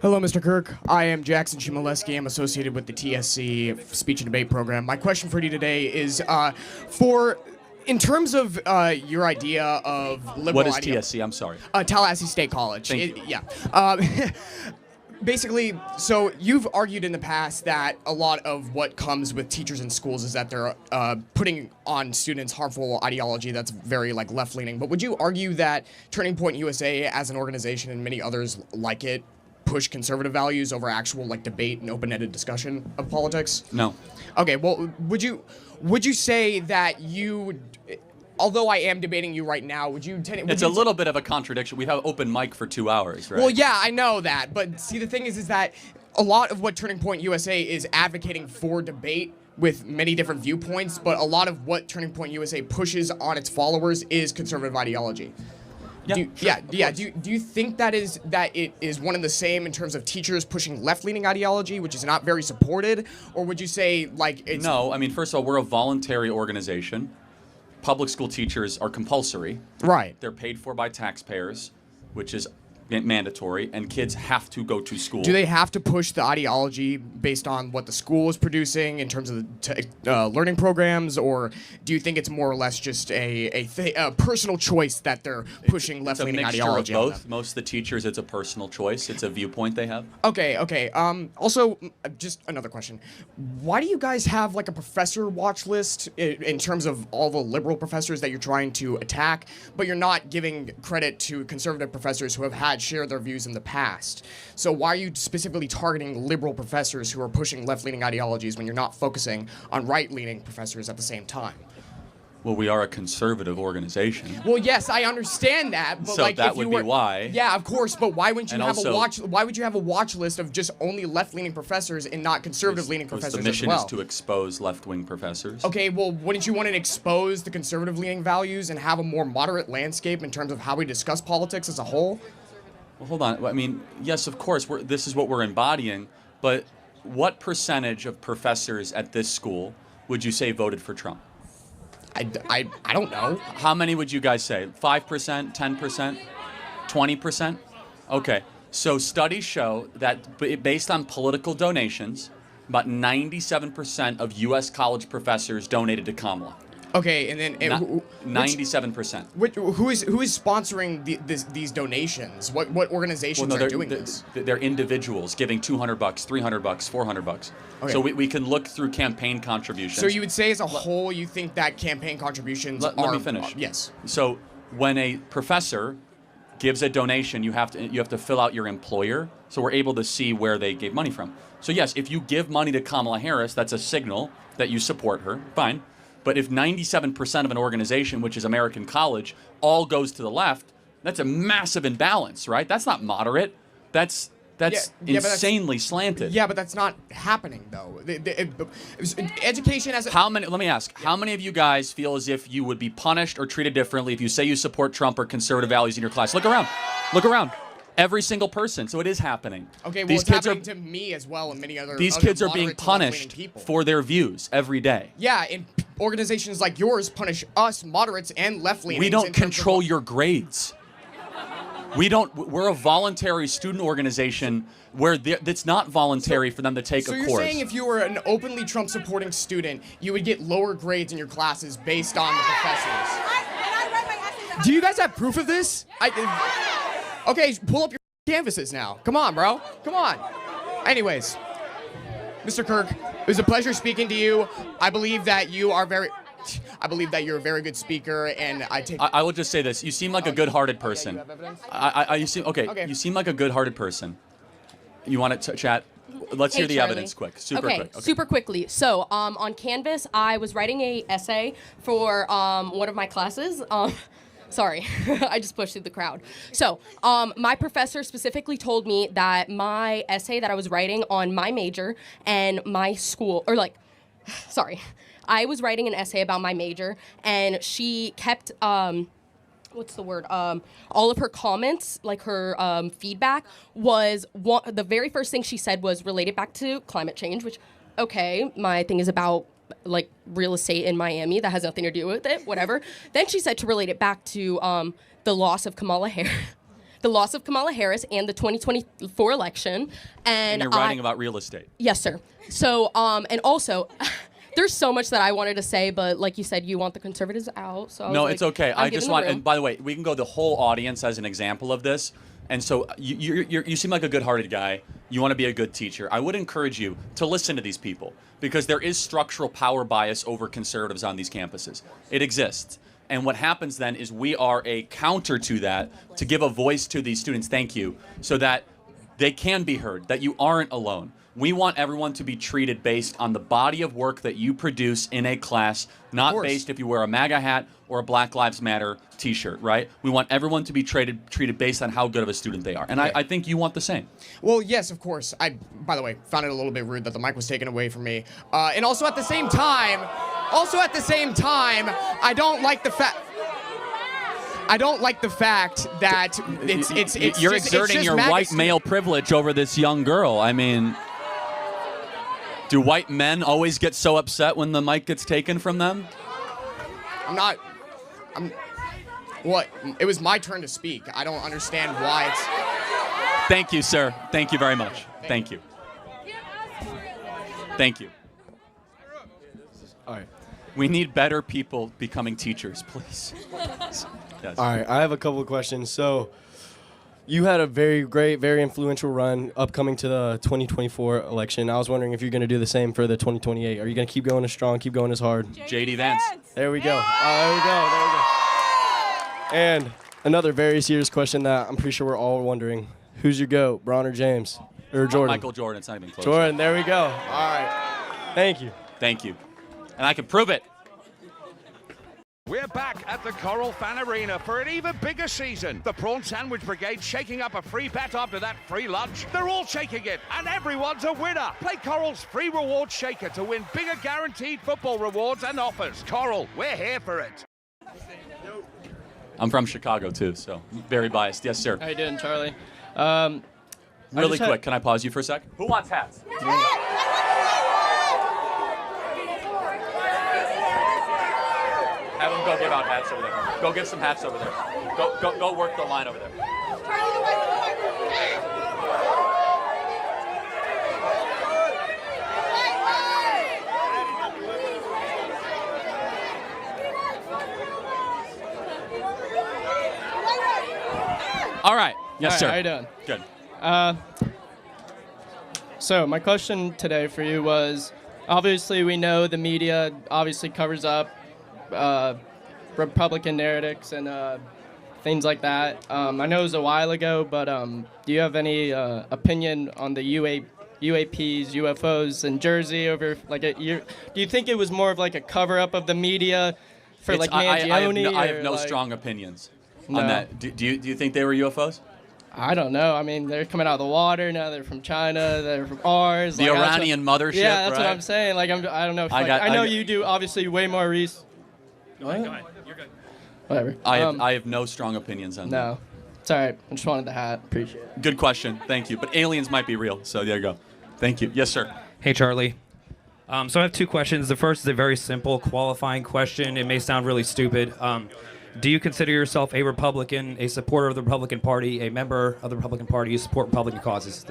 Hello, Mr. Kirk. I am Jackson Chmielewski. I'm associated with the TSC Speech and Debate Program. My question for you today is in terms of your idea of liberal What is TSC? I'm sorry. Tallahassee State College. Thank you. Yeah. Basically, so you've argued in the past that a lot of what comes with teachers in schools is that they're putting on students harmful ideology that's very like left-leaning. But would you argue that Turning Point USA as an organization and many others like it push conservative values over actual like debate and open-ended discussion of politics? No. Okay, well, would you say that you, although I am debating you right now, would you? It's a little bit of a contradiction. We have open mic for 2 hours, right? Well, yeah, I know that, but see, the thing is that a lot of what Turning Point USA is advocating for debate with many different viewpoints, but a lot of what Turning Point USA pushes on its followers is conservative ideology. Yeah, Do you think that it is one and the same in terms of teachers pushing left-leaning ideology, which is not very supported, or would you say like it's No, I mean, first of all, we're a voluntary organization. Public school teachers are compulsory. Right. They're paid for by taxpayers, which is mandatory, and kids have to go to school. Do they have to push the ideology based on what the school is producing in terms of the learning programs, or do you think it's more or less just a personal choice that they're pushing left-leaning ideology? It's a mixture of both. Most of the teachers, it's a personal choice. It's a viewpoint they have. Okay. Also, just another question. Why do you guys have like a professor watch list in terms of all the liberal professors that you're trying to attack, but you're not giving credit to conservative professors who have shared their views in the past? So why are you specifically targeting liberal professors who are pushing left-leaning ideologies when you're not focusing on right-leaning professors at the same time? Well, we are a conservative organization. Well, yes, I understand that, but So like that if you would be why. Yeah, of course, but why wouldn't you And have also- why would you have a watch list of just only left-leaning professors and not conservative-leaning Because professors the mission as well? is to expose left-wing professors. Okay, well, wouldn't you want to expose the conservative-leaning values and have a more moderate landscape in terms of how we discuss politics as a whole? Well, hold on. I mean, yes, of course, this is what we're embodying, but what percentage of professors at this school would you say voted for Trump? I don't know. How many would you guys say? 5%, 10%, 20%? Okay, so studies show that based on political donations, about 97% of U.S. college professors donated to Kamala. Okay, and then 97%. Who is sponsoring these donations? What organizations are doing this? They're individuals giving $200, $300, $400. Okay. So we can look through campaign contributions. So you would say as a whole, you think that campaign contributions are... Let me finish. Yes. So when a professor gives a donation, you have to fill out your employer. So we're able to see where they gave money from. So yes, if you give money to Kamala Harris, that's a signal that you support her. Fine. But if 97% of an organization, which is American College, all goes to the left, that's a massive imbalance, right? That's not moderate. That's insanely slanted. Yeah, but that's not happening though. Education as a... Let me ask, how many of you guys feel as if you would be punished or treated differently if you say you support Trump or conservative values in your class? Look around. Look around. Every single person. So it is happening. Okay, well, these it's kids happening to me as well and many other... These other kids are being moderate to left-leaning punished people. for their views every day. Yeah, and organizations like yours punish us, moderates and left-leanings. We don't control your grades. We're a voluntary student organization where it's not voluntary for them to take a course. So you're saying if you were an openly Trump-supporting student, you would get lower grades in your classes based on the professors? Do you guys have proof of this? Okay, pull up your canvases now. Come on, bro. Come on. Anyways, Mr. Kirk, it was a pleasure speaking to you. I believe that you're a very good speaker, and I will just say this: you seem like a good-hearted person. You have evidence? You seem like a good-hearted person. You want to chat? Let's hear the Charlie. evidence quick. Super quick. Okay. Super quickly. So on Canvas, I was writing a essay for one of my classes. Sorry, I just pushed through the crowd. So, my professor specifically told me that my essay that I was writing on my major and my school, I was writing an essay about my major, and she kept, what's the word? All of her comments, like her feedback, was the very first thing she said was related back to climate change, which, okay, my thing is about like real estate in Miami. That has nothing to do with it, whatever. Then she said to relate it back to the loss of Kamala Harris. The loss of Kamala Harris and the 2024 election. And you're writing about real estate. Yes, sir. So, and also, there's so much that I wanted to say, but like you said, you want the conservatives out. So No, it's okay. I I'm just giving want, the room. and by the way, we can go the whole audience as an example of this. And so you seem like a good-hearted guy. You want to be a good teacher. I would encourage you to listen to these people because there is structural power bias over conservatives on these campuses. It exists. And what happens then is we are a counter to that to give a voice to these students, thank you, so that they can be heard, that you aren't alone. We want everyone to be treated based on the body of work that you produce in a class, not based if you wear a MAGA hat or a Black Lives Matter t-shirt, right? We want everyone to be treated based on how good of a student they are. And I think you want the same. Well, yes, of course. I, by the way, found it a little bit rude that the mic was taken away from me. And also at the same time, I don't like the fact... I don't like the fact that it's You're just, exerting your white male privilege over this young girl. I mean, do white men always get so upset when the mic gets taken from them? What? It was my turn to speak. I don't understand why it's... Thank you, sir. Thank you very much. Thank you. Thank you. All right. We need better people becoming teachers, please. Yes. All right, I have a couple of questions. So, you had a very great, very influential run upcoming to the 2024 election. I was wondering if you're going to do the same for the 2028. Are you going to keep going as strong, keep going as hard? JD Vance. There we go. There we go. And another very serious question that I'm pretty sure we're all wondering. Who's your GOAT, Bron or James? Or Jordan? Michael Jordan. It's not even close. Jordan, there we go. All right. Thank you. Thank you. And I can prove it. We're back at the Coral Fan Arena for an even bigger season. The Prawn Sandwich Brigade shaking up a free bet after that free lunch. They're all shaking it, and everyone's a winner. Play Coral's free reward shaker to win bigger guaranteed football rewards and offers. Coral, we're here for it. I'm from Chicago, too, so very biased. Yes, sir. How you doing, Charlie? Really quick, can I pause you for a sec? Who wants hats? Have them go give out hats over there. Go get some hats over there. Go work the line over there. All right. Yes, Hi, sir. How you doing? Good. So my question today for you was, obviously we know the media obviously covers up Republican narratives and things like that. I know it was a while ago, but do you have any opinion on the UAPs, UFOs in Jersey over like a year? Do you think it was more of like a cover-up of the media for like Mangione? I have no like, strong opinions No. on that. Do you think they were UFOs? I don't know. I mean, they're coming out of the water now. They're from China. They're from ours. The Iranian mothership, Yeah, that's right? what I'm saying. Like, I don't know. If, I know you do obviously way more research. Go ahead. You're good. Whatever. I have no strong opinions on that. No, it's all right. I just wanted the hat. Appreciate it. Good question. Thank you. But aliens might be real, so there you go. Thank you. Yes, sir. Hey, Charlie. So I have two questions. The first is a very simple qualifying question. It may sound really stupid. Do you consider yourself a Republican, a supporter of the Republican Party, a member of the Republican Party? You support Republican causes?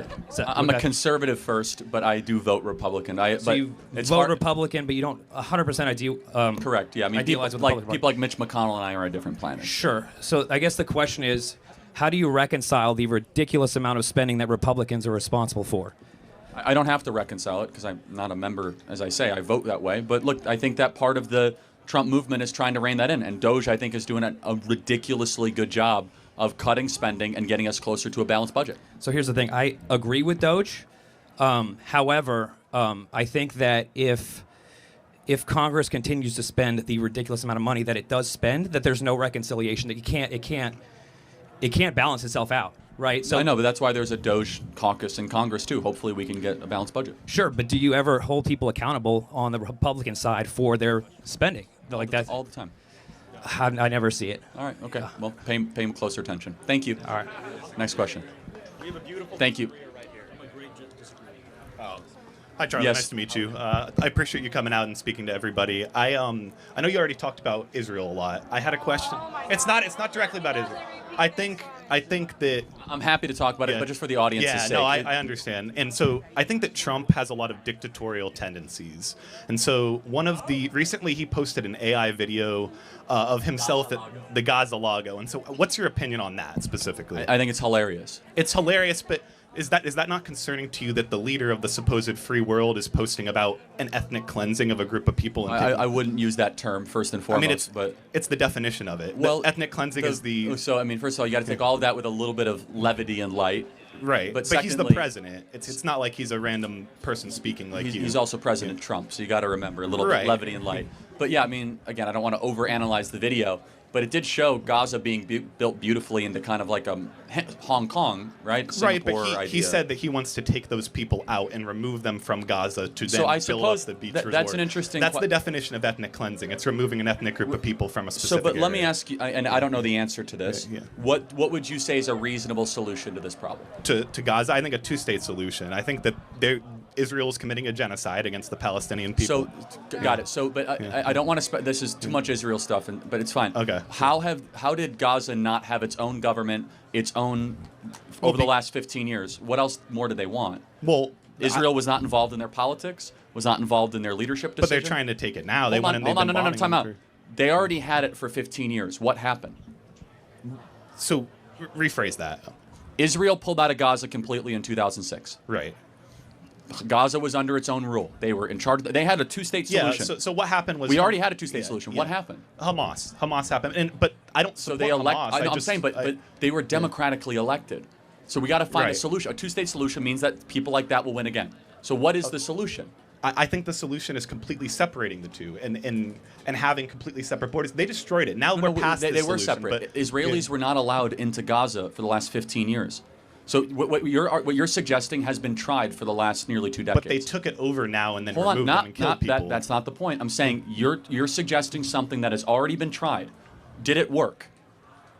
I'm a conservative first, but I do vote Republican. So you vote Republican, but you don't 100% ideal. Correct. Yeah. I mean, people idealize with the like Republican people like Mitch McConnell and I are on a different planet. Sure. So I guess the question is, how do you reconcile the ridiculous amount of spending that Republicans are responsible for? I don't have to reconcile it because I'm not a member, as I say. I vote that way. But look, I think that part of the Trump movement is trying to rein that in. And Doge, I think, is doing a ridiculously good job of cutting spending and getting us closer to a balanced budget. So here's the thing. I agree with Doge. However, I think that if if Congress continues to spend the ridiculous amount of money that it does spend, that there's no reconciliation, that it can't balance itself out, right? So I know, but that's why there's a Doge caucus in Congress too. Hopefully we can get a balanced budget. Sure, but do you ever hold people accountable on the Republican side for their spending? Like that all the time. I never see it. All right, okay. Well, pay him closer attention. Thank you. All right. Next question. We have a beautiful Thank you. Hi, Charlie. Yes. Nice to meet you. I appreciate you coming out and speaking to everybody. I know you already talked about Israel a lot. I had a question. It's not directly about Israel. I think that I'm happy to talk about it, but just for the audience's sake. Yeah, no, I understand. And so I think that Trump has a lot of dictatorial tendencies. And so recently he posted an AI video of himself at the Gaza Lago. And so what's your opinion on that specifically? I think it's hilarious. It's hilarious, but is that not concerning to you that the leader of the supposed free world is posting about an ethnic cleansing of a group of people? I wouldn't use that term first and foremost. I mean, it's the definition of it. Well, ethnic cleansing is the... So, I mean, first of all, you got to take all of that with a little bit of levity and light. Right, but secondly, he's the president. It's not like he's a random person speaking like you. He's also President Trump, so you got to remember a little bit of levity and light. But yeah, I mean, again, I don't want to overanalyze the video, but it did show Gaza being built beautifully into kind of like Hong Kong, right? Singapore right, but he said that he wants to take those people out and remove them from Gaza to then build up the beach resort. That's an interesting... That's the definition of ethnic cleansing. It's removing an ethnic group of people from a specific but let me area. ask you, and I don't know the answer to this, Yeah. what would you say is a reasonable solution to this problem? To Gaza, I think a two-state solution. I think that Israel is committing a genocide against the Palestinian people. So, got it. So, but I don't want to... This is too much Israel stuff, but it's fine. Okay. How did Gaza not have its own government, its own... over the last 15 years? What else more do they want? Well... Israel was not involved in their politics, was not involved in their leadership decision. But they're trying to take it now. Hold on, no, time out. They already had it for 15 years. What happened? So, rephrase that. Israel pulled out of Gaza completely in 2006. Right. Gaza was under its own rule. They were in charge. They had a two-state solution. Yeah. So what happened was we already had a two-state solution. What happened? Hamas happened. But I don't. So they elect. I'm saying, but they were democratically elected. So we got to find a solution. A two-state solution means that people like that will win again. So what is the solution? I think the solution is completely separating the two and having completely separate borders. They destroyed it. Now we're past this solution. They were separate. Israelis were not allowed into Gaza for the last 15 years. So what you're suggesting has been tried for the last nearly 2 decades. But they took it over now and then removed them and killed people. That's not the point. I'm saying you're suggesting something that has already been tried. Did it work?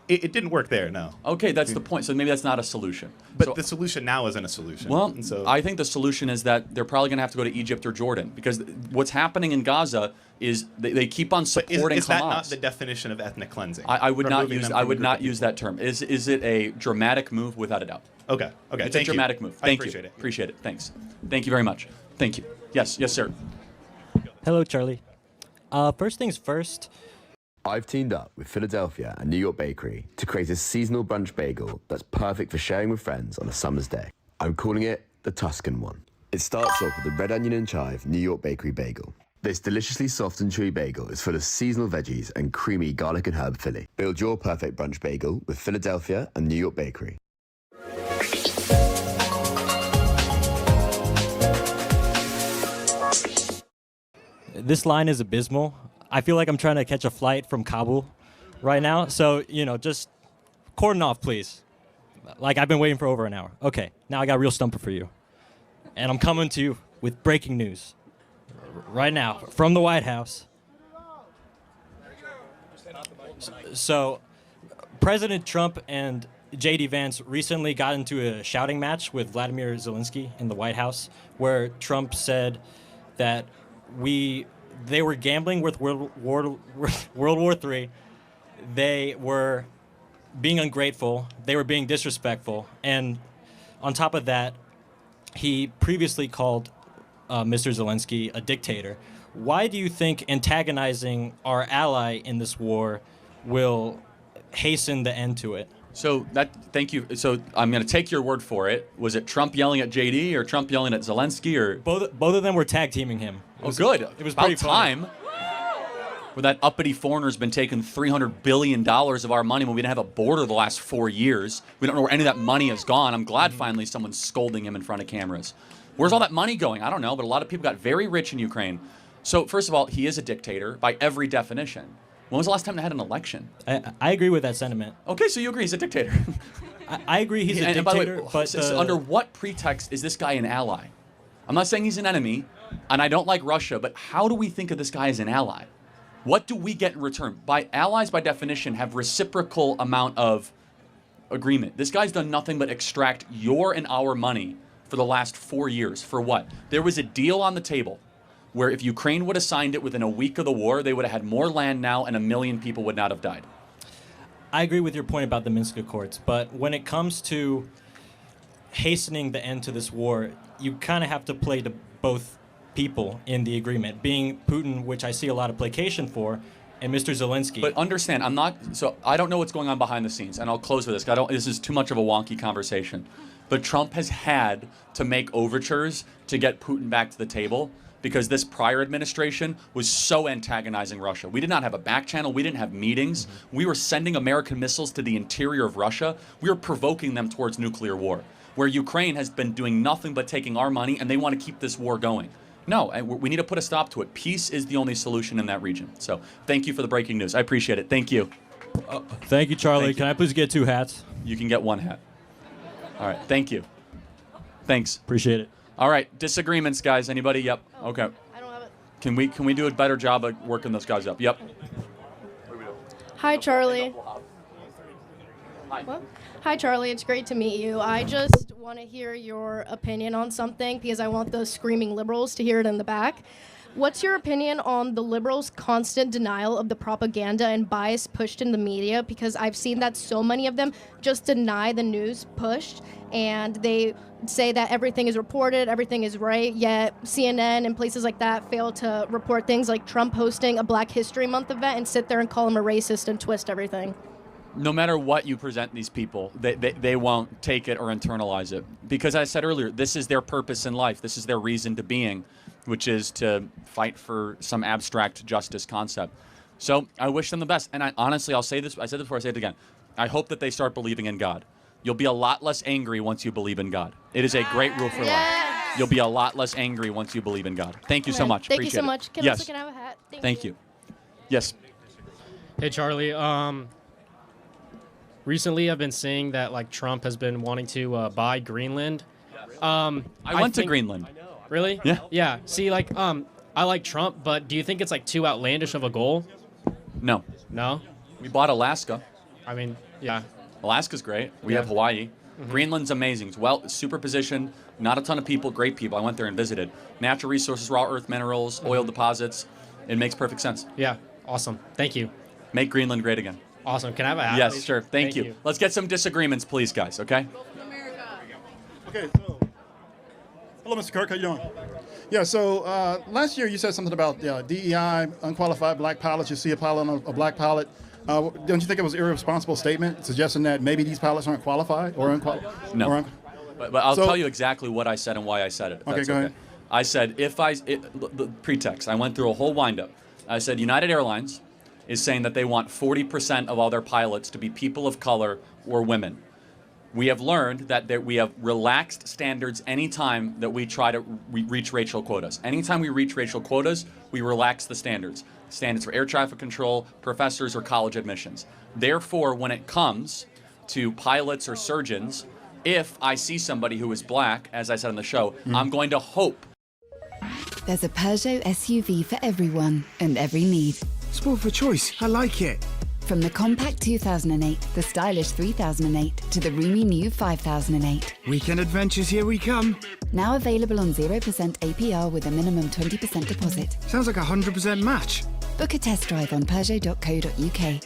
It didn't work there, no. Okay, that's the point. So maybe that's not a solution. But the solution now isn't a solution. Well, I think the solution is that they're probably going to have to go to Egypt or Jordan because what's happening in Gaza is they keep on supporting Hamas. Is that not the definition of ethnic cleansing? I would not use that term. Is it a dramatic move? Without a doubt. Okay. It's a dramatic move. Thank you. Appreciate it. Thanks. Thank you very much. Thank you. Yes, sir. Hello, Charlie. First things first. I've teamed up with Philadelphia and New York Bakery to create a seasonal brunch bagel that's perfect for sharing with friends on a summer's day. I'm calling it the Tuscan one. It starts off with the red onion and chive New York Bakery bagel. This deliciously soft and chewy bagel is full of seasonal veggies and creamy garlic and herb filling. Build your perfect brunch bagel with Philadelphia and New York Bakery. This line is abysmal. I feel like I'm trying to catch a flight from Kabul right now. So, just cordon off, please. Like, I've been waiting for over an hour. Okay, now I got a real stumper for you. And I'm coming to you with breaking news right now from the White House. So, President Trump and J.D. Vance recently got into a shouting match with Vladimir Zelensky in the White House, where Trump said that they were gambling with World War III. They were being ungrateful. They were being disrespectful. And on top of that, he previously called Mr. Zelensky a dictator. Why do you think antagonizing our ally in this war will hasten the end to it? Thank you. So I'm going to take your word for it. Was it Trump yelling at JD or Trump yelling at Zelensky or both of them were tag teaming him? Good. It was about pretty time. Where that uppity foreigner's been taking $300 billion of our money when we didn't have a border the last 4 years. We don't know where any of that money has gone. I'm glad finally someone's scolding him in front of cameras. Where's all that money going? I don't know, but a lot of people got very rich in Ukraine. So first of all, he is a dictator by every definition. When was the last time they had an election? I agree with that sentiment. Okay, so you agree he's a dictator. I agree he's a and dictator, by the way, but so under what pretext is this guy an ally? I'm not saying he's an enemy, and I don't like Russia, but how do we think of this guy as an ally? What do we get in return? Allies, by definition, have reciprocal amount of agreement. This guy's done nothing but extract your and our money for the last 4 years. For what? There was a deal on the table where if Ukraine would have signed it within a week of the war, they would have had more land now and 1 million people would not have died. I agree with your point about the Minsk Accords, but when it comes to hastening the end to this war, you kind of have to play to both people in the agreement, being Putin, which I see a lot of placation for, and Mr. Zelensky. But understand, I don't know what's going on behind the scenes, and I'll close with this. This is too much of a wonky conversation. But Trump has had to make overtures to get Putin back to the table because this prior administration was so antagonizing Russia. We did not have a back channel. We didn't have meetings. We were sending American missiles to the interior of Russia. We were provoking them towards nuclear war, where Ukraine has been doing nothing but taking our money, and they want to keep this war going. No, we need to put a stop to it. Peace is the only solution in that region. So thank you for the breaking news. I appreciate it. Thank you. Thank you, Charlie. Thank you. Can I please get 2 hats? You can get 1 hat. All right. Thank you. Thanks. Appreciate it. All right. Disagreements, guys. Anybody? Yep. Okay. I don't have it. Can we do a better job of working those guys up? Yep. Hi, Charlie. Hi. What? Hi, Charlie. It's great to meet you. I just want to hear your opinion on something because I want those screaming liberals to hear it in the back. What's your opinion on the liberals' constant denial of the propaganda and bias pushed in the media? Because I've seen that so many of them just deny the news pushed, and they say that everything is reported, everything is right, yet CNN and places like that fail to report things like Trump hosting a Black History Month event and sit there and call him a racist and twist everything. No matter what you present these people, they won't take it or internalize it. Because as I said earlier, this is their purpose in life. This is their reason to being, which is to fight for some abstract justice concept. So I wish them the best. And honestly, I'll say this. I said this before, I say it again. I hope that they start believing in God. You'll be a lot less angry once you believe in God. It is a great rule for life. You'll be a lot less angry once you believe in God. Thank you so much. Thank you so Appreciate much. it. Yes. Can I have a hat? Thank you. Yes. Hey, Charlie. Recently, I've been seeing that like Trump has been wanting to buy Greenland. I went to Greenland. Really? Yeah. Yeah. See, like, I like Trump, but do you think it's like too outlandish of a goal? No. No? We bought Alaska. I mean, yeah. Alaska's great. We Yeah. have Hawaii. Greenland's amazing. It's well, superposition, not a ton of people, great people. I went there and visited. Natural resources, raw earth minerals, oil deposits. It makes perfect sense. Yeah. Awesome. Thank you. Make Greenland great again. Awesome. Can I have a hat? Yes, please? sure. Thank you. Let's get some disagreements, please, guys, okay? Okay, so hello, Mr. Kirk. How you doing? Yeah. So last year you said something about DEI, unqualified black pilots. You see a pilot on a black pilot. Don't you think it was an irresponsible statement suggesting that maybe these pilots aren't qualified or unqualified? No. But I'll tell you exactly what I said and why I said it. if Okay, that's go ahead. I said the pretext. I went through a whole windup. I said United Airlines is saying that they want 40% of all their pilots to be people of color or women. We have learned that we have relaxed standards anytime that we try to reach racial quotas. Anytime we reach racial quotas, we relax the standards. Standards for air traffic control, professors, or college admissions. Therefore, when it comes to pilots or surgeons, if I see somebody who is black, as I said on the show, I'm going to hope. There's a Peugeot SUV for everyone and every need. Sport for choice. I like it. From the compact 2008, the stylish 3008, to the roomy new 5008. Weekend adventures, here we come. Now available on 0% APR with a minimum 20% deposit. Sounds like a 100% match. Book a test drive on Peugeot.co.uk.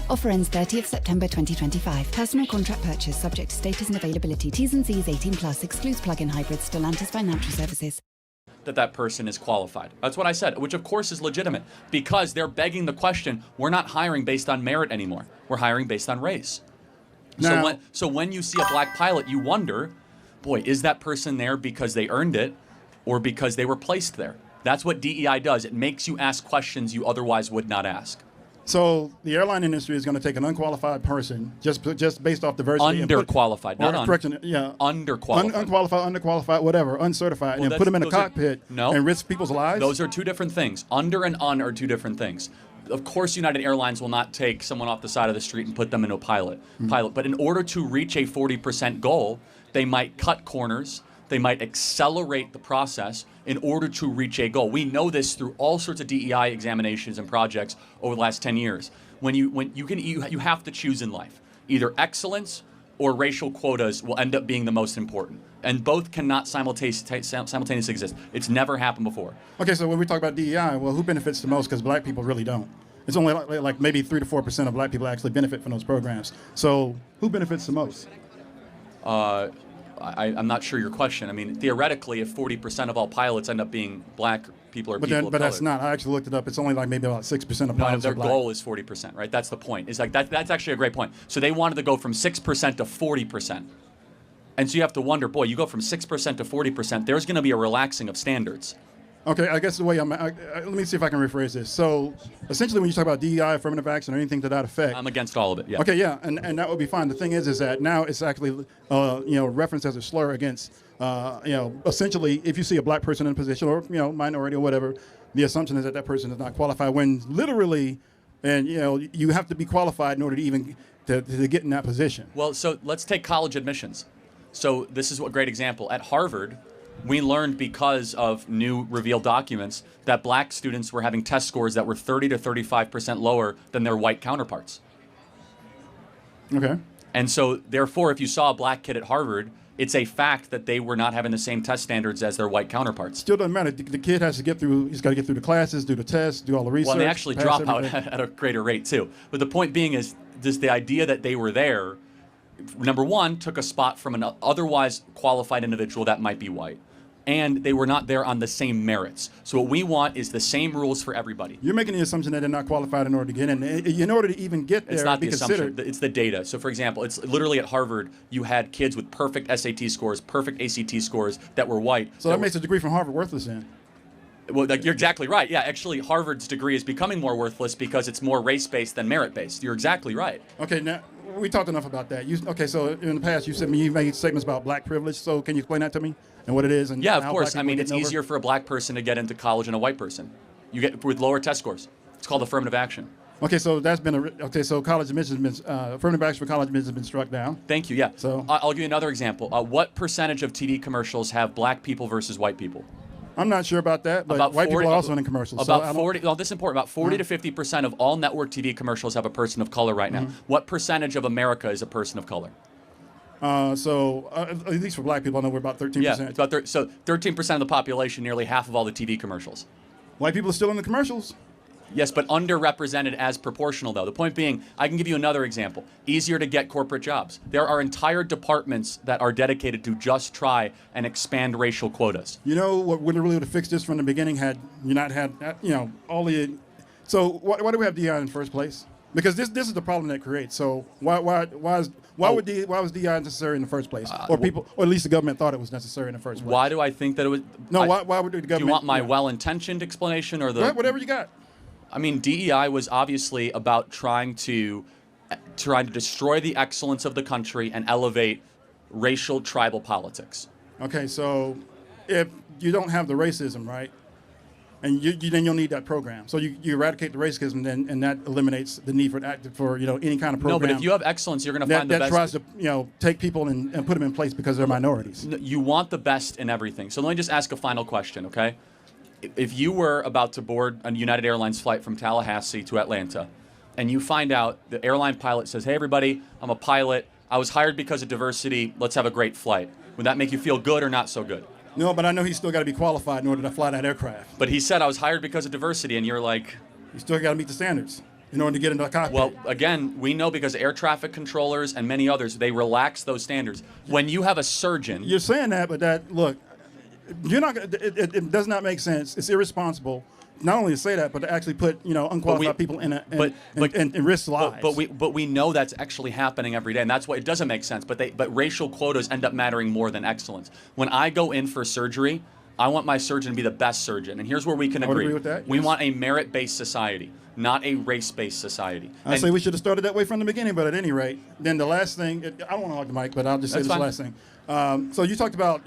Offer ends 30th September 2025. Personal contract purchase subject to status and availability. T's and C's 18+, excludes plug-in hybrids. Stellantis Financial Services. That person is qualified. That's what I said, which of course is legitimate because they're begging the question, we're not hiring based on merit anymore. We're hiring based on race. Now, So when you see a black pilot, you wonder, boy, is that person there because they earned it or because they were placed there? That's what DEI does. It makes you ask questions you otherwise would not ask. So the airline industry is going to take an unqualified person just based off diversity. Underqualified, not correction, yeah. Underqualified. Unqualified, underqualified, whatever, uncertified, and put them in a cockpit and risk people's lives? Those are two different things. Under and un are two different things. Of course, United Airlines will not take someone off the side of the street and put them into a pilot. But in order to reach a 40% goal, they might cut corners. They might accelerate the process in order to reach a goal. We know this through all sorts of DEI examinations and projects over the last 10 years. You have to choose in life. Either excellence or racial quotas will end up being the most important. And both cannot simultaneously exist. It's never happened before. Okay, so when we talk about DEI, well, who benefits the most? Because black people really don't. It's only like maybe 3 to 4% of black people actually benefit from those programs. So who benefits the most? I'm not sure your question. I mean, theoretically, if 40% of all pilots end up being black people or people of color. But that's not. I actually looked it up. It's only like maybe about 6% of pilots No, their are black. goal is 40%, right? That's the point. It's like that's actually a great point. So they wanted to go from 6% to 40%. And so you have to wonder, boy, you go from 6% to 40%, there's going to be a relaxing of standards. Okay, I guess the way let me see if I can rephrase this. So essentially when you talk about DEI, affirmative action, or anything to that effect. I'm against all of it, yeah. Okay, yeah, and that would be fine. The thing is that now it's actually, referenced as a slur against, essentially if you see a black person in a position or, minority or whatever, the assumption is that that person is not qualified when literally, and, you have to be qualified in order to even to get in that position. Well, so let's take college admissions. So this is a great example. At Harvard, we learned because of new revealed documents that black students were having test scores that were 30 to 35% lower than their white counterparts. Okay. And so, therefore, if you saw a black kid at Harvard, it's a fact that they were not having the same test standards as their white counterparts. Still doesn't matter. The kid has to get through, he's got to get through the classes, do the tests, do all the research. Well, they actually drop out at a greater rate, too. But the point being is just the idea that they were there, number one, took a spot from an otherwise qualified individual that might be white. And they were not there on the same merits. So what we want is the same rules for everybody. You're making the assumption that they're not qualified in order to get in. In order to even get there, it's not be the assumption. It's the data. So, for example, it's literally at Harvard, you had kids with perfect SAT scores, perfect ACT scores that were white. So that makes a degree from Harvard worthless then. Well, you're exactly right. Yeah, actually, Harvard's degree is becoming more worthless because it's more race-based than merit-based. You're exactly right. Okay, now we talked enough about that. So in the past, you made statements about black privilege. So can you explain that to me and what it is? And yeah, of course. I mean, it's easier for a black person to get into college than a white person. You get with lower test scores. It's called affirmative action. Okay, so that's been so college admissions has been affirmative action for college admissions has been struck down. Thank you. Yeah. So I'll give you another example. What percentage of TV commercials have black people versus white people? I'm not sure about that, but about white 40, people are also in commercials. About 40. Well, this is important. About 40 to 50% of all network TV commercials have a person of color right now. What percentage of America is a person of color? At least for black people, I know we're about 13%. Yeah, it's about so 13% of the population, nearly half of all the TV commercials. White people are still in the commercials. Yes, but underrepresented as proportional, though. The point being, I can give you another example. Easier to get corporate jobs. There are entire departments that are dedicated to just try and expand racial quotas. You know what would really have fixed this from the beginning had you not had, all the... So why do we have DEI in the first place? Because this is the problem that creates. So why was DEI necessary in the first place? Or at least the government thought it was necessary in the first place. Why do I think that it was... No, why would the government... Do you want my well-intentioned explanation or the... Whatever you got. I mean, DEI was obviously about trying to destroy the excellence of the country and elevate racial tribal politics. Okay, so if you don't have the racism, right, and then you'll need that program. So you eradicate the racism, and that eliminates the need for any kind of program. No, but if you have excellence, you're going to find the best. That tries to take people and put them in place because they're minorities. You want the best in everything. So let me just ask a final question, okay? If you were about to board a United Airlines flight from Tallahassee to Atlanta, and you find out the airline pilot says, "Hey, everybody, I'm a pilot. I was hired because of diversity. Let's have a great flight." Would that make you feel good or not so good? No, but I know he's still got to be qualified in order to fly that aircraft. But he said, "I was hired because of diversity," and you're like... You still got to meet the standards in order to get into a cockpit. Well, again, we know because air traffic controllers and many others, they relax those standards. When you have a surgeon... You're saying that, but look... You're not. It does not make sense. It's irresponsible, not only to say that, but to actually put unqualified people in and risk lives. But we know that's actually happening every day, and that's why it doesn't make sense. But racial quotas end up mattering more than excellence. When I go in for surgery, I want my surgeon to be the best surgeon. And here's where we can I would agree. agree with that, We yes. want a merit-based society, not a race-based society. I And say we should have started that way from the beginning, but at any rate, then the last thing, I don't want to hog the mic, but I'll just say That's this fine. last thing. So you talked about,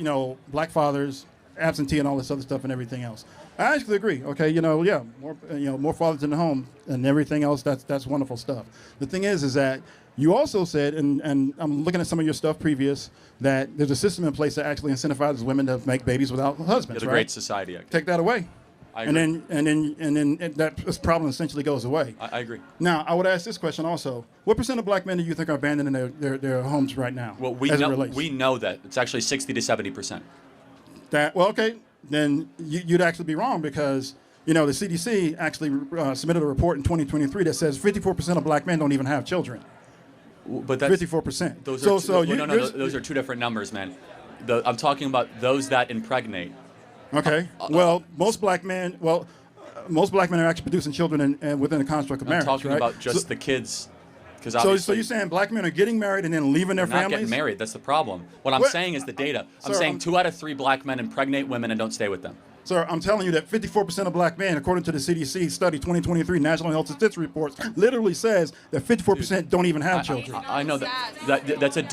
black fathers, absentee and all this other stuff and everything else. I actually agree. Okay, more fathers in the home and everything else. That's wonderful stuff. The thing is that you also said, and I'm looking at some of your stuff previous, that there's a system in place that actually incentivizes women to make babies without husbands. It's a right? great society. Take that away. I and agree. then that problem essentially goes away. I agree. Now, I would ask this question also: what percent of black men do you think are abandoning their homes right now? Well, as it relates? we know that. It's actually 60 to 70%. Okay, then you'd actually be wrong because the CDC actually submitted a report in 2023 that says 54% of black men don't even have children. But that's 54%. Those are those are two different numbers, man. I'm talking about those that impregnate. Okay. Well, most black men are actually producing children within the construct of marriage. I'm talking right? about just the kids. So you're saying black men are getting married and then leaving their They're not families? getting married. That's the problem. What I'm saying is the data. I'm Sir, saying 2 out of 3 black men impregnate women and don't stay with them. Sir, I'm telling you that 54% of black men, according to the CDC study 2023 National Health Statistics reports, literally says that 54% don't even have children. I know that's a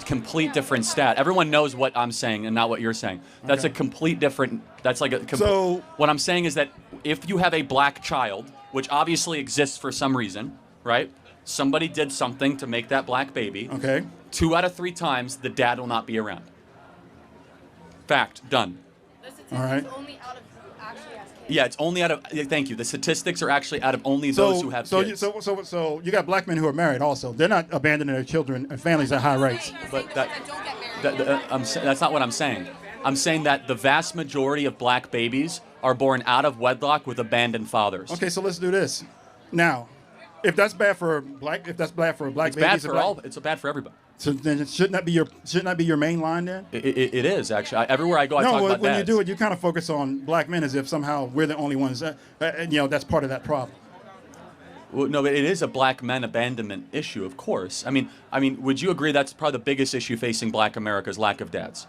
complete different stat. Everyone knows what I'm saying and not what you're saying. That's a complete different. That's like a. So what I'm saying is that if you have a black child, which obviously exists for some reason, right? Somebody did something to make that black baby. Okay. 2 out of 3 times, the dad will not be around. Fact. Done. All right. Yeah, it's only out of. Thank you. The statistics are actually out of only those who have kids. So you got black men who are married also. They're not abandoning their children and families at high rates. But that's not what I'm saying. I'm saying that the vast majority of black babies are born out of wedlock with abandoned fathers. Okay, so let's do this. Now, if that's bad for black It's babies, bad for all. It's bad for everybody. So then shouldn't that be your main line then? It is actually. Everywhere I go, I talk about when you dads. do it, you kind of focus on black men as if somehow we're the only ones. That's part of that problem. Well, no, but it is a black men abandonment issue, of course. I mean, would you agree that's probably the biggest issue facing black America is lack of dads?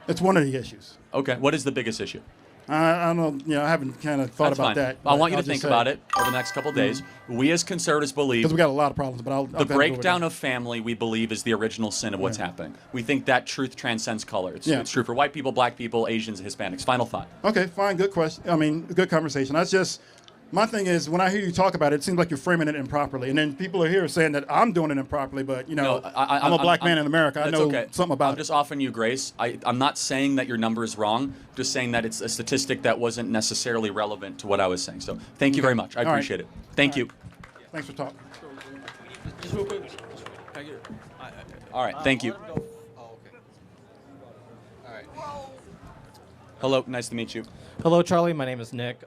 It's one of the issues. Okay, what is the biggest issue? I don't know. I haven't kind of thought That's about fine. that. I want you to I'll think just about say- it over the next couple of days. We as conservatives believe Because we got a lot of problems, but I'll the go with breakdown that. of family, we believe, is the original sin of what's happening. We think that truth transcends color. It's true for white people, black people, Asians, and Hispanics. Final thought. Okay, fine. Good question. Good conversation. That's just my thing is when I hear you talk about it, it seems like you're framing it improperly, and then people are here saying that I'm doing it improperly. But I'm a black man in America. I That's know okay. something about I'm just offering you grace. I'm not saying that your number is wrong. I'm just saying that it's a statistic that wasn't necessarily relevant to what I was saying. So thank you very much. I All right. appreciate it. Thank you. Thanks for talking. Just real quick. All right. Thank you. Hello. Nice to meet you. Hello, Charlie. My name is Nick.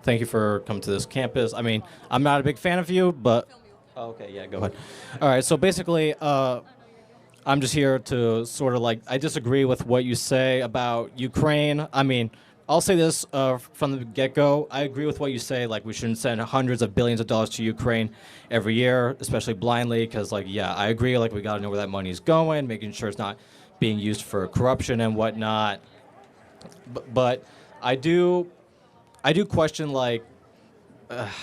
Thank you for coming to this campus. I'm not a big fan of you, but... Oh, okay, yeah, go ahead. All right, so basically, I'm just here to sort of I disagree with what you say about Ukraine. I'll say this from the get-go. I agree with what you say. We shouldn't send hundreds of billions of dollars to Ukraine every year, especially blindly, because, I agree. We got to know where that money is going, making sure it's not being used for corruption and whatnot. But I do question,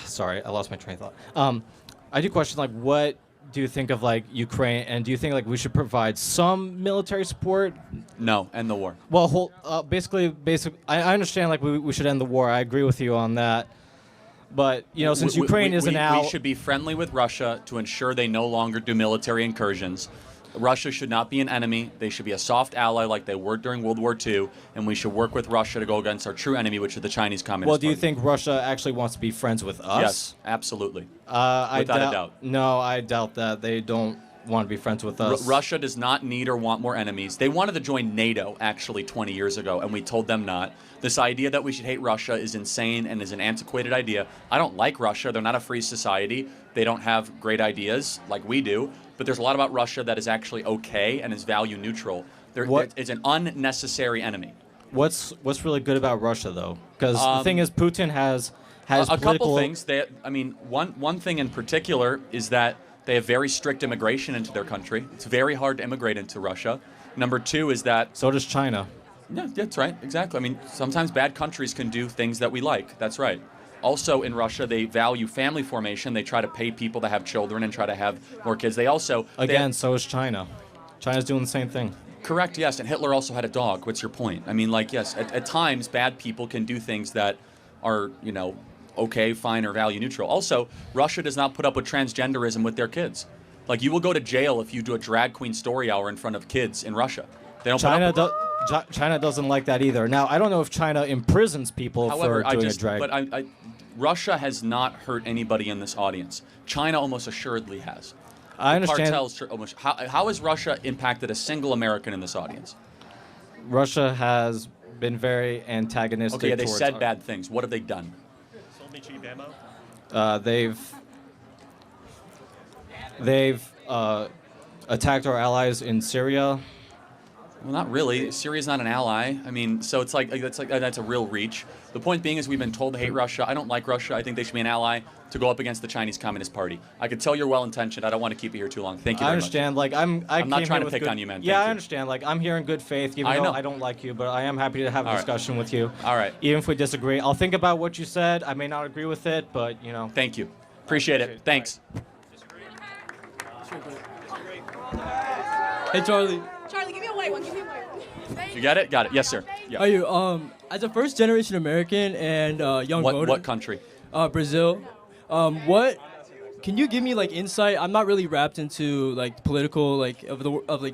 sorry, I lost my train of thought. I do question, what do you think of, Ukraine, and do you think, we should provide some military support? No, end the war. Well, basically, I understand, we should end the war. I agree with you on that. But, since Ukraine isn't out... We should be friendly with Russia to ensure they no longer do military incursions. Russia should not be an enemy. They should be a soft ally like they were during World War II, and we should work with Russia to go against our true enemy, which is the Chinese Communist Well, do you Party. think Russia actually wants to be friends with us? Yes, absolutely. Without a doubt. No, I doubt that. They don't want to be friends with us. Russia does not need or want more enemies. They wanted to join NATO, actually, 20 years ago, and we told them not. This idea that we should hate Russia is insane and is an antiquated idea. I don't like Russia. They're not a free society. They don't have great ideas like we do. But there's a lot about Russia that is actually okay and is value neutral. It's an unnecessary enemy. What's really good about Russia, though? Because the thing is, Putin has a political... couple things. One thing in particular is that they have very strict immigration into their country. It's very hard to immigrate into Russia. Number two is that... So does China. Yeah, that's right. Exactly. I mean, sometimes bad countries can do things that we like. That's right. Also, in Russia, they value family formation. They try to pay people to have children and try to have more kids. They also... Again, so is China. China's doing the same thing. Correct, yes. And Hitler also had a dog. What's your point? I mean, like, yes, at times, bad people can do things that are, you know, okay, fine, or value neutral. Also, Russia does not put up with transgenderism with their kids. Like, you will go to jail if you do a drag queen story hour in front of kids in Russia. They don't China doesn't like that either. Now, I don't know if China imprisons people However, for doing a drag. But Russia has not hurt anybody in this audience. China almost assuredly has. I understand. Cartels almost. How has Russia impacted a single American in this audience? Russia has been very antagonistic. Okay, yeah, they towards said bad things. What have they done? They've attacked our allies in Syria. Well, not really. Syria's not an ally. I mean, so it's like that's a real reach. The point being is we've been told to hate Russia. I don't like Russia. I think they should be an ally to go up against the Chinese Communist Party. I could tell you're well-intentioned. I don't want to keep you here too long. Thank you very much. I understand. Like I'm not trying to pick on you, man. Yeah, Thank I you. understand. Like I'm here in good faith, even though I don't like you, but I am happy to have a All right. discussion with you. All right. Even if we disagree, I'll think about what you said. I may not agree with it, but you know. Thank you. Appreciate it. Thanks. Hey, Charlie. Charlie, give me a white one. Give me a white one. You got it? Got it. Yes, sir. Yeah. Are you as a first generation American and young voter? What country? Brazil. What can you give me like insight? I'm not really wrapped into like political like of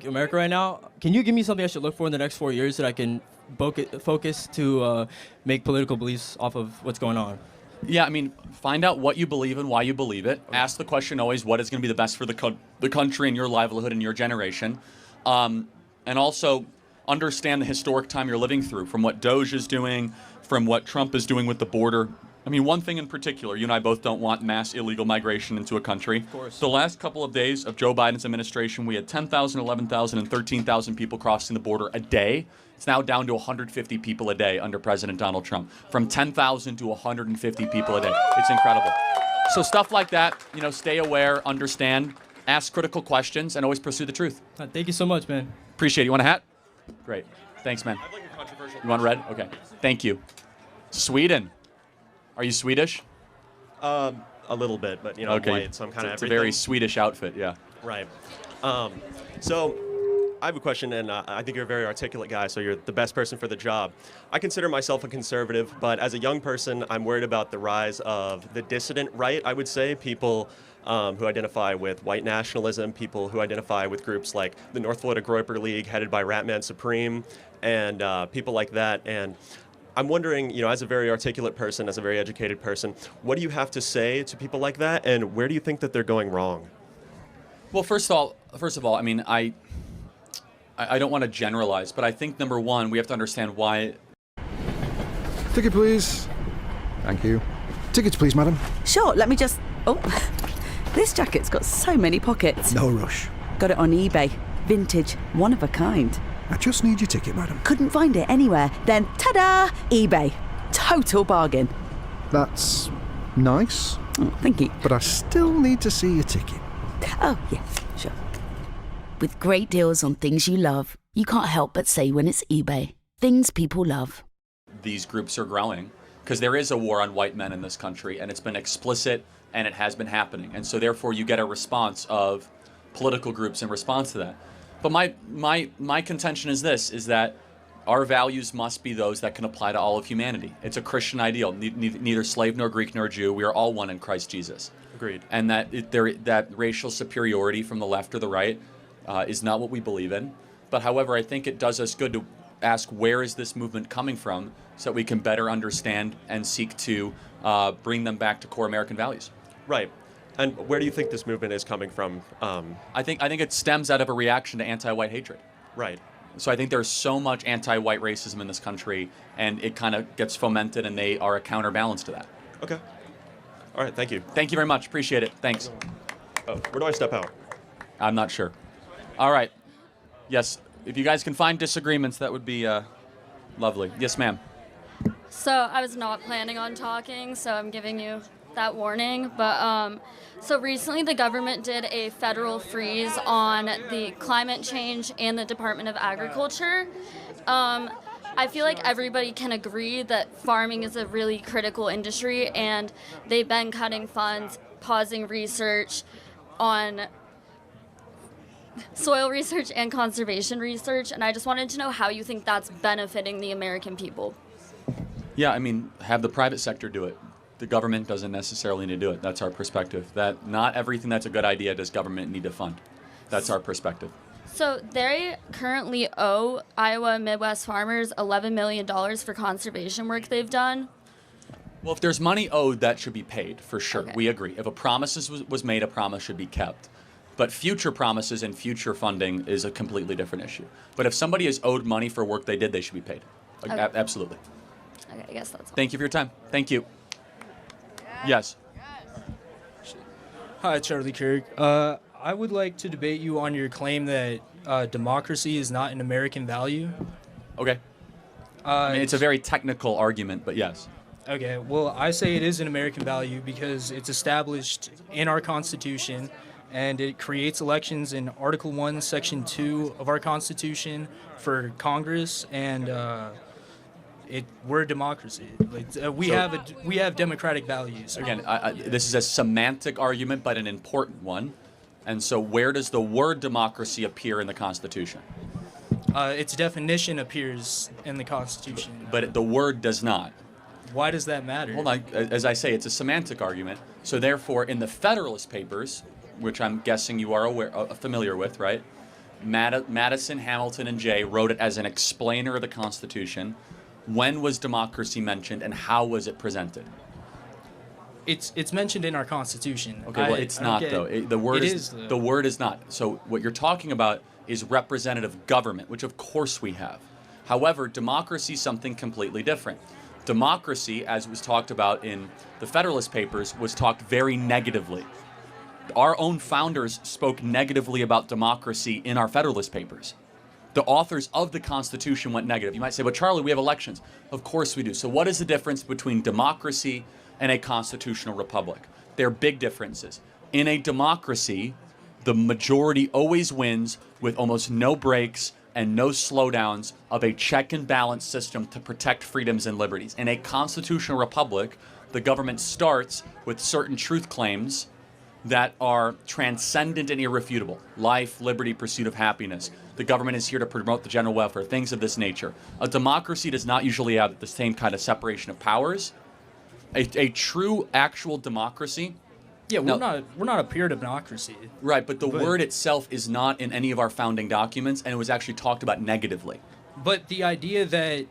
America right now. Can you give me something I should look for in the next 4 years that I can focus to make political beliefs off of what's going on? Yeah, I mean, find out what you believe and why you believe it. Ask the question always, what is going to be the best for the country and your livelihood and your generation? And also understand the historic time you're living through, from what Doge is doing, from what Trump is doing with the border. I mean, one thing in particular, you and I both don't want mass illegal migration into a country. Of course. The last couple of days of Joe Biden's administration, we had 10,000, 11,000, and 13,000 people crossing the border a day. It's now down to 150 people a day under President Donald Trump. From 10,000 to 150 people a day. It's incredible. So stuff like that, you know, stay aware, understand, ask critical questions, and always pursue the truth. Thank you so much, man. Appreciate it. You want a hat? Great. Thanks, man. You want red? Okay. Thank you. Sweden. Are you Swedish? A little bit, but you know, okay. I'm white, so I'm kind of It's a very Swedish outfit, yeah. Right. So I have a question, and I think you're a very articulate guy, so you're the best person for the job. I consider myself a conservative, but as a young person, I'm worried about the rise of the dissident right, I would say. People who identify with white nationalism, people who identify with groups like the North Florida Groyper League, headed by Ratman Supreme, and people like that. And I'm wondering, you know, as a very articulate person, as a very educated person, what do you have to say to people like that, and where do you think that they're going wrong? Well, first of all, I mean, I don't want to generalize, but I think number one, we have to understand why. Ticket, please. Thank you. Tickets, please, madam. Sure, let me just... Oh, this jacket's got so many pockets. No rush. Got it on eBay. Vintage, one of a kind. I just need your ticket, madam. Couldn't find it anywhere. Then, ta-da! eBay. Total bargain. That's nice. Oh, thank you. But I still need to see your ticket. Oh, yeah, sure. With great deals on things you love, you can't help but say when it's eBay. Things people love. These groups are growing because there is a war on white men in this country, and it's been explicit and it has been happening. And so therefore you get a response of political groups in response to that. But my contention is this, is that our values must be those that can apply to all of humanity. It's a Christian ideal, neither slave nor Greek nor Jew. We are all one in Christ Jesus. Agreed. And that racial superiority from the left or the right is not what we believe in. But however, I think it does us good to ask, where is this movement coming from, so that we can better understand and seek to bring them back to core American values. Right. And where do you think this movement is coming from? I think it stems out of a reaction to anti-white hatred. Right. So I think there's so much anti-white racism in this country, and it kind of gets fomented, and they are a counterbalance to that. Okay. All right, thank you. Thank you very much. Appreciate it. Thanks. Oh, where do I step out? I'm not sure. All right. Yes, if you guys can find disagreements, that would be lovely. Yes, ma'am. So I was not planning on talking, so I'm giving you that warning. But so recently the government did a federal freeze on the climate change and the Department of Agriculture. I feel like everybody can agree that farming is a really critical industry, and they've been cutting funds, pausing research on soil research and conservation research, and I just wanted to know how you think that's benefiting the American people. Yeah, I mean, have the private sector do it. The government doesn't necessarily need to do it. That's our perspective. That not everything that's a good idea does government need to fund. That's our perspective. So they currently owe Iowa and Midwest farmers $11 million for conservation work they've done. Well, if there's money owed, that should be paid, for sure. Okay. We agree. If a promise was made, a promise should be kept. But future promises and future funding is a completely different issue. But if somebody is owed money for work they did, they should be paid. Okay. Absolutely. Okay, I guess that's all. Thank you for your time. Thank you. Yes. Hi, Charlie Kirk. I would like to debate you on your claim that democracy is not an American value. Okay. I mean, it's a very technical argument, but yes. Okay, well, I say it is an American value because it's established in our Constitution, and it creates elections in Article 1, Section 2 of our Constitution for Congress, and we're a democracy. We have democratic values. Again, this is a semantic argument, but an important one. And so where does the word democracy appear in the Constitution? Its definition appears in the Constitution. But the word does not. Why does that matter? Hold on. As I say, it's a semantic argument. So therefore, in the Federalist Papers, which I'm guessing you are familiar with, right? Madison, Hamilton, and Jay wrote it as an explainer of the Constitution. When was democracy mentioned, and how was it presented? It's mentioned in our Constitution. Okay, well, it's not though. The word is the word is not. So what you're talking about is representative government, which of course we have. However, democracy is something completely different. Democracy, as was talked about in the Federalist Papers, was talked very negatively. Our own founders spoke negatively about democracy in our Federalist Papers. The authors of the Constitution went negative. You might say, but Charlie, we have elections. Of course we do. So what is the difference between democracy and a constitutional republic? There are big differences. In a democracy, the majority always wins with almost no breaks and no slowdowns of a check and balance system to protect freedoms and liberties. In a constitutional republic, the government starts with certain truth claims that are transcendent and irrefutable. Life, liberty, pursuit of happiness. The government is here to promote the general welfare, things of this nature. A democracy does not usually have the same kind of separation of powers. A true, actual democracy. Yeah, we're not a pure democracy. Right, but the word itself is not in any of our founding documents, and it was actually talked about negatively. But the idea that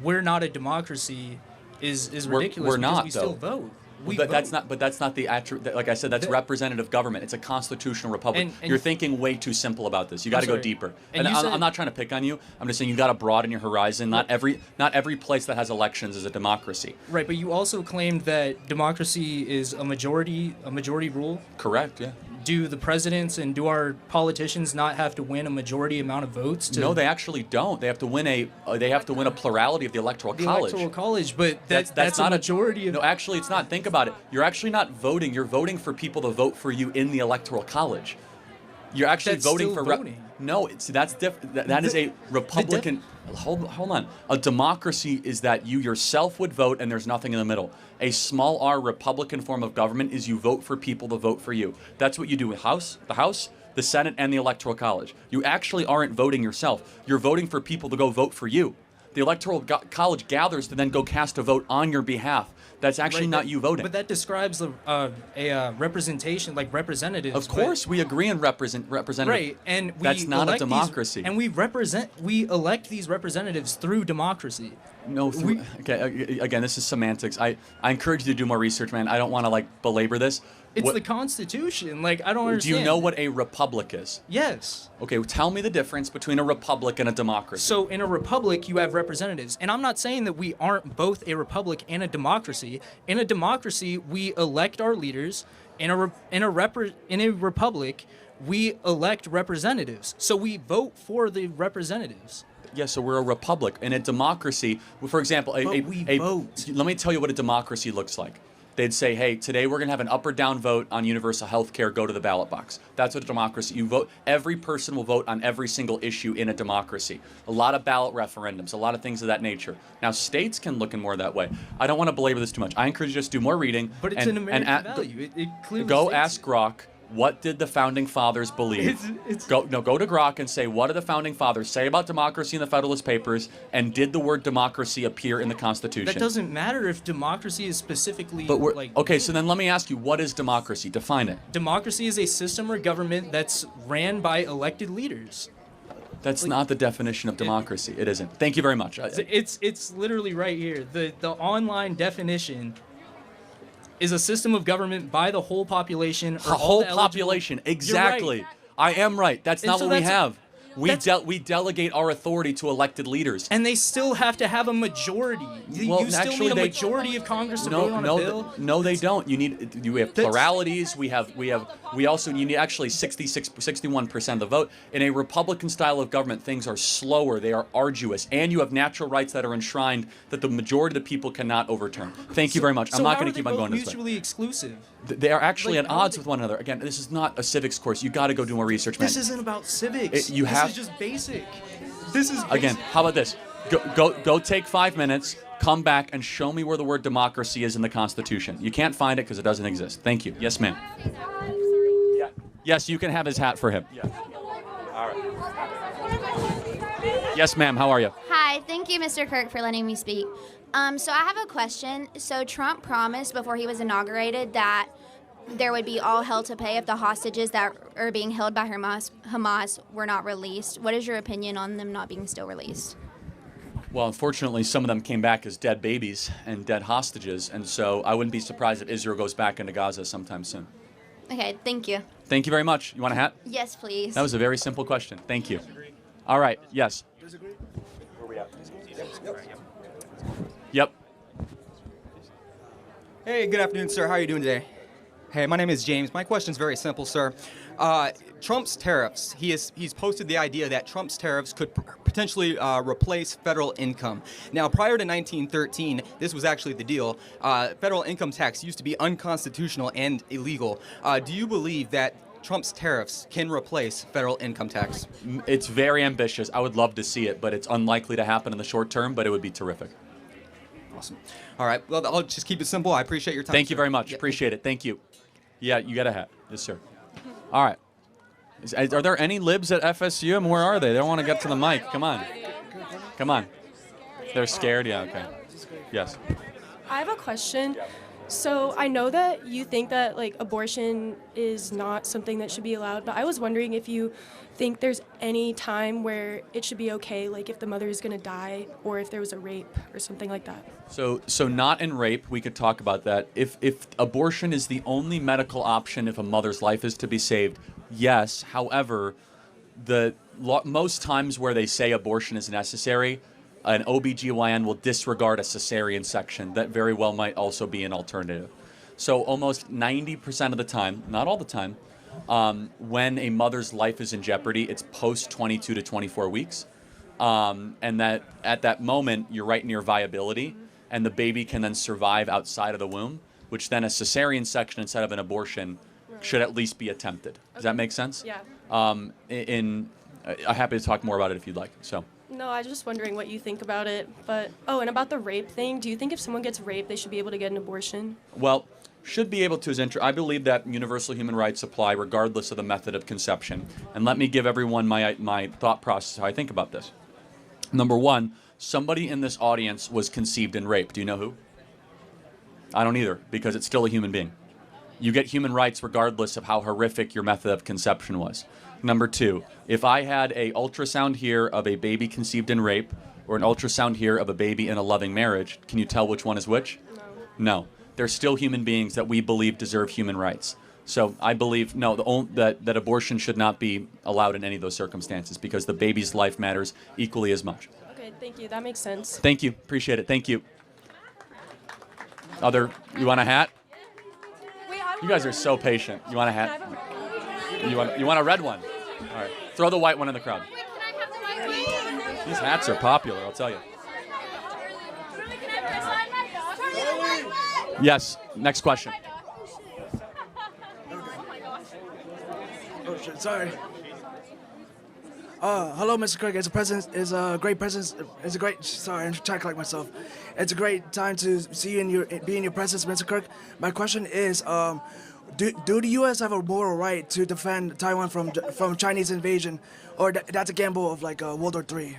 we're not a democracy is ridiculous. We're not, because we though. still vote. But that's not the attribute. Like I said, that's representative government. It's a constitutional republic. And you're thinking way too simple about this. You got to go deeper. And I'm not trying to pick on you. I'm just saying you got to broaden your horizon. Not every place that has elections is a democracy. Right, but you also claimed that democracy is a majority rule. Correct. Yeah. Do the presidents and do our politicians not have to win a majority amount of votes? No, they actually don't. They have to win a plurality of the electoral college. Electoral college, but that's not a majority of. No, actually, it's not. Think about it. You're actually not voting. You're voting for people to vote for you in the electoral college. You're actually That's voting still for. voting. No, that's different. That is a Republican. Hold on. A democracy is that you yourself would vote and there's nothing in the middle. A small r Republican form of government is you vote for people to vote for you. That's what you do with the House, the Senate, and the Electoral College. You actually aren't voting yourself. You're voting for people to go vote for you. The Electoral College gathers to then go cast a vote on your behalf. That's actually not you voting. But that describes a representation, like representatives. Of course, we agree on representative. Right, and that's not a democracy. We elect these representatives through democracy. No, okay. Again, this is semantics. I encourage you to do more research, man. I don't want to belabor this. It's the Constitution. I don't understand. Do you know what a republic is? Yes. Okay, well, tell me the difference between a republic and a democracy. So in a republic, you have representatives. And I'm not saying that we aren't both a republic and a democracy. In a democracy, we elect our leaders. In a republic, we elect representatives. So we vote for the representatives. Yeah, so we're a republic. In a democracy, for example, we vote. let me tell you what a democracy looks like. They'd say, hey, today we're going to have an up or down vote on universal health care. Go to the ballot box. That's what a democracy. You vote. Every person will vote on every single issue in a democracy. A lot of ballot referendums, a lot of things of that nature. Now, states can look in more that way. I don't want to belabor this too much. I encourage you to just do more reading. But it's an American value. It clearly go states ask Grok. What did the founding fathers believe? Go to Grok and say, what did the founding fathers say about democracy in the Federalist Papers, and did the word democracy appear in the Constitution? That doesn't matter if democracy is specifically okay, so then let me ask you, what is democracy? Define it. Democracy is a system or government that's ran by elected leaders. That's not the definition of democracy. It isn't. Thank you very much. It's literally right here. The online definition is a system of government by the whole population. The whole population, exactly. Right. I am right. That's And not so what we that's- have. We delegate our authority to elected leaders. And they still have to have a majority. You still need a majority of Congress to vote on a bill. No, they don't. You have pluralities. We also you need actually 61% of the vote. In a Republican style of government, things are slower. They are arduous, and you have natural rights that are enshrined that the majority of the people cannot overturn. Thank you very much. I'm not going to keep on going this way. Mutually exclusive. They are actually at odds with one another. Again, this is not a civics course. You got to go do more research, man. This isn't about civics. This is just basic. This is Again, how about this? Go take 5 minutes, come back, and show me where the word democracy is in the Constitution. You can't find it because it doesn't exist. Thank you. Yes, ma'am. Yes, you can have his hat for him. Yeah. All right. Yes, ma'am. How are you? Hi, thank you, Mr. Kirk, for letting me speak. So I have a question. So Trump promised before he was inaugurated that there would be all hell to pay if the hostages that are being held by Hamas were not released. What is your opinion on them not being still released? Well, unfortunately, some of them came back as dead babies and dead hostages, and so I wouldn't be surprised if Israel goes back into Gaza sometime soon. Okay, thank you. Thank you very much. You want a hat? Yes, please. That was a very simple question. Thank you. All right. Yes. Where are we at? Yep. Hey, good afternoon, sir. How are you doing today? Hey, my name is James. My question's very simple, sir. Trump's tariffs. He's posted the idea that Trump's tariffs could potentially replace federal income. Now, prior to 1913, this was actually the deal. Federal income tax used to be unconstitutional and illegal. Do you believe that Trump's tariffs can replace federal income tax? It's very ambitious. I would love to see it, but it's unlikely to happen in the short term, but it would be terrific. Awesome. All right. Well, I'll just keep it simple. I appreciate your time. Thank you sir. very much. Yeah. Appreciate it. Thank you. Yeah, you got a hat. Yes, sir. All right. Are there any libs at FSU? And where are they? They don't want to get to the mic. Come on. Come on. They're scared? Yeah, okay. Yes. I have a question. So I know that you think that like abortion is not something that should be allowed, but I was wondering if you think there's any time where it should be okay, like if the mother is going to die or if there was a rape or something like that. So not in rape. We could talk about that. If abortion is the only medical option if a mother's life is to be saved, yes. However, most times where they say abortion is necessary, an OBGYN will disregard a cesarean section. That very well might also be an alternative. So almost 90% of the time, not all the time, when a mother's life is in jeopardy, it's post 22 to 24 weeks. And that at that moment, you're right near viability, and the baby can then survive outside of the womb, which then a cesarean section instead of an abortion should at least be attempted. Does that make sense? Yeah. I'm happy to talk more about it if you'd like. So. No, I was just wondering what you think about it. But, and about the rape thing, do you think if someone gets raped, they should be able to get an abortion? Well, should be able to. I believe that universal human rights apply regardless of the method of conception. And let me give everyone my thought process, how I think about this. Number one, somebody in this audience was conceived in rape. Do you know who? I don't either, because it's still a human being. You get human rights regardless of how horrific your method of conception was. Number two, if I had an ultrasound here of a baby conceived in rape or an ultrasound here of a baby in a loving marriage, can you tell which one is which? No. They're still human beings that we believe deserve human rights. So I believe, that abortion should not be allowed in any of those circumstances because the baby's life matters equally as much. Okay, thank you. That makes sense. Thank you. Appreciate it. Thank you. You want a hat? You guys are so patient. You want a hat? You want a red one? All right. Throw the white one in the crowd. These hats are popular, I'll tell you. Yes. Next question. Oh shit! Sorry. Hello, Mr. Kirk. It's a great presence. It's a great. Sorry, I'm trying to collect myself. It's a great time to see you be in your presence, Mr. Kirk. My question is, do the U.S. have a moral right to defend Taiwan from Chinese invasion, or that's a gamble of like World War III?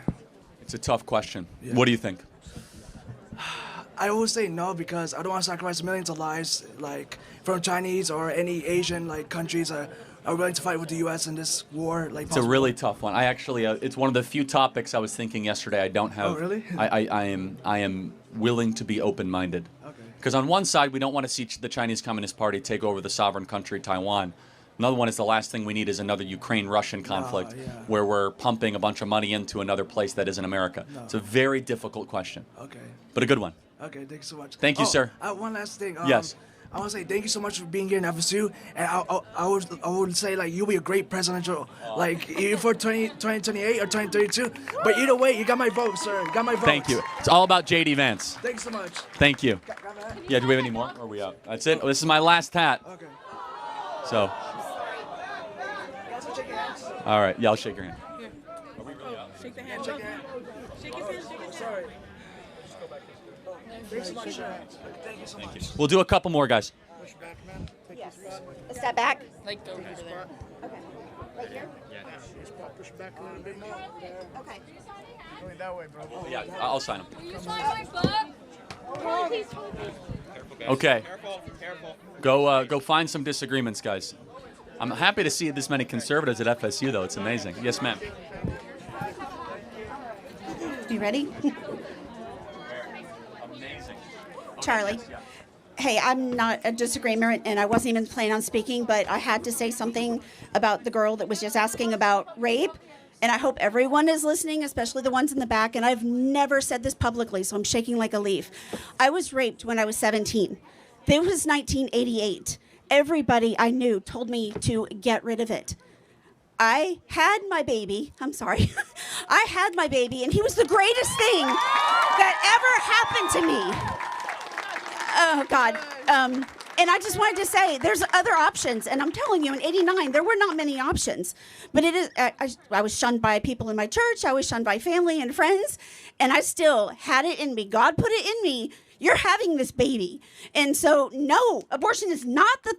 It's a tough question. Yeah. What do you think? I always say no because I don't want to sacrifice millions of lives, like from Chinese or any Asian like countries are willing to fight with the U.S. in this war. Like it's a really tough one. I actually, it's one of the few topics I was thinking yesterday. I don't have. Oh really? I am willing to be open-minded. Okay. Because on one side, we don't want to see the Chinese Communist Party take over the sovereign country Taiwan. Another one is the last thing we need is another Ukraine-Russian conflict where we're pumping a bunch of money into another place that isn't America. No. It's a very difficult question. Okay. But a good one. Okay, thank you so much. Thank you, sir. One last thing. Yes. I want to say thank you so much for being here in FSU, and I would say like you'll be a great presidential, like either for 2028 or 2032. But either way, you got my vote, sir. You got my vote. Thank you. It's all about J.D. Vance. Thanks so much. Thank you. Yeah, do we have any more? Or are we out? That's it. This is my last hat. Okay. So. All right. Yeah, I'll shake your hand. Here. Are we really out? Shake the hand. Shake your hand. Shake his hand. Shake his hand. Sorry. Thanks so much, sir. Thank you so much. We'll do a couple more, guys. Push back, man. Yes. A step back. Like over there. Okay. Right here? Yeah. Push back a little bit more. Okay. Going that way, bro. Yeah, I'll sign them. Will you sign my book? Please. Okay. Careful. Go find some disagreements, guys. I'm happy to see this many conservatives at FSU, though. It's amazing. Yes, ma'am. You ready? Charlie. Hey, I'm not a disagreement, and I wasn't even planning on speaking, but I had to say something about the girl that was just asking about rape. And I hope everyone is listening, especially the ones in the back. And I've never said this publicly, so I'm shaking like a leaf. I was raped when I was 17. It was 1988. Everybody I knew told me to get rid of it. I had my baby. I'm sorry. I had my baby, and he was the greatest thing that ever happened to me. Oh, God. And I just wanted to say, there's other options. And I'm telling you, in '89, there were not many options. But it is. I was shunned by people in my church. I was shunned by family and friends. And I still had it in me. God put it in me. You're having this baby. And so, no, abortion is not the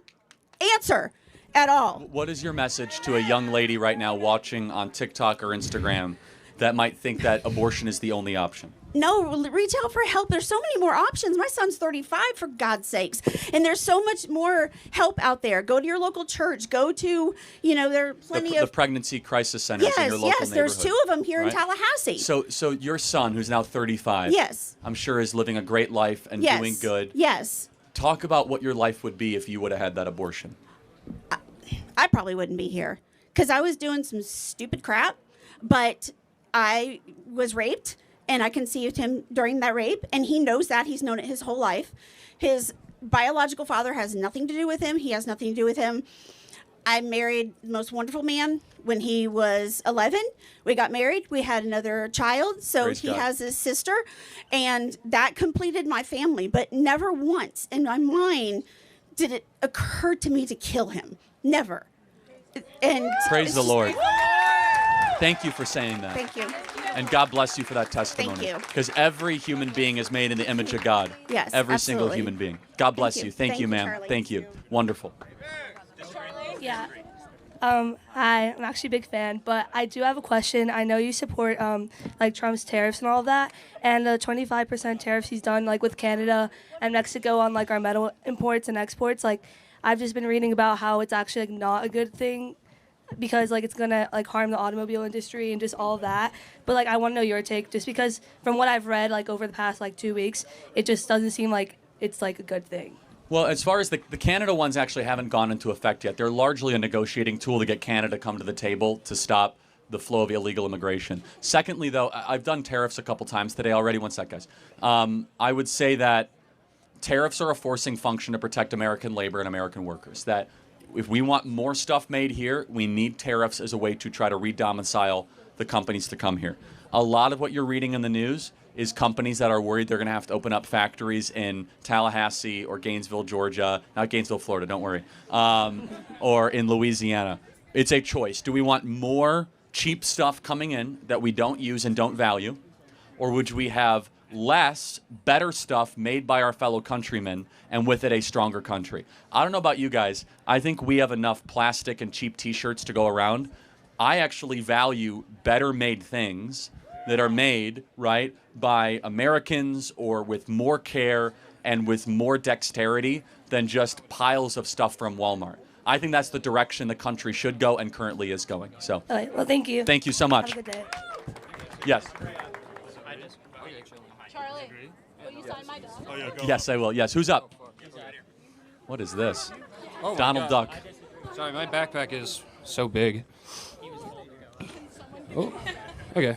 answer at all. What is your message to a young lady right now watching on TikTok or Instagram that might think that abortion is the only option? No, reach out for help. There's so many more options. My son's 35, for God's sakes. And there's so much more help out there. Go to your local church. Go to, there are plenty of... The pregnancy crisis centers in your local neighborhood. Yes, there's 2 of them here in Tallahassee. So your son, who's now 35, yes, I'm sure is living a great life and doing good. Yes. Talk about what your life would be if you would have had that abortion. I probably wouldn't be here because I was doing some stupid crap, but I was raped. And I conceived him during that rape, and he knows that. He's known it his whole life. His biological father has nothing to do with him. He has nothing to do with him. I married the most wonderful man when he was 11. We got married. We had another child. So Praise he God. has his sister, and that completed my family. But never once in my mind did it occur to me to kill him. Never. And Praise the Lord. Thank you for saying that. Thank you. And God bless you for that testimony. Thank you. Because every human being is made in the image of God. Yes, Every single absolutely. human being. God bless you. Thank you, ma'am. Charlie. Thank you. Wonderful. Yeah. Hi, I'm actually a big fan, but I do have a question. I know you support like Trump's tariffs and all of that, and the 25% tariffs he's done like with Canada and Mexico on like our metal imports and exports. Like, I've just been reading about how it's actually like not a good thing because like it's gonna like harm the automobile industry and just all of that. But like I want to know your take, just because from what I've read like over the past like 2 weeks, it just doesn't seem like it's like a good thing. Well, as far as the Canada ones actually haven't gone into effect yet. They're largely a negotiating tool to get Canada to come to the table to stop the flow of illegal immigration. Secondly, though, I've done tariffs a couple times today already. One sec, guys. I would say that tariffs are a forcing function to protect American labor and American workers. That if we want more stuff made here, we need tariffs as a way to try to re-domicile the companies to come here. A lot of what you're reading in the news is companies that are worried they're going to have to open up factories in Tallahassee or Gainesville, Georgia, not Gainesville, Florida, don't worry, or in Louisiana. It's a choice. Do we want more cheap stuff coming in that we don't use and don't value, or would we have less, better stuff made by our fellow countrymen and with it a stronger country? I don't know about you guys. I think we have enough plastic and cheap t-shirts to go around. I actually value better made things that are made, right, by Americans or with more care and with more dexterity than just piles of stuff from Walmart. I think that's the direction the country should go and currently is going. So, All right, well, thank you. Thank you so much. Have a good day. Yes. Charlie, will you sign my dog? Yes, I will. Yes. Who's up? What is this? Oh my Donald God. Duck. Sorry, my backpack is so big. Oh, okay.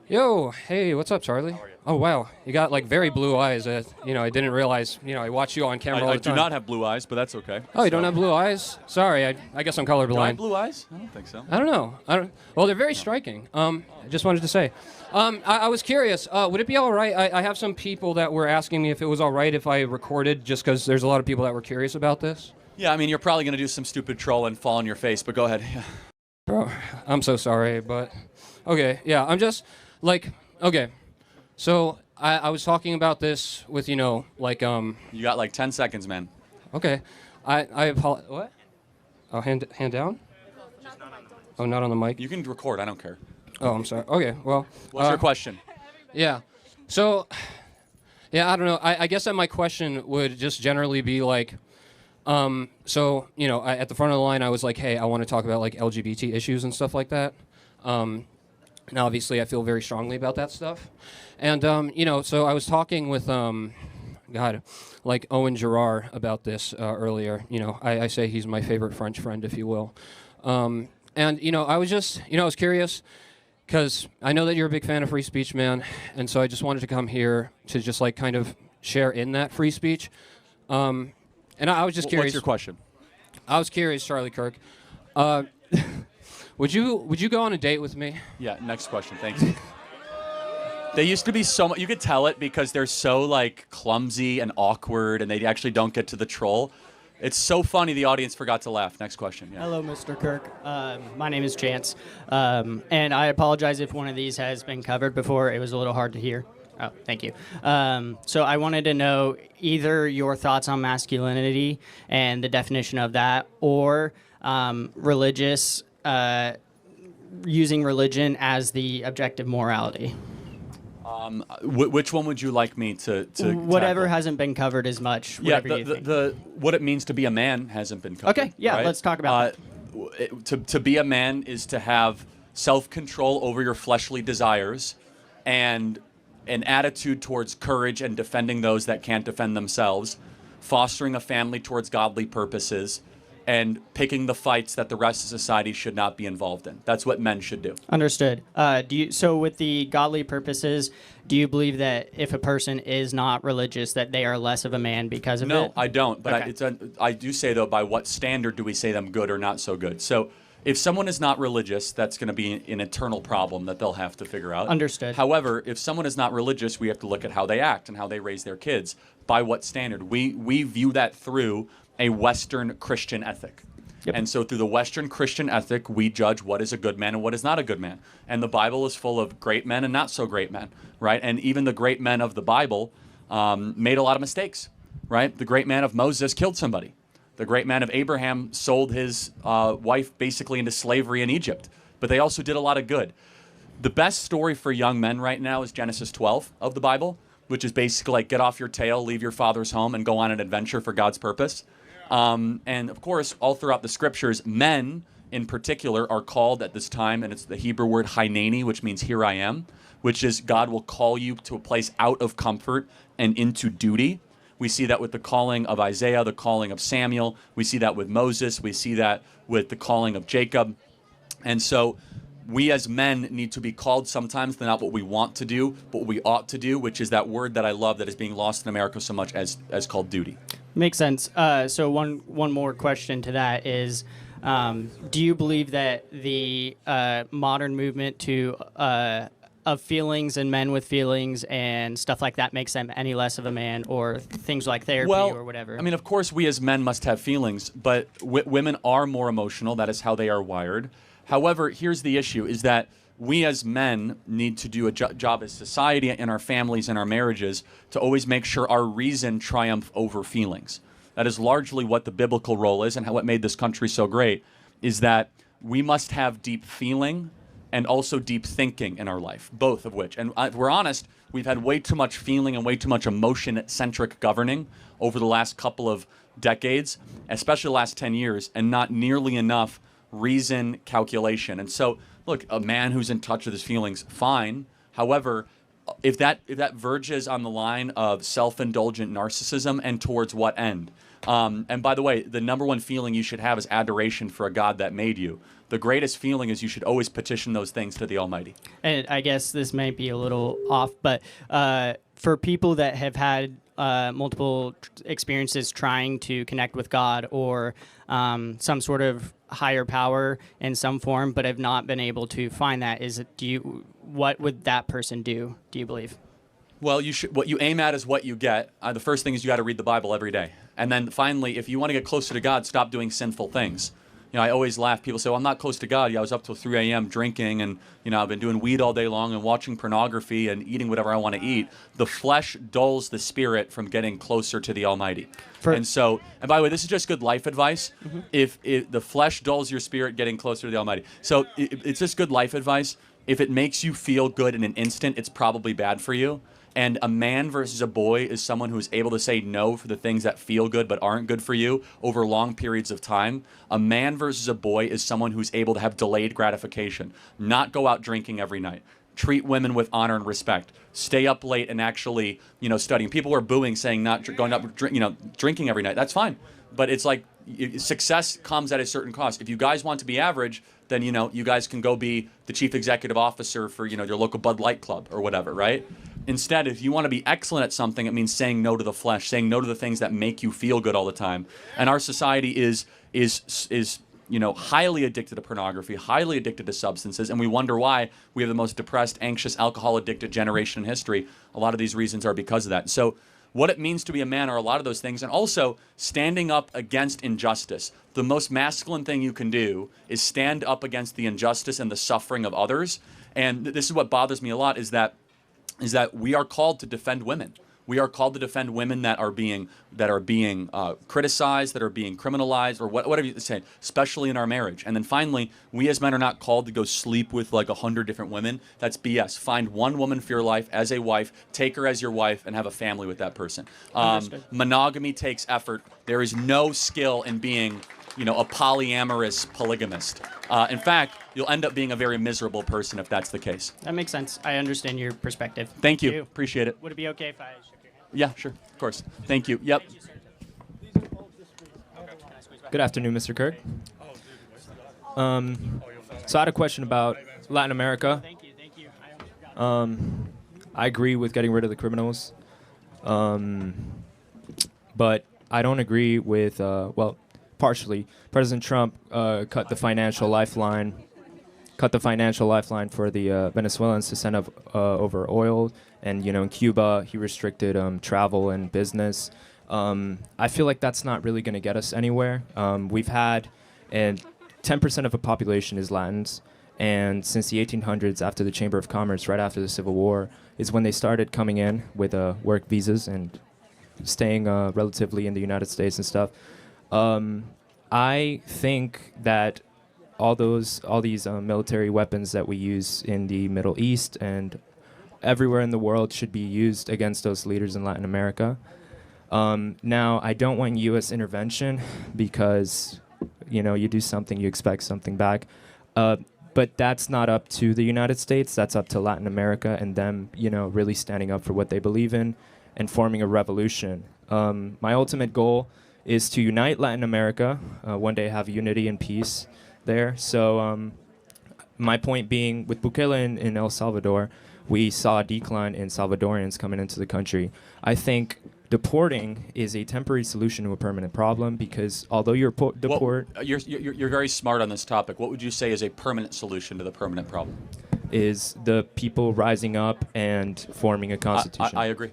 Yo, hey, what's up, Charlie? Oh, wow. You got, like, very blue eyes. I didn't realize, I watch you on camera all I the time. do not have blue eyes, but that's okay. Oh, you don't have blue eyes? Sorry, I guess I'm colorblind. Do I have blue eyes? I don't think so. I don't know. Well, they're very striking. I just wanted to say. I was curious. Would it be all right? I have some people that were asking me if it was all right if I recorded, just because there's a lot of people that were curious about this. Yeah, I mean, you're probably going to do some stupid troll and fall on your face, but go ahead. Bro, I'm so sorry, but... Okay, yeah, I'm just, like, okay. So, I was talking about this with, like, You got, like, 10 seconds, man. Okay. I apologize. What? Oh, hand down? Oh, not on the mic? You can record, I don't care. Oh, I'm sorry. Okay, well... What's your question? Yeah. So, yeah, I don't know. I guess that my question would just generally be, like... So, at the front of the line, I was like, hey, I want to talk about, like, LGBT issues and stuff like that. Now, obviously, I feel very strongly about that stuff. And, so I was talking with, Owen Girard about this earlier. I say he's my favorite French friend, if you will. And, I was just, I was curious, because I know that you're a big fan of free speech, man. And so I just wanted to come here to just, like, kind of share in that free speech. And I was just curious. What's your question? I was curious, Charlie Kirk. Would you go on a date with me? Yeah, next question, thank you. They used to be so much, you could tell it because they're so, like, clumsy and awkward and they actually don't get to the troll. It's so funny the audience forgot to laugh. Next question. Yeah. Hello, Mr. Kirk. My name is Chance. And I apologize if one of these has been covered before. It was a little hard to hear. Oh, thank you. So I wanted to know either your thoughts on masculinity and the definition of that, or religious, using religion as the objective morality. Which one would you like me to whatever tackle? hasn't been covered as much. Yeah, Whatever you think. the what it means to be a man hasn't been covered. Okay, yeah, right? let's talk about to be a man is to have self-control over your fleshly desires and an attitude towards courage and defending those that can't defend themselves, fostering a family towards godly purposes, and picking the fights that the rest of society should not be involved in. That's what men should do. Understood. So with the godly purposes, do you believe that if a person is not religious, that they are less of a man because of it? No, I don't. But Okay. I do say, though, by what standard do we say them good or not so good? So if someone is not religious, that's going to be an eternal problem that they'll have to figure out. Understood. However, if someone is not religious, we have to look at how they act and how they raise their kids. By what standard? We view that through a Western Christian ethic. Yep. And so through the Western Christian ethic, we judge what is a good man and what is not a good man. And the Bible is full of great men and not so great men, right? And even the great men of the Bible made a lot of mistakes, right? The great man of Moses killed somebody. The great man of Abraham sold his wife basically into slavery in Egypt. But they also did a lot of good. The best story for young men right now is Genesis 12 of the Bible, which is basically like get off your tail, leave your father's home, and go on an adventure for God's purpose. And of course, all throughout the scriptures, men in particular are called at this time, and it's the Hebrew word hineni, which means here I am, which is God will call you to a place out of comfort and into duty. We see that with the calling of Isaiah, the calling of Samuel. We see that with Moses. We see that with the calling of Jacob. And so we as men need to be called sometimes to not what we want to do, but what we ought to do, which is that word that I love that is being lost in America so much as called duty. Makes sense. So one more question to that is, do you believe that the modern movement to of feelings and men with feelings and stuff like that makes them any less of a man, or things like therapy or whatever? I mean, of course, we as men must have feelings, but women are more emotional. That is how they are wired. However, here's the issue, is that we as men need to do a job as society, in our families, in our marriages, to always make sure our reason triumph over feelings. That is largely what the biblical role is, and what made this country so great, is that we must have deep feeling and also deep thinking in our life, both of which. And if we're honest, we've had way too much feeling and way too much emotion-centric governing over the last couple of decades, especially the last 10 years, and not nearly enough reason, calculation. And so, look, a man who's in touch with his feelings, fine. However, if that verges on the line of self-indulgent narcissism, and towards what end? And by the way, the number one feeling you should have is adoration for a God that made you. The greatest feeling is you should always petition those things to the Almighty. And I guess this might be a little off, but for people that have had multiple experiences trying to connect with God or some sort of higher power in some form, but have not been able to find that, what would that person do, do you believe? Well, what you aim at is what you get. The first thing is you got to read the Bible every day. And then finally, if you want to get closer to God, stop doing sinful things. You know, I always laugh. People say, well, I'm not close to God. Yeah, I was up till 3 a.m. drinking, and, you know, I've been doing weed all day long and watching pornography and eating whatever I want to eat. The flesh dulls the spirit from getting closer to the Almighty. And by the way, this is just good life advice. Mm-hmm. If the flesh dulls your spirit, getting closer to the Almighty. So it's just good life advice. If it makes you feel good in an instant, it's probably bad for you. And a man versus a boy is someone who is able to say no for the things that feel good but aren't good for you over long periods of time. A man versus a boy is someone who's able to have delayed gratification, not go out drinking every night, treat women with honor and respect, stay up late and actually, studying. People are booing, saying not going up, drinking every night. That's fine. But it's like success comes at a certain cost. If you guys want to be average, then, you guys can go be the chief executive officer for, your local Bud Light Club or whatever, right? Instead, if you want to be excellent at something, it means saying no to the flesh, saying no to the things that make you feel good all the time. And our society is highly addicted to pornography, highly addicted to substances, and we wonder why we have the most depressed, anxious, alcohol-addicted generation in history. A lot of these reasons are because of that. So what it means to be a man are a lot of those things, and also standing up against injustice. The most masculine thing you can do is stand up against the injustice and the suffering of others. And this is what bothers me a lot, is that we are called to defend women. We are called to defend women that are being criticized, that are being criminalized, or whatever you say, especially in our marriage. And then finally, we as men are not called to go sleep with like 100 different women. That's BS. Find one woman for your life as a wife, take her as your wife, and have a family with that person. Monogamy takes effort. There is no skill in being a polyamorous polygamist. In fact, you'll end up being a very miserable person if that's the case. That makes sense. I understand your perspective. Thank you. Appreciate it. Would it be okay if I shook your hand? Yeah, sure. Of course. Thank you. Yep. Good afternoon, Mr. Kirk. So I had a question about Latin America. Thank you. I agree with getting rid of the criminals. But I don't agree with, partially. President Trump cut the financial lifeline for the Venezuelans to send up over oil, and in Cuba he restricted travel and business. I feel like that's not really going to get us anywhere. We've had, and 10% of the population is Latins, and since the 1800s, after the Chamber of Commerce, right after the Civil War, is when they started coming in with work visas and staying relatively in the United States and stuff. I think that all these military weapons that we use in the Middle East and everywhere in the world should be used against those leaders in Latin America. Now, I don't want U.S. intervention because, you do something, you expect something back. But that's not up to the United States. That's up to Latin America and them, really standing up for what they believe in and forming a revolution. My ultimate goal is to unite Latin America, one day have unity and peace there. So my point being, with Bukele in El Salvador, we saw a decline in Salvadorians coming into the country. I think deporting is a temporary solution to a permanent problem, because although you're you're very smart on this topic. What would you say is a permanent solution to the permanent problem? is the people rising up and forming a constitution. I agree.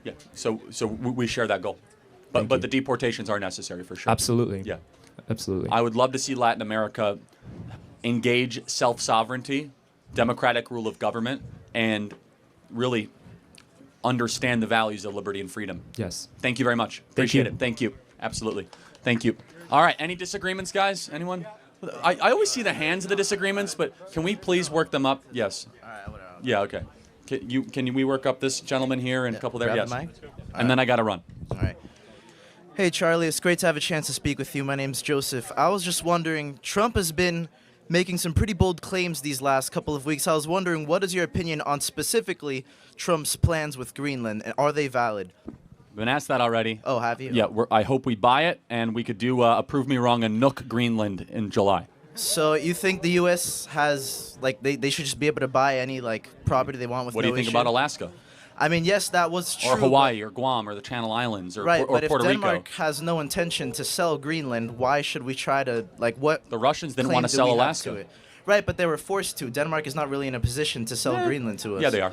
Yeah. So we share that goal, but the deportations are necessary for sure. Absolutely. Yeah. Absolutely. I would love to see Latin America engage self-sovereignty, democratic rule of government, and really understand the values of liberty and freedom. Yes. Thank you very much. Appreciate it. Thank you. Absolutely. Thank you. All right. Any disagreements, guys? Anyone? I always see the hands of the disagreements, but can we please work them up? Yes. All right. Whatever. Yeah. Okay. Can we work up this gentleman here and a couple there? grab Yes. the mic. And then I got to run. All right. Hey, Charlie, it's great to have a chance to speak with you. My name's Joseph. I was just wondering, Trump has been making some pretty bold claims these last couple of weeks. I was wondering, what is your opinion on specifically Trump's plans with Greenland, and are they valid? Been asked that already. Oh, have you? Yeah. I hope we buy it, and we could do a Prove Me Wrong and Nook Greenland in July. So you think the U.S. has, like, they should just be able to buy any, like, property they want with What no do you think issue? about Alaska? I mean, yes, that was true. Or Hawaii, or Guam, or the Channel Islands, or, Right, or but if Puerto Denmark Rico. has no intention to sell Greenland, why should we try to, like, what? The Russians didn't claim want to do sell we have Alaska. to it? Right, but they were forced to. Denmark is not really in a position to sell Greenland to us. Yeah, they are.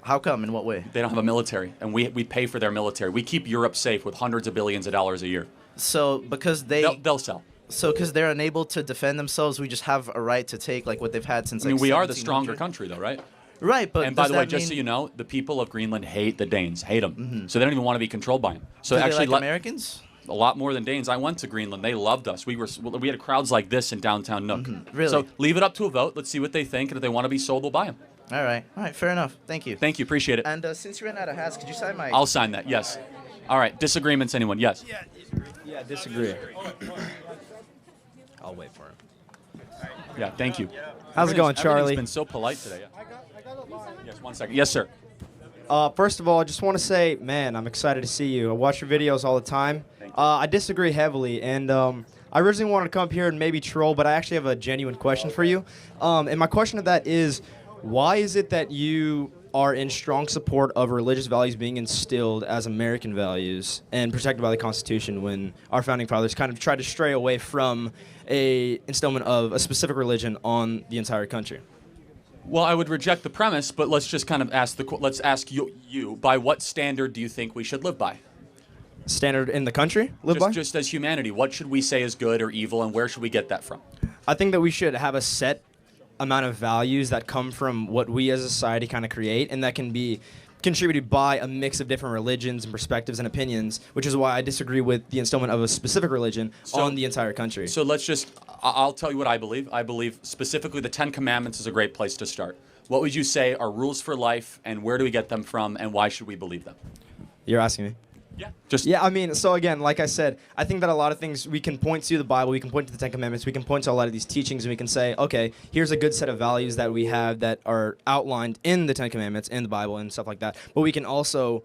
How come? In what way? They don't have a military, and we pay for their military. We keep Europe safe with hundreds of billions of dollars a year. So because They'll sell. So because they're unable to defend themselves, we just have a right to take like what they've had since. I mean, like, we are the 1700? stronger country, though, right? Right, but and by does the way, that just so mean- you know, the people of Greenland hate the Danes, hate them. So they don't even want to be controlled by them. So Do they actually, like Americans? A lot more than Danes. I went to Greenland. They loved us. We had crowds like this in downtown Nook. Really? So leave it up to a vote. Let's see what they think, and if they want to be sold, we'll buy them. All right, fair enough. Thank you. Thank you. Appreciate it. And since you ran out of hats, could you sign my? I'll sign that. Yes. All right. Disagreements? Anyone? Yes. Yeah, disagree. I'll wait for him. Yeah. Thank you. How's it going, Charlie? Everything's been so polite today. Yeah. Yes. 1 second. Yes, sir. First of all, I just want to say, man, I'm excited to see you. I watch your videos all the time. I disagree heavily, and I originally wanted to come up here and maybe troll, but I actually have a genuine question for you. And my question to that is, why is it that you are in strong support of religious values being instilled as American values and protected by the Constitution when our founding fathers kind of tried to stray away from a instillment of a specific religion on the entire country? Well, I would reject the premise, but let's just kind of let's ask you by what standard do you think we should live by? Standard in the country? Live by? Just as humanity, what should we say is good or evil, and where should we get that from? I think that we should have a set amount of values that come from what we as a society kind of create, and that can be contributed by a mix of different religions and perspectives and opinions, which is why I disagree with the instillment of a specific religion on the entire country. So let's just, I'll tell you what I believe. I believe specifically the 10 Commandments is a great place to start. What would you say are rules for life, and where do we get them from, and why should we believe them? You're asking me? Yeah. I mean, so again, like I said, I think that a lot of things we can point to the Bible, we can point to the 10 Commandments, we can point to a lot of these teachings, and we can say, okay, here's a good set of values that we have that are outlined in the 10 Commandments, in the Bible, and stuff like that. But we can also,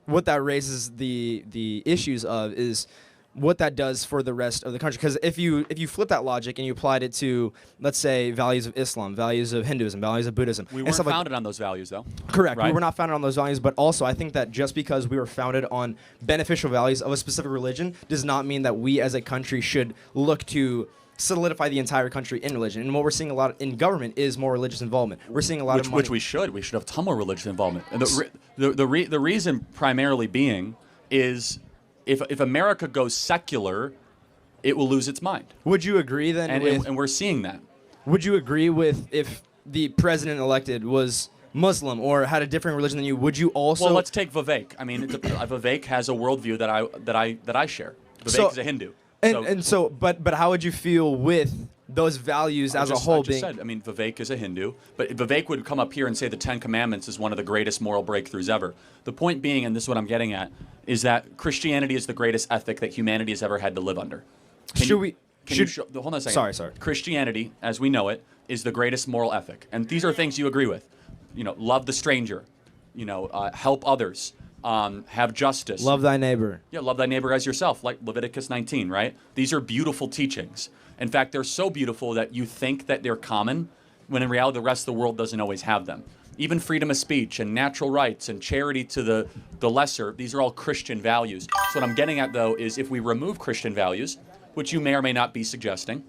what that raises the issues of is what that does for the rest of the country. Because if you flip that logic and you applied it to, let's say, values of Islam, values of Hinduism, values of Buddhism. We and weren't stuff like founded on those values, though. Correct. Right? We were not founded on those values, but also I think that just because we were founded on beneficial values of a specific religion does not mean that we as a country should look to solidify the entire country in religion. And what we're seeing a lot in government is more religious involvement. We're seeing a lot of money. Which we should. We should have a ton more religious involvement. And the reason primarily being is if America goes secular, it will lose its mind. Would you agree then? And we're seeing that. Would you agree with if the president elected was Muslim or had a different religion than you? Would you also? Well, let's take Vivek. I mean, Vivek has a worldview that I share. Vivek is a Hindu. But how would you feel with those values as a whole being? I mean, Vivek is a Hindu, but Vivek would come up here and say the 10 Commandments is one of the greatest moral breakthroughs ever. The point being, and this is what I'm getting at, is that Christianity is the greatest ethic that humanity has ever had to live under. Hold on a second. Sorry. Christianity, as we know it, is the greatest moral ethic, and these are things you agree with. You know, love the stranger. You know, help others. Have justice. Love thy neighbor. Yeah, love thy neighbor as yourself, like Leviticus 19, right? These are beautiful teachings. In fact, they're so beautiful that you think that they're common, when in reality the rest of the world doesn't always have them. Even freedom of speech and natural rights and charity to the lesser, these are all Christian values. So what I'm getting at, though, is if we remove Christian values, which you may or may not be suggesting,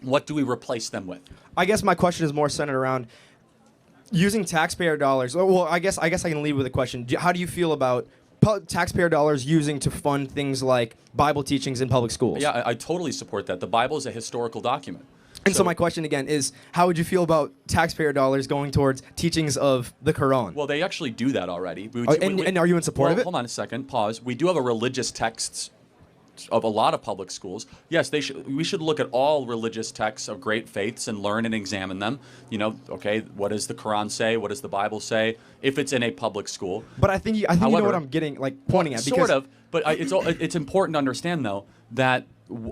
what do we replace them with? I guess my question is more centered around using taxpayer dollars. Well, I guess I can lead with a question. How do you feel about taxpayer dollars using to fund things like Bible teachings in public schools? Yeah, I totally support that. The Bible is a historical document. And so my question again is, how would you feel about taxpayer dollars going towards teachings of the Quran? Well, they actually do that already. And are you in support of it? Hold on a second. Pause. We do have a religious texts of a lot of public schools. Yes, we should look at all religious texts of great faiths and learn and examine them. You know, okay, what does the Quran say? What does the Bible say? If it's in a public school. But I think you know what I'm getting, pointing at. Sort of. But it's important to understand, though, that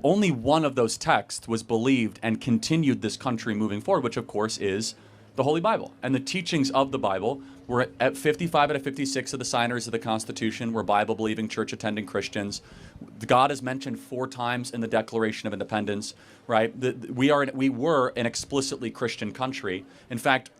only one of those texts was believed and continued this country moving forward, which, of course, is the Holy Bible. And the teachings of the Bible were at 55 out of 56 of the signers of the Constitution were Bible-believing, church-attending Christians. God is mentioned 4 times in the Declaration of Independence, right? We were an explicitly Christian country. In fact,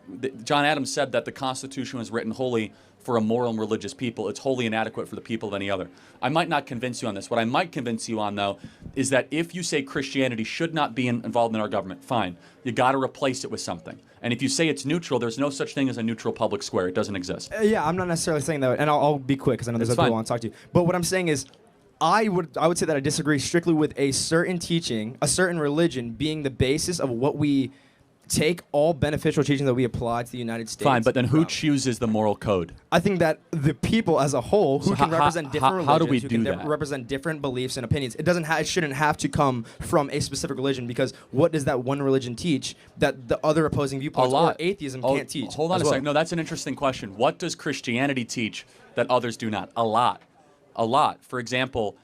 John Adams said that the Constitution was written wholly for a moral and religious people. It's wholly inadequate for the people of any other. I might not convince you on this. What I might convince you on, though, is that if you say Christianity should not be involved in our government, fine. You got to replace it with something. And if you say it's neutral, there's no such thing as a neutral public square. It doesn't exist. Yeah, I'm not necessarily saying that, and I'll be quick because I know there's other people I want to talk to. But what I'm saying is, I would say that I disagree strictly with a certain teaching, a certain religion being the basis of what we take all beneficial teachings that we apply to the United States. Fine, but then who chooses the moral code? I think that the people as a whole who can represent different religions, how do we who do can that? represent different beliefs and opinions. It shouldn't have to come from a specific religion, because what does that one religion teach that the other opposing viewpoints or atheism can't teach? Hold on a second. No, that's an interesting question. What does Christianity teach that others do not? A lot. A lot. For example,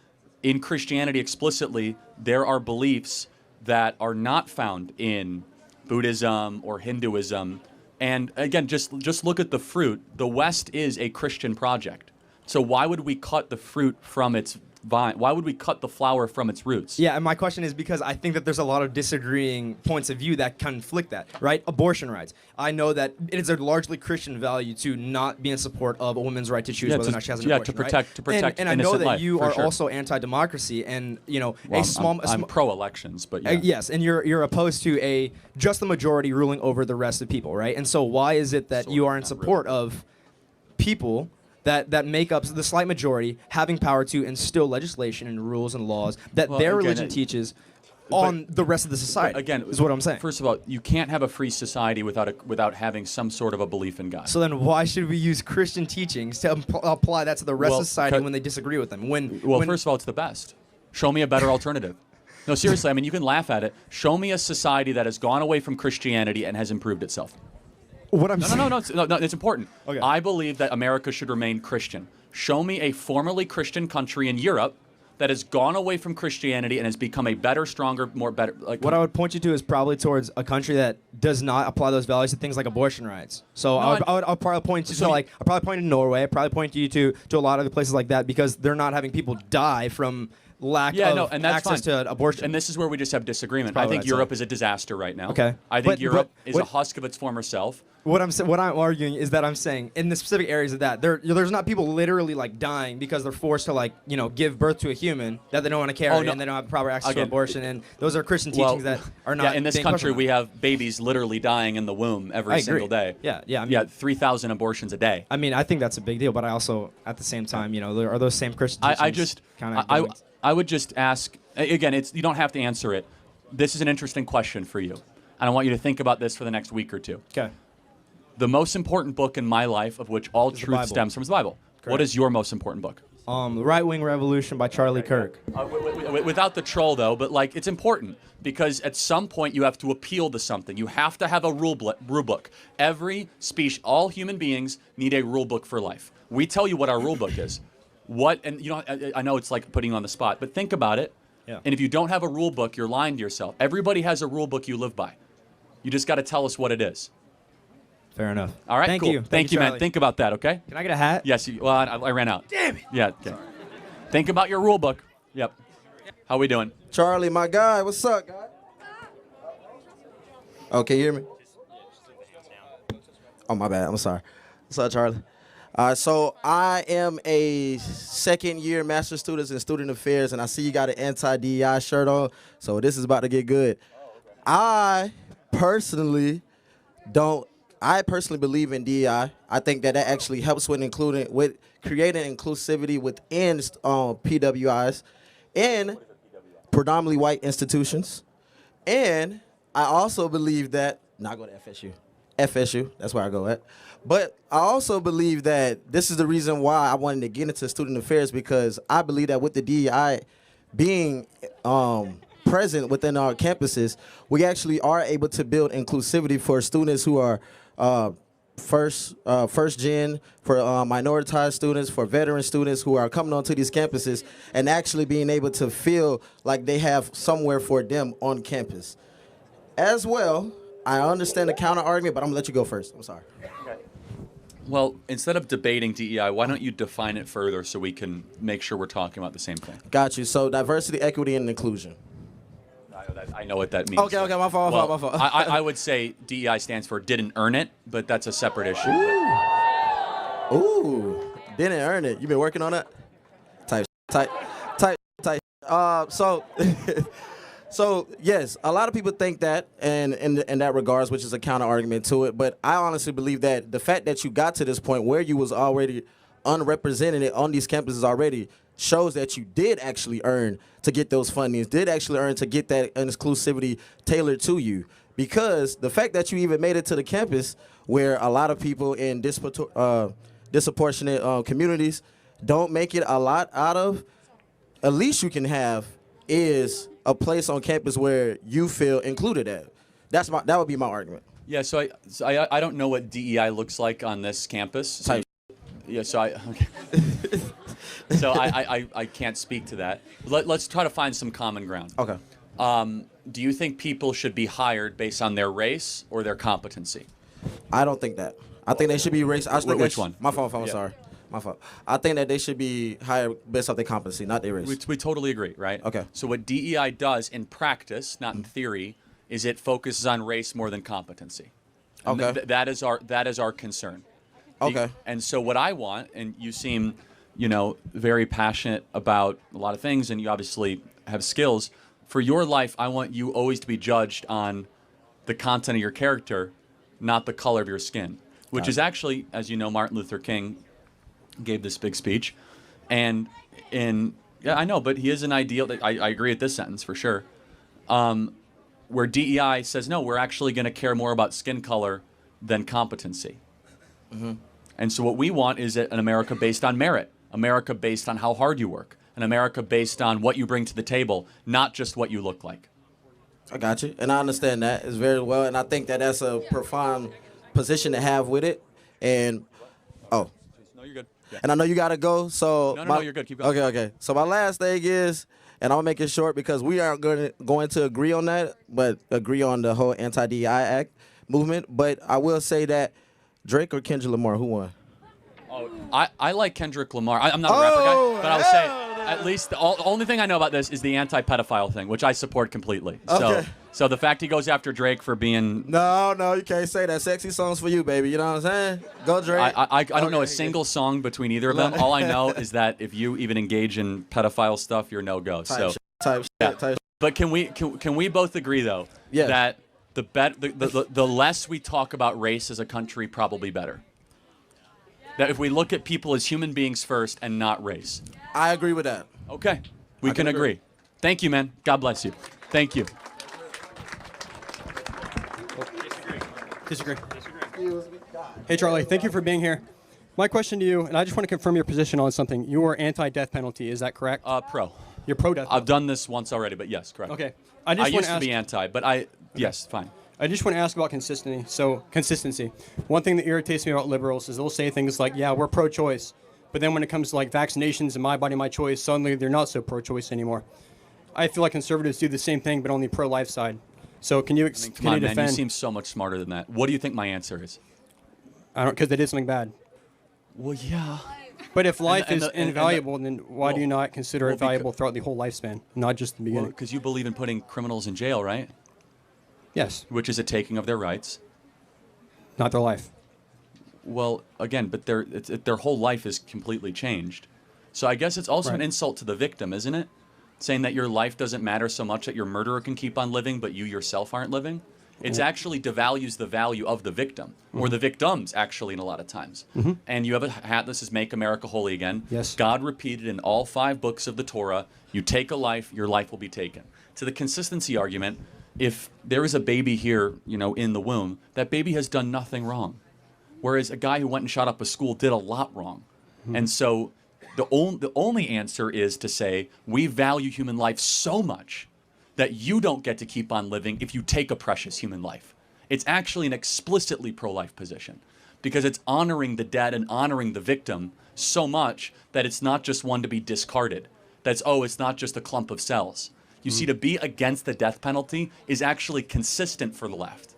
in Christianity explicitly, there are beliefs that are not found in Buddhism or Hinduism. And again, just look at the fruit. The West is a Christian project. So why would we cut the fruit from its vine? Why would we cut the flower from its roots? Yeah, and my question is because I think that there's a lot of disagreeing points of view that conflict that, right? Abortion rights. I know that it is a largely Christian value to not be in support of a woman's right to choose whether or not she has an abortion. To protect and I know innocent that life, you for are sure. also anti-democracy, and you know Well, I'm pro-elections, but yeah. Yes, and you're opposed to just the majority ruling over the rest of people, right? And so why is it that you are in support of people that make up the slight majority having power to instill legislation and rules and laws that their religion teaches on the rest of the society? Again, is what I'm saying. First of all, you can't have a free society without having some sort of a belief in God. So then why should we use Christian teachings to apply that to the rest of society when they disagree with them? First of all, it's the best. Show me a better alternative. No, seriously, I mean, you can laugh at it. Show me a society that has gone away from Christianity and has improved itself. What I'm No, it's important. Okay. I believe that America should remain Christian. Show me a formerly Christian country in Europe that has gone away from Christianity and has become a better, stronger, better. What I would point you to is probably towards a country that does not apply those values to things like abortion rights. So I'll probably point you to I'll probably point to Norway. I'll probably point you to a lot of the places like that because they're not having people die from lack of access to abortion. And this is where we just have disagreement. I think Europe is a disaster right now. Okay. I think Europe is a husk of its former self. What I'm arguing is that I'm saying in the specific areas of that there's not people literally dying because they're forced to give birth to a human that they don't want to carry and they don't have proper access to abortion, and those are Christian teachings that are not. Yeah, in this country we have babies literally dying in the womb every single day. Yeah. I mean, 3,000 abortions a day. I mean, I think that's a big deal, but I also at the same time, there are those same Christian teachings. I would just ask again. You don't have to answer it. This is an interesting question for you, and I want you to think about this for the next week or two. Okay. The most important book in my life, of which all truth stems from, is the Bible. Correct. What is your most important book? The Right-Wing Revolution by Charlie Kirk. Without the troll, though, but it's important because at some point you have to appeal to something. You have to have a rule book. Every species, all human beings need a rule book for life. We tell you what our rule book is. I know it's like putting you on the spot, but think about it. Yeah. And if you don't have a rule book, you're lying to yourself. Everybody has a rule book you live by. You just got to tell us what it is. Fair enough. All right, Thank cool. you. Thank you, man. Think about that, okay? Can I get a hat? Yes. I ran out. Damn it. Yeah. Okay. Think about your rule book. Yep. How we doing? Charlie, my guy. What's up, guy? Oh, can you hear me? Oh, my bad. I'm sorry. What's up, Charlie? So I am a second-year master's student in student affairs, and I see you got an anti-DEI shirt on, so this is about to get good. I personally don't I personally believe in DEI. I think that actually helps with creating inclusivity within PWIs and predominantly white institutions. And I also believe that not go to FSU. That's where I go at. But I also believe that this is the reason why I wanted to get into student affairs, because I believe that with the DEI being present within our campuses, we actually are able to build inclusivity for students who are first gen, for minoritized students, for veteran students who are coming onto these campuses and actually being able to feel like they have somewhere for them on campus. As well, I understand the counter argument, but I'm gonna let you go first. I'm sorry. Well, instead of debating DEI, why don't you define it further so we can make sure we're talking about the same thing? Got you. So diversity, equity, and inclusion. I know what that means. Okay, my fault. I would say DEI stands for didn't earn it, but that's a separate issue. Ooh, didn't earn it. You been working on that? Type. So yes, a lot of people think that, and in that regards, which is a counter argument to it. But I honestly believe that the fact that you got to this point where you was already unrepresented on these campuses already shows that you did actually earn to get those fundings, did actually earn to get that exclusivity tailored to you. Because the fact that you even made it to the campus where a lot of people in disproportionate communities don't make it a lot out of, at least you can have is a place on campus where you feel included at. That would be my argument. Yeah, so I don't know what DEI looks like on this campus. So, yeah, so I can't speak to that. Let's try to find some common ground. Okay. Do you think people should be hired based on their race or their competency? I don't think that. I think they should be race. Which one? My fault. I'm sorry. My fault. I think that they should be hired based off their competency, not their race. We totally agree, right? Okay. So what DEI does in practice, not in theory, is it focuses on race more than competency. And Okay. That is our concern. Okay. And so what I want, and you seem, very passionate about a lot of things, and you obviously have skills. For your life, I want you always to be judged on the content of your character, not the color of your skin, which is actually, as you know, Martin Luther King gave this big speech, and I know, but he is an ideal. I agree with this sentence for sure, where DEI says no, we're actually going to care more about skin color than competency. Mm-hmm. And so what we want is an America based on merit, America based on how hard you work, an America based on what you bring to the table, not just what you look like. I got you, and I understand that as very well, and I think that that's a profound position to have with it. And no, you're good. Yeah. And I know you gotta go, so no, you're good. Keep going. Okay. So my last thing is, and I'll make it short because we aren't going to agree on that, but agree on the whole anti-DEI act movement. But I will say that Drake or Kendrick Lamar, who won? Oh, I like Kendrick Lamar. I'm not a rapper guy, but I would say at least the only thing I know about this is the anti-pedophile thing, which I support completely. Okay. So the fact he goes after Drake for being... No, you can't say that. Sexy songs for you, baby. You know what I'm saying? Go Drake. I don't know a single song between either of them. All I know is that if you even engage in pedophile stuff, you're no-go. Type shit. But can we both agree, though, that the less we talk about race as a country, probably better? That if we look at people as human beings first and not race. I agree with that. Okay. We can agree. Thank you, man. God bless you. Thank you. Disagree. Hey, Charlie, thank you for being here. My question to you, and I just want to confirm your position on something. You are anti-death penalty, is that correct? Pro. You're pro-death penalty. I've done this once already, but yes, correct. Okay. I used to be anti, but yes, fine. I just want to ask about consistency. So, consistency. One thing that irritates me about liberals is they'll say things like, yeah, we're pro-choice. But then when it comes to like vaccinations and my body, my choice, suddenly they're not so pro-choice anymore. I feel like conservatives do the same thing, but on the pro-life side. So can you Come can on, you man, defend? you seem so much smarter than that. What do you think my answer is? I don't, because they did something bad. Well, yeah. But if life is invaluable, then why do you not consider it valuable throughout the whole lifespan, not just the beginning? Because you believe in putting criminals in jail, right? Yes. Which is a taking of their rights. Not their life. Well, again, but their whole life is completely changed. So I guess it's also an insult to the victim, isn't it? Saying that your life doesn't matter so much that your murderer can keep on living, but you yourself aren't living. It actually devalues the value of the victim, or the victims, actually, in a lot of times. And you have a hat that says, "Make America Holy Again." Yes. God repeated in all 5 books of the Torah, you take a life, your life will be taken. To the consistency argument, if there is a baby here, in the womb, that baby has done nothing wrong. Whereas a guy who went and shot up a school did a lot wrong. And so the only answer is to say, we value human life so much that you don't get to keep on living if you take a precious human life. It's actually an explicitly pro-life position because it's honoring the dead and honoring the victim so much that it's not just one to be discarded. It's not just a clump of cells. You see, to be against the death penalty is actually consistent for the left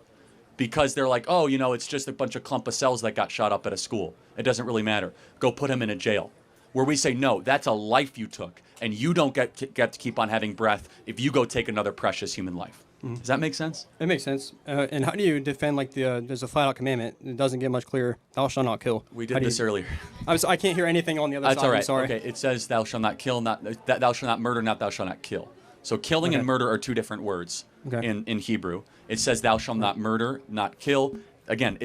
because they're like, it's just a bunch of clump of cells that got shot up at a school. It doesn't really matter. Go put him in a jail. Where we say, no, that's a life you took, and you don't get to keep on having breath if you go take another precious human life. Does that make sense? It makes sense. And how do you defend, there's a flat-out commandment. It doesn't get much clearer. Thou shalt not kill. We did this earlier. I can't hear anything on the other That's side. all right. I'm sorry. Okay, it says, thou shalt not kill, thou shalt not murder, not thou shalt not kill. So killing and murder are 2 different words in Hebrew. It says, thou shalt not murder, not kill. Again,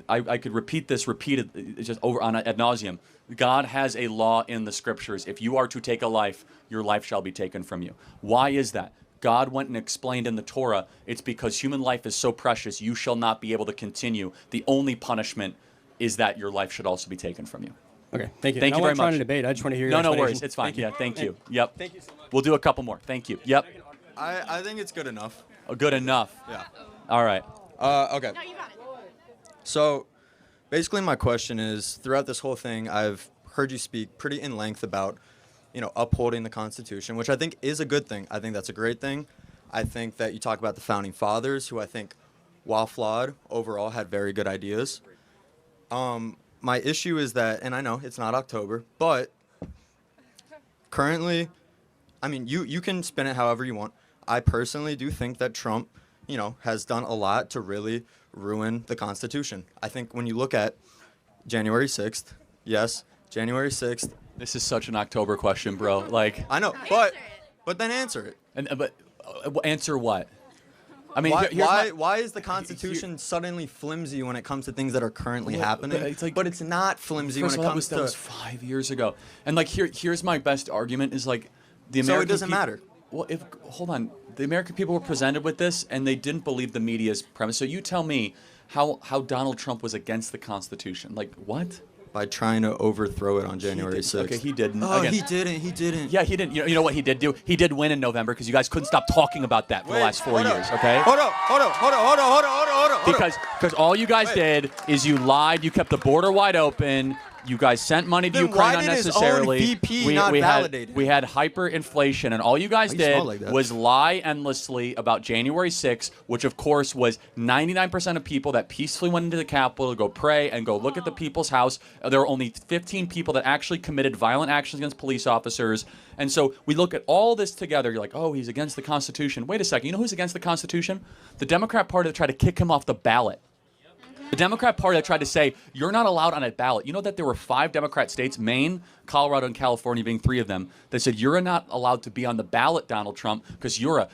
I could repeat this repeated, just over on ad nauseum. God has a law in the scriptures. If you are to take a life, your life shall be taken from you. Why is that? God went and explained in the Torah, it's because human life is so precious, you shall not be able to continue. The only punishment is that your life should also be taken from you. Okay, thank you. Thank you very much. I'm not trying to debate. I just want to hear your No explanation. worries. It's fine. Thank you. Yep. Thank you so much. We'll do a couple more. Thank you. Yep. I think it's good enough. Oh, good enough. Yeah. All right. Okay. So, basically, my question is: throughout this whole thing, I've heard you speak pretty in length about, upholding the Constitution, which I think is a good thing. I think that's a great thing. I think that you talk about the founding fathers, who I think, while flawed, overall had very good ideas. My issue is that, and I know it's not October, but currently, you can spin it however you want. I personally do think that Trump, has done a lot to really ruin the Constitution. I think when you look at January 6th, yes, January 6th. This is such an October question, bro. I know, but then answer it. But answer what? Why is the Constitution suddenly flimsy when it comes to things that are currently happening? But it's not flimsy when it comes to. That was 5 years ago. And here's my best argument is the American. So it doesn't matter. Well, hold on, the American people were presented with this and they didn't believe the media's premise. So you tell me how Donald Trump was against the Constitution. What? By trying to overthrow it on January 6th. Okay, he didn't. Oh, he didn't. Yeah, he didn't. You know what he did do? He did win in November because you guys couldn't stop talking about that for the last 4 years, okay? Hold on. Because all you guys did is you lied, you kept the border wide open, you guys sent money to Ukraine unnecessarily. His own VP not validated? We had hyperinflation, and all you guys did was lie endlessly about January 6th, which of course was 99% of people that peacefully went into the Capitol to go pray and go look at the people's house. There were only 15 people that actually committed violent actions against police officers. And so we look at all this together. You're like, oh, he's against the Constitution. Wait a second. You know who's against the Constitution? The Democrat Party that tried to kick him off the ballot. The Democrat Party that tried to say, you're not allowed on a ballot. You know that there were 5 Democrat states, Maine, Colorado, and California being 3 of them, that said, you're not allowed to be on the ballot, Donald Trump, because you're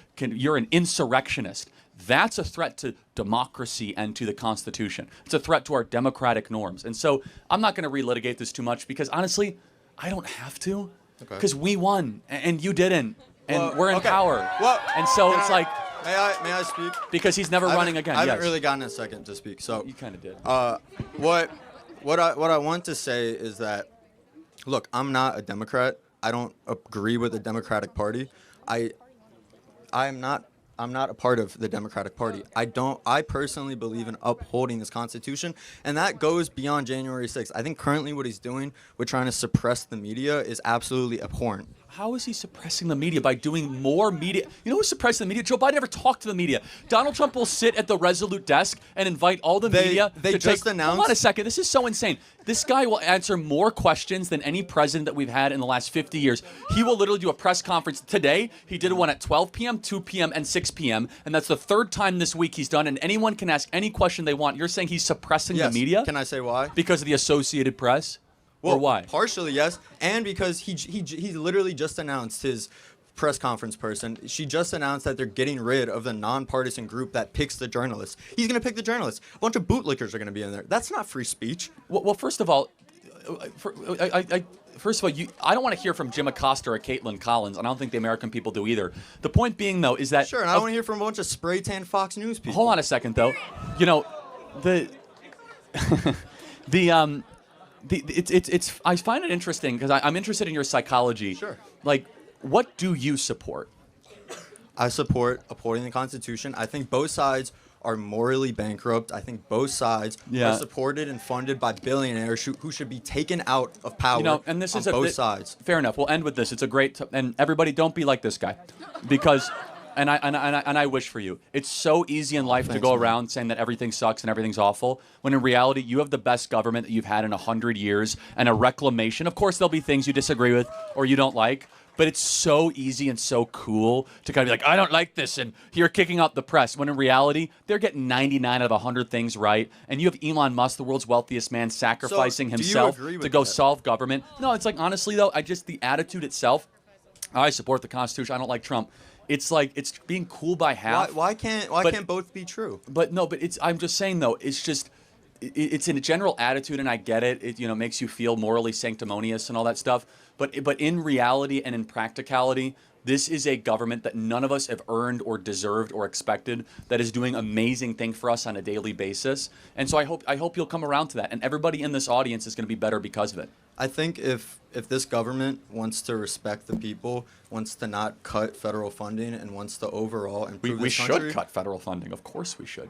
an insurrectionist. That's a threat to democracy and to the Constitution. It's a threat to our democratic norms. And so I'm not going to relitigate this too much because, honestly, I don't have to. Because we won, and you didn't. And we're in power. And so it's like... May I speak? Because he's never running again. I haven't really gotten a second to speak. So you kind of did. What I want to say is that, look, I'm not a Democrat. I don't agree with the Democratic Party. I'm not a part of the Democratic Party. I personally believe in upholding this Constitution, and that goes beyond January 6th. I think currently what he's doing with trying to suppress the media is absolutely abhorrent. How is he suppressing the media by doing more media? You know who's suppressing the media? Joe Biden never talked to the media. Donald Trump will sit at the Resolute desk and invite all the media to just announced. Hold on a second. This is so insane. This guy will answer more questions than any president that we've had in the last 50 years. He will literally do a press conference today. He did one at 12 p.m., 2 p.m., and 6 p.m., and that's the 3rd time this week he's done, and anyone can ask any question they want. You're saying he's suppressing the media? Can I say why? Because of the Associated Press? Well, or why? Partially, yes, and because he literally just announced his press conference person. She just announced that they're getting rid of the nonpartisan group that picks the journalists. He's going to pick the journalists. A bunch of bootlickers are going to be in there. That's not free speech. Well, first of all, I don't want to hear from Jim Acosta or Caitlin Collins, and I don't think the American people do either. The point being, though, is that... Sure, and I don't want to hear from a bunch of spray-tan Fox News people. Hold on a second, though. You know, I find it interesting because I'm interested in your psychology. Sure. Like, what do you support? I support upholding the Constitution. I think both sides are morally bankrupt. I think both sides are supported and funded by billionaires who should be taken out of power. You know, and this on is both sides. Fair enough. We'll end with this. It's a great and everybody don't be like this guy, because and I wish for you. It's so easy in life to go around saying that everything sucks and everything's awful, when in reality you have the best government that you've had in 100 years and a reclamation. Of course, there'll be things you disagree with or you don't like. But it's so easy and so cool to kind of be like, I don't like this, and you're kicking out the press. When in reality, they're getting 99 out of 100 things right. And you have Elon Musk, the world's wealthiest man, sacrificing himself to go solve government. No, it's like, honestly, though, the attitude itself, I support the Constitution. I don't like Trump. It's like, it's being cool by half. Why can't both be true? But no, I'm just saying, though, it's just... It's in a general attitude, and I get it. It makes you feel morally sanctimonious and all that stuff. But in reality and in practicality, this is a government that none of us have earned or deserved or expected, that is doing amazing things for us on a daily basis. And so I hope you'll come around to that. And everybody in this audience is going to be better because of it. I think if this government wants to respect the people, wants to not cut federal funding, and wants to overall improve we this country, should cut federal funding. Of course we should.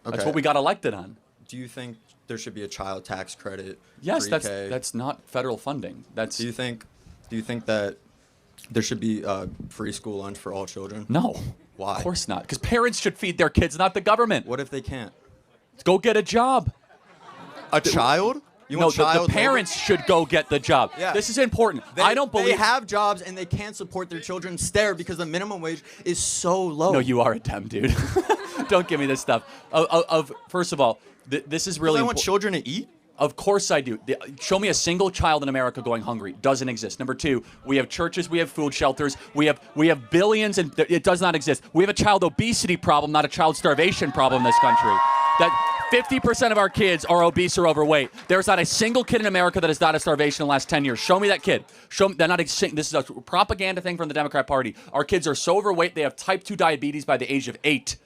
Okay. That's what we got elected on. Do you think there should be a child tax credit? Yes, 3K? that's not federal funding. Do you think that there should be free school lunch for all children? No. Why? Of course not. Because parents should feed their kids, not the government. What if they can't? Go get a job. A child? The parents should go get the job. Yeah. This is important. I don't believe they have jobs and they can't support their children's stare because the minimum wage is so low. No, you are a dumb dude. Don't give me this stuff. First of all, this is really I want children to eat? Of course I do. Show me a single child in America going hungry. Doesn't exist. Number two, we have churches, we have food shelters, we have billions, and it does not exist. We have a child obesity problem, not a child starvation problem in this country. That 50% of our kids are obese or overweight. There's not a single kid in America that has died of starvation in the last 10 years. Show me that kid. Show me. This is a propaganda thing from the Democrat Party. Our kids are so overweight, they have type 2 diabetes by the age of 8.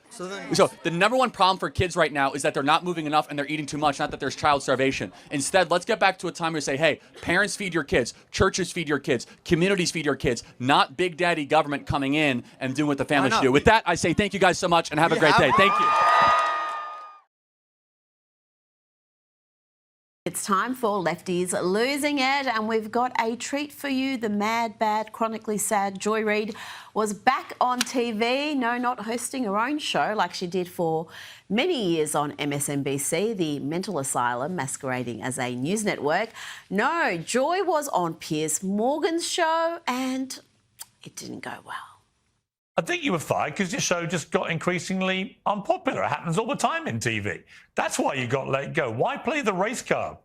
So the number one problem for kids right now is that they're not moving enough and they're eating too much, not that there's child starvation. Instead, let's get back to a time where we say, hey, parents feed your kids, churches feed your kids, communities feed your kids, not big daddy government coming in and doing what the family should do. With that, I say thank you guys so much and have a great day. Thank you. It's time for Lefties Losing It, and we've got a treat for you. The mad, bad, chronically sad Joy Reid was back on TV. No, not hosting her own show like she did for many years on MSNBC, the mental asylum masquerading as a news network. No, Joy was on Piers Morgan's show, and it didn't go well. I think you were fired because your show just got increasingly unpopular. It happens all the time in TV. That's why you got let go. Why play the race card?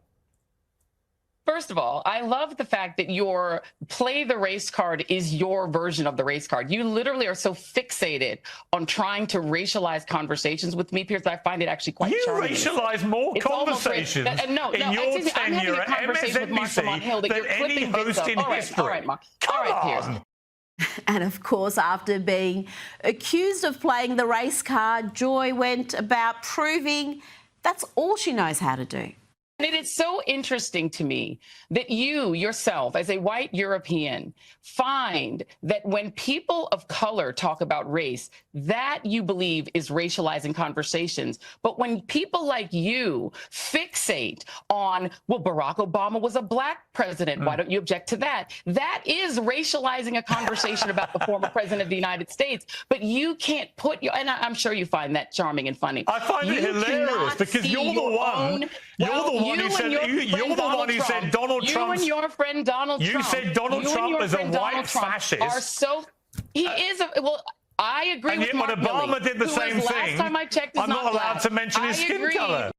First of all, I love the fact that your play the race card is your version of the race card. You literally are so fixated on trying to racialize conversations with me, Piers, that I find it actually quite charming. You racialize more conversations in your tenure at MSNBC than any host in history. All right, Mark. All right, Piers. And of course, after being accused of playing the race card, Joy went about proving that's all she knows how to do. And it is so interesting to me that you yourself, as a white European, find that when people of color talk about race, that you believe is racializing conversations. But when people like you fixate on, well, Barack Obama was a black president, why don't you object to that? That is racializing a conversation about the former president of the United States. But you can't put your, and I'm sure you find that charming and funny. I find it hilarious because you're the one. You're the one who said Donald Trump. You and your friend Donald Trump. You said Donald Trump is a white fascist. Are so. He is a well. I agree and with yet Mark when Obama Milley, did the same thing, last time I checked, is I'm not allowed to mention his skin color.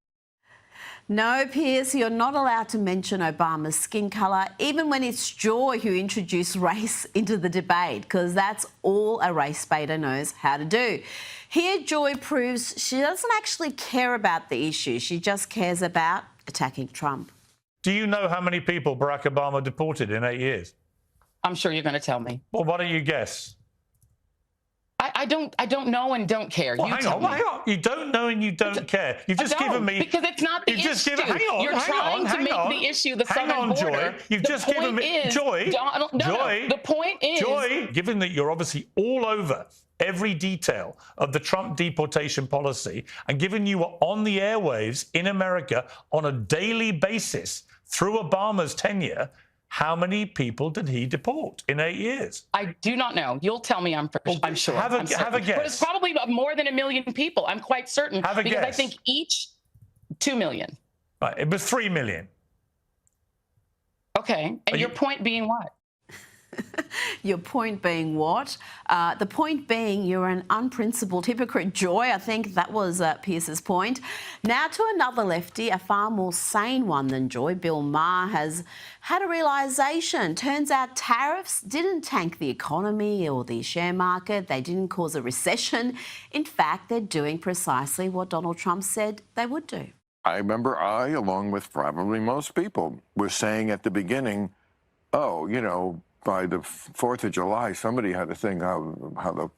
No, Pierce, you're not allowed to mention Obama's skin colour, even when it's Joy who introduced race into the debate, because that's all a race baiter knows how to do. Here, Joy proves she doesn't actually care about the issue. She just cares about attacking Trump. Do you know how many people Barack Obama deported in 8 years? I'm sure you're going to tell me. Well, why don't you guess? I don't know and don't care. Well, you hang tell on, me. hang on. You don't know and you don't care. You've just given me... Because it's not the you've issue. just given, hang on, You're hang trying on, to make the issue the hang southern on, border. Joy. You've just given me... Joy, Joy, the point is... Joy, given that you're obviously all over every detail of the Trump deportation policy, and given you were on the airwaves in America on a daily basis through Obama's tenure, how many people did he deport in 8 years? I do not know. You'll tell me, I'm sure. Have a certain. guess. But it's probably more than 1 million people. I'm quite certain. Have a because I guess. think each 2 million. Right, it was 3 million. Okay. And your point being what? Your point being what? The point being you're an unprincipled hypocrite, Joy. I think that was Pierce's point. Now to another lefty, a far more sane one than Joy. Bill Maher has had a realisation. Turns out tariffs didn't tank the economy or the share market. They didn't cause a recession. In fact, they're doing precisely what Donald Trump said they would do. I remember along with probably most people, was saying at the beginning, oh, you know, by the 4th of July, somebody had to think how the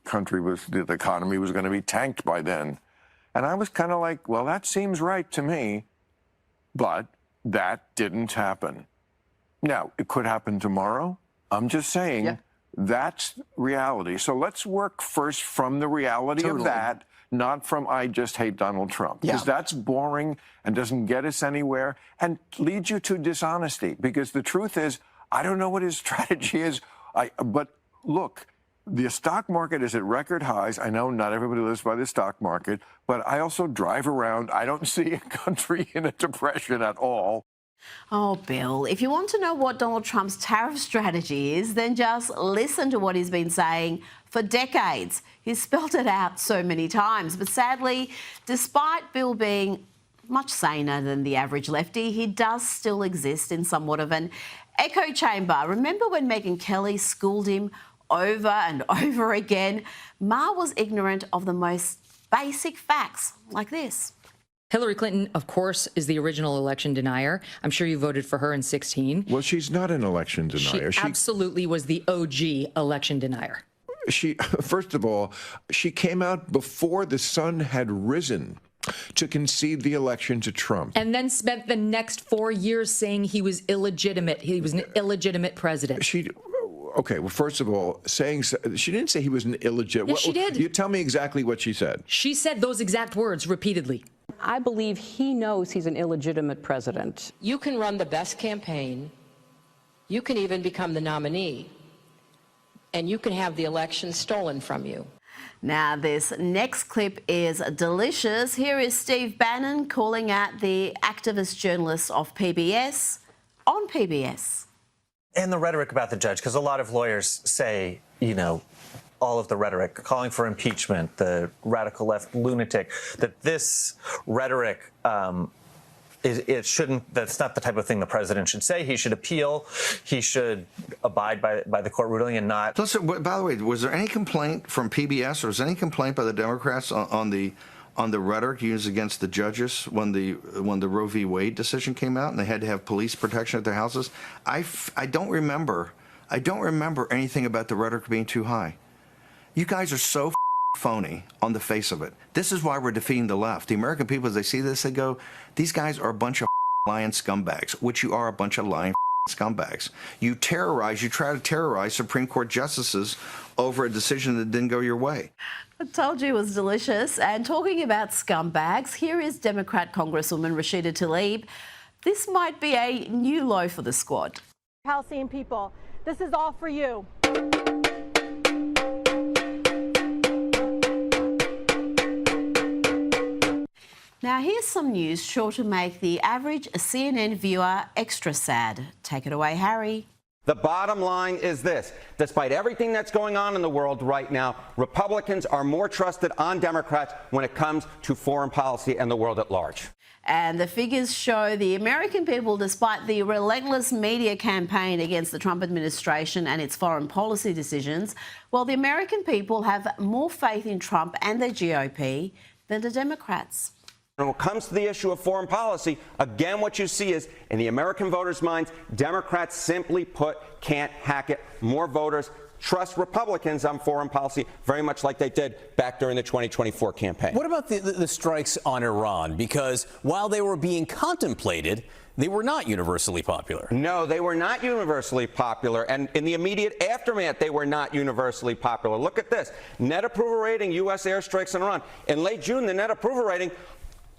country was, the economy was going to be tanked by then. And I was kind of like, well, that seems right to me. But that didn't happen. Now, it could happen tomorrow. I'm just saying that's reality. So let's work first from the reality of that, not from I just hate Donald Trump. Because that's boring and doesn't get us anywhere and leads you to dishonesty. Because the truth is, I don't know what his strategy is. But look, the stock market is at record highs. I know not everybody lives by the stock market, but I also drive around. I don't see a country in a depression at all. Oh, Bill, if you want to know what Donald Trump's tariff strategy is, then just listen to what he's been saying for decades. He's spelled it out so many times. But sadly, despite Bill being much saner than the average lefty, he does still exist in somewhat of an echo chamber. Remember when Megyn Kelly schooled him over and over again? Maher was ignorant of the most basic facts, like this. Hillary Clinton, of course, is the original election denier. I'm sure you voted for her in 2016. Well, she's not an election denier. She absolutely was the OG election denier. First of all, she came out before the sun had risen to concede the election to Trump. And then spent the next 4 years saying he was illegitimate. He was an illegitimate president. Okay, well, first of all, she didn't say he was an illegitimate. Yes, she did. You tell me exactly what she said. She said those exact words repeatedly. I believe he knows he's an illegitimate president. You can run the best campaign. You can even become the nominee. And you can have the election stolen from you. Now, this next clip is delicious. Here is Steve Bannon calling out the activist journalists of PBS on PBS. And the rhetoric about the judge, because a lot of lawyers say, you know, all of the rhetoric, calling for impeachment, the radical left lunatic, that this rhetoric that's not the type of thing the president should say. He should appeal. He should abide by the court ruling and not. Listen, by the way, was there any complaint from PBS or was there any complaint by the Democrats on the rhetoric used against the judges when the Roe v. Wade decision came out and they had to have police protection at their houses? I don't remember anything about the rhetoric being too high. You guys are so phony on the face of it. This is why we're defeating the left. The American people, as they see this, they go, these guys are a bunch of lying scumbags, which you are, a bunch of lying scumbags. You try to terrorize Supreme Court justices over a decision that didn't go your way. I told you it was delicious. And talking about scumbags, here is Democrat Congresswoman Rashida Tlaib. This might be a new low for the squad. Halcyon people, this is all for you. Now, here's some news sure to make the average CNN viewer extra sad. Take it away, Harry. The bottom line is this. Despite everything that's going on in the world right now, Republicans are more trusted on Democrats when it comes to foreign policy and the world at large. And the figures show the American people, despite the relentless media campaign against the Trump administration and its foreign policy decisions, well, the American people have more faith in Trump and the GOP than the Democrats. When it comes to the issue of foreign policy, again, what you see is, in the American voters' minds, Democrats simply put can't hack it. More voters trust Republicans on foreign policy, very much like they did back during the 2024 campaign. What about the strikes on Iran? Because while they were being contemplated, they were not universally popular. No, they were not universally popular. And in the immediate aftermath, they were not universally popular. Look at this. Net approval rating, U.S. airstrikes on Iran. In late June, the net approval rating,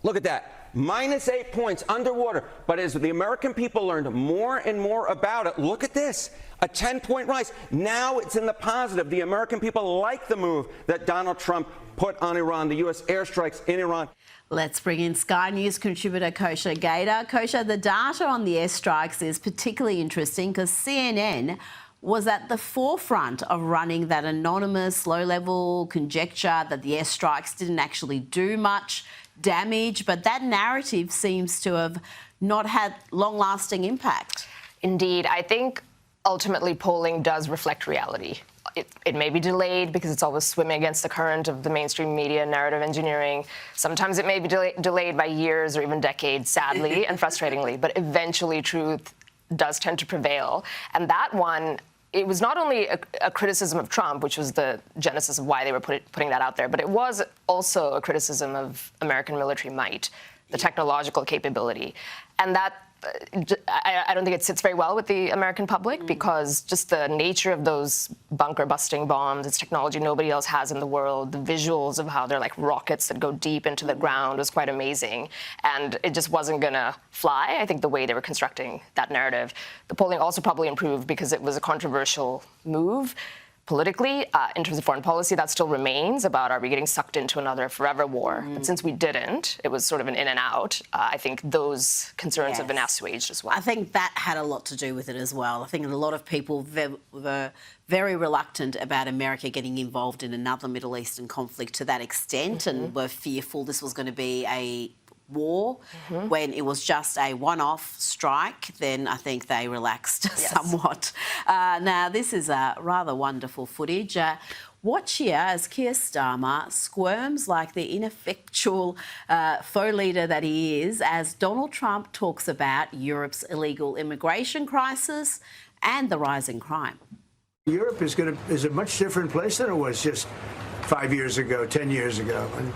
look at that. -8 points underwater. But as the American people learned more and more about it, look at this. A 10-point rise. Now it's in the positive. The American people like the move that Donald Trump put on Iran, the U.S. airstrikes in Iran. Let's bring in Sky News contributor Kosha Gator. Kosha, the data on the airstrikes is particularly interesting because CNN was at the forefront of running that anonymous, low-level conjecture that the airstrikes didn't actually do much damage, but that narrative seems to have not had long-lasting impact. Indeed. I think ultimately polling does reflect reality. It may be delayed because it's always swimming against the current of the mainstream media narrative engineering. Sometimes it may be delayed by years or even decades, sadly and frustratingly, but eventually truth does tend to prevail. And that one, it was not only a criticism of Trump, which was the genesis of why they were putting that out there, but it was also a criticism of American military might, the technological capability. And that, I don't think it sits very well with the American public because just the nature of those bunker-busting bombs, it's technology nobody else has in the world. The visuals of how they're like rockets that go deep into the ground was quite amazing. And it just wasn't going to fly, I think, the way they were constructing that narrative. The polling also probably improved because it was a controversial move. Politically, in terms of foreign policy, that still remains about are we getting sucked into another forever war? But since we didn't, it was sort of an in and out. I think those concerns have been assuaged as well. I think that had a lot to do with it as well. I think a lot of people were very reluctant about America getting involved in another Middle Eastern conflict to that extent and were fearful this was going to be a war. When it was just a one-off strike, then I think they relaxed somewhat. Now, this is rather wonderful footage. Watch here as Keir Starmer squirms like the ineffectual faux leader that he is as Donald Trump talks about Europe's illegal immigration crisis and the rise in crime. Europe is a much different place than it was just 5 years ago, 10 years ago. And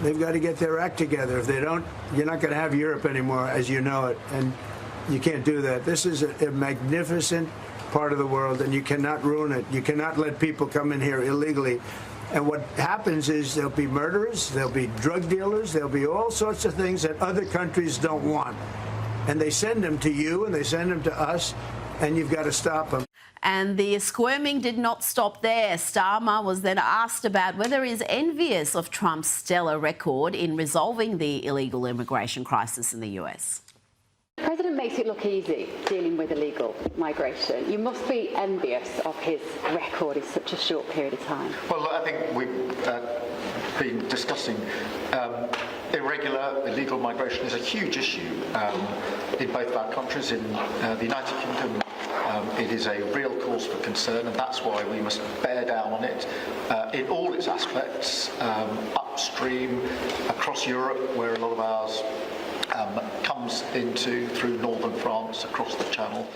they've got to get their act together. If they don't, you're not going to have Europe anymore as you know it, and you can't do that. This is a magnificent part of the world, and you cannot ruin it. You cannot let people come in here illegally. And what happens is there'll be murderers, there'll be drug dealers, there'll be all sorts of things that other countries don't want. And they send them to you, and they send them to us, and you've got to stop them. And the squirming did not stop there. Starmer was then asked about whether he's envious of Trump's stellar record in resolving the illegal immigration crisis in the US. The president makes it look easy dealing with illegal migration. You must be envious of his record in such a short period of time. Well, I think we've been discussing irregular, illegal migration is a huge issue in both of our countries. In the United Kingdom, it is a real cause for concern, and that's why we must bear down on it in all its aspects, upstream, across Europe, where a lot of ours comes into through northern France, across the Channel.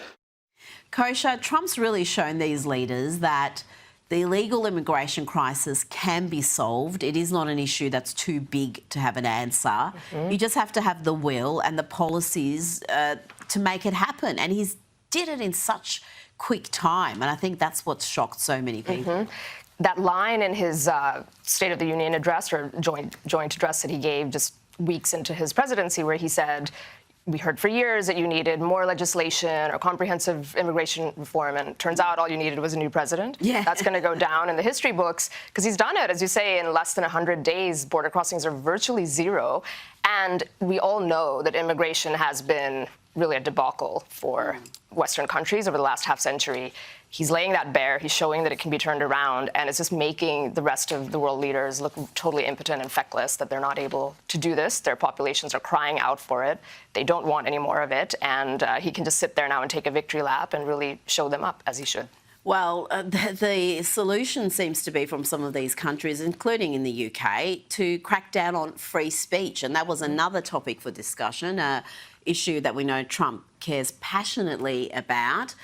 Kosha, Trump's really shown these leaders that the illegal immigration crisis can be solved. It is not an issue that's too big to have an answer. You just have to have the will and the policies to make it happen. And he's did it in such quick time. And I think that's what's shocked so many people. That line in his State of the Union address or joint address that he gave just weeks into his presidency, where he said, we heard for years that you needed more legislation or comprehensive immigration reform, and it turns out all you needed was a new president. Yeah. That's going to go down in the history books because he's done it. As you say, in less than 100 days, border crossings are virtually zero. And we all know that immigration has been really a debacle for Western countries over the last half century. He's laying that bare. He's showing that it can be turned around, and it's just making the rest of the world leaders look totally impotent and feckless, that they're not able to do this. Their populations are crying out for it. They don't want any more of it, and he can just sit there now and take a victory lap and really show them up, as he should. Well, the solution seems to be from some of these countries, including in the UK, to crack down on free speech. And that was another topic for discussion, an issue that we know Trump cares passionately about.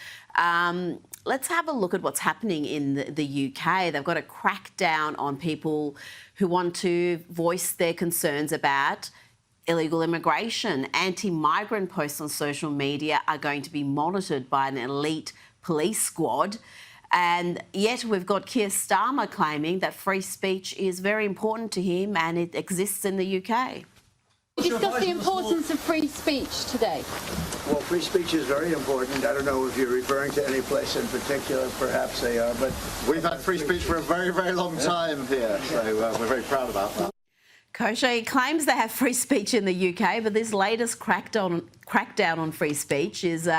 Let's have a look at what's happening in the UK. They've got to crack down on people who want to voice their concerns about illegal immigration. Anti-migrant posts on social media are going to be monitored by an elite police squad. And yet we've got Keir Starmer claiming that free speech is very important to him and it exists in the UK. Discuss the importance of free speech today. Well, free speech is very important. I don't know if you're referring to any place in particular. Perhaps they are, but we've had free speech for a very, very long time here, so we're very proud about that. Koshy claims they have free speech in the UK, but this latest crackdown on free speech is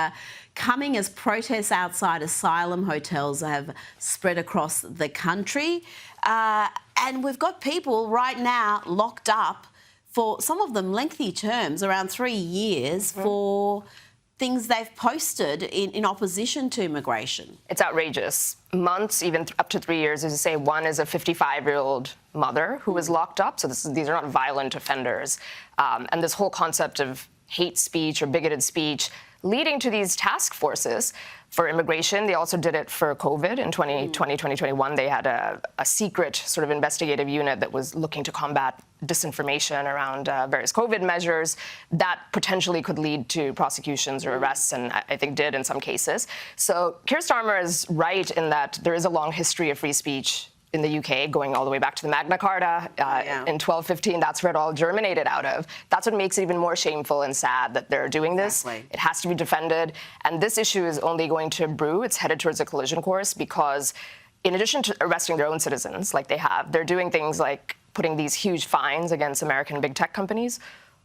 coming as protests outside asylum hotels have spread across the country. And we've got people right now locked up for some of them lengthy terms, around 3 years, for things they've posted in opposition to immigration. It's outrageous. Months, even up to 3 years, as you say. One is a 55-year-old mother who was locked up. So these are not violent offenders. And this whole concept of hate speech or bigoted speech leading to these task forces for immigration. They also did it for COVID in 2020, 2021. They had a secret sort of investigative unit that was looking to combat disinformation around various COVID measures that potentially could lead to prosecutions or arrests, and I think did in some cases. So Keir Starmer is right in that there is a long history of free speech in the UK, going all the way back to the Magna Carta in 1215. That's where it all germinated out of. That's what makes it even more shameful and sad that they're doing this. Exactly. It has to be defended. And this issue is only going to brew. It's headed towards a collision course because in addition to arresting their own citizens like they have, they're doing things like putting these huge fines against American big tech companies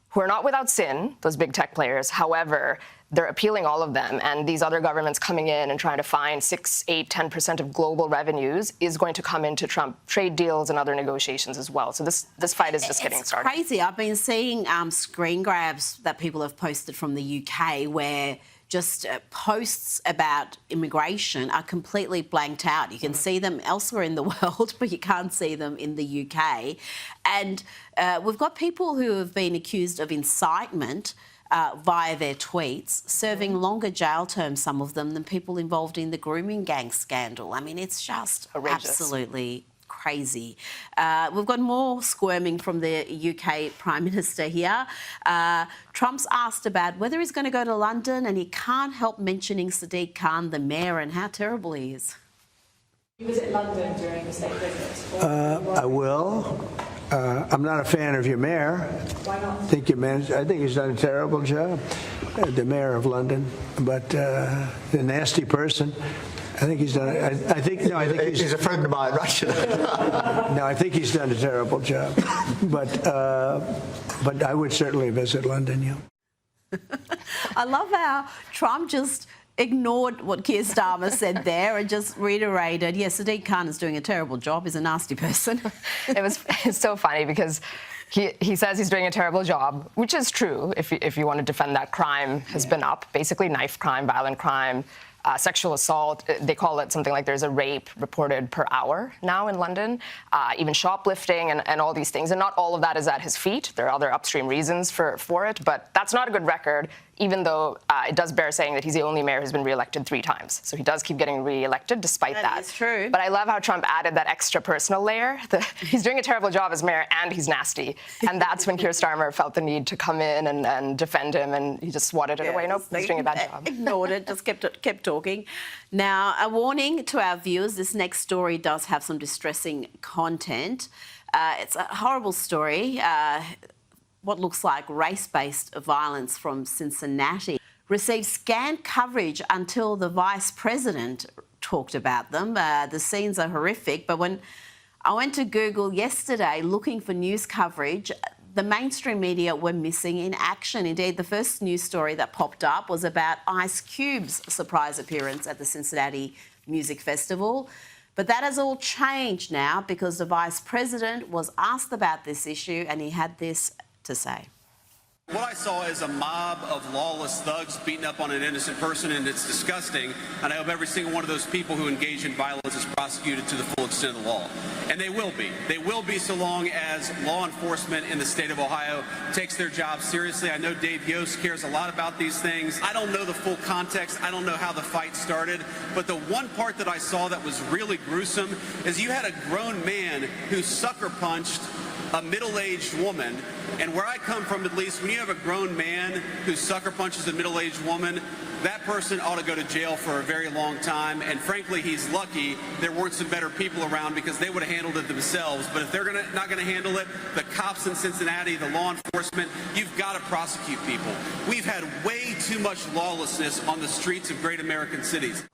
who are not without sin, those big tech players. However, they're appealing all of them, and these other governments coming in and trying to find 6, 8, 10% of global revenues is going to come into Trump trade deals and other negotiations as well. So this fight is just getting started. It's crazy. I've been seeing screen grabs that people have posted from the UK where just posts about immigration are completely blanked out. You can see them elsewhere in the world, but you can't see them in the UK. And we've got people who have been accused of incitement via their tweets, serving longer jail terms, some of them, than people involved in the grooming gang scandal. I mean, it's just absolutely crazy. We've got more squirming from the UK Prime Minister here. Trump's asked about whether he's going to go to London, and he can't help mentioning Sadiq Khan, the mayor, and how terrible he is. You visit London during the state visit? I will. I'm not a fan of your mayor. Why not? I think he's done a terrible job, the mayor of London. But the nasty person, I think he's done. I think he's a friend of mine, right? No, I think he's done a terrible job. But I would certainly visit London. Yeah. I love how Trump just ignored what Keir Starmer said there and just reiterated, yes, Sadiq Khan is doing a terrible job. He's a nasty person. It's so funny because he says he's doing a terrible job, which is true if you want to defend that. Crime has been up, basically knife crime, violent crime, sexual assault. They call it something like there's a rape reported per hour now in London, even shoplifting and all these things. And not all of that is at his feet. There are other upstream reasons for it, but that's not a good record, even though it does bear saying that he's the only mayor who's been reelected 3 times. So he does keep getting reelected despite that. That is true. But I love how Trump added that extra personal layer. He's doing a terrible job as mayor and he's nasty. And that's when Keir Starmer felt the need to come in and defend him, and he just swatted it away. Nope, he's doing a bad job. Ignored it, just kept talking. Now, a warning to our viewers, this next story does have some distressing content. It's a horrible story. What looks like race-based violence from Cincinnati received scant coverage until the Vice President talked about them. The scenes are horrific, but when I went to Google yesterday looking for news coverage, the mainstream media were missing in action. Indeed, the first news story that popped up was about Ice Cube's surprise appearance at the Cincinnati Music Festival. But that has all changed now because the Vice President was asked about this issue and he had this to say. What I saw is a mob of lawless thugs beating up on an innocent person, and it's disgusting. And I hope every single one of those people who engage in violence is prosecuted to the full extent of the law. And they will be. They will be so long as law enforcement in the state of Ohio takes their job seriously. I know Dave Yost cares a lot about these things. I don't know the full context. I don't know how the fight started. But the one part that I saw that was really gruesome is you had a grown man who sucker punched a middle-aged woman. And where I come from, at least, when you have a grown man who sucker punches a middle-aged woman, that person ought to go to jail for a very long time. And frankly, he's lucky there weren't some better people around because they would have handled it themselves. But if they're not going to handle it, the cops in Cincinnati, the law enforcement, you've got to prosecute people. We've had way too much lawlessness on the streets of great American cities.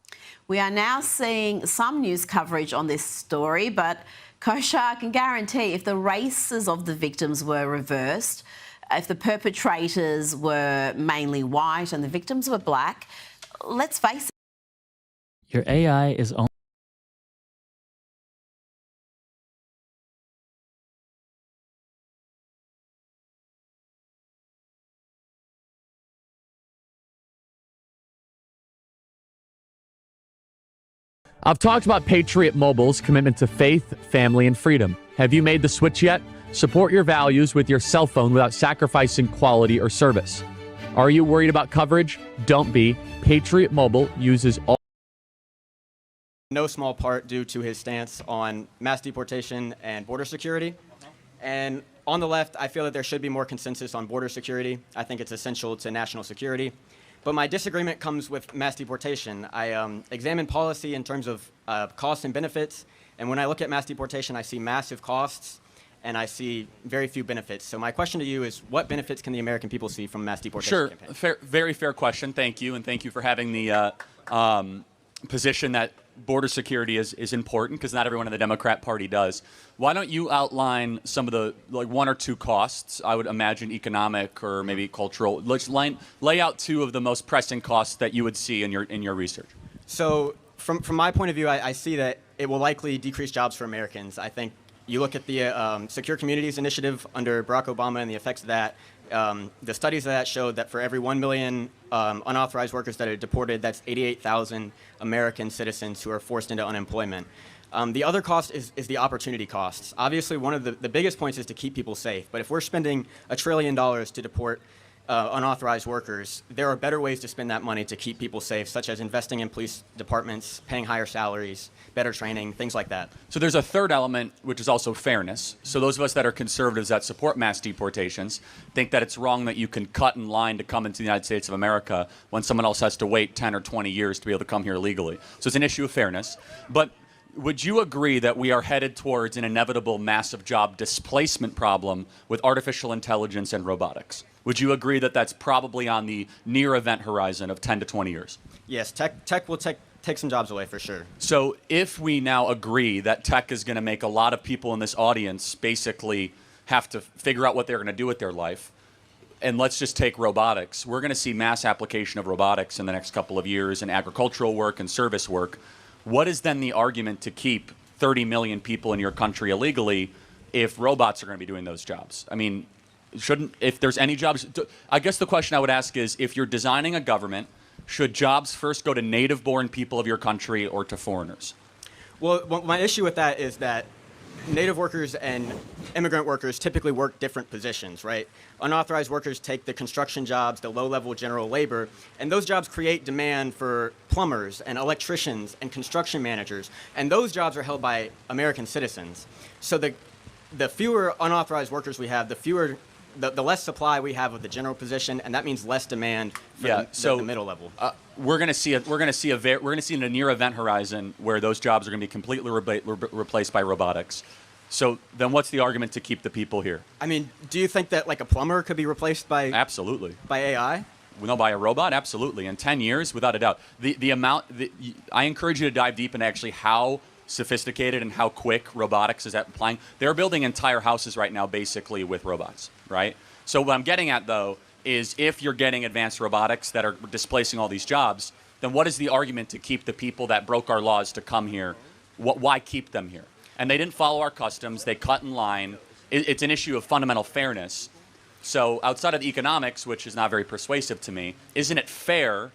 We are now seeing some news coverage on this story, but Kosha, I can guarantee if the races of the victims were reversed, if the perpetrators were mainly white and the victims were black, let's face it. Your AI is only... I've talked about Patriot Mobile's commitment to faith, family, and freedom. Have you made the switch yet? Support your values with your cell phone without sacrificing quality or service. Are you worried about coverage? Don't be. Patriot Mobile uses all... No small part due to his stance on mass deportation and border security. And on the left, I feel that there should be more consensus on border security. I think it's essential to national security. But my disagreement comes with mass deportation. I examine policy in terms of costs and benefits, and when I look at mass deportation, I see massive costs, and I see very few benefits. So my question to you is, what benefits can the American people see from mass deportation campaign? Sure, very fair question. Thank you, and thank you for having the position that border security is important, because not everyone in the Democrat Party does. Why don't you outline some of the one or two costs? I would imagine economic or maybe cultural. Let's lay out two of the most pressing costs that you would see in your research. So from my point of view, I see that it will likely decrease jobs for Americans. I think you look at the Secure Communities Initiative under Barack Obama and the effects of that. The studies of that showed that for every 1 million unauthorized workers that are deported, that's 88,000 American citizens who are forced into unemployment. The other cost is the opportunity costs. Obviously, one of the biggest points is to keep people safe. But if we're spending $1 trillion to deport unauthorized workers, there are better ways to spend that money to keep people safe, such as investing in police departments, paying higher salaries, better training, things like that. So there's a third element, which is also fairness. So those of us that are conservatives that support mass deportations think that it's wrong that you can cut in line to come into the United States of America when someone else has to wait 10 or 20 years to be able to come here legally. So it's an issue of fairness. But would you agree that we are headed towards an inevitable massive job displacement problem with artificial intelligence and robotics? Would you agree that that's probably on the near event horizon of 10 to 20 years? Yes, tech will take some jobs away for sure. So if we now agree that tech is going to make a lot of people in this audience basically have to figure out what they're going to do with their life, and let's just take robotics, we're going to see mass application of robotics in the next couple of years in agricultural work and service work. What is then the argument to keep 30 million people in your country illegally if robots are going to be doing those jobs? I mean, if there's any jobs, I guess the question I would ask is, if you're designing a government, should jobs first go to native-born people of your country or to foreigners? Well, my issue with that is that native workers and immigrant workers typically work different positions, right? Unauthorized workers take the construction jobs, the low-level general labor, and those jobs create demand for plumbers and electricians and construction managers, and those jobs are held by American citizens. So the fewer unauthorized workers we have, the less supply we have of the general position, and that means less demand for the middle level. We're going to see in a near event horizon where those jobs are going to be completely replaced by robotics. So then, what's the argument to keep the people here? I mean, do you think that like a plumber could be replaced by by AI? No, by a robot, absolutely. In 10 years, without a doubt. I encourage you to dive deep into actually how sophisticated and how quick robotics is applying. They're building entire houses right now basically with robots, right? So what I'm getting at, though, is if you're getting advanced robotics that are displacing all these jobs, then what is the argument to keep the people that broke our laws to come here? Why keep them here? And they didn't follow our customs. They cut in line. It's an issue of fundamental fairness. So outside of economics, which is not very persuasive to me, isn't it fair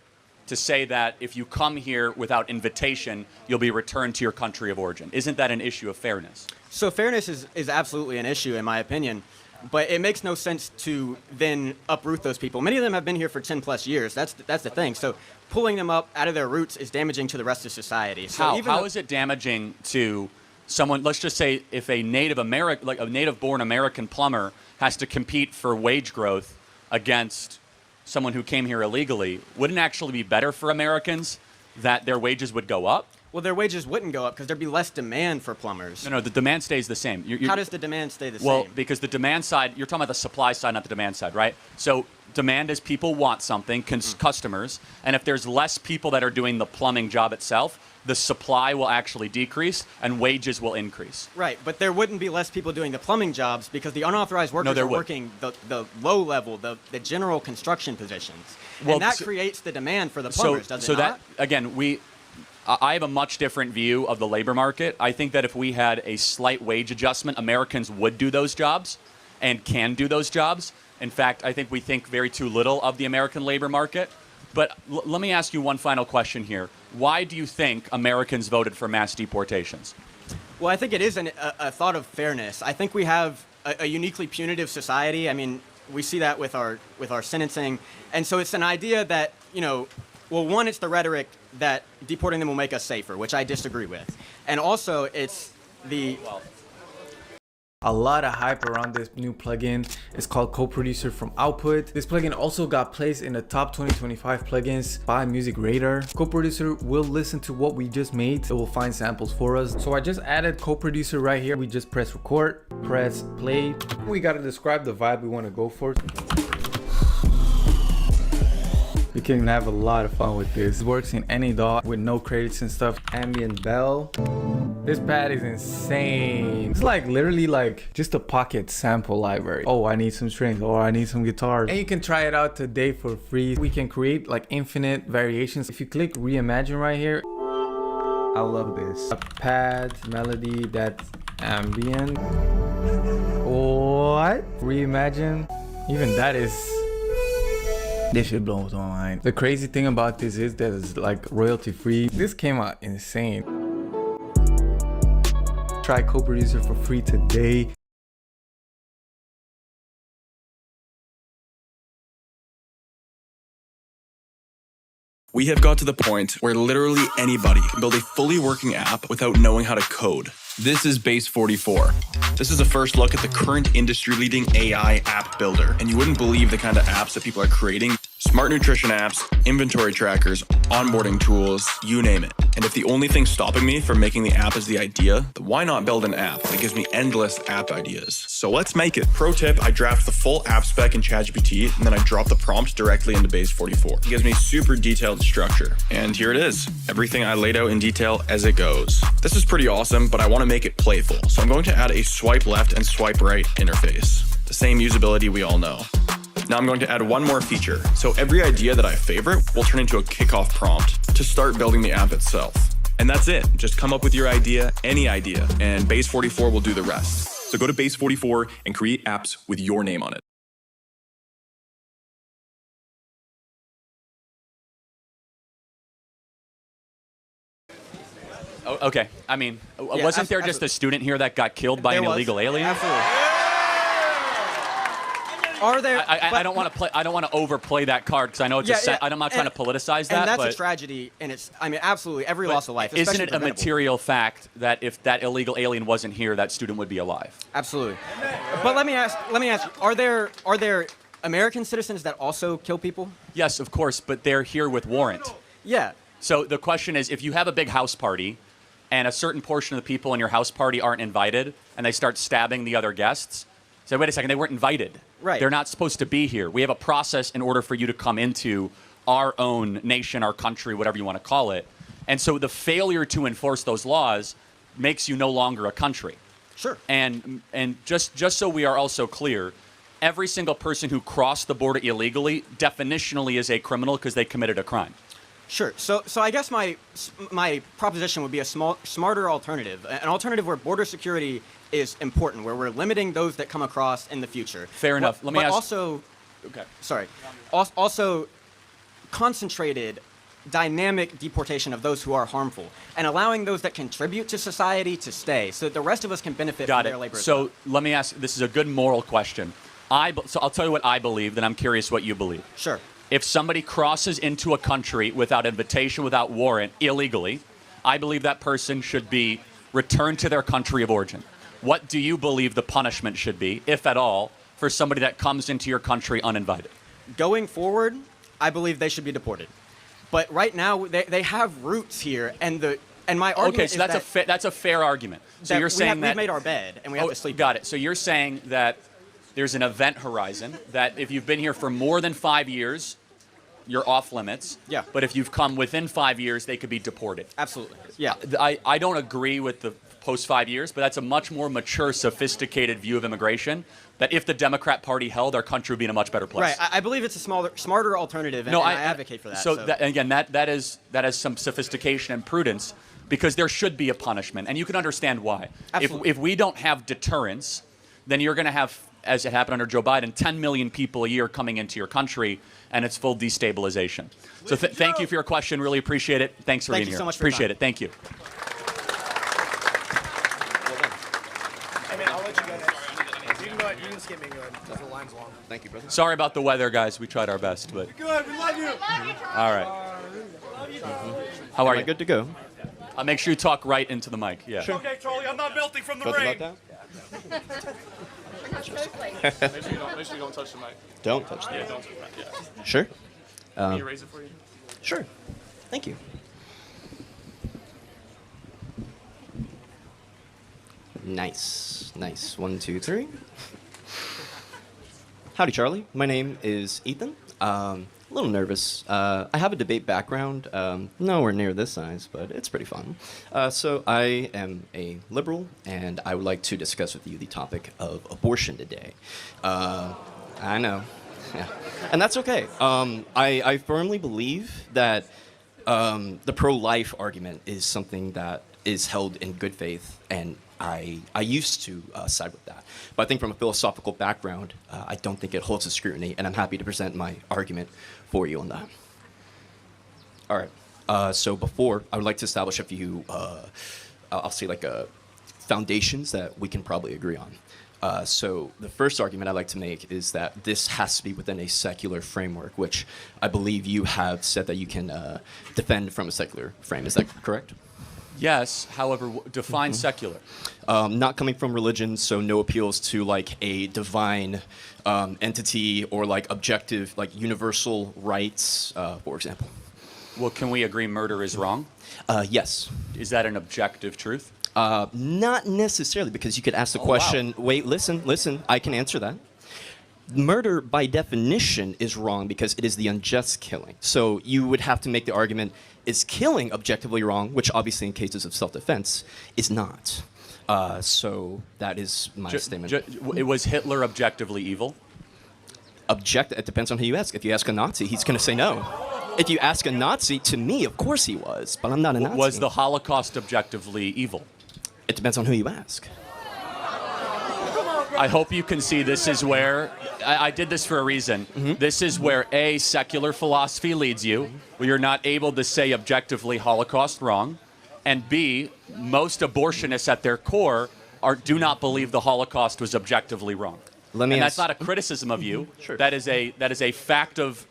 to say that if you come here without invitation, you'll be returned to your country of origin? Isn't that an issue of fairness? So fairness is absolutely an issue, in my opinion. But it makes no sense to then uproot those people. Many of them have been here for 10 plus years. That's the thing. So pulling them up out of their roots is damaging to the rest of society. So How is it damaging to someone? Let's just say if a native-born American plumber has to compete for wage growth against someone who came here illegally, wouldn't it actually be better for Americans that their wages would go up? Well, their wages wouldn't go up because there'd be less demand for plumbers. No, the demand stays the same. How does the demand stay the same? Well, because the demand side, you're talking about the supply side, not the demand side, right? So demand is people want something, customers, and if there's less people that are doing the plumbing job itself, the supply will actually decrease and wages will increase. Right, but there wouldn't be less people doing the plumbing jobs because the unauthorized workers are working the low level, the general construction positions. Well, and that creates the demand for the plumbers, does it not? That, again, I have a much different view of the labor market. I think that if we had a slight wage adjustment, Americans would do those jobs and can do those jobs. In fact, I think we think very too little of the American labor market. But let me ask you one final question here. Why do you think Americans voted for mass deportations? Well, I think it is a thought of fairness. I think we have a uniquely punitive society. I mean, we see that with our sentencing. And so it's an idea that, well, one, it's the rhetoric that deporting them will make us safer, which I disagree with. And also, it's a lot of hype around this new plugin. It's called Co-Producer from Output. This plugin also got placed in the top 2025 plugins by Music Radar. Co-Producer will listen to what we just made. It will find samples for us. So I just added Co-Producer right here. We just press record, press play. We got to describe the vibe we want to go for. You can have a lot of fun with this. It works in any DAW with no credits and stuff. Ambient bell. This pad is insane. It's like literally like just a pocket sample library. Oh, I need some strings, or I need some guitars. And you can try it out today for free. We can create like infinite variations. If you click reimagine right here, I love this. A pad, melody, that's ambient. What? Reimagine? Even that is... This shit blows my mind. The crazy thing about this is that it's like royalty free. This came out insane. Try Co-Producer for free today. We have got to the point where literally anybody can build a fully working app without knowing how to code. This is Base 44. This is a first look at the current industry-leading AI app builder, and you wouldn't believe the kind of apps that people are creating. Smart nutrition apps, inventory trackers, onboarding tools, you name it. And if the only thing stopping me from making the app is the idea, then why not build an app that gives me endless app ideas? So let's make it. Pro tip, I draft the full app spec in ChatGPT, and then I drop the prompt directly into Base 44. It gives me super detailed structure. And here it is. Everything I laid out in detail as it goes. This is pretty awesome, but I want to make it playful. So I'm going to add a swipe left and swipe right interface. The same usability we all know. Now I'm going to add one more feature. So every idea that I favorite will turn into a kickoff prompt to start building the app itself. And that's it. Just come up with your idea, any idea, and Base 44 will do the rest. So go to Base 44 and create apps with your name on it. Oh, okay. I mean, wasn't there just a student here that got killed by an illegal alien? Absolutely. Are there? I don't want to play. I don't want to overplay that card because I know it's I'm not trying to politicize that. And that's a tragedy, and it's. I mean, absolutely every loss of life. Isn't it a material fact that if that illegal alien wasn't here, that student would be alive? Absolutely. But let me ask. Are there American citizens that also kill people? Yes, of course, but they're here with warrant. Yeah. So the question is, if you have a big house party, and a certain portion of the people in your house party aren't invited, and they start stabbing the other guests, say, wait a second, they weren't invited. Right. They're not supposed to be here. We have a process in order for you to come into our own nation, our country, whatever you want to call it. And so the failure to enforce those laws makes you no longer a country. Sure. And just so we are also clear, every single person who crossed the border illegally definitionally is a criminal because they committed a crime. Sure. So I guess my proposition would be a smarter alternative, an alternative where border security is important, where we're limiting those that come across in the future. Fair enough. Let me ask. Also, okay. Sorry. Also, concentrated, dynamic deportation of those who are harmful, and allowing those that contribute to society to stay, so that the rest of us can benefit from their labor. So let me ask. This is a good moral question. So I'll tell you what I believe, then I'm curious what you believe. Sure. If somebody crosses into a country without invitation, without warrant, illegally, I believe that person should be returned to their country of origin. What do you believe the punishment should be, if at all, for somebody that comes into your country uninvited? Going forward, I believe they should be deported. But right now, they have roots here, and my argument is that's a fair argument. So you're saying we've made our bed, and we have to sleep. Got it. So you're saying that there's an event horizon, that if you've been here for more than 5 years, you're off limits. Yeah. But if you've come within 5 years, they could be deported. Absolutely. Yeah. I don't agree with the post 5 years, but that's a much more mature, sophisticated view of immigration, that if the Democrat Party held, our country would be in a much better place. Right. I believe it's a smarter alternative, and I advocate for that. So that is some sophistication and prudence, because there should be a punishment, and you can understand why. Absolutely. If we don't have deterrence, then you're going to have, as it happened under Joe Biden, 10 million people a year coming into your country, and it's full destabilization. So thank you for your question. Really appreciate it. Thanks for being here. Thank you so much for appreciate your it. Thank you. I'll let you guys. You can go ahead. You can skip me. Go ahead. The line's long. Thank you, brother. Sorry about the weather, guys. We tried our best, but. Good. We love you. All right. How are you? Good to go. Make sure you talk right into the mic. Yeah. Sure. Okay, Charlie. I'm not melting from the rain. Make sure you don't touch the mic. Don't touch the mic. Yeah, don't touch the mic. Yeah. Sure. Can you raise it for you? Sure. Thank you. Nice. 1, 2, 3. Howdy, Charlie. My name is Ethan. A little nervous. I have a debate background, nowhere near this size, but it's pretty fun. So I am a liberal, and I would like to discuss with you the topic of abortion today. I know. Yeah. And that's okay. I firmly believe that the pro-life argument is something that is held in good faith, and I used to side with that. But I think from a philosophical background, I don't think it holds the scrutiny, and I'm happy to present my argument for you on that. All right. So before, I would like to establish a few, I'll say foundations that we can probably agree on. So the first argument I'd like to make is that this has to be within a secular framework, which I believe you have said that you can defend from a secular frame. Is that correct? Yes. However, define secular. Not coming from religion, so no appeals to a divine entity or objective, universal rights, for example. Well, can we agree murder is wrong? Yes. Is that an objective truth? Not necessarily, because you could ask the question, wow. Wait, listen, I can answer that. Murder, by definition, is wrong because it is the unjust killing. So you would have to make the argument, is killing objectively wrong, which obviously in cases of self-defense is not. So that is my statement. Was Hitler objectively evil? It depends on who you ask. If you ask a Nazi, he's going to say no. If you ask a Nazi, to me, of course he was, but I'm not a Nazi. Was the Holocaust objectively evil? It depends on who you ask. I hope you can see this is where, I did this for a reason. Mm-hmm. This is where A, secular philosophy leads you, where you're not able to say objectively Holocaust wrong, and B, most abortionists at their core do not believe the Holocaust was objectively wrong. That's not a criticism of you. Sure. That is a fact of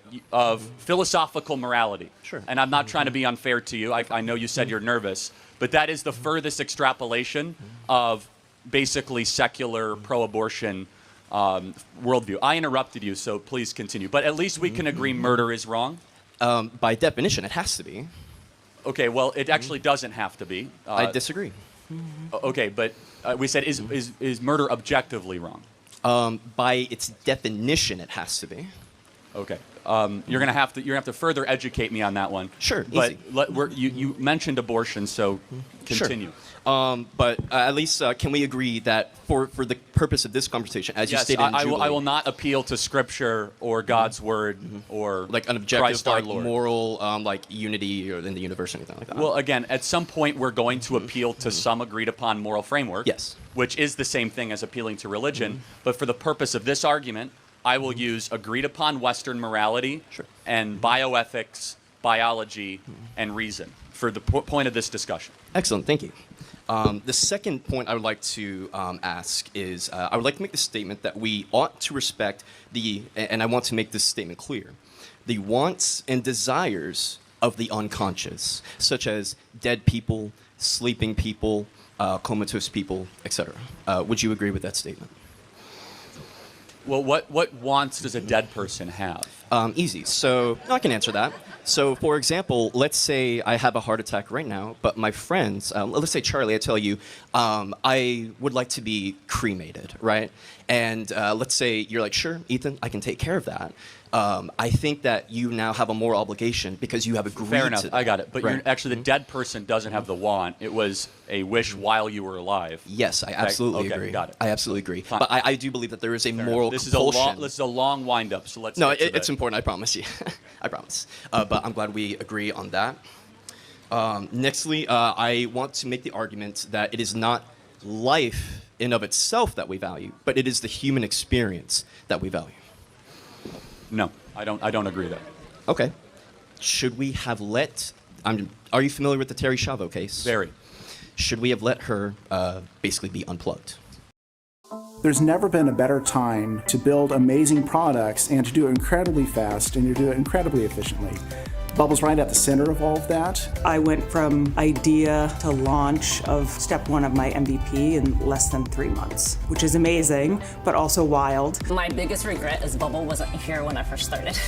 philosophical morality. Sure. And I'm not trying to be unfair to you. I know you said you're nervous, but that is the furthest extrapolation of basically secular pro-abortion worldview. I interrupted you, so please continue. But at least we can agree murder is wrong. By definition, it has to be. Okay, well, it actually doesn't have to be. I disagree. Okay, but we said is murder objectively wrong? By its definition, it has to be. Okay. You're gonna have to further educate me on that one. Sure. But easy. you mentioned abortion, so continue. Sure. But at least can we agree that for the purpose of this conversation, as you stated in Jubilee, I will not appeal to Scripture or God's Word or like an objective, Christ our like Lord. moral, like unity or in the universe or anything like that. Well, again, at some point we're going to appeal to some agreed upon moral framework. Yes. Which is the same thing as appealing to religion. But for the purpose of this argument, I will use agreed upon Western morality and bioethics, biology, and reason for the point of this discussion. Excellent. Thank you. The second point I would like to ask is I would like to make the statement that we ought to respect and I want to make this statement clear, the wants and desires of the unconscious, such as dead people, sleeping people, comatose people, etc. Would you agree with that statement? Well, what wants does a dead person have? Easy. So I can answer that. So, for example, let's say I have a heart attack right now, but my friends, let's say Charlie, I tell you, I would like to be cremated, right? And let's say you're like, sure, Ethan, I can take care of that. I think that you now have a moral obligation because you have agreed Fair enough, to I got it. But right. actually, the dead person doesn't have the want. It was a wish while you were alive. Yes, I absolutely agree. Got it. I absolutely agree. Fine. But I do believe that there is a moral This compulsion. is a long wind-up, so let's No, get to it's important, I promise you. I promise. But I'm glad we agree on that. Nextly, I want to make the argument that it is not life in of itself that we value, but it is the human experience that we value. No, I don't agree with that. Okay. Should we have let... are you familiar with the Terry Schiavo case? Very. Should we have let her basically be unplugged? There's never been a better time to build amazing products and to do it incredibly fast and to do it incredibly efficiently. Bubble's right at the center of all of that. I went from idea to launch of step one of my MVP in less than 3 months, which is amazing, but also wild. My biggest regret is Bubble wasn't here when I first started.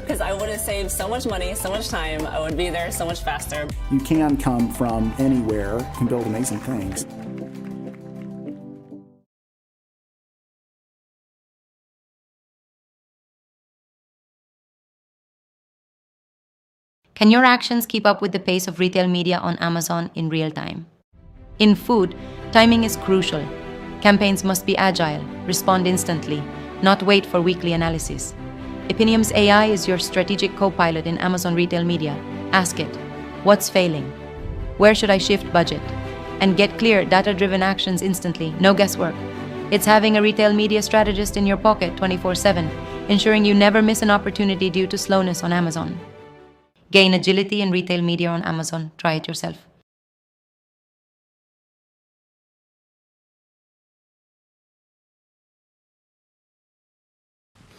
Because I would have saved so much money, so much time, I would be there so much faster. You can come from anywhere, can build amazing things. Can your actions keep up with the pace of retail media on Amazon in real time? In food, timing is crucial. Campaigns must be agile, respond instantly, not wait for weekly analysis. Epinium's AI is your strategic co-pilot in Amazon retail media. Ask it, what's failing? Where should I shift budget? And get clear, data-driven actions instantly, no guesswork. It's having a retail media strategist in your pocket 24/7, ensuring you never miss an opportunity due to slowness on Amazon. Gain agility in retail media on Amazon. Try it yourself.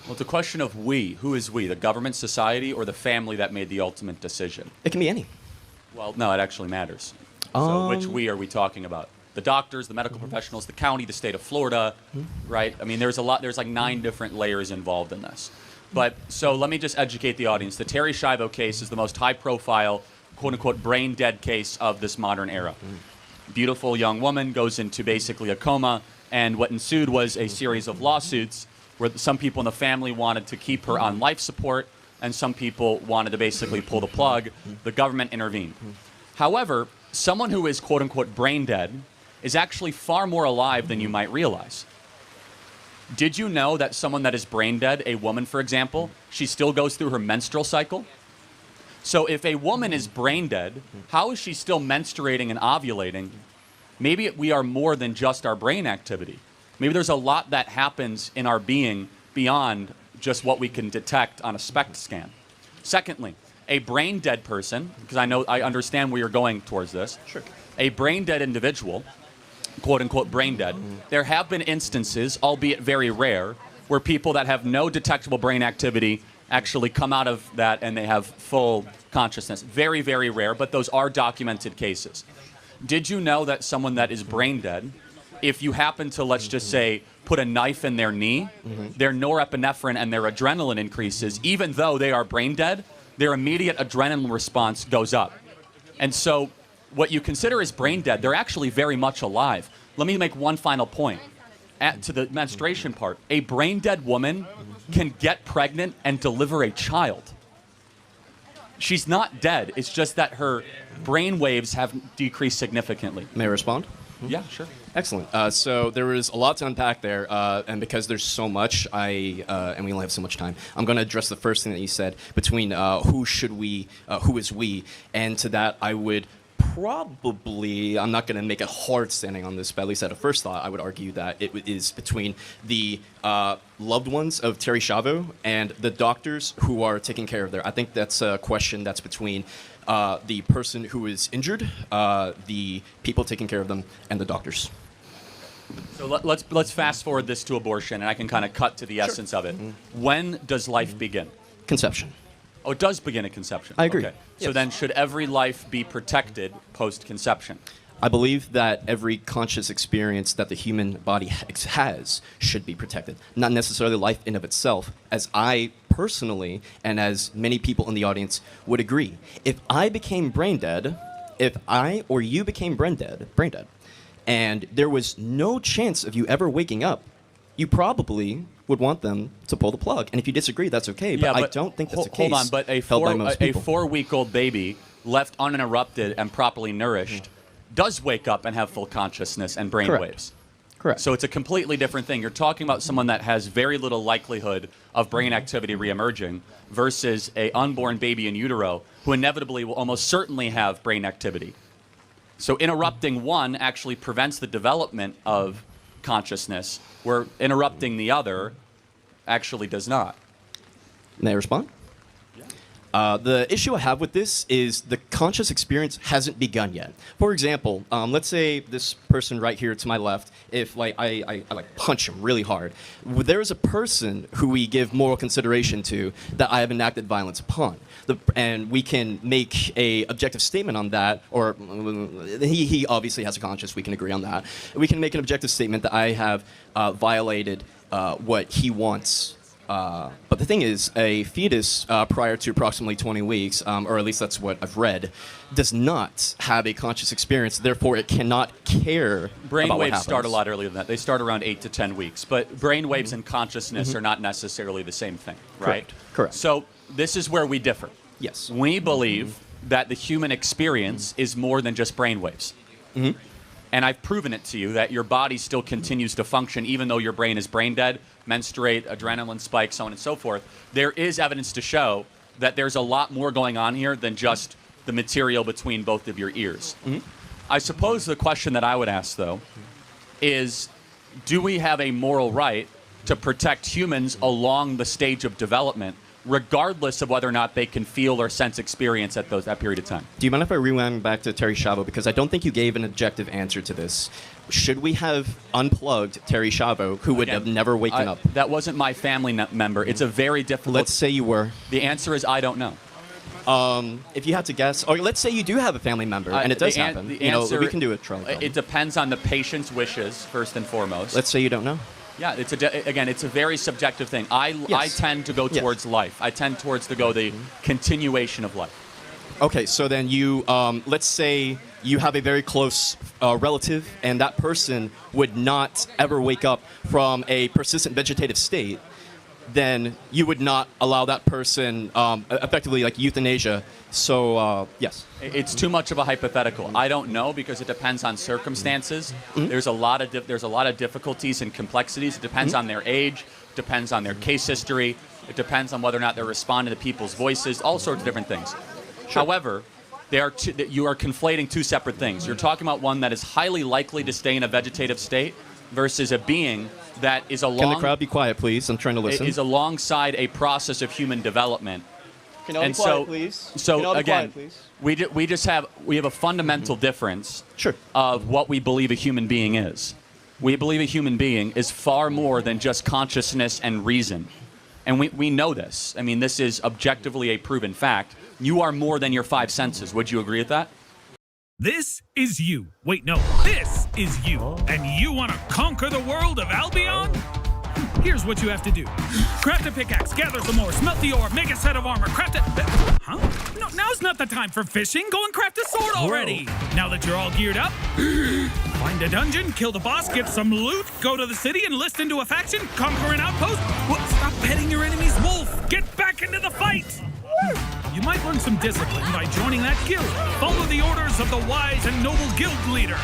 Well, it's a question of we. Who is we? The government, society, or the family that made the ultimate decision? It can be any. Well, no, it actually matters. So which we are we talking about? The doctors, the medical professionals, the county, the state of Florida, right? I mean, there's like 9 different layers involved in this. But so let me just educate the audience. The Terry Schiavo case is the most high-profile, quote-unquote, brain-dead case of this modern era. Beautiful young woman goes into basically a coma, and what ensued was a series of lawsuits where some people in the family wanted to keep her on life support, and some people wanted to basically pull the plug. The government intervened. However, someone who is, quote-unquote, brain-dead is actually far more alive than you might realize. Did you know that someone that is brain dead, a woman, for example, she still goes through her menstrual cycle? So if a woman is brain dead, how is she still menstruating and ovulating? Maybe we are more than just our brain activity. Maybe there's a lot that happens in our being beyond just what we can detect on a SPECT scan. Secondly, a brain dead person, because I understand where you're going towards this. Sure. A brain dead individual, quote-unquote brain dead, there have been instances, albeit very rare, where people that have no detectable brain activity actually come out of that and they have full consciousness. Very, very rare, but those are documented cases. Did you know that someone that is brain dead, if you happen to, let's just say, put a knife in their knee, their norepinephrine and their adrenaline increases, even though they are brain dead, their immediate adrenaline response goes up. And so what you consider as brain dead, they're actually very much alive. Let me make one final point. To the menstruation part, a brain dead woman can get pregnant and deliver a child. She's not dead. It's just that her brain waves have decreased significantly. May I respond? Yeah, sure. Excellent. So there was a lot to unpack there, and because there's so much, and we only have so much time, I'm going to address the first thing that you said between who is we, and to that I would probably, I'm not going to make a hard standing on this, but at least at a first thought, I would argue that it is between the loved ones of Terry Schiavo and the doctors who are taking care of them. I think that's a question that's between the person who is injured, the people taking care of them, and the doctors. So let's fast forward this to abortion, and I can kind of cut to the essence of it. When does life begin? Conception. Oh, it does begin at conception. I agree. Okay. So then should every life be protected post-conception? I believe that every conscious experience that the human body has should be protected. Not necessarily life in of itself, as I personally, and as many people in the audience would agree. If I became brain dead, if I or you became brain dead, and there was no chance of you ever waking up, you probably would want them to pull the plug. And if you disagree, that's okay, but I don't think that's the case. Hold on, but a 4-week-old baby left uninterrupted and properly nourished does wake up and have full consciousness and brain waves. Correct. So it's a completely different thing. You're talking about someone that has very little likelihood of brain activity reemerging versus a unborn baby in utero who inevitably will almost certainly have brain activity. So interrupting one actually prevents the development of consciousness, where interrupting the other actually does not. May I respond? The issue I have with this is the conscious experience hasn't begun yet. For example, let's say this person right here to my left, if I punch him really hard, there is a person who we give moral consideration to that I have enacted violence upon. And we can make a objective statement on that, or he obviously has a conscience, we can agree on that. We can make an objective statement that I have violated what he wants. But the thing is, a fetus prior to approximately 20 weeks, or at least that's what I've read, does not have a conscious experience. Therefore, it cannot care about what Brain waves happens. start a lot earlier than that. They start around 8 to 10 weeks. But brain waves and consciousness are not necessarily the same thing, right? Correct. So this is where we differ. Yes. We believe that the human experience is more than just brain waves. And I've proven it to you that your body still continues to function even though your brain is brain dead, menstruate, adrenaline spike, so on and so forth. There is evidence to show that there's a lot more going on here than just the material between both of your ears. I suppose the question that I would ask, though, is do we have a moral right to protect humans along the stage of development, regardless of whether or not they can feel or sense experience at that period of time? Do you mind if I rewind back to Terry Schiavo? Because I don't think you gave an objective answer to this. Should we have unplugged Terry Schiavo, who would have never waken up? That wasn't my family member. It's a very difficult... Let's say you were. The answer is I don't know. If you had to guess, or let's say you do have a family member, and it does happen. The answer, we can do a trial. It depends on the patient's wishes, first and foremost. Let's say you don't know. Yeah, it's a very subjective thing. I tend to go towards life. I tend towards the continuation of life. Okay, so then you, let's say you have a very close relative, and that person would not ever wake up from a persistent vegetative state, then you would not allow that person, effectively like euthanasia. So, yes. It's too much of a hypothetical. I don't know because it depends on circumstances. There's a lot of difficulties and complexities. It depends on their age, depends on their case history. It depends on whether or not they're responding to people's voices, all sorts of different things. However, you are conflating two separate things. You're talking about one that is highly likely to stay in a vegetative state versus a being that is Can the crowd be quiet, please? I'm trying to listen. Is alongside a process of human development. Can all be quiet, please? So again, we have a fundamental difference of what we believe a human being is. We believe a human being is far more than just consciousness and reason. And we know this. I mean, this is objectively a proven fact. You are more than your 5 senses. Would you agree with that? This is you. Wait, no. This is you. And you want to conquer the world of Albion? Here's what you have to do. Craft a pickaxe, gather some ore, smelt the ore, make a set of armor, craft a... Huh? No, now's not the time for fishing. Go and craft a sword already. Now that you're all geared up, find a dungeon, kill the boss, get some loot, go to the city, enlist into a faction, conquer an outpost. Well, stop petting your enemy's wolf. Get back into the fight. You might learn some discipline by joining that guild. Follow the orders of the wise and noble guild leader.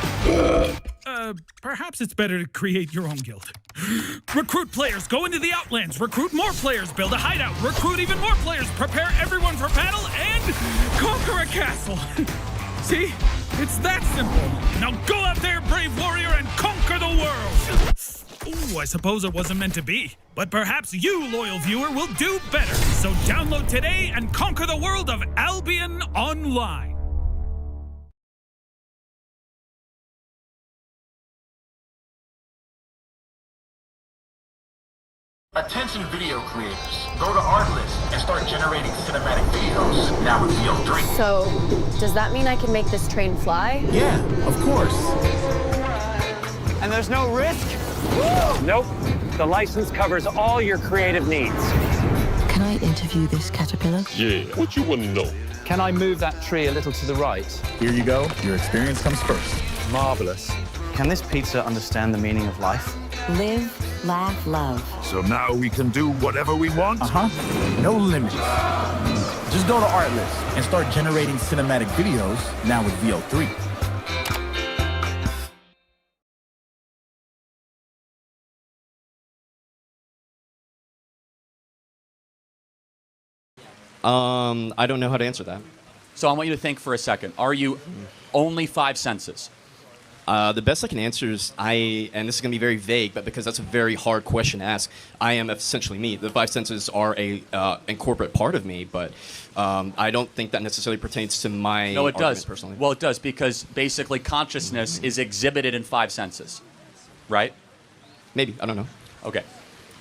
Perhaps it's better to create your own guild. Recruit players, go into the Outlands. Recruit more players, build a hideout. Recruit even more players, prepare everyone for battle, and conquer a castle. See? It's that simple. Now go out there, brave warrior, and conquer the world. Ooh, I suppose it wasn't meant to be. But perhaps you, loyal viewer, will do better. So download today and conquer the world of Albion Online. Attention video creators, go to Artlist and start generating cinematic videos now with VO3. So, does that mean I can make this train fly? Yeah, of course. And there's no risk? Nope. The license covers all your creative needs. Can I interview this caterpillar? Yeah, what you want to know? Can I move that tree a little to the right? Here you go. Your experience comes first. Marvelous. Can this pizza understand the meaning of life? Live, laugh, love. So now we can do whatever we want? No limits. Just go to Artlist and start generating cinematic videos now with VO3. I don't know how to answer that. So I want you to think for a second. Are you only 5 senses? The best I can answer is and this is going to be very vague, but because that's a very hard question to ask, I am essentially me. The 5 senses are a incorporate part of me, but I don't think that necessarily pertains to my No, it does. personally. Well, it does, because basically consciousness is exhibited in 5 senses, right? Maybe. I don't know. Okay.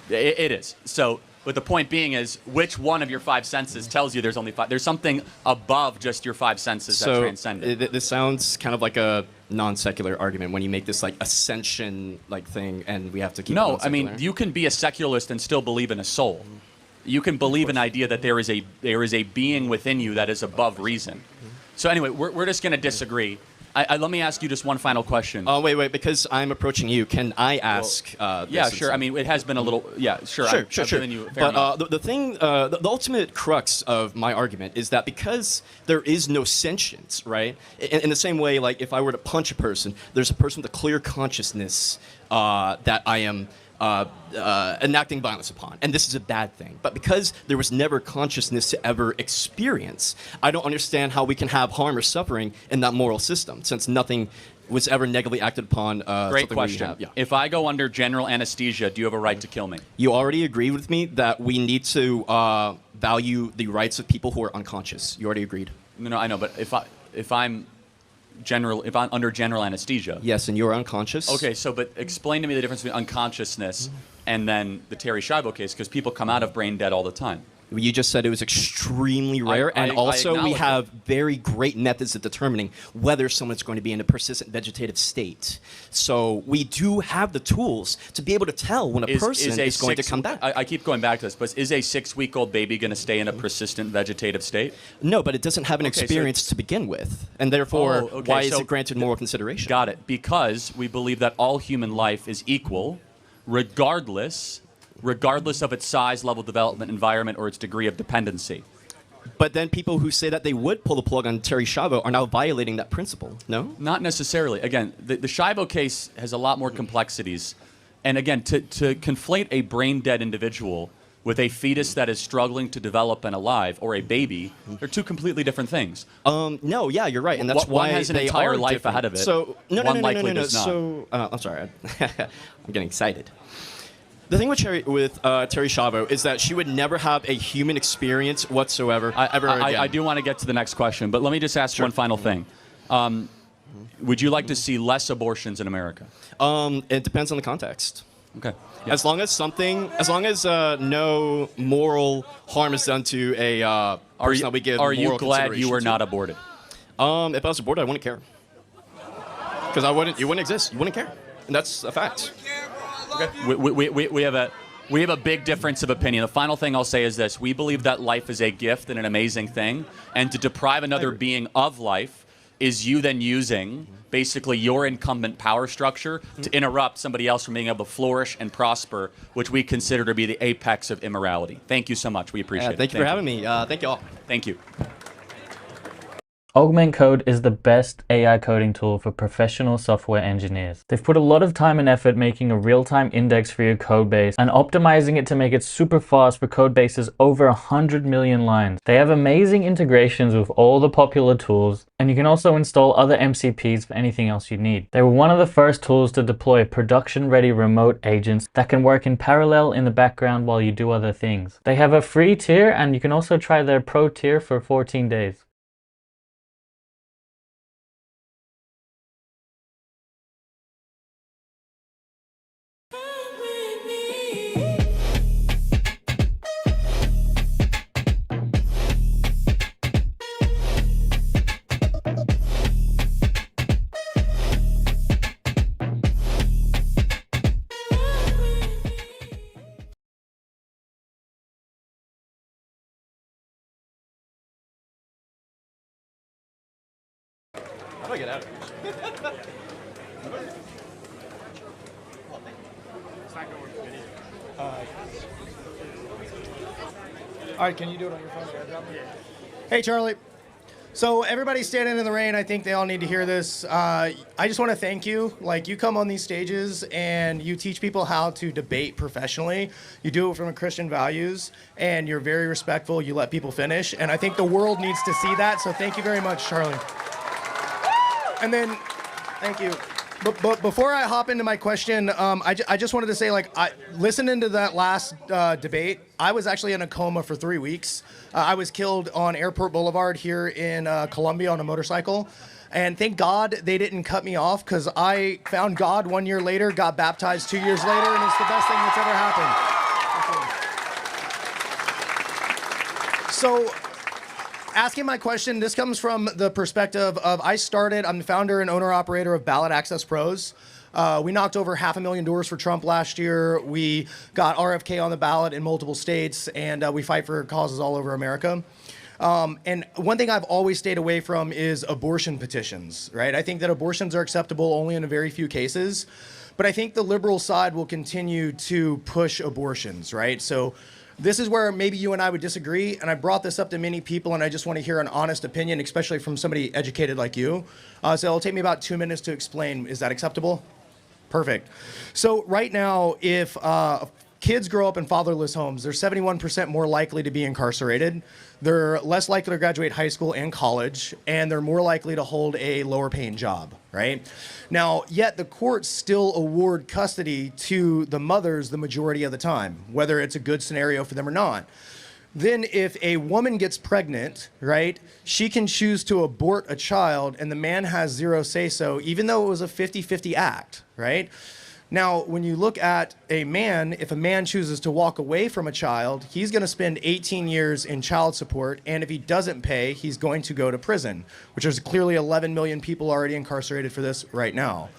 It is. So, but the point being is, which one of your 5 senses tells you there's only 5? There's something above just your 5 senses that transcend it. This sounds kind of like a non-secular argument when you make this like ascension like thing, and we have to keep. No, I mean you can be a secularist and still believe in a soul. You can believe an idea that there is a being within you that is above reason. So anyway, we're just going to disagree. Let me ask you just one final question. Oh, wait, because I'm approaching you, can I ask this yeah, sure. I mean, it has been a little... Yeah, sure. I've given you a fair amount. But the ultimate crux of my argument is that because there is no sentience, right? In the same way, like, if I were to punch a person, there's a person with a clear consciousness that I am... enacting violence upon, and this is a bad thing. But because there was never consciousness to ever experience, I don't understand how we can have harm or suffering in that moral system, since nothing was ever negatively acted upon. Great question. Yeah. If I go under general anesthesia, do you have a right to kill me? You already agreed with me that we need to value the rights of people who are unconscious. You already agreed. No, I know, but if I'm under general anesthesia. Yes, and you're unconscious. Okay, so but explain to me the difference between unconsciousness and then the Terry Schiavo case, because people come out of brain dead all the time. You just said it was extremely rare, and also we have very great methods of determining whether someone's going to be in a persistent vegetative state. So we do have the tools to be able to tell when a person is going to come back. I keep going back to this, but is a 6-week-old baby going to stay in a persistent vegetative state? No, but it doesn't have an experience to begin with, and therefore, why is it granted moral consideration? Got it. Because we believe that all human life is equal, regardless of its size, level of development, environment, or its degree of dependency. But then people who say that they would pull the plug on Terry Schiavo are now violating that principle, no? Not necessarily. Again, the Schiavo case has a lot more complexities. And again, to conflate a brain-dead individual with a fetus that is struggling to develop and alive, or a baby, they're two completely different things. No, yeah, you're right, and that's why one has an entire life ahead of it. So, one likely does not. So, I'm sorry, I'm getting excited. The thing with Terry Schiavo is that she would never have a human experience whatsoever ever again. I do want to get to the next question, but let me just ask one final thing. Would you like to see less abortions in America? It depends on the context. Okay. Yeah. As long as no moral harm is done to a person that we give moral consideration. Are you glad you were not aborted? If I was aborted, I wouldn't care. Because you wouldn't exist. You wouldn't care. And that's a fact. Okay. We have We have a big difference of opinion. The final thing I'll say is this. We believe that life is a gift and an amazing thing, and to deprive another being of life is you then using basically your incumbent power structure to interrupt somebody else from being able to flourish and prosper, which we consider to be the apex of immorality. Thank you so much. We appreciate it. Thank you for having me. Thank you all. Thank you. Augment Code is the best AI coding tool for professional software engineers. They've put a lot of time and effort making a real-time index for your code base and optimizing it to make it super fast for code bases over 100 million lines. They have amazing integrations with all the popular tools, and you can also install other MCPs for anything else you need. They were one of the first tools to deploy production-ready remote agents that can work in parallel in the background while you do other things. They have a free tier, and you can also try their pro tier for 14 days. How do I get out of here? All right, can you do it on your phone? Hey, Charlie. So everybody standing in the rain, I think they all need to hear this. I just want to thank you. Like, you come on these stages and you teach people how to debate professionally. You do it from Christian values, and you're very respectful. You let people finish, and I think the world needs to see that. So thank you very much, Charlie. And then, thank you. But before I hop into my question, I just wanted to say, like, listening to that last debate, I was actually in a coma for 3 weeks. I was killed on Airport Boulevard here in Colombia on a motorcycle. And thank God they didn't cut me off, because I found God 1 year later, got baptized 2 years later, and it's the best thing that's ever happened. So, asking my question, this comes from the perspective of I'm the founder and owner-operator of Ballot Access Pros. We knocked over 500,000 doors for Trump last year. We got RFK on the ballot in multiple states, and we fight for causes all over America. And one thing I've always stayed away from is abortion petitions, right? I think that abortions are acceptable only in a very few cases, but I think the liberal side will continue to push abortions, right? So this is where maybe you and I would disagree, and I brought this up to many people, and I just want to hear an honest opinion, especially from somebody educated like you. So it'll take me about 2 minutes to explain. Is that acceptable? Perfect. So right now, if kids grow up in fatherless homes, they're 71% more likely to be incarcerated. They're less likely to graduate high school and college, and they're more likely to hold a lower paying job, right? Now, yet the courts still award custody to the mothers the majority of the time, whether it's a good scenario for them or not. Then if a woman gets pregnant, right, she can choose to abort a child, and the man has zero say-so, even though it was a 50-50 act, right? Now, when you look at a man, if a man chooses to walk away from a child, he's going to spend 18 years in child support, and if he doesn't pay, he's going to go to prison, which there's clearly 11 million people already incarcerated for this right now.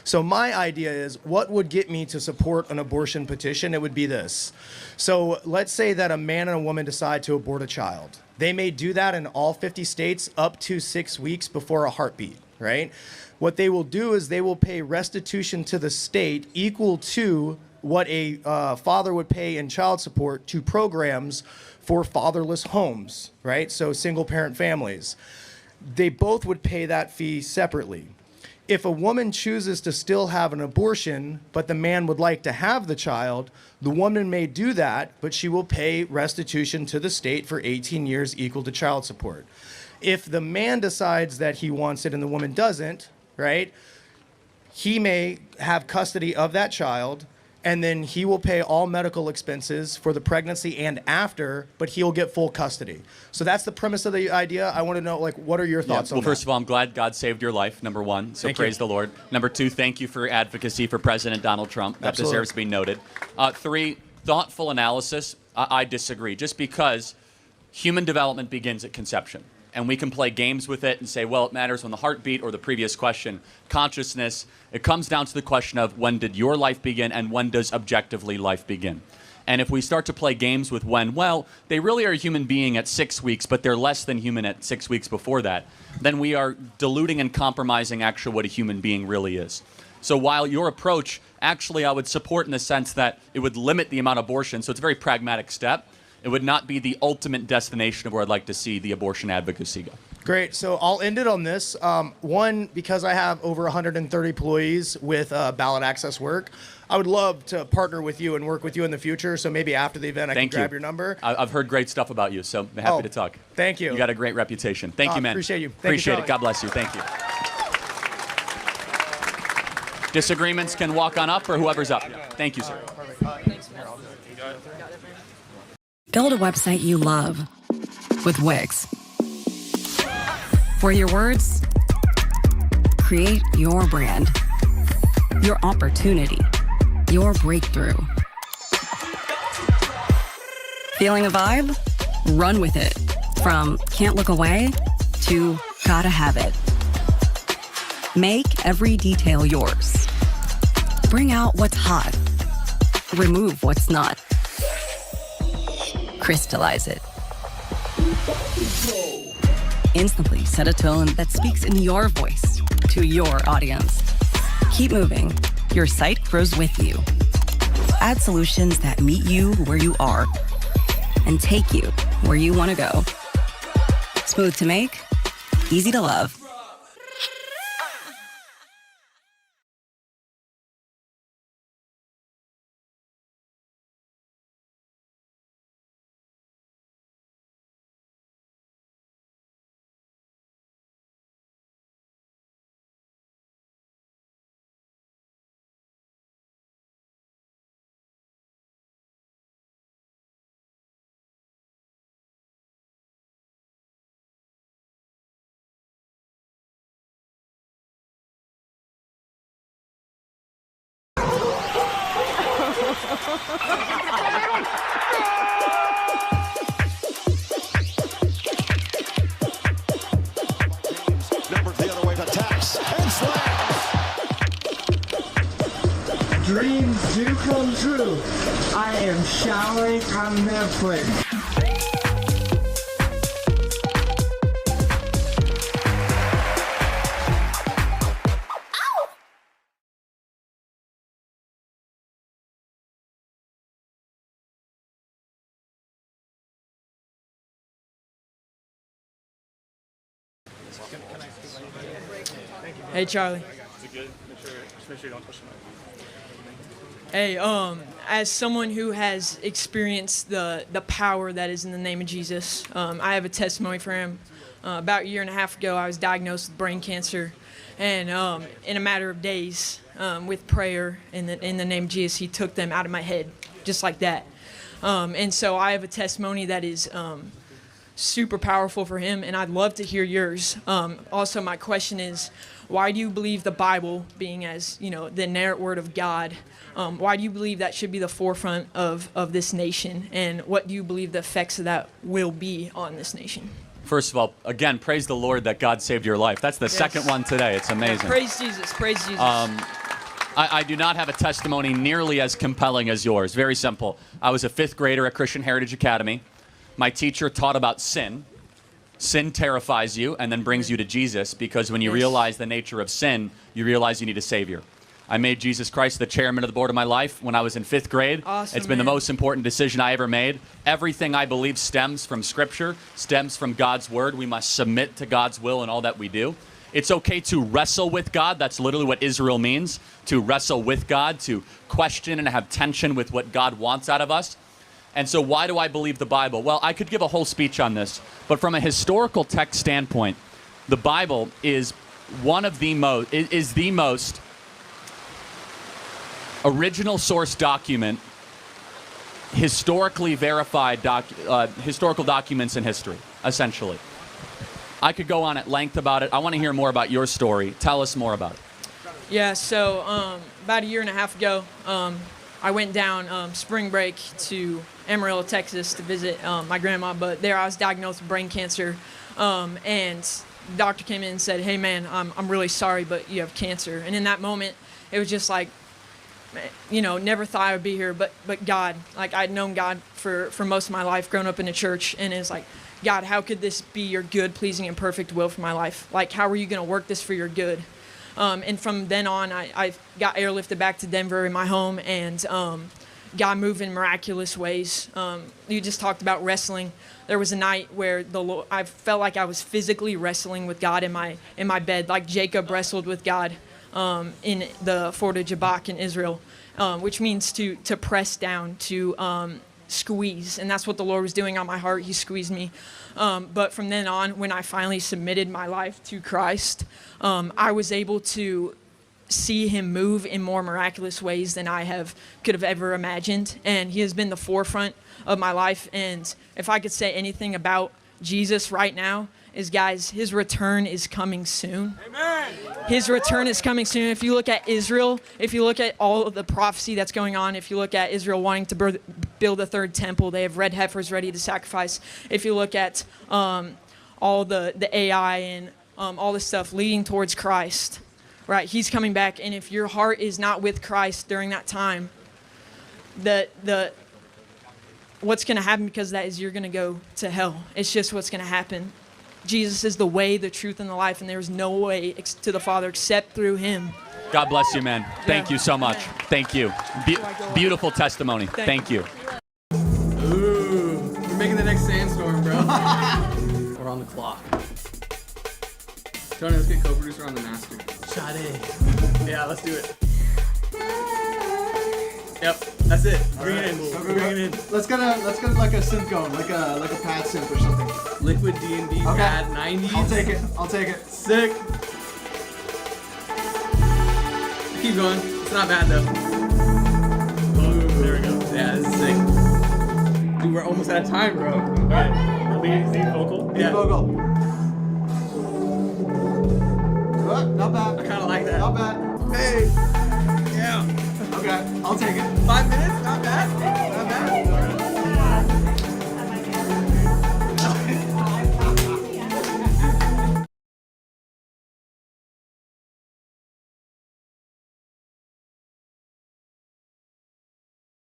So my idea is, what would get me to support an abortion petition? It would be this. So let's say that a man and a woman decide to abort a child. They may do that in all 50 states up to 6 weeks before a heartbeat, right? What they will do is they will pay restitution to the state equal to what a father would pay in child support to programs for fatherless homes, right? So single parent families. They both would pay that fee separately. If a woman chooses to still have an abortion, but the man would like to have the child, the woman may do that, but she will pay restitution to the state for 18 years equal to child support. If the man decides that he wants it and the woman doesn't, right, he may have custody of that child, and then he will pay all medical expenses for the pregnancy and after, but he'll get full custody. So that's the premise of the idea. I want to know, like, what are your thoughts on that? Well, first of all, I'm glad God saved your life, number one. So praise the Lord. Number two, thank you for your advocacy for President Donald Trump. That deserves to be noted. Three, thoughtful analysis. I disagree. Just because human development begins at conception. And we can play games with it and say, well, it matters when the heartbeat or the previous question. Consciousness, it comes down to the question of when did your life begin and when does objectively life begin? And if we start to play games with when, well, they really are a human being at 6 weeks, but they're less than human at 6 weeks before that, then we are diluting and compromising actually what a human being really is. So while your approach, actually I would support in the sense that it would limit the amount of abortion, so it's a very pragmatic step, it would not be the ultimate destination of where I'd like to see the abortion advocacy go. Great. So I'll end it on this. One, because I have over 130 employees with ballot access work, I would love to partner with you and work with you in the future. So maybe after the event, I can grab your number. I've heard great stuff about you, so I'm happy to talk. Thank you. You got a great reputation. Thank you, man. Appreciate you. Appreciate it. God bless you. Thank you. Disagreements can walk on up or whoever's up. Thank you, sir. Build a website you love with Wix. For your words, create your brand, your opportunity, your breakthrough. Feeling a vibe? Run with it. From can't look away to gotta have it. Make every detail yours. Bring out what's hot. Remove what's not. Crystallize it. Instantly set a tone that speaks in your voice to your audience. Keep moving. Your site grows with you. Add solutions that meet you where you are and take you where you want to go. Smooth to make, easy to love. Dreams do come true. I am showering on Netflix. Hey, Charlie. Is it good? Make sure you don't touch the mic. Hey, as someone who has experienced the power that is in the name of Jesus, I have a testimony for him. About a year and a half ago, I was diagnosed with brain cancer, and in a matter of days, with prayer in the name of Jesus, he took them out of my head, just like that. And so I have a testimony that is super powerful for him, and I'd love to hear yours. Also, my question is, why do you believe the Bible, being as the inerrant word of God, why do you believe that should be the forefront of this nation, and what do you believe the effects of that will be on this nation? First of all, again, praise the Lord that God saved your life. That's the second one today. It's amazing. Yeah, praise Jesus. Praise Jesus. I do not have a testimony nearly as compelling as yours. Very simple. I was a 5th grader at Christian Heritage Academy. My teacher taught about sin. Sin terrifies you and then brings you to Jesus, because when you realize the nature of sin, you realize you need a Savior. I made Jesus Christ the chairman of the board of my life when I was in 5th grade. Awesome, it's been the most important decision I ever made. Everything I believe stems from Scripture, stems from God's Word. We must submit to God's will in all that we do. It's okay to wrestle with God. That's literally what Israel means, to wrestle with God, to question and have tension with what God wants out of us. And so why do I believe the Bible? Well, I could give a whole speech on this, but from a historical text standpoint, the Bible is one of the most, is the most original source document, historically verified historical documents in history, essentially. I could go on at length about it. I want to hear more about your story. Tell us more about it. Yeah, so about a year and a half ago, I went down spring break to Amarillo, Texas to visit my grandma, but there I was diagnosed with brain cancer, and the doctor came in and said, "Hey man, I'm really sorry, but you have cancer." And in that moment, it was just like, never thought I would be here, but God, like I'd known God for most of my life, grown up in a church, and it's like, God, how could this be your good, pleasing, and perfect will for my life? Like, how are you going to work this for your good? And from then on, I got airlifted back to Denver in my home, and God moved in miraculous ways. You just talked about wrestling. There was a night where I felt like I was physically wrestling with God in my bed, like Jacob wrestled with God in the Fort of Jabbok in Israel, which means to press down, to squeeze. And that's what the Lord was doing on my heart. He squeezed me. But from then on, when I finally submitted my life to Christ, I was able to see him move in more miraculous ways than I could have ever imagined. And he has been the forefront of my life. And if I could say anything about Jesus right now, is, guys, his return is coming soon. Amen. His return is coming soon. If you look at Israel, if you look at all of the prophecy that's going on, if you look at Israel wanting to build a third temple, they have red heifers ready to sacrifice. If you look at all the AI and all this stuff leading towards Christ, right? He's coming back. And if your heart is not with Christ during that time, what's going to happen because of that is you're going to go to hell. It's just what's going to happen. Jesus is the way, the truth, and the life, and there is no way to the Father except through him. God bless you, man. Thank you so much. Thank you. Beautiful testimony. Thank you. Ooh, we're making the next sandstorm, bro. We're on the clock. Tony, let's get co-producer on the master. Sade. Yeah, let's do it. Yep, that's it. Bring it in. Bring it in. Let's get like a synth going, like a pad synth or something. Liquid D&D pad 90s. I'll take it. Sick. Keep going. It's not bad though. Boom. There we go. Yeah, this is sick. Dude, we're almost out of time, bro. Alright. Lead vocal? Yeah. Lead vocal. Not bad. I kind of like that. Not bad. Hey. Yeah. Okay, I'll take it. 5 minutes? Not bad. Not bad.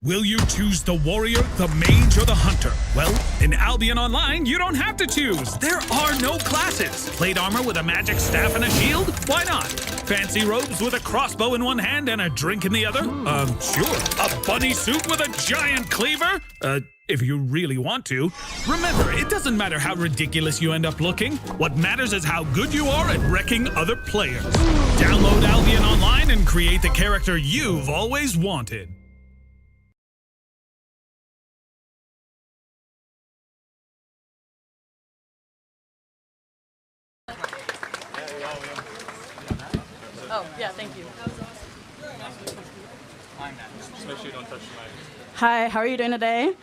Will you choose the warrior, the mage, or the hunter? Well, in Albion Online, you don't have to choose. There are no classes. Plate armor with a magic staff and a shield? Why not? Fancy robes with a crossbow in one hand and a drink in the other? Sure. A bunny suit with a giant cleaver? If you really want to. Remember, it doesn't matter how ridiculous you end up looking. What matters is how good you are at wrecking other players. Download Albion Online and create the character you've always wanted. Oh, yeah, thank you. Just make sure you don't touch the mic. Hi, how are you doing today?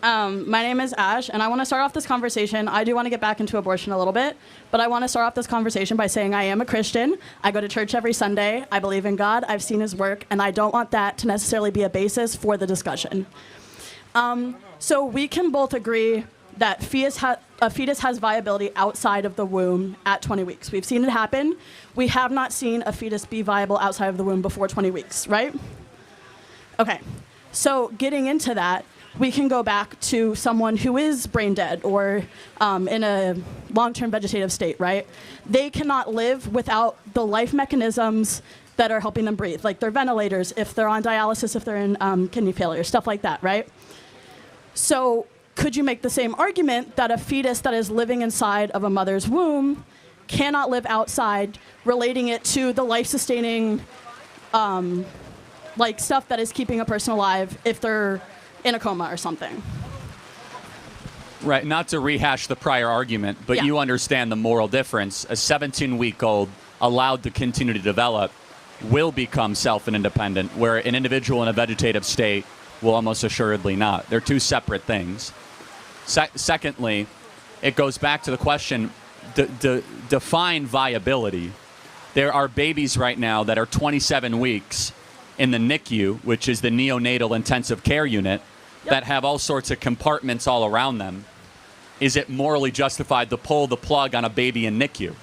My name is Ash, and I want to start off this conversation. I do want to get back into abortion a little bit, but I want to start off this conversation by saying I am a Christian. I go to church every Sunday. I believe in God. I've seen his work, and I don't want that to necessarily be a basis for the discussion. So we can both agree that a fetus has viability outside of the womb at 20 weeks. We've seen it happen. We have not seen a fetus be viable outside of the womb before 20 weeks, right? Okay, so getting into that, we can go back to someone who is brain dead or in a long-term vegetative state, right? They cannot live without the life mechanisms that are helping them breathe, like their ventilators, if they're on dialysis, if they're in kidney failure, stuff like that, right? So could you make the same argument that a fetus that is living inside of a mother's womb cannot live outside, relating it to the life-sustaining like stuff that is keeping a person alive if they're in a coma or something? Right, not to rehash the prior argument, but you understand the moral difference. A 17-week-old allowed to continue to develop will become self and independent, where an individual in a vegetative state will almost assuredly not. They're two separate things. Secondly, it goes back to the question, define viability. There are babies right now that are 27 weeks in the NICU, which is the neonatal intensive care unit, that have all sorts of compartments all around them. Is it morally justified to pull the plug on a baby in NICU?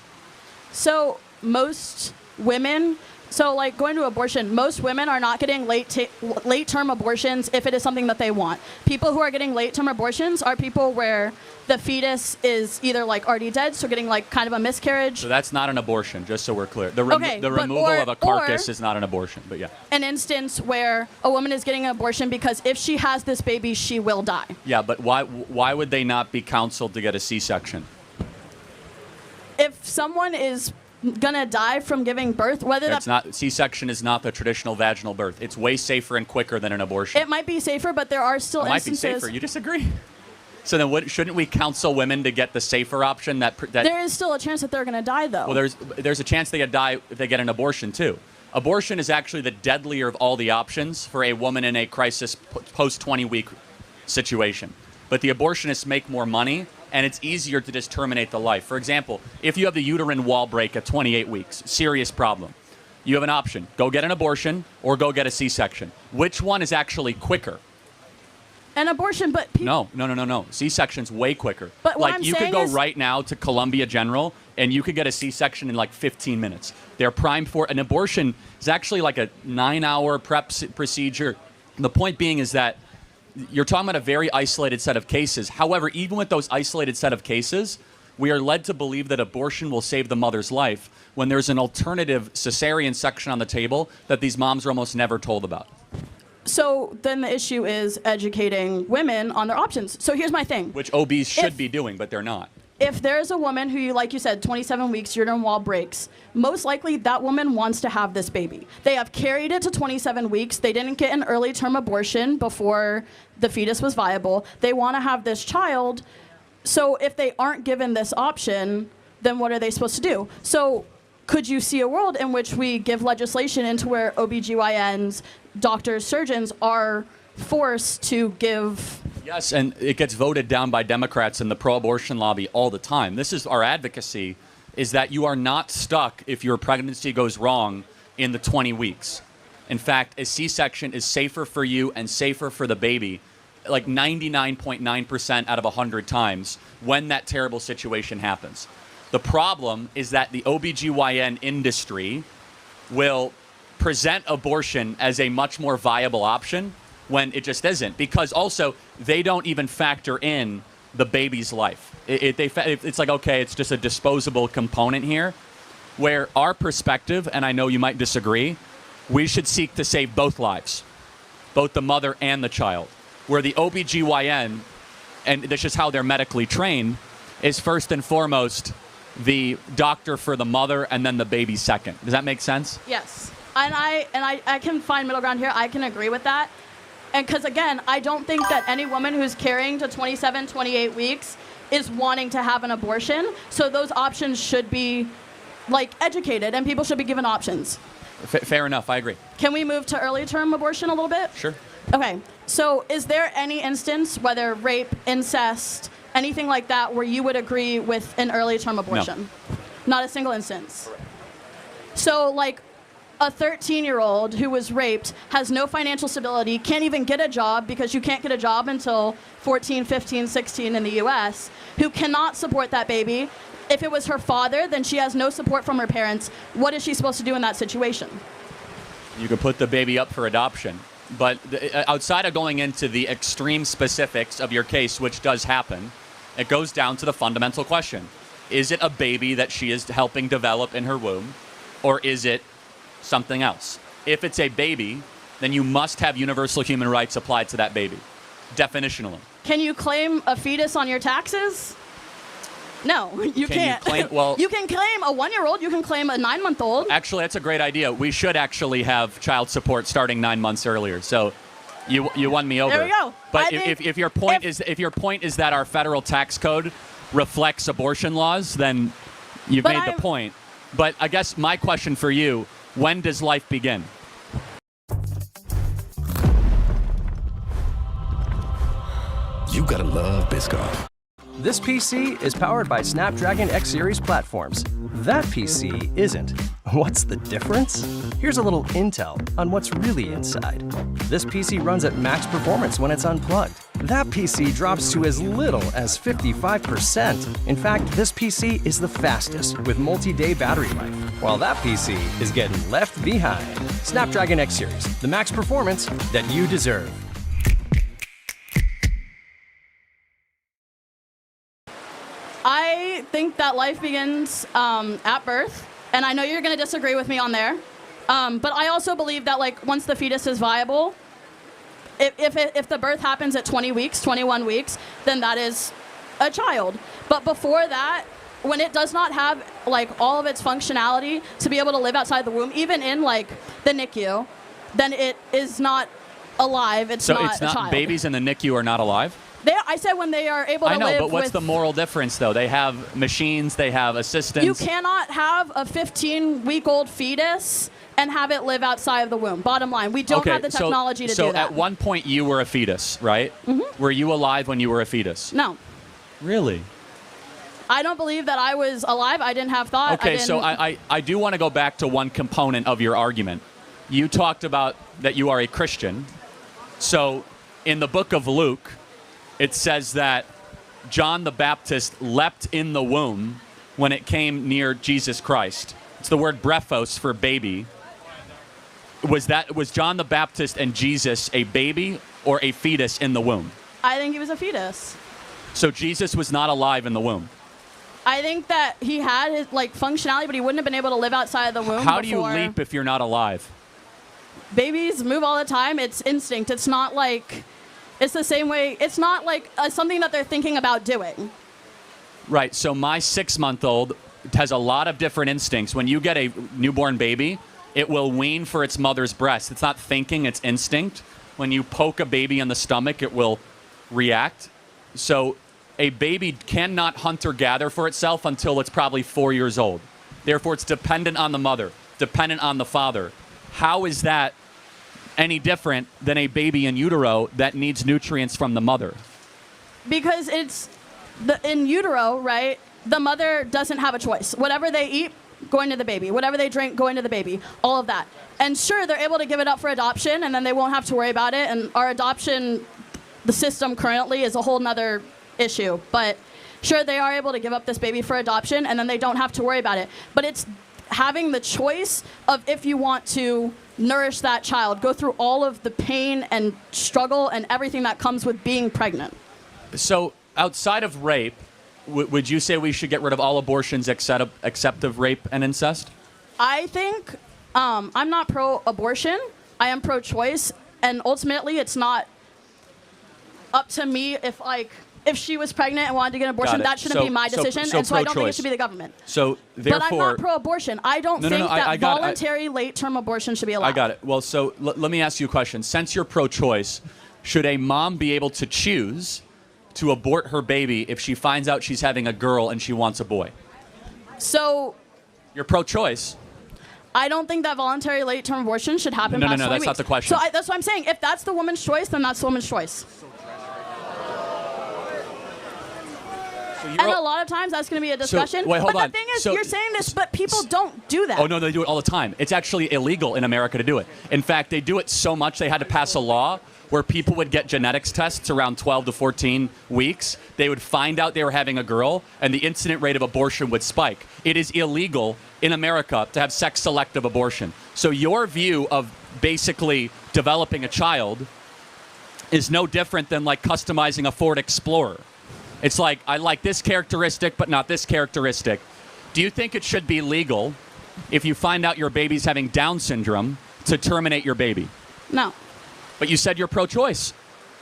So most women So, like, going to abortion, most women are not getting late-term abortions if it is something that they want. People who are getting late-term abortions are people where the fetus is either, like, already dead, so getting, like, kind of a miscarriage. So that's not an abortion, just so we're clear. The removal of a carcass is not an abortion, but yeah. An instance where a woman is getting an abortion because if she has this baby, she will die. Yeah, but why would they not be counseled to get a C-section? If someone is gonna die from giving birth, whether that's not C-section is not the traditional vaginal birth. It's way safer and quicker than an abortion. It might be safer, but there are still instances. It might be safer. You disagree? So then, shouldn't we counsel women to get the safer option? That there is still a chance that they're gonna die, though. Well, there's a chance they die if they get an abortion too. Abortion is actually the deadlier of all the options for a woman in a crisis post 20-week situation. But the abortionists make more money, and it's easier to just terminate the life. For example, if you have the uterine wall break at 28 weeks, serious problem, you have an option. Go get an abortion or go get a C-section. Which one is actually quicker? An abortion, but No. C-section's way quicker. But what like, I'm you saying could go is right now to Columbia General, and you could get a C-section in like 15 minutes. They're primed for an abortion. Is actually like a 9-hour prep procedure. The point being is that you're talking about a very isolated set of cases. However, even with those isolated set of cases, we are led to believe that abortion will save the mother's life when there's an alternative cesarean section on the table that these moms are almost never told about. So then the issue is educating women on their options. So here's my thing. Which OBs should be doing, but they're not. If there's a woman who, like you said, 27 weeks, uterine wall breaks, most likely that woman wants to have this baby. They have carried it to 27 weeks. They didn't get an early term abortion before the fetus was viable. They want to have this child. So if they aren't given this option, then what are they supposed to do? So could you see a world in which we give legislation into where OBGYNs, doctors, surgeons are forced to give... Yes, and it gets voted down by Democrats in the pro-abortion lobby all the time. This is our advocacy, is that you are not stuck if your pregnancy goes wrong in the 20 weeks. In fact, a C-section is safer for you and safer for the baby, like 99.9% out of 100 times when that terrible situation happens. The problem is that the OBGYN industry will present abortion as a much more viable option when it just isn't, because also they don't even factor in the baby's life. It's like, okay, it's just a disposable component here, where our perspective, and I know you might disagree, we should seek to save both lives, both the mother and the child, where the OBGYN, and this is how they're medically trained, is first and foremost the doctor for the mother and then the baby second. Does that make sense? Yes. And I can find middle ground here. I can agree with that. And because, again, I don't think that any woman who's carrying to 27, 28 weeks is wanting to have an abortion. So those options should be, like, educated, and people should be given options. Fair enough. I agree. Can we move to early term abortion a little bit? Sure. Okay. So is there any instance, whether rape, incest, anything like that, where you would agree with an early term abortion? No. Not a single instance. So, like, a 13-year-old who was raped has no financial stability, can't even get a job because you can't get a job until 14, 15, 16 in the U.S., who cannot support that baby. If it was her father, then she has no support from her parents. What is she supposed to do in that situation? You could put the baby up for adoption. But outside of going into the extreme specifics of your case, which does happen, it goes down to the fundamental question. Is it a baby that she is helping develop in her womb, or is it something else? If it's a baby, then you must have universal human rights applied to that baby, definitionally. Can you claim a fetus on your taxes? No, you can't. You can claim a 1-year-old. You can claim a 9-month-old. Actually, that's a great idea. We should actually have child support starting 9 months earlier. So you won me over. There we go. But if your point is that our federal tax code reflects abortion laws, then you've made the point. But I guess my question for you, when does life begin? You gotta love Biscoff. This PC is powered by Snapdragon X Series platforms. That PC isn't. What's the difference? Here's a little intel on what's really inside. This PC runs at max performance when it's unplugged. That PC drops to as little as 55%. In fact, this PC is the fastest with multi-day battery life, while that PC is getting left behind. Snapdragon X Series, the max performance that you deserve. I think that life begins at birth, and I know you're going to disagree with me on there, but I also believe that like once the fetus is viable, if the birth happens at 20 weeks, 21 weeks, then that is a child. But before that, when it does not have like all of its functionality to be able to live outside the womb, even in like the NICU, then it is not alive. It's so not it's a not child. Babies in the NICU are not alive? I said when they are able to I know, live but what's with, the moral difference, though? They have machines, they have assistants. you cannot have a 15-week-old fetus and have it live outside of the womb. Bottom line, we don't have the technology to do that. So at one point you were a fetus, right? Mm-hmm. Were you alive when you were a fetus? No. Really? I don't believe that I was alive. I didn't have thought. Okay, so I do want to go back to one component of your argument. You talked about that you are a Christian. So in the book of Luke, it says that John the Baptist leapt in the womb when it came near Jesus Christ. It's the word brephos for baby. Was John the Baptist and Jesus a baby or a fetus in the womb? I think he was a fetus. So Jesus was not alive in the womb. I think that he had his like functionality, but he wouldn't have been able to live outside of the womb. How do you leap if you're not alive? Babies move all the time. It's instinct. It's not like, it's the same way. It's not like something that they're thinking about doing. Right. So my 6-month-old has a lot of different instincts. When you get a newborn baby, it will wean for its mother's breast. It's not thinking, it's instinct. When you poke a baby in the stomach, it will react. So a baby cannot hunt or gather for itself until it's probably 4 years old. Therefore, it's dependent on the mother, dependent on the father. How is that any different than a baby in utero that needs nutrients from the mother? Because it's in utero, right? The mother doesn't have a choice. Whatever they eat, going to the baby. Whatever they drink, going to the baby. All of that. And sure, they're able to give it up for adoption, and then they won't have to worry about it. And our adoption, the system currently is a whole nother issue. But sure, they are able to give up this baby for adoption, and then they don't have to worry about it. But it's having the choice of if you want to nourish that child, go through all of the pain and struggle and everything that comes with being pregnant. So outside of rape, would you say we should get rid of all abortions except of rape and incest? I think I'm not pro-abortion. I am pro-choice. And ultimately, it's not up to me if she was pregnant and wanted to get an abortion, that shouldn't be my decision. And so I don't think it should be the government. So therefore, but I'm not pro-abortion. I don't think that voluntary late-term abortion should be allowed. I got it. Well, so let me ask you a question. Since you're pro-choice, should a mom be able to choose to abort her baby if she finds out she's having a girl and she wants a boy? So you're pro-choice. I don't think that voluntary late-term abortion should happen No, past 20 that's weeks. not the question. So that's what I'm saying. If that's the woman's choice, then that's the woman's choice. And a lot of times that's going to be a discussion. Wait, hold but on. the thing is, So- you're saying this, but people don't do that. Oh, no, they do it all the time. It's actually illegal in America to do it. In fact, they do it so much they had to pass a law where people would get genetics tests around 12 to 14 weeks. They would find out they were having a girl, and the incident rate of abortion would spike. It is illegal in America to have sex-selective abortion. So your view of basically developing a child is no different than like customizing a Ford Explorer. It's like, I like this characteristic, but not this characteristic. Do you think it should be legal if you find out your baby's having Down syndrome to terminate your baby? No. But you said you're pro-choice.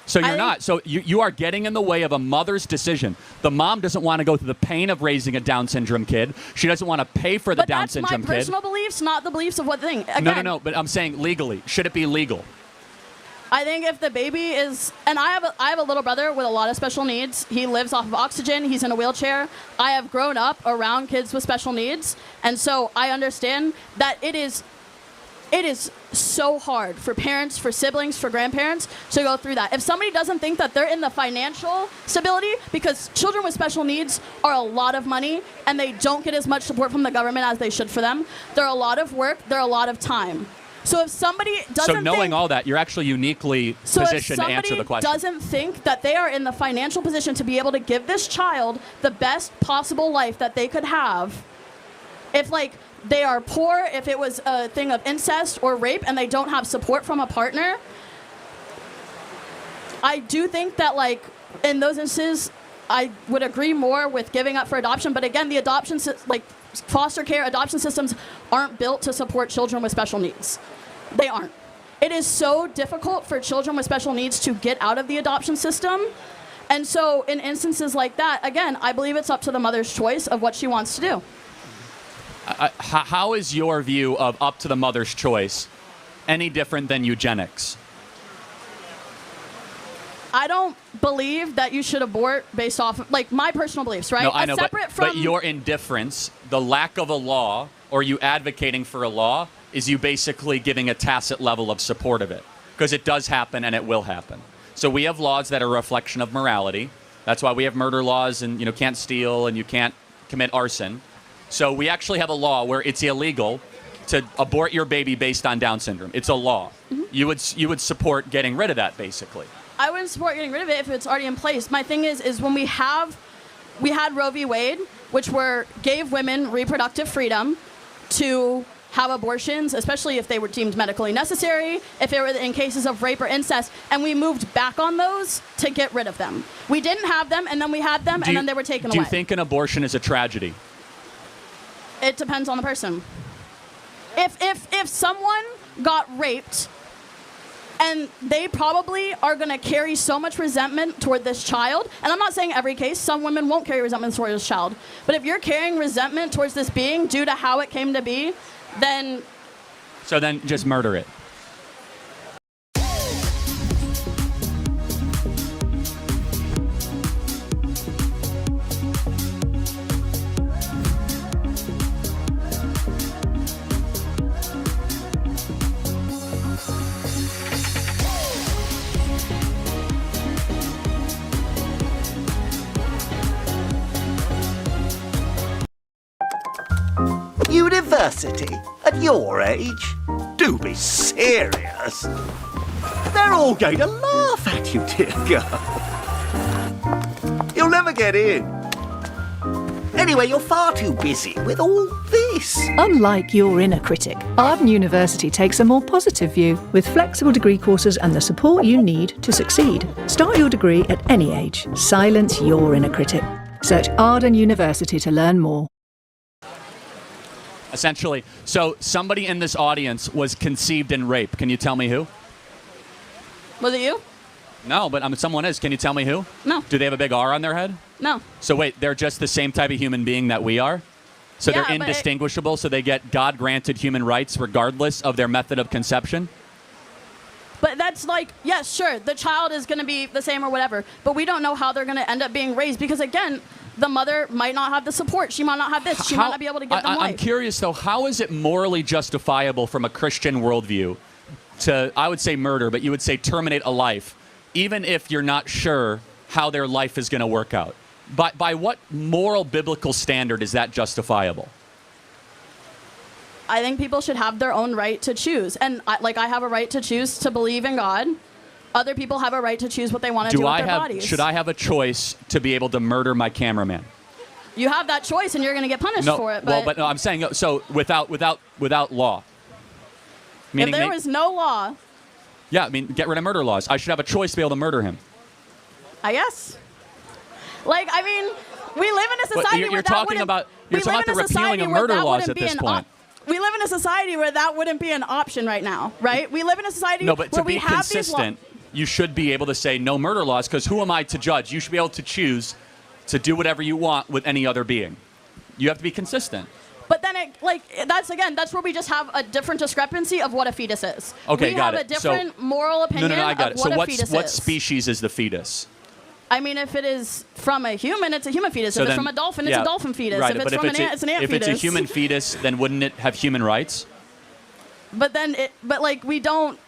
So you're not. So you are getting in the way of a mother's decision. The mom doesn't want to go through the pain of raising a Down syndrome kid. She doesn't want to pay for the Down syndrome kid. But that's my personal beliefs, not the beliefs of what thing. Again, No. But I'm saying legally. Should it be legal? I think if the baby is, and I have a little brother with a lot of special needs. He lives off of oxygen. He's in a wheelchair. I have grown up around kids with special needs, and so I understand that it is it is so hard for parents, for siblings, for grandparents to go through that. If somebody doesn't think that they're in the financial stability, because children with special needs are a lot of money and they don't get as much support from the government as they should for them. They're a lot of work, they're a lot of time. So if somebody doesn't So knowing all that, you're actually uniquely positioned to answer the question. So if somebody doesn't think that they are in the financial position to be able to give this child the best possible life that they could have, if like they are poor, if it was a thing of incest or rape and they don't have support from a partner, I do think that like in those instances, I would agree more with giving up for adoption. But again, the adoption, like foster care adoption systems aren't built to support children with special needs. They aren't. It is so difficult for children with special needs to get out of the adoption system. And so in instances like that, again, I believe it's up to the mother's choice of what she wants to do. How is your view of up to the mother's choice any different than eugenics? I don't believe that you should abort based off of, like, my personal beliefs, right? No, I know, from but your indifference, the lack of a law, or you advocating for a law, is you basically giving a tacit level of support of it. Because it does happen and it will happen. So we have laws that are a reflection of morality. That's why we have murder laws and, you know, can't steal and you can't commit arson. So we actually have a law where it's illegal to abort your baby based on Down syndrome. It's a law. Mm-hmm. You would support getting rid of that, basically. I wouldn't support getting rid of it if it's already in place. My thing is when we had Roe v. Wade, which gave women reproductive freedom to have abortions, especially if they were deemed medically necessary, if it were in cases of rape or incest, and we moved back on those to get rid of them. We didn't have them, and then we had them, and then they were taken away. Do you think an abortion is a tragedy? It depends on the person. If someone got raped, and they probably are going to carry so much resentment toward this child, and I'm not saying every case, some women won't carry resentment toward this child, but if you're carrying resentment towards this being due to how it came to be, then... So then just murder it. University? At your age? Do be serious. They're all going to laugh at you, dear girl. You'll never get in. Anyway, you're far too busy with all this. Unlike your inner critic, Arden University takes a more positive view with flexible degree courses and the support you need to succeed. Start your degree at any age. Silence your inner critic. Search Arden University to learn more. Essentially, so somebody in this audience was conceived in rape. Can you tell me who? Was it you? No, but someone is. Can you tell me who? No. Do they have a big R on their head? No. So wait, they're just the same type of human being that we are? So Yeah, they're but indistinguishable, so they get God-granted human rights regardless of their method of conception? But that's like, yes, sure, the child is going to be the same or whatever, but we don't know how they're going to end up being raised because, again, the mother might not have the support. She might not have this. She might not be able to give them life. I'm curious, though, how is it morally justifiable from a Christian worldview to, I would say murder, but you would say terminate a life, even if you're not sure how their life is going to work out? By what moral biblical standard is that justifiable? I think people should have their own right to choose. And I have a right to choose to believe in God. Other people have a right to choose what they want to do with their bodies. Should I have a choice to be able to murder my cameraman? You have that choice, and you're going to get punished for it. But no, I'm saying so without law. Meaning if there was no law. Yeah, I mean, get rid of murder laws. I should have a choice to be able to murder him. I guess. Like, I mean, we live in a society where that wouldn't. You're talking about the repealing of murder laws at this point. We live in a society where that wouldn't be an option right now, right? We live in a society where we have these laws. You should be able to say no murder laws, because who am I to judge? You should be able to choose to do whatever you want with any other being. You have to be consistent. But then, that's where we just have a different discrepancy of what a fetus is. Okay, got it. We have a different moral opinion I got of it. what So a fetus is. what species is the fetus? I mean, if it is from a human, it's a human fetus. So if it's from a dolphin, it's a dolphin fetus. Right, if it's but from an ant, it's an ant if fetus. it's a human fetus, then wouldn't it have human rights? But then we don't.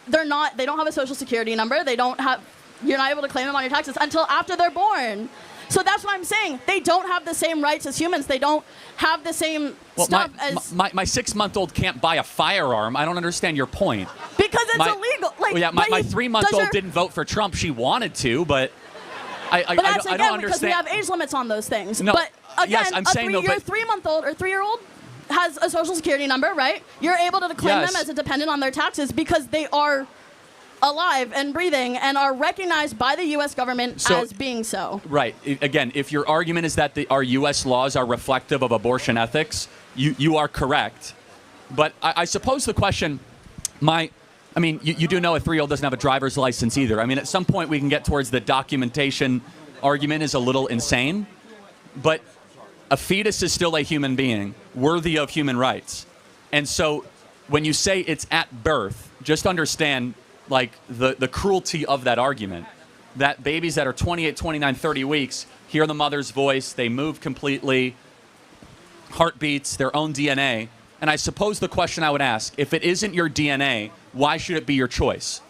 They don't have a social security number. They don't have. You're not able to claim them on your taxes until after they're born. So that's what I'm saying. They don't have the same rights as humans. They don't have the same stuff as. My 6-month-old can't buy a firearm. I don't understand your point. Because it's illegal. My 3-month-old didn't vote for Trump. She wanted to, but I don't understand. Because we have age limits on those things. No, but again, yes, I'm saying your 3-month-old or 3-year-old has a social security number, right? You're able to claim them as a dependent on their taxes because they are alive and breathing and are recognized by the U.S. government as being so. Right. Again, if your argument is that our U.S. laws are reflective of abortion ethics, you are correct. But I suppose the question, you do know a 3-year-old doesn't have a driver's license either. I mean, at some point we can get towards the documentation argument is a little insane, but a fetus is still a human being worthy of human rights. And so when you say it's at birth, just understand the cruelty of that argument, that babies that are 28, 29, 30 weeks hear the mother's voice, they move completely, heartbeats, their own DNA. And I suppose the question I would ask, if it isn't your DNA, why should it be your choice?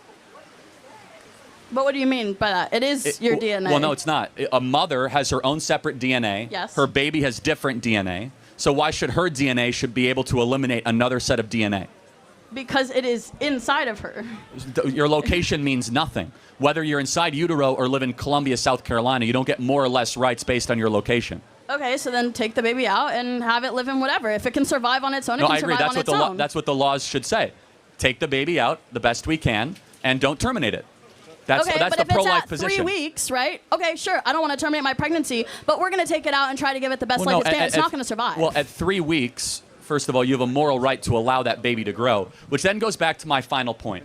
But what do you mean by that? It is your DNA. Well, no, it's not. A mother has her own separate DNA. Yes. Her baby has different DNA. So why should her DNA should be able to eliminate another set of DNA? Because it is inside of her. Your location means nothing. Whether you're inside utero or live in Columbia, South Carolina, you don't get more or less rights based on your location. Okay, so then take the baby out and have it live in whatever. If it can survive on its own, it can survive on its own. That's what the laws should say. Take the baby out the best we can and don't terminate it. That's the pro-life position. 3 weeks, right? Okay, sure. I don't want to terminate my pregnancy, but we're going to take it out and try to give it the best life it can. It's not going to survive. Well, at 3 weeks, first of all, you have a moral right to allow that baby to grow, which then goes back to my final point.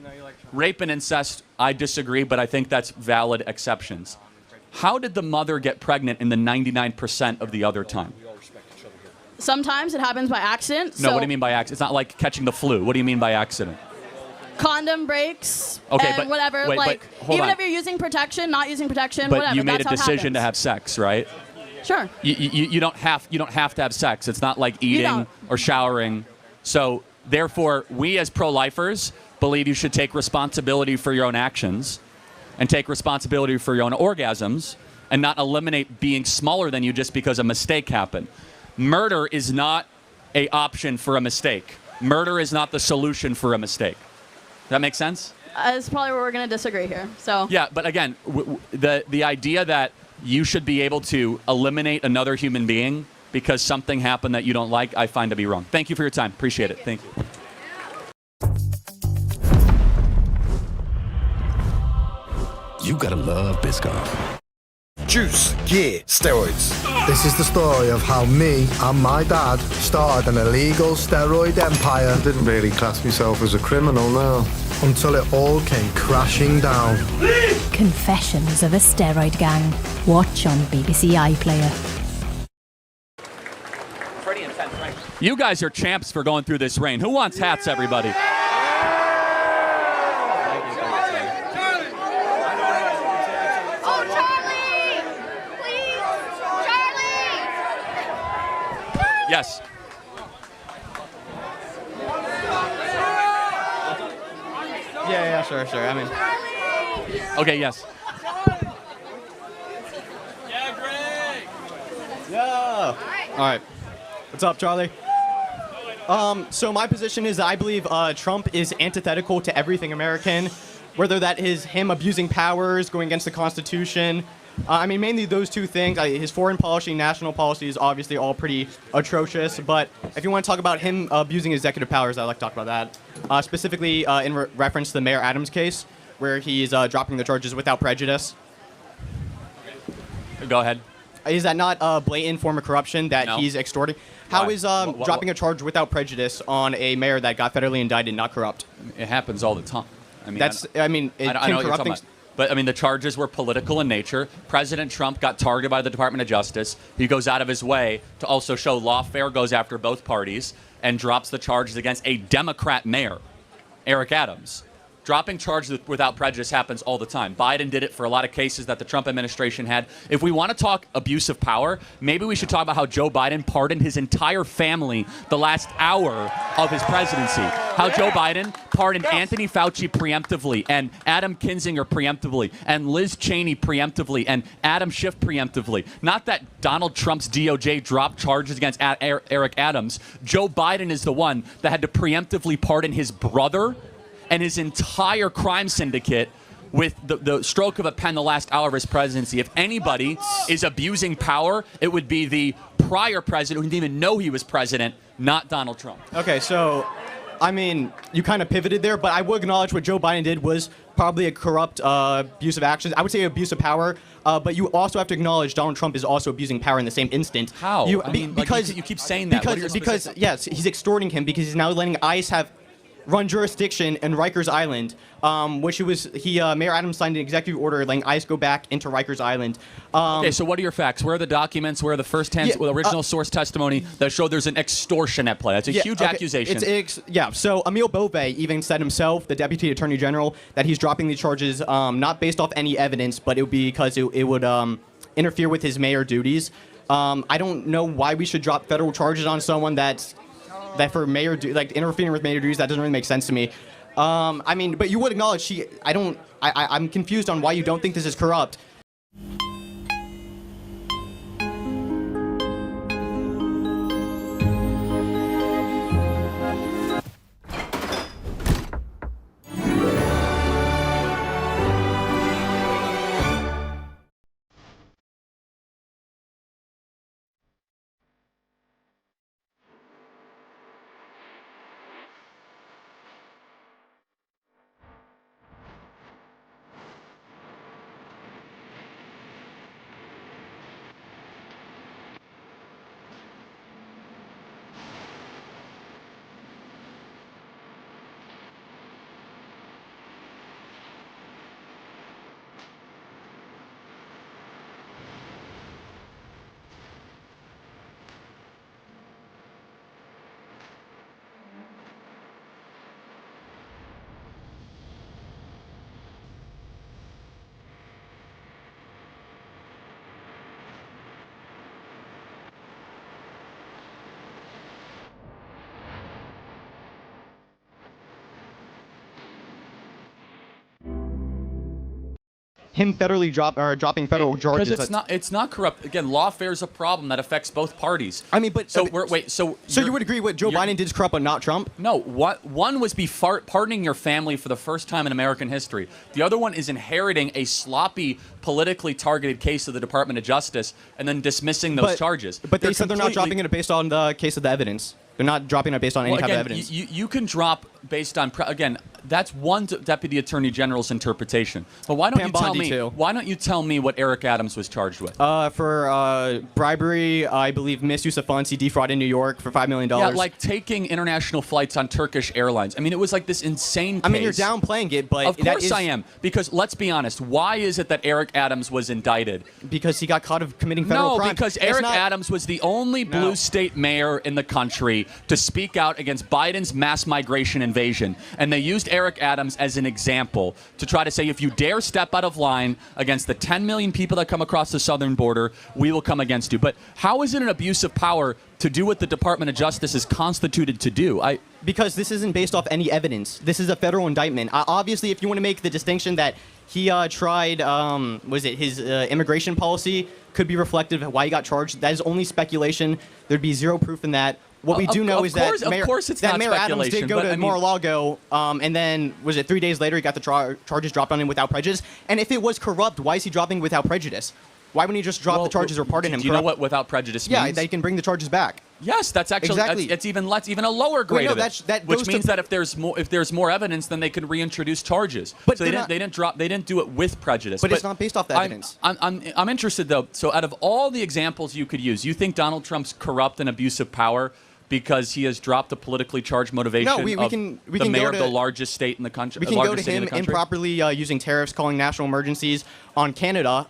Rape and incest, I disagree, but I think that's valid exceptions. How did the mother get pregnant in the 99% of the other time? Sometimes it happens by accident. No, what do you mean by accident? It's not like catching the flu. What do you mean by accident? Condom breaks and whatever. Even if you're using protection, not using protection, but whatever. You made that's a decision to have sex, right? Sure. You don't have to have sex. It's not like eating or showering. So therefore, we as pro-lifers believe you should take responsibility for your own actions and take responsibility for your own orgasms and not eliminate being smaller than you just because a mistake happened. Murder is not an option for a mistake. Murder is not the solution for a mistake. Does that make sense? That's probably where we're going to disagree here. So. Yeah, but again, the idea that you should be able to eliminate another human being because something happened that you don't like, I find to be wrong. Thank you for your time. Appreciate it. Thank you. You gotta love Biscoff. Juice, gear, steroids. This is the story of how me and my dad started an illegal steroid empire. I didn't really class myself as a criminal, no. Until it all came crashing down. Confessions of a Steroid Gang. Watch on BBC iPlayer. Pretty intense, right? You guys are champs for going through this rain. Who wants hats, everybody? Yes. Yeah, sure. I mean. Okay, yes. Yeah. All right. What's up, Charlie? So my position is that I believe Trump is antithetical to everything American, whether that is him abusing powers, going against the Constitution. I mean, mainly those two things. His foreign policy, national policy is obviously all pretty atrocious. But if you want to talk about him abusing executive powers, I'd like to talk about that. Specifically in reference to the Mayor Adams case, where he's dropping the charges without prejudice. Go ahead. Is that not a blatant form of corruption that he's extorting? How is dropping a charge without prejudice on a mayor that got federally indicted not corrupt? It happens all the time. I mean, it can corrupt things. But, I mean, the charges were political in nature. President Trump got targeted by the Department of Justice. He goes out of his way to also show lawfare, goes after both parties, and drops the charges against a Democrat mayor, Eric Adams. Dropping charges without prejudice happens all the time. Biden did it for a lot of cases that the Trump administration had. If we want to talk abuse of power, maybe we should talk about how Joe Biden pardoned his entire family the last hour of his presidency. How Joe Biden pardoned Anthony Fauci preemptively, and Adam Kinzinger preemptively, and Liz Cheney preemptively, and Adam Schiff preemptively. Not that Donald Trump's DOJ dropped charges against Eric Adams. Joe Biden is the one that had to preemptively pardon his brother and his entire crime syndicate with the stroke of a pen the last hour of his presidency. If anybody is abusing power, it would be the prior president who didn't even know he was president, not Donald Trump. Okay, so, I mean, you kind of pivoted there, but I would acknowledge what Joe Biden did was probably a corrupt abuse of actions. I would say abuse of power, but you also have to acknowledge Donald Trump is also abusing power in the same instant. How? Because you keep saying that. Because yes, he's extorting him because he's now letting ICE run jurisdiction in Rikers Island, which Mayor Adams signed an executive order letting ICE go back into Rikers Island. Okay, so what are your facts? Where are the documents? Where are the first-hand, original source testimony that show there's an extortion at play? That's a huge accusation. So Emil Bove even said himself, the Deputy Attorney General, that he's dropping the charges not based off any evidence, but it would be because it would interfere with his mayor duties. I don't know why we should drop federal charges on someone that for mayor, interfering with mayor duties, that doesn't really make sense to me. I mean, but you would acknowledge I'm confused on why you don't think this is corrupt. Him federally dropping federal charges. Because it's not corrupt. Again, lawfare is a problem that affects both parties. I mean, but so you would agree what Joe Biden did is corrupt, but not Trump? No. One was pardoning your family for the first time in American history. The other one is inheriting a sloppy, politically targeted case of the Department of Justice and then dismissing those charges. But they said they're not dropping it based on the case of the evidence. They're not dropping it based on any type of evidence. You can drop based on again. That's one Deputy Attorney General's interpretation. But why don't you tell me what Eric Adams was charged with? For bribery, I believe misuse of funds. He defrauded New York for $5 million. Yeah, like taking international flights on Turkish Airlines. I mean, it was like this insane case. I mean, you're downplaying it, but of course I am. Because let's be honest, why is it that Eric Adams was indicted? Because he got caught of committing federal crimes. No, because Eric Adams was the only blue state mayor in the country to speak out against Biden's mass migration invasion. And they used Eric Adams as an example to try to say, if you dare step out of line against the 10 million people that come across the southern border, we will come against you. But how is it an abuse of power to do what the Department of Justice is constituted to do? Because this isn't based off any evidence. This is a federal indictment. Obviously, if you want to make the distinction that he tried, his immigration policy could be reflective of why he got charged, that is only speculation. There'd be zero proof in that. What we do know is that Mayor Adams did go to Mar-a-Lago, and then, 3 days later, he got the charges dropped on him without prejudice? And if it was corrupt, why is he dropping without prejudice? Why wouldn't he just drop the charges or pardon him? Do you know what without prejudice means? Yeah, they can bring the charges back. Yes, that's actually exactly. It's even a lower grade of it, which means that if there's more evidence, then they can reintroduce charges. But so they didn't do it with prejudice. But it's not based off the evidence. I'm interested though. So out of all the examples you could use, you think Donald Trump's corrupt and abuse of power because he has dropped the politically charged motivation No, we of can the go mayor to- of the largest state in the country. We can go to him improperly using tariffs, calling national emergencies on Canada.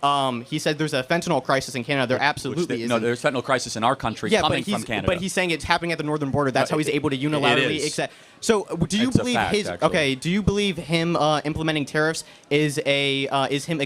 He said there's a fentanyl crisis in Canada. There absolutely is. No, there's fentanyl crisis in our country coming from Canada. But he's saying it's happening at the northern border. That's how he's able to unilaterally is. accept. So, do you It's a believe fact, his? actually. Okay, do you believe him implementing tariffs is him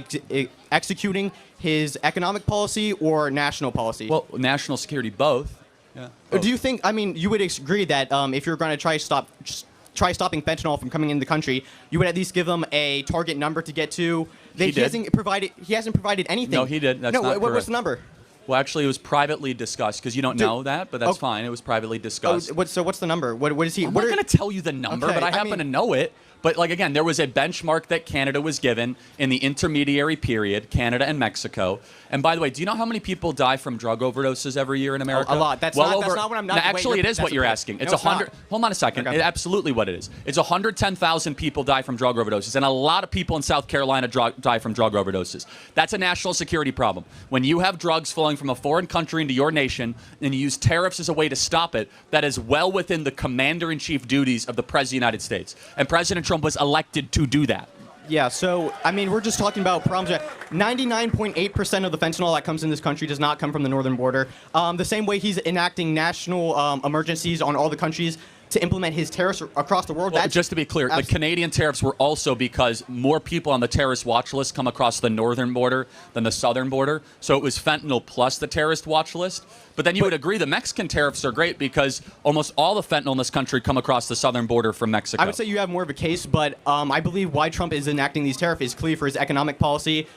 executing his economic policy or national policy? Well, national security, both. Yeah. Do you think? I mean, you would agree that if you're going to try stopping fentanyl from coming into the country, you would at least give them a target number to get to. He did. He hasn't provided anything. No, he did. That's no, not what's correct. the number? Well, actually, it was privately discussed because you don't know that, but that's fine. It was privately discussed. What's the number? What is he? I'm not going to tell you the number, Okay, but I happen to know it. But like again, there was a benchmark that Canada was given in the intermediary period, Canada and Mexico. And by the way, do you know how many people die from drug overdoses every year in America? A lot. That's not what I'm not. No, actually, it is what you're asking. It's 100. Hold on a second. Okay. It's absolutely what it is. It's 110,000 people die from drug overdoses, and a lot of people in South Carolina die from drug overdoses. That's a national security problem. When you have drugs flowing from a foreign country into your nation, and you use tariffs as a way to stop it, that is well within the commander-in-chief duties of the President of the United States. And President Trump was elected to do that. Yeah, so, I mean, we're just talking about problems. 99.8% of the fentanyl that comes in this country does not come from the northern border. The same way he's enacting national emergencies on all the countries to implement his tariffs across the world. Well, just to be clear, the Canadian tariffs were also because more people on the terrorist watch list come across the northern border than the southern border. So it was fentanyl plus the terrorist watch list. But then you would agree the Mexican tariffs are great because almost all the fentanyl in this country come across the southern border from Mexico. I would say you have more of a case, but I believe why Trump is enacting these tariffs is clear for his economic policy.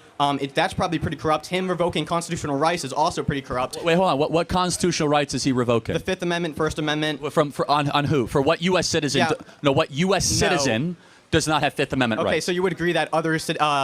That's probably pretty corrupt. Him revoking constitutional rights is also pretty corrupt. Wait, hold on. What constitutional rights is he revoking? The Fifth Amendment, First Amendment. On who? For what U.S. citizen? Yeah. No, what U.S. citizen does not have Fifth Amendment rights? Okay, so you would agree that other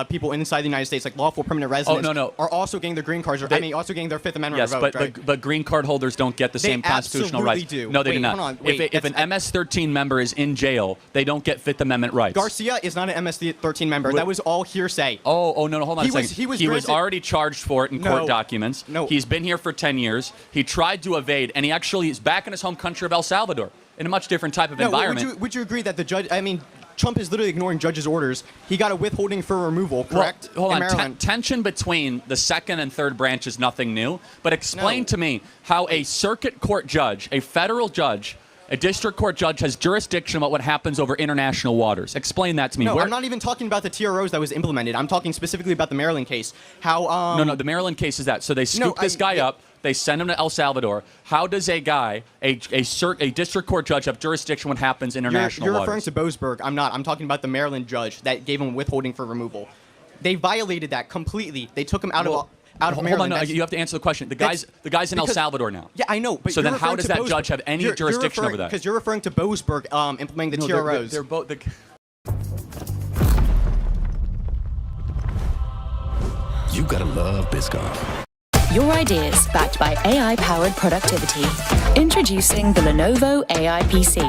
people inside the United States, like lawful permanent residents, are also getting their green cards, also getting their Fifth Amendment revoked, right? but green card holders don't get the same constitutional rights. Do. No, they do Wait, not. hold on, wait, If an MS-13 member is in jail, they don't get Fifth Amendment rights. Garcia is not an MS-13 member. That was all hearsay. Oh, no, hold on a second. He was already charged for it in court documents. No. He's been here for 10 years. He tried to evade, and he actually is back in his home country of El Salvador in a much different type of environment. Would you agree that the judge, I mean, Trump is literally ignoring judges' orders. He got a withholding for removal, correct? Well, hold in on. Maryland. Tension between the second and third branch is nothing new. But explain to me how a circuit court judge, a federal judge, a district court judge has jurisdiction about what happens over international waters. Explain that to me. No, I'm not even talking about the TROs that was implemented. I'm talking specifically about the Maryland case. How? No, the Maryland case is that. So they scoop this guy up. They send him to El Salvador. How does a guy, a district court judge, have jurisdiction when happens international You're waters? referring to Boasberg. I'm not. I'm talking about the Maryland judge that gave him withholding for removal. They violated that completely. They took him out of Maryland. Hold on, you have to answer the question. The guy's in El Salvador now. Yeah, I know. But so then how does that judge have any jurisdiction over that? Because you're referring to Boasberg implementing the TROs. They're both. You gotta love Biscoff. Your ideas backed by AI-powered productivity. Introducing the Lenovo AI PC.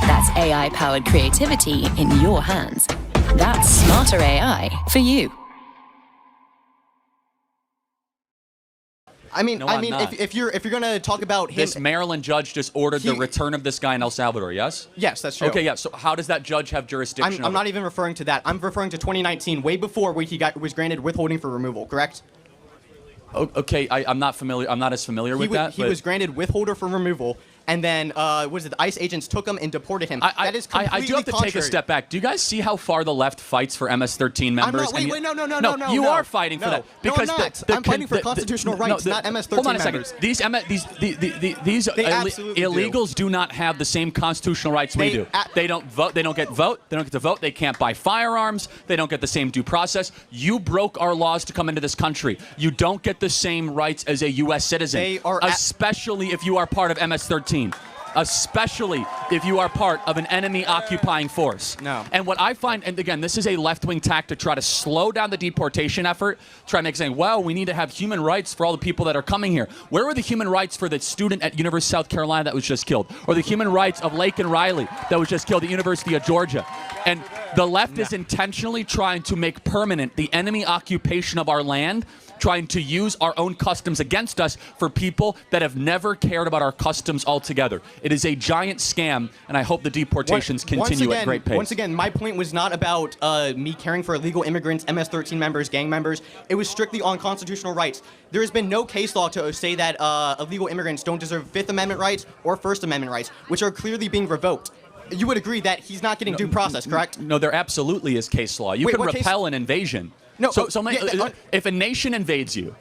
That's AI-powered creativity in your hands. That's smarter AI for you. I mean, if you're gonna talk about him, This Maryland judge just ordered the return of this guy in El Salvador. Yes. Yes, that's true. Okay, yeah. So how does that judge have jurisdiction? I'm not even referring to that. I'm referring to 2019, way before where he was granted withholding for removal. Correct? Okay, I'm not familiar. I'm not as familiar with that. He was granted withholder for removal, and then the ICE agents took him and deported him. That is completely I do have to take a step back. Do you guys see how far the left fights for MS-13 members? No. You are fighting for that because I'm not. I'm fighting for constitutional rights, not MS-13 hold on a members. second. These illegals do not have the same constitutional rights we do. They don't vote. They don't get to vote. They can't buy firearms. They don't get the same due process. You broke our laws to come into this country. You don't get the same rights as a U.S. citizen, especially if you are part of MS-13. Especially if you are part of an enemy occupying force. No. And what I find, and again, this is a left-wing tactic to try to slow down the deportation effort, try to make saying, well, we need to have human rights for all the people that are coming here. Where were the human rights for the student at University of South Carolina that was just killed? Or the human rights of Laken Riley that was just killed at University of Georgia? And the left is intentionally trying to make permanent the enemy occupation of our land, trying to use our own customs against us for people that have never cared about our customs altogether. It is a giant scam, and I hope the deportations continue at great pace. Once again, my point was not about me caring for illegal immigrants, MS-13 members, gang members. It was strictly on constitutional rights. There has been no case law to say that illegal immigrants don't deserve Fifth Amendment rights or First Amendment rights, which are clearly being revoked. You would agree that he's not getting due process, correct? No, there absolutely is case law. You can repel an invasion. No, if a nation invades you,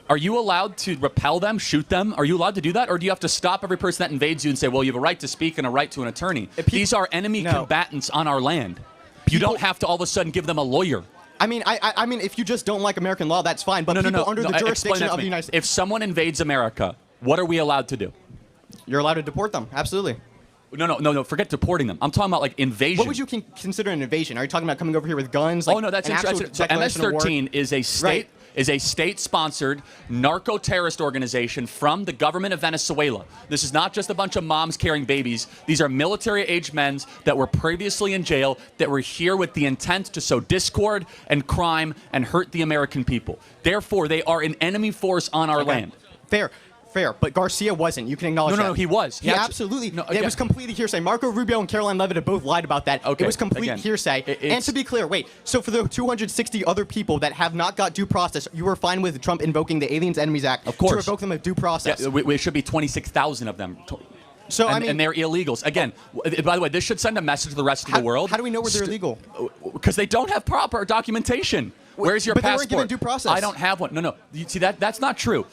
are you allowed to repel them, shoot them? Are you allowed to do that? Or do you have to stop every person that invades you and say, well, you have a right to speak and a right to an attorney? These are enemy combatants on our land. You don't have to all of a sudden give them a lawyer. I mean, I mean, if you just don't like American law, that's fine. But people under the jurisdiction of the United States. If someone invades America, what are we allowed to do? You're allowed to deport them. Absolutely. No. Forget deporting them. I'm talking about like invasion. What would you consider an invasion? Are you talking about coming over here with guns? Like, oh no, that's interesting. So MS-13 is a state. Right. Is a state-sponsored narco-terrorist organization from the government of Venezuela. This is not just a bunch of moms carrying babies. These are military-aged men that were previously in jail that were here with the intent to sow discord and crime and hurt the American people. Therefore, they are an enemy force on our land. Fair, but Garcia wasn't. You can acknowledge that. No, he was. He absolutely. It was completely hearsay. Marco Rubio and Caroline Leavitt have both lied about that. Okay. It was complete hearsay. And to be clear, so for the 260 other people that have not got due process, you were fine with Trump invoking the Aliens Enemies Act to revoke them of due process. Yeah, we should be 26,000 of them. And they're illegals. Again, by the way, this should send a message to the rest of the world. How do we know where they're illegal? Because they don't have proper documentation. Where's your passport? But they weren't given due process. I don't have one. No. You see, that's not true.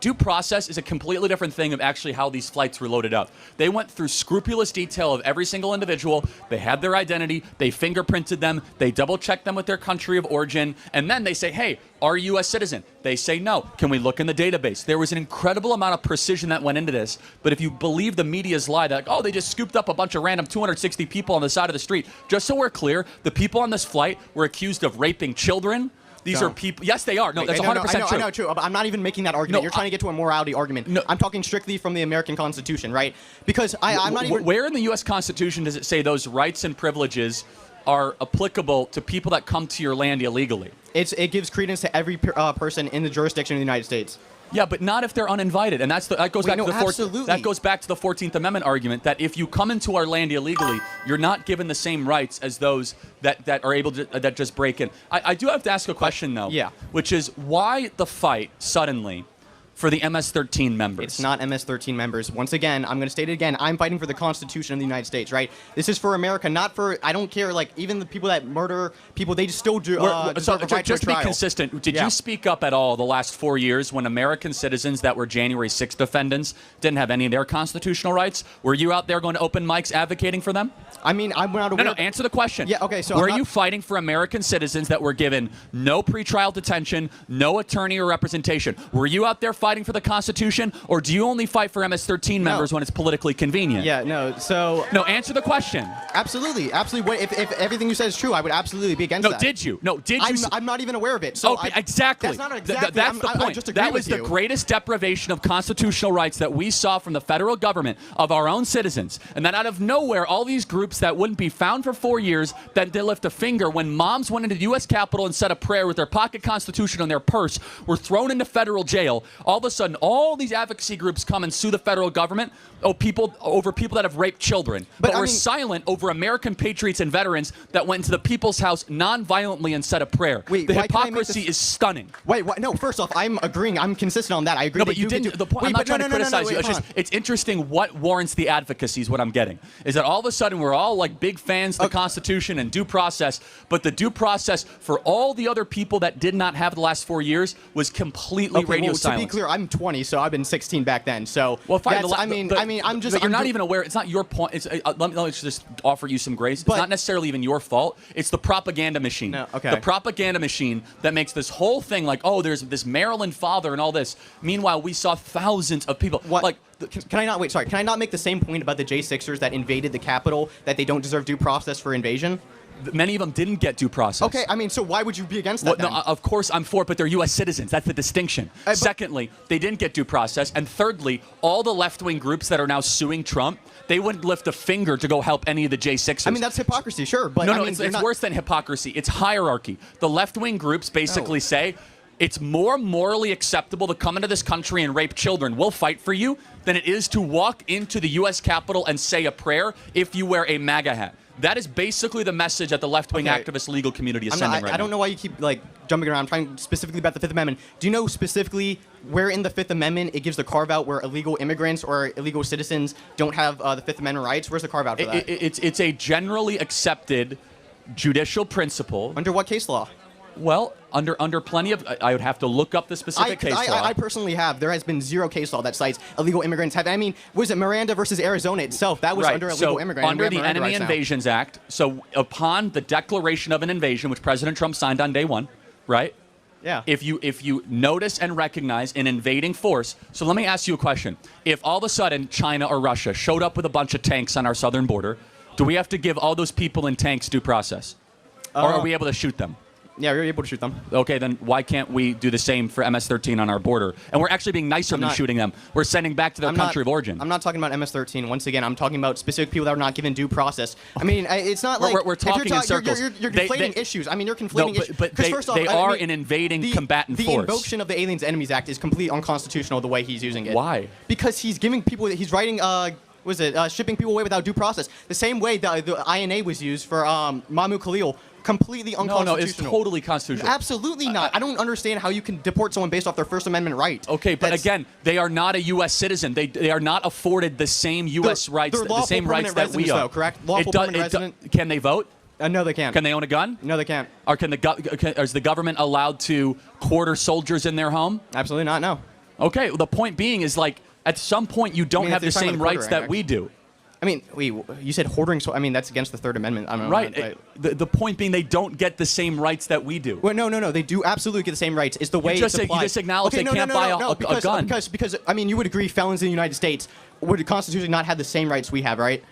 Due process is a completely different thing of actually how these flights were loaded up. They went through scrupulous detail of every single individual. They had their identity. They fingerprinted them. They double-checked them with their country of origin. And then they say, hey, are you a citizen? They say no. Can we look in the database? There was an incredible amount of precision that went into this. But if you believe the media's lie, that, they just scooped up a bunch of random 260 people on the side of the street. Just so we're clear, the people on this flight were accused of raping children. These are people. Yes, they are. No, that's 100% true. I know, true. I'm not even making that argument. You're trying to get to a morality argument. No, I'm talking strictly from the American Constitution, right? Because I'm not even. Where in the U.S. Constitution does it say those rights and privileges are applicable to people that come to your land illegally? It gives credence to every person in the jurisdiction of the United States. Yeah, but not if they're uninvited, and that goes back to the 14th Amendment argument that if you come into our land illegally, you're not given the same rights as those that are able to that just break in. I do have to ask a question though, which is why the fight suddenly for the MS-13 members? It's not MS-13 members. Once again, I'm going to state it again. I'm fighting for the Constitution of the United States, right? This is for America, not for, I don't care, like, even the people that murder people, they just still do just to be consistent, did you speak up at all the last 4 years when American citizens that were January 6th defendants didn't have any of their constitutional rights? Were you out there going to open mics advocating for them? I mean, I'm not aware. No, answer the question. Yeah, okay, so were you fighting for American citizens that were given no pretrial detention, no attorney or representation? Were you out there fighting for the Constitution, or do you only fight for MS-13 members when it's politically convenient? Yeah, no, answer the question. Absolutely. If everything you said is true, I would absolutely be against that. No, did you? I'm not even aware of it. So exactly. That's not exactly. That's the point. I just agree that was with the you. greatest deprivation of constitutional rights that we saw from the federal government of our own citizens. And then out of nowhere, all these groups that wouldn't be found for 4 years, that did lift a finger when moms went into the U.S. Capitol and said a prayer with their pocket constitution on their purse, were thrown into federal jail. All of a sudden, all these advocacy groups come and sue the federal government over people that have raped children. But we're silent over American patriots and veterans that went into the people's house non-violently and said a prayer. Wait, the hypocrisy is stunning. Wait, what? No, first off, I'm agreeing. I'm consistent on that. I agree. No, but you didn't. I'm not trying to criticize you. It's interesting what warrants the advocacy is what I'm getting. Is that all of a sudden we're all like big fans of the Constitution and due process, but the due process for all the other people that did not have the last 4 years was completely radio silence. To be clear, sure. I'm 20, so I've been 16 back then. So well, fine. I'm just. You're not even aware. It's not your point. It's, let me just offer you some grace. It's not necessarily even your fault. It's the propaganda machine. No, okay. The propaganda machine that makes this whole thing like, oh, there's this Maryland father and all this. Meanwhile, we saw thousands of people. What? Like, can I not wait? Sorry. Can I not make the same point about the J6ers that invaded the Capitol that they don't deserve due process for invasion? Many of them didn't get due process. Okay, I mean, so why would you be against that? No, of course I'm for it, but they're U.S. citizens. That's the distinction. Secondly, they didn't get due process. And thirdly, all the left-wing groups that are now suing Trump, they wouldn't lift a finger to go help any of the J6ers. I mean, that's hypocrisy, sure. But no, it's worse than hypocrisy. It's hierarchy. The left-wing groups basically say, it's more morally acceptable to come into this country and rape children. We'll fight for you than it is to walk into the U.S. Capitol and say a prayer if you wear a MAGA hat. That is basically the message that the left-wing activist legal community is sending right now. I don't know why you keep jumping around. I'm trying specifically about the Fifth Amendment. Do you know specifically where in the Fifth Amendment it gives the carve-out where illegal immigrants or illegal citizens don't have the Fifth Amendment rights? Where's the carve-out for that? It's a generally accepted judicial principle. Under what case law? Well, under plenty of, I would have to look up the specific case law. I personally have. There has been zero case law that cites illegal immigrants. Was it Miranda versus Arizona itself? That was under illegal immigrant. Under the Enemy Invasions Act. So upon the declaration of an invasion, which President Trump signed on day one, right? Yeah. If you notice and recognize an invading force, so let me ask you a question. If all of a sudden China or Russia showed up with a bunch of tanks on our southern border, do we have to give all those people in tanks due process? Or are we able to shoot them? Yeah, we're able to shoot them. Okay, then why can't we do the same for MS-13 on our border? And we're actually being nicer than shooting them. We're sending back to their country of origin. I'm not talking about MS-13. Once again, I'm talking about specific people that are not given due process. I mean, it's not like we're talking in circles. You're conflating issues. I mean, you're conflating issues. But first off, they are an invading combatant force. The invocation of the Aliens Enemies Act is completely unconstitutional the way he's using it. Why? Because he's giving people. He's writing. Shipping people away without due process. The same way the INA was used for Mahmoud Khalil. Completely unconstitutional. No, it's totally constitutional. Absolutely not. I don't understand how you can deport someone based off their First Amendment right. Okay, but again, they are not a U.S. citizen. They are not afforded the same U.S. rights, the same rights that we are. Though, correct? Lawful permanent resident. Can they vote? No, they can't. Can they own a gun? No, they can't. Or is the government allowed to quarter soldiers in their home? Absolutely not. No. Okay. Well, the point being is at some point you don't have the same rights that we do. I mean, wait, you said hoarding, so I mean, that's against the Third Amendment. I don't know. Right. The point being they don't get the same rights that we do. Well, no. They do absolutely get the same rights. It's the way it's applied. You just acknowledge they can't buy a gun. Because, I mean, you would agree felons in the United States would constitutionally not have the same rights we have, right?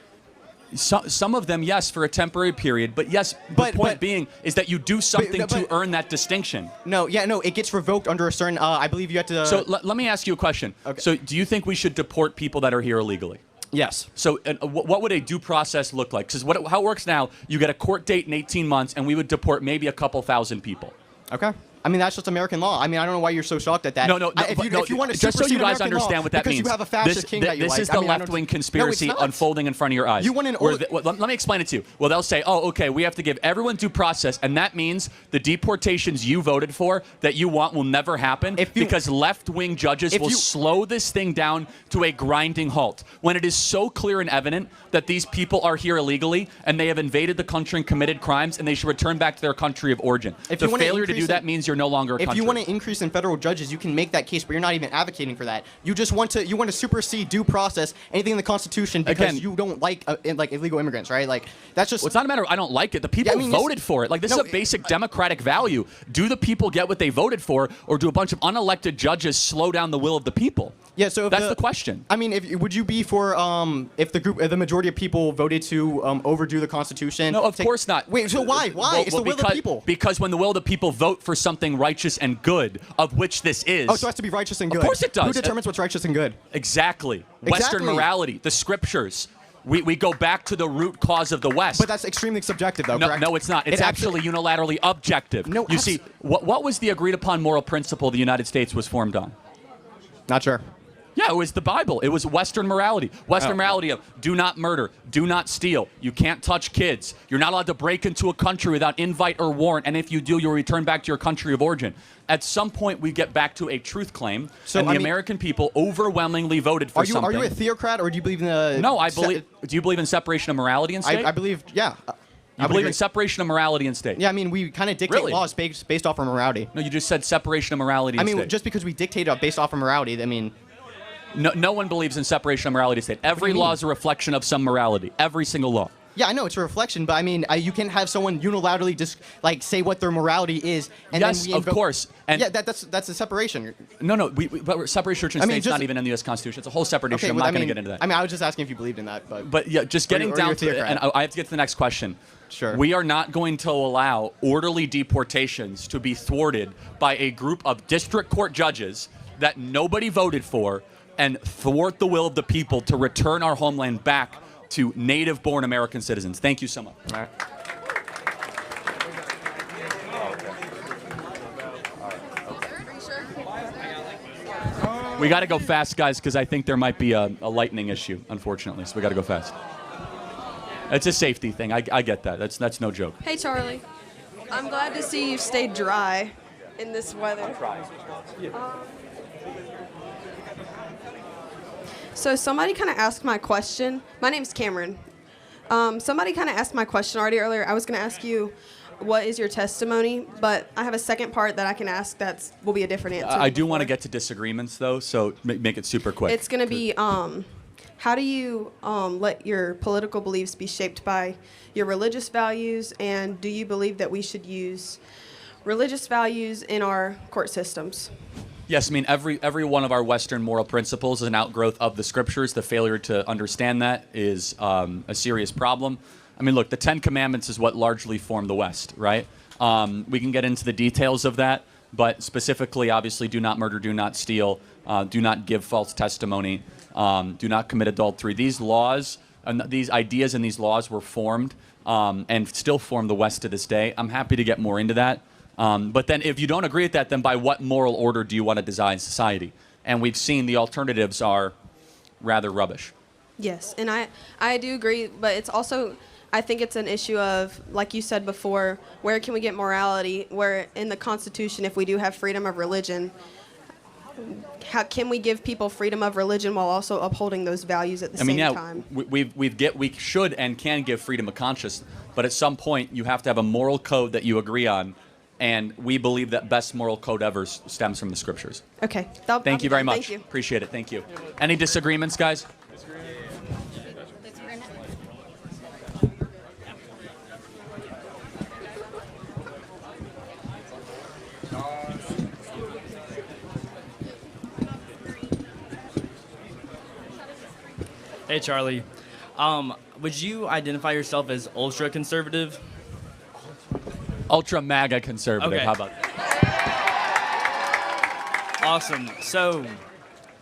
Some of them, yes, for a temporary period. But yes, the point being is that you do something to earn that distinction. No, it gets revoked under a certain, I believe you have to... So let me ask you a question. Okay. So do you think we should deport people that are here illegally? Yes. So what would a due process look like? Because how it works now, you get a court date in 18 months, and we would deport maybe a couple thousand people. Okay. I mean, that's just American law. I mean, I don't know why you're so shocked at that. No. If you want to just so you guys American understand what that means. Because you have a fascist king that you this like. is the left-wing conspiracy unfolding in front of your eyes. You want an let me explain it to you. Well, they'll say, oh, okay, we have to give everyone due process, and that means the deportations you voted for that you want will never happen because left-wing judges will slow this thing down to a grinding halt. When it is so clear and evident that these people are here illegally and they have invaded the country and committed crimes and they should return back to their country of origin. The failure to do that means you're no longer a country. If you want an increase in federal judges, you can make that case, but you're not even advocating for that. You just want to supersede due process, anything in the Constitution, because you don't like illegal immigrants, right? Like that's just. Well, it's not a matter of I don't like it. The people voted for it. Like this is a basic democratic value. Do the people get what they voted for, or do a bunch of unelected judges slow down the will of the people? Yeah, so that's the question. I mean, would you be for if the majority of people voted to overdo the Constitution? No, of course not. Wait, so why? It's the will of the people. Because when the will of the people vote for something righteous and good, of which this is. Oh, so it has to be righteous and good. Of course it does. Who determines what's righteous and good? Exactly. Western morality, the scriptures. We go back to the root cause of the West. But that's extremely subjective, though, correct? No, it's not. It's actually unilaterally objective. No, you see, what was the agreed upon moral principle the United States was formed on? Not sure. Yeah, it was the Bible. It was Western morality. Western morality of do not murder, do not steal, you can't touch kids, you're not allowed to break into a country without invite or warrant, and if you do, you'll return back to your country of origin. At some point, we get back to a truth claim, and the American people overwhelmingly voted for something. Are you a theocrat, or do you believe in the... No, I believe... Do you believe in separation of morality and state? I believe, yeah. You believe in separation of morality and state? Yeah, I mean, we kind of dictate Really? laws based off of morality. No, you just said separation of morality and I mean, state. just because we dictate it based off of morality, I mean... No one believes in separation of morality and state. Every do you law mean? is a reflection of some morality. Every single law. Yeah, I know it's a reflection, but I mean, you can have someone unilaterally just like say what their morality is, and Yes, then we of course. And yeah, that's a separation. No, but separate church and I state mean, is just- not even in the U.S. Constitution. It's a whole separate issue. I'm well, not I going to mean- get into that. I mean, I was just asking if you believed in that, but yeah, just getting or down you're to it, and theocrat. I have to get to the next question. Sure. We are not going to allow orderly deportations to be thwarted by a group of district court judges that nobody voted for and thwart the will of the people to return our homeland back to native-born American citizens. Thank you so much. All right. We got to go fast, guys, because I think there might be a lightning issue, unfortunately. So we got to go fast. It's a safety thing. I get that. That's no joke. Hey, Charlie. I'm glad to see you stayed dry in this weather. So somebody kind of asked my question. My name's Cameron. Somebody kind of asked my question already earlier. I was going to ask you, what is your testimony? But I have a second part that I can ask that will be a different answer. I do want to get to disagreements, though, so make it super quick. It's going to be, how do you let your political beliefs be shaped by your religious values, and do you believe that we should use religious values in our court systems? Yes, I mean, every one of our Western moral principles is an outgrowth of the Scriptures. The failure to understand that is a serious problem. I mean, look, the Ten Commandments is what largely form the West, right? We can get into the details of that, but specifically, obviously, do not murder, do not steal, do not give false testimony, do not commit adultery. These laws, and these ideas and these laws were formed and still form the West to this day. I'm happy to get more into that. But then if you don't agree with that, then by what moral order do you want to design society? And we've seen the alternatives are rather rubbish. Yes, and I do agree, but it's also, I think it's an issue of, like you said before, where can we get morality? Where in the Constitution, if we do have freedom of religion, how can we give people freedom of religion while also upholding those values at the same time? We should and can give freedom of conscience, but at some point you have to have a moral code that you agree on, and we believe that best moral code ever stems from the Scriptures. Okay. Thank you very much. Thank you. Appreciate it. Thank you. Any disagreements, guys? Hey, Charlie. Would you identify yourself as ultra-conservative? Ultra MAGA conservative. Okay. How about that? Awesome. So,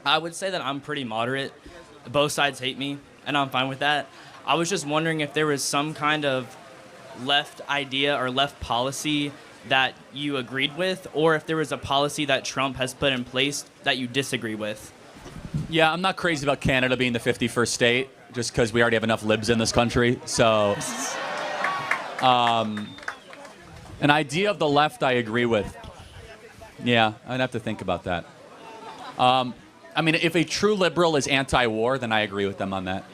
I would say that I'm pretty moderate. Both sides hate me, and I'm fine with that. I was just wondering if there was some kind of left idea or left policy that you agreed with, or if there was a policy that Trump has put in place that you disagree with. Yeah, I'm not crazy about Canada being the 51st state, just because we already have enough libs in this country. So, an idea of the left I agree with. Yeah, I'd have to think about that. I mean, if a true liberal is anti-war, then I agree with them on that.